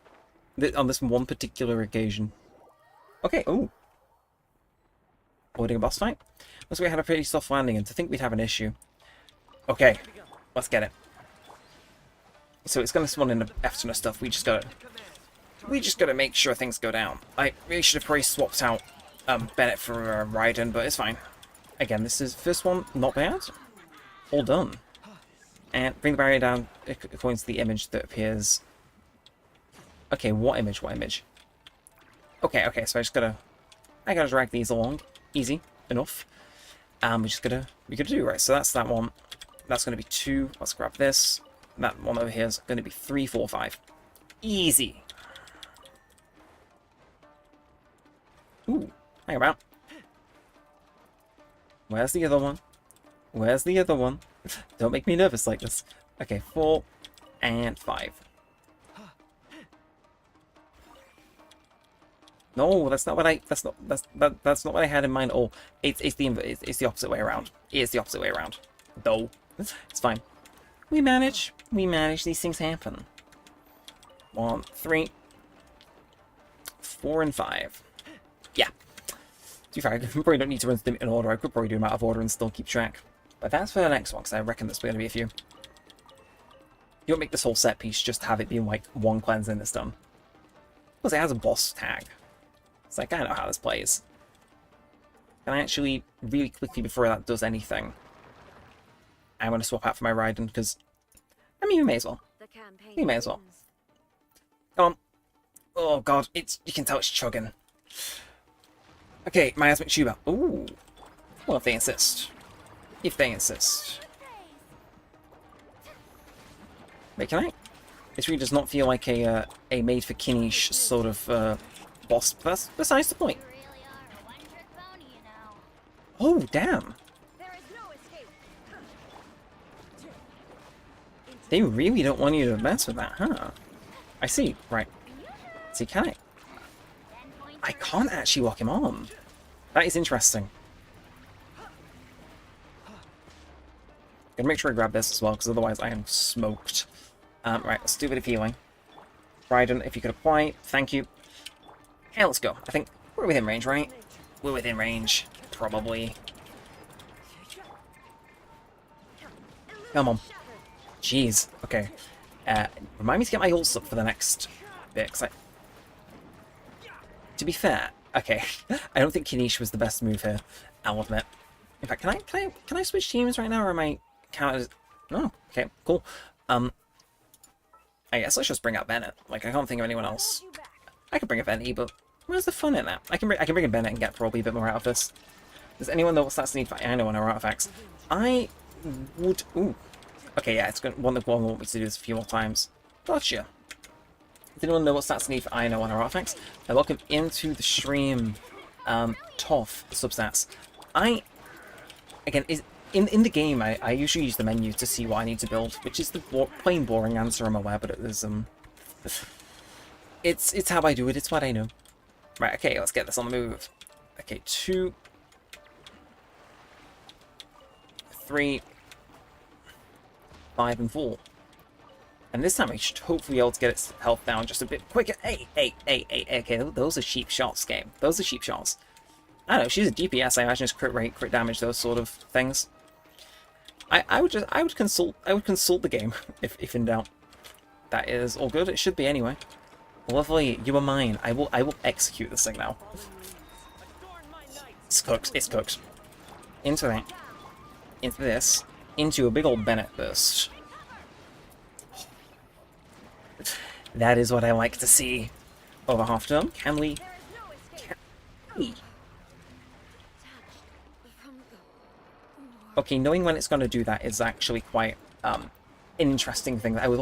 On this one particular occasion. Okay, ooh. Avoiding a boss fight? Looks like we had a pretty soft landing, and to think we'd have an issue. Okay, let's get it. So it's going to spawn in a F ton of stuff. We just gotta make sure things go down. I really should have probably swapped out Bennett for Raiden, but it's fine. Again, this is first one, not bad. All done. And bring the barrier down according to the image that appears. Okay, what image? What image? Okay, so I gotta drag these along. Easy enough. We gotta do right. So that's that one. That's gonna be 2. Let's grab this. That one over here is gonna be 3, 4, 5. Easy. Ooh, hang about. Where's the other one? Where's the other one? Don't make me nervous like this. Okay, 4 and 5. No, that's not what that's not what I had in mind. Oh, it's the opposite way around. It's the opposite way around. Though, it's fine. We manage. These things happen. 1, 3, 4, and 5. Yeah. To be fair, I probably don't need to run them in order. I could probably do them out of order and still keep track. But that's for the next one, because I reckon there's going to be a few. You don't make this whole set piece, just have it be like one cleanse and it's done. Plus, it has a boss tag. It's like, I know how this plays. Can I actually, really quickly before that does anything, I'm going to swap out for my Raiden, because, I mean, we may as well. We may as well. Come on. Oh, God, you can tell it's chugging. Okay, miasmic tuber. Ooh. Well, if they insist. If they insist. Wait, can I? This really does not feel like a made for Kinish sort of boss. That's besides the point. Oh, damn. They really don't want you to mess with that, huh? I see. Right. See, can I? I can't actually lock him on. That is interesting. Gonna make sure I grab this as well, because otherwise I am smoked. Right, let's do a bit of healing. Raiden, if you could apply, thank you. And let's go. I think we're within range, right? We're within range, probably. Come on. Jeez. Okay. Remind me to get my ults up for the next bit, because to be fair, okay, I don't think Kinish was the best move here. I'll admit. In fact, can I switch teams right now, or am I counted? Oh, okay, cool. I guess let's just bring out Bennett. Like, I can't think of anyone else. I could bring a Venti, but where's the fun in that? I can bring a Bennett and get probably a bit more out of this. Does anyone know what stats need? I know on our artifacts. I would. Ooh, Okay, yeah, it's going to want me to do this a few more times. Gotcha. Does anyone know what stats I need for INO on our artifacts? Welcome into the stream, Toff, substats. Again, in the game, I usually use the menu to see what I need to build, which is the plain boring answer, I'm aware, but it is, it's how I do it, it's what I know. Right, okay, let's get this on the move. Okay, 2, 3, 5, and 4. And this time I should hopefully be able to get its health down just a bit quicker. Hey, okay, those are cheap shots, game. Those are cheap shots. I don't know, she's a DPS, I imagine it's crit rate, crit damage, those sort of things. I would consult the game, if in doubt. That is all good, it should be anyway. Lovely, you are mine. I will execute this thing now. It's cooked. Into that. Into this. Into a big old Bennett burst. That is what I like to see. Over half turn. Can we? Okay, knowing when it's going to do that is actually quite an interesting thing that I would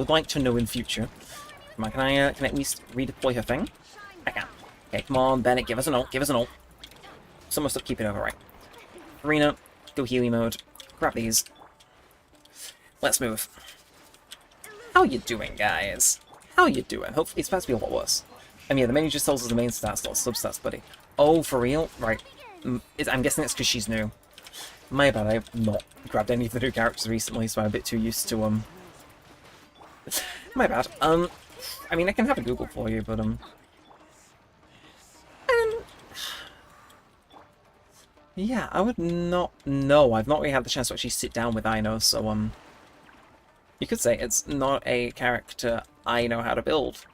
like to know in future. Come on, can I at least redeploy her thing? I can. Okay, come on, Bennett, give us an ult, Someone stop keeping over, right. Arena, go Healy mode, grab these. Let's move. How you doing, guys? How you doing? Hopefully it's about to be a lot worse. I mean, yeah, the menu just tells us the main stats, not substats, buddy. Oh, for real? Right. I'm guessing it's because she's new. My bad, I've not grabbed any of the new characters recently, so I'm a bit too used to, My bad. I mean, I can have a Google for you, but, yeah, I would not know. I've not really had the chance to actually sit down with Ino, so, you could say it's not a character I know how to build.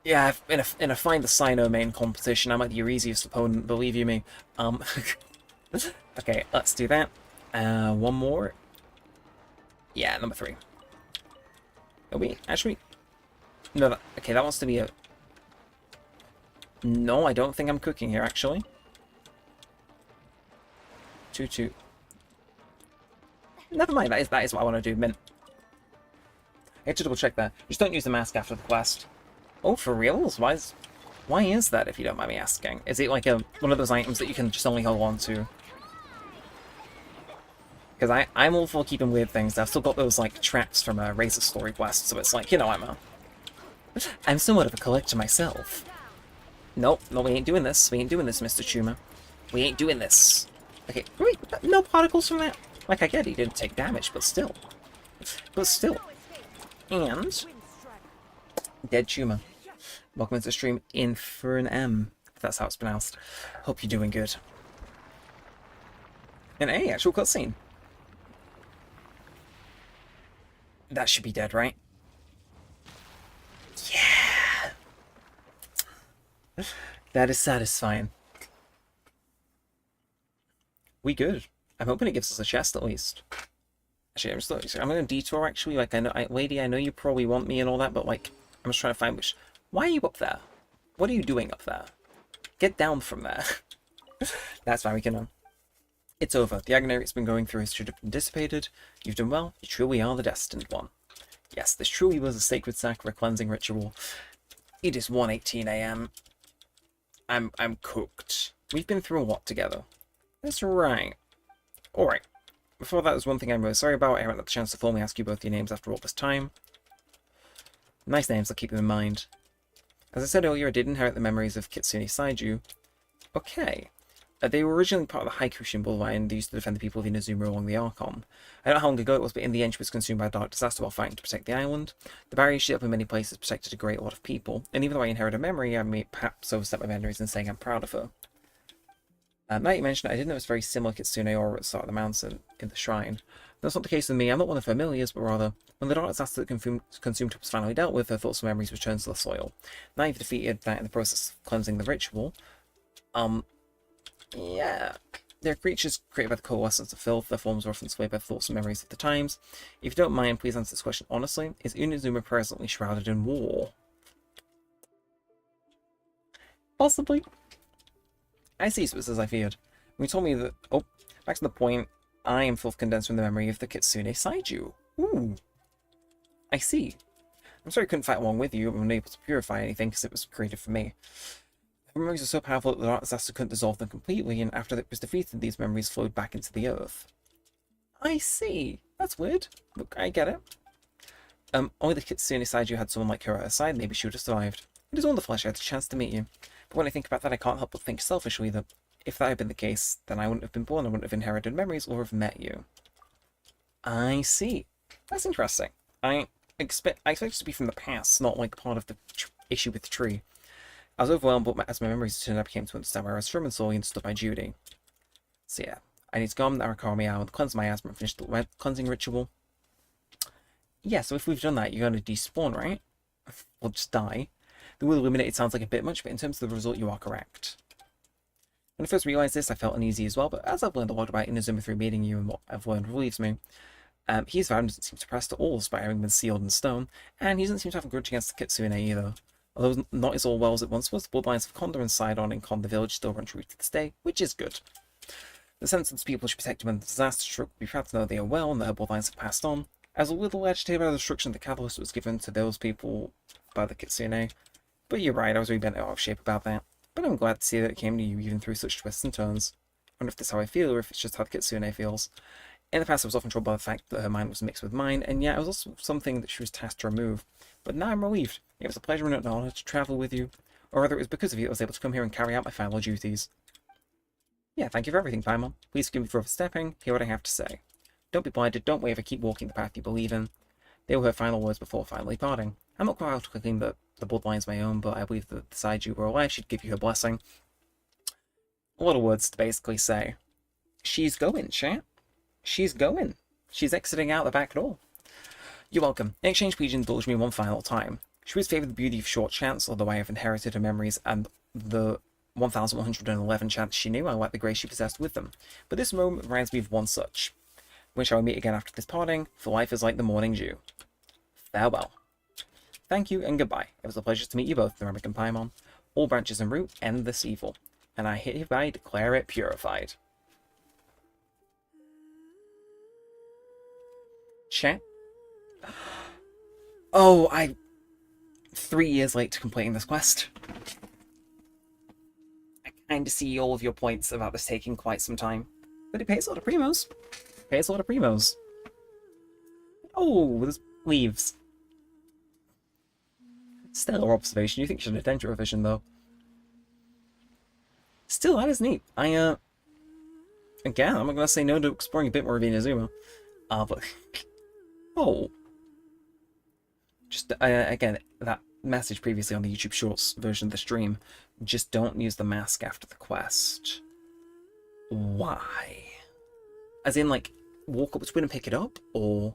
Yeah, in a Find the Sino main competition, I might be your easiest opponent, believe you me. Okay, let's do that. One more. Yeah, number 3. Are we actually? No, okay, that wants to be a... No, I don't think I'm cooking here, actually. 2-2. Never mind, that is what I want to do, mint. I had to double check that. Just don't use the mask after the quest. Oh, for reals? Why is that, if you don't mind me asking? Is it like one of those items that you can just only hold on to? Because I'm all for keeping weird things. I've still got those, like, traps from a Razor Story quest, so it's like, you know, I'm somewhat of a collector myself. Nope, no, we ain't doing this. We ain't doing this, Mr. Chuma. We ain't doing this. Okay, wait, no particles from that? Like, I get he didn't take damage, but still. And... Dead Chuma. Welcome into the stream, Infern, if that's how it's pronounced. Hope you're doing good. And hey, actual cutscene. That should be dead, right? Yeah! That is satisfying. We good. I'm hoping it gives us a chest at least. Actually, I'm going to detour actually. Like, lady, I know you probably want me and all that, but like, I'm just trying to find which... Why are you up there? What are you doing up there? Get down from there. That's fine, we can... It's over. The agony it's been going through has should have been dissipated. You've done well. You truly are the destined one. Yes, this truly was a sacred sack for a cleansing ritual. It is 1:18 AM. I'm cooked. We've been through a lot together. That's right. Alright. Before that, there's one thing I'm really sorry about. I haven't had the chance to formally ask you both your names after all this time. Nice names, I'll keep them in mind. As I said earlier, I did inherit the memories of Kitsune Saiju. Okay. They were originally part of the Haikushin Boulevard and they used to defend the people of Inazuma along the Archon. I don't know how long ago it was, but in the end she was consumed by a dark disaster while fighting to protect the island. The barriers she up in many places protected a great lot of people, and even though I inherited a memory, I may perhaps overstep my memories in saying I'm proud of her. Now you mentioned it, I did notice very similar Kitsune aura at the start of the mountain in the shrine. That's not the case with me. I'm not one of her familiars, but rather, when the dark disaster that consumed her was finally dealt with, her thoughts and memories returned to the soil. Now you've defeated that in the process of cleansing the ritual. Yeah. They're creatures created by the coalescence of filth. Their forms are often swayed by thoughts and memories of the times. If you don't mind, please answer this question honestly. Is Inazuma presently shrouded in war? Possibly. I see, so it's as I feared. When you told me that... Oh, back to the point. I am full condensed from the memory of the Kitsune Saiju. Ooh. I see. I'm sorry I couldn't fight along with you. I'm unable to purify anything because it was created for me. The memories are so powerful that the Dark Disaster couldn't dissolve them completely, and after it was defeated, these memories flowed back into the earth. I see. That's weird. Look, I get it. Only the Kitsune Saiju had someone like her at her side, maybe she would have survived. It is wonderful I had a chance to meet you. But when I think about that, I can't help but think selfishly that if that had been the case, then I wouldn't have been born, I wouldn't have inherited memories, or have met you. I see. That's interesting. I expect it to be from the past, not like part of the issue with the tree. I was overwhelmed, but as my memories returned, I became to understand where I was from and solely understood my duty. So yeah, I need to go on the Arakami Island, cleanse my asthma, and finish the cleansing ritual. Yeah, so if we've done that, you're going to despawn, right? Or just die. The word eliminated sounds like a bit much, but in terms of the result, you are correct. When I first realised this, I felt uneasy as well, but as I've learned a lot about Inazuma through meeting you and what I've learned relieves me. His vow doesn't seem suppressed at all, despite having been sealed in stone, and he doesn't seem to have a grudge against the Kitsune either. Although not as all well as it once was, the bloodlines of Konda and Sidon in Konda village still run true to this day, which is good. The sense people should protect him when the disaster struck would be proud to know they are well and that her bloodlines have passed on. I was a little agitated by the destruction of the catalyst that was given to those people by the Kitsune, but you're right, I was really bent out of shape about that. But I'm glad to see that it came to you even through such twists and turns. I wonder if that's how I feel, or if it's just how the Kitsune feels. In the past, I was often troubled by the fact that her mind was mixed with mine, and yeah, it was also something that she was tasked to remove. But now I'm relieved. It was a pleasure and an honor to travel with you, or rather it was because of you that I was able to come here and carry out my final duties. Yeah, thank you for everything, Paimon. Please forgive me for overstepping, hear what I have to say. Don't be blinded, don't waver, keep walking the path you believe in. They were her final words before finally parting. I'm not quite out to claim that the bloodline's my own, but I believe that the Saiju were alive, she'd give you her blessing. A lot of words to basically say. She's going, chat. She's going. She's exiting out the back door. You're welcome. In exchange, please indulge me one final time. She always favoured the beauty of short chants, although I have inherited her memories and the 1,111 chants she knew. I like the grace she possessed with them. But this moment reminds me of one such. When shall we meet again after this parting? For life is like the morning dew. Farewell. Thank you and goodbye. It was a pleasure to meet you both, Neremik and Paimon. All branches and root end this evil, and I hereby declare it purified. Chat. Oh, 3 years late to completing this quest. I kind of see all of your points about this taking quite some time, but it pays a lot of primos. It pays a lot of primos. Oh, there's leaves. Stellar observation. You think you should attend your revision, though. Still, that is neat. Again, I'm not gonna say no to exploring a bit more of Inazuma. But... oh. Just, again, that message previously on the YouTube Shorts version of the stream. Just don't use the mask after the quest. Why? As in, like, walk up to it and pick it up? Or...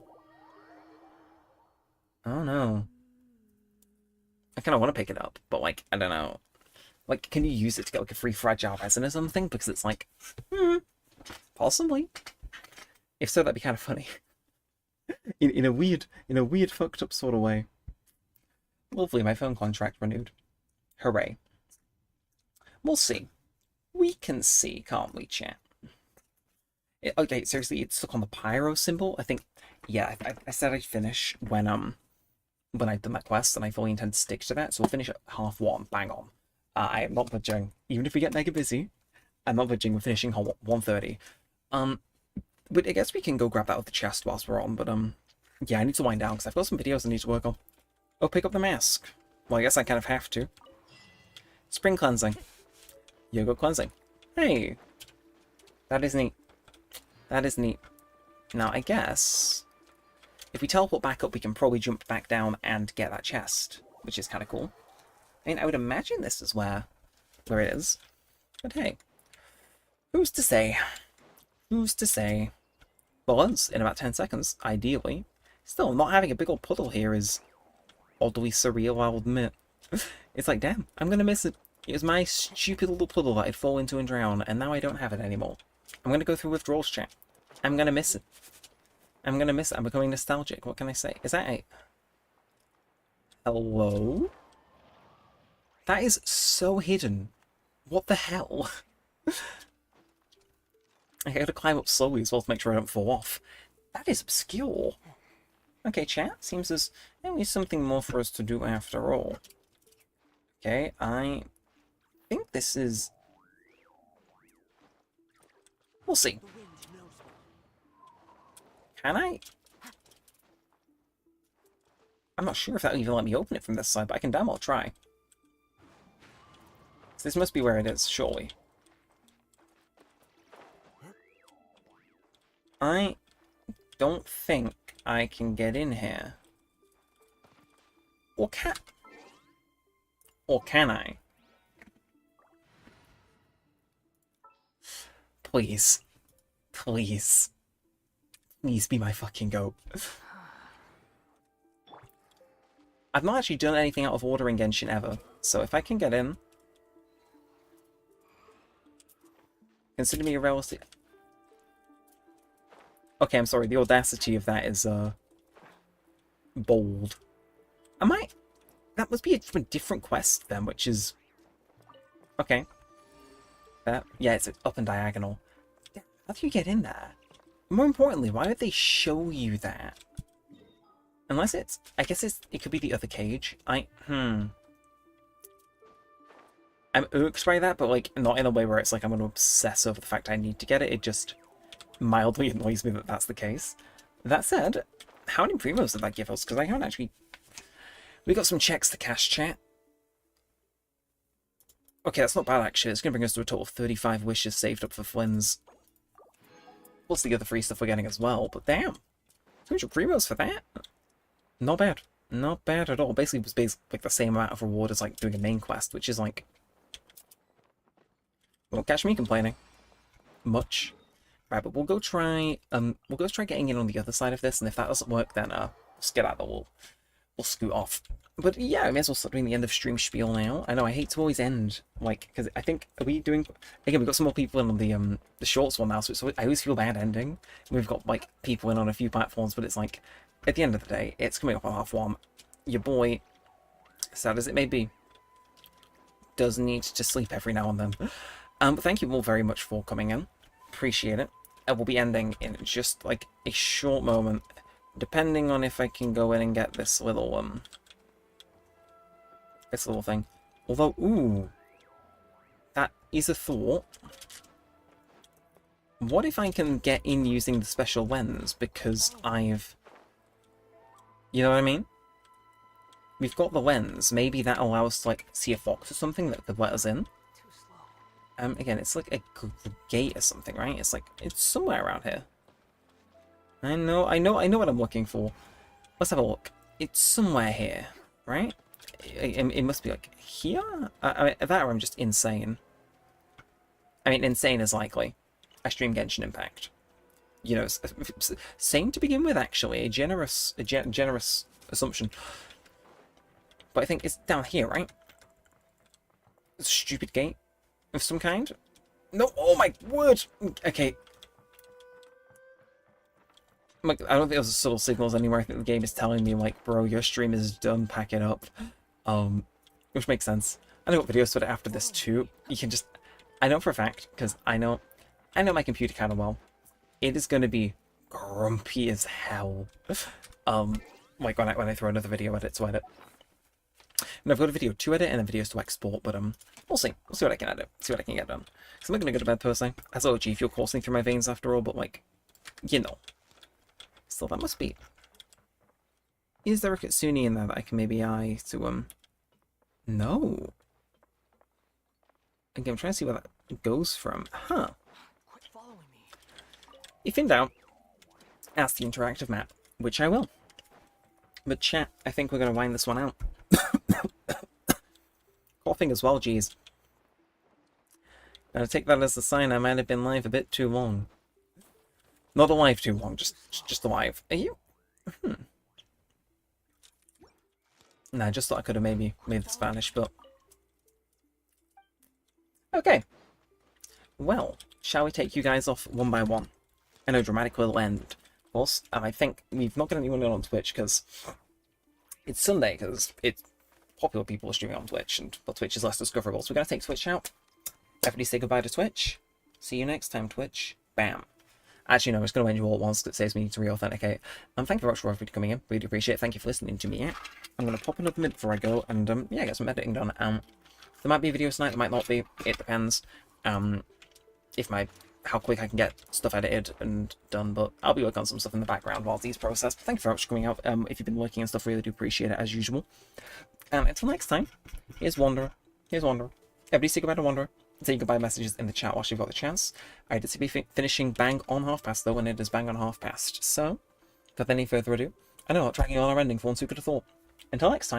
I don't know. I kind of want to pick it up, but, like, I don't know. Like, can you use it to get, like, a free fragile resin or something? Because it's like, possibly. If so, that'd be kind of funny. in a weird fucked up sort of way. Lovely, my phone contract renewed. Hooray. We'll see. We can see, can't we, chat? Okay, seriously, it's stuck on the pyro symbol. I think, yeah, I said I'd finish when I'd done that quest, and I fully intend to stick to that, so we'll finish at 1:30, bang on. I am not budging. Even if we get mega busy, I'm not budging. We're finishing 1:30. But I guess we can go grab that other chest whilst we're on, but, yeah, I need to wind down, because I've got some videos I need to work on. Oh, pick up the mask. Well, I guess I kind of have to. Spring cleansing. Yoga cleansing. Hey! That is neat. That is neat. Now, I guess... if we teleport back up, we can probably jump back down and get that chest, which is kind of cool. I mean, I would imagine this is where it is. But hey, who's to say? Who's to say? Well, once in about 10 seconds, ideally. Still, not having a big old puddle here is oddly surreal, I'll admit. It's like, damn, I'm gonna miss it. It was my stupid little puddle that I'd fall into and drown, and now I don't have it anymore. I'm gonna go through withdrawals, chat. I'm gonna miss it. I'm gonna miss it. I'm becoming nostalgic. What can I say? Is that a... hello? That is so hidden. What the hell? I gotta climb up slowly as well to make sure I don't fall off. That is obscure. Okay, chat. Seems there's maybe something more for us to do after all. Okay, I think this is... We'll see. Can I? I'm not sure if that'll even let me open it from this side, but I can damn well try. So this must be where it is, surely. I don't think I can get in here. Or can... Or can I? Please. Please. Please be my fucking goat. I've not actually done anything out of order in Genshin ever, so if I can get in... Consider me a realistic... Okay, I'm sorry, the audacity of that is, bold. Am I... That must be from a different quest, then, which is... Okay. Yeah, it's up and diagonal. How do you get in there? More importantly, why would they show you that? Unless it's... I guess it could be the other cage. I'm irked by that, but, like, not in a way where it's like I'm going to obsess over the fact I need to get it. It just mildly annoys me that that's the case. That said, how many primos did that give us? Because I haven't actually... We got some checks to cash, chat. Okay, that's not bad, actually. It's going to bring us to a total of 35 wishes saved up for Flynn's. Plus the other free stuff we're getting as well. But damn, 200 primos for that? Not bad. Not bad at all. Basically, it was basically like the same amount of reward as like doing a main quest, which is like... Won't catch me complaining. Much. Right, but we'll go try getting in on the other side of this, and if that doesn't work, then just get out the wall. We'll scoot off. But yeah, I may as well start doing the end of stream spiel now. I know I hate to always end, like, because I think, are we doing... Again, we've got some more people in on the shorts one now, so I always feel bad ending. We've got, like, people in on a few platforms, but it's like, at the end of the day, it's coming up on half one. Your boy, sad as it may be, does need to sleep every now and then. But thank you all very much for coming in. Appreciate it. I will be ending in just, like, a short moment, depending on if I can go in and get this little, thing. Although, ooh, that is a thought. What if I can get in using the special lens, because I've... You know what I mean? We've got the lens. Maybe that allows us to, like, see a fox or something that could let us in. Again, it's like a gate or something, right? It's like, it's somewhere around here. I know what I'm looking for. Let's have a look. It's somewhere here, right? It must be like here? I mean, that or I'm just insane. I mean, insane is likely. I stream Genshin Impact. You know, sane to begin with, actually. A generous assumption. But I think it's down here, right? It's a stupid gate of some kind. No, oh my word! Okay. Like, I don't think there's subtle signals anywhere. I think the game is telling me, like, bro, your stream is done, pack it up. Which makes sense. I know what videos put it after this too. You can just... I know for a fact, because I know my computer kind of well. It is going to be grumpy as hell. Like when I throw another video edit to edit. And I've got a video to edit and then videos to export, but we'll see. We'll see what I can edit. See what I can get done. Because I'm not going to go to bed personally. As OG fuel coursing through my veins after all, but like, you know. Still, that must be... Is there a Kitsune in there that I can maybe eye to, No. Again, I'm trying to see where that goes from. Huh. Quit following me. If in doubt, ask the interactive map, which I will. But chat, I think we're going to wind this one out. Coughing as well, geez. Gotta take that as a sign I might have been live a bit too long. Not alive too long, just alive. Are you? Nah, I just thought I could have maybe made this vanish, but... Okay. Well, shall we take you guys off one by one? I know dramatic will end, of course, and I think we've not got anyone on Twitch, because it's Sunday, because it's popular people are streaming on Twitch, and well, Twitch is less discoverable, so we're going to take Twitch out. Everybody say goodbye to Twitch. See you next time, Twitch. bam. Actually, no, I'm just going to end you all at once because it saves me to re-authenticate. Thank you very much for everybody coming in. Really appreciate it. Thank you for listening to me. I'm going to pop another minute before I go and, yeah, get some editing done. There might be videos tonight, there might not be. It depends. How quick I can get stuff edited and done, but I'll be working on some stuff in the background while these process. But thank you very much for coming out. If you've been lurking and stuff, really do appreciate it as usual. Until next time, here's Wanderer. Everybody say goodbye to Wanderer. Say your goodbye messages in the chat whilst you've got the chance. I did see be finishing bang on half past though, and it is bang on half past. So, without any further ado, I know not dragging on our ending for once who could have thought. Until next time.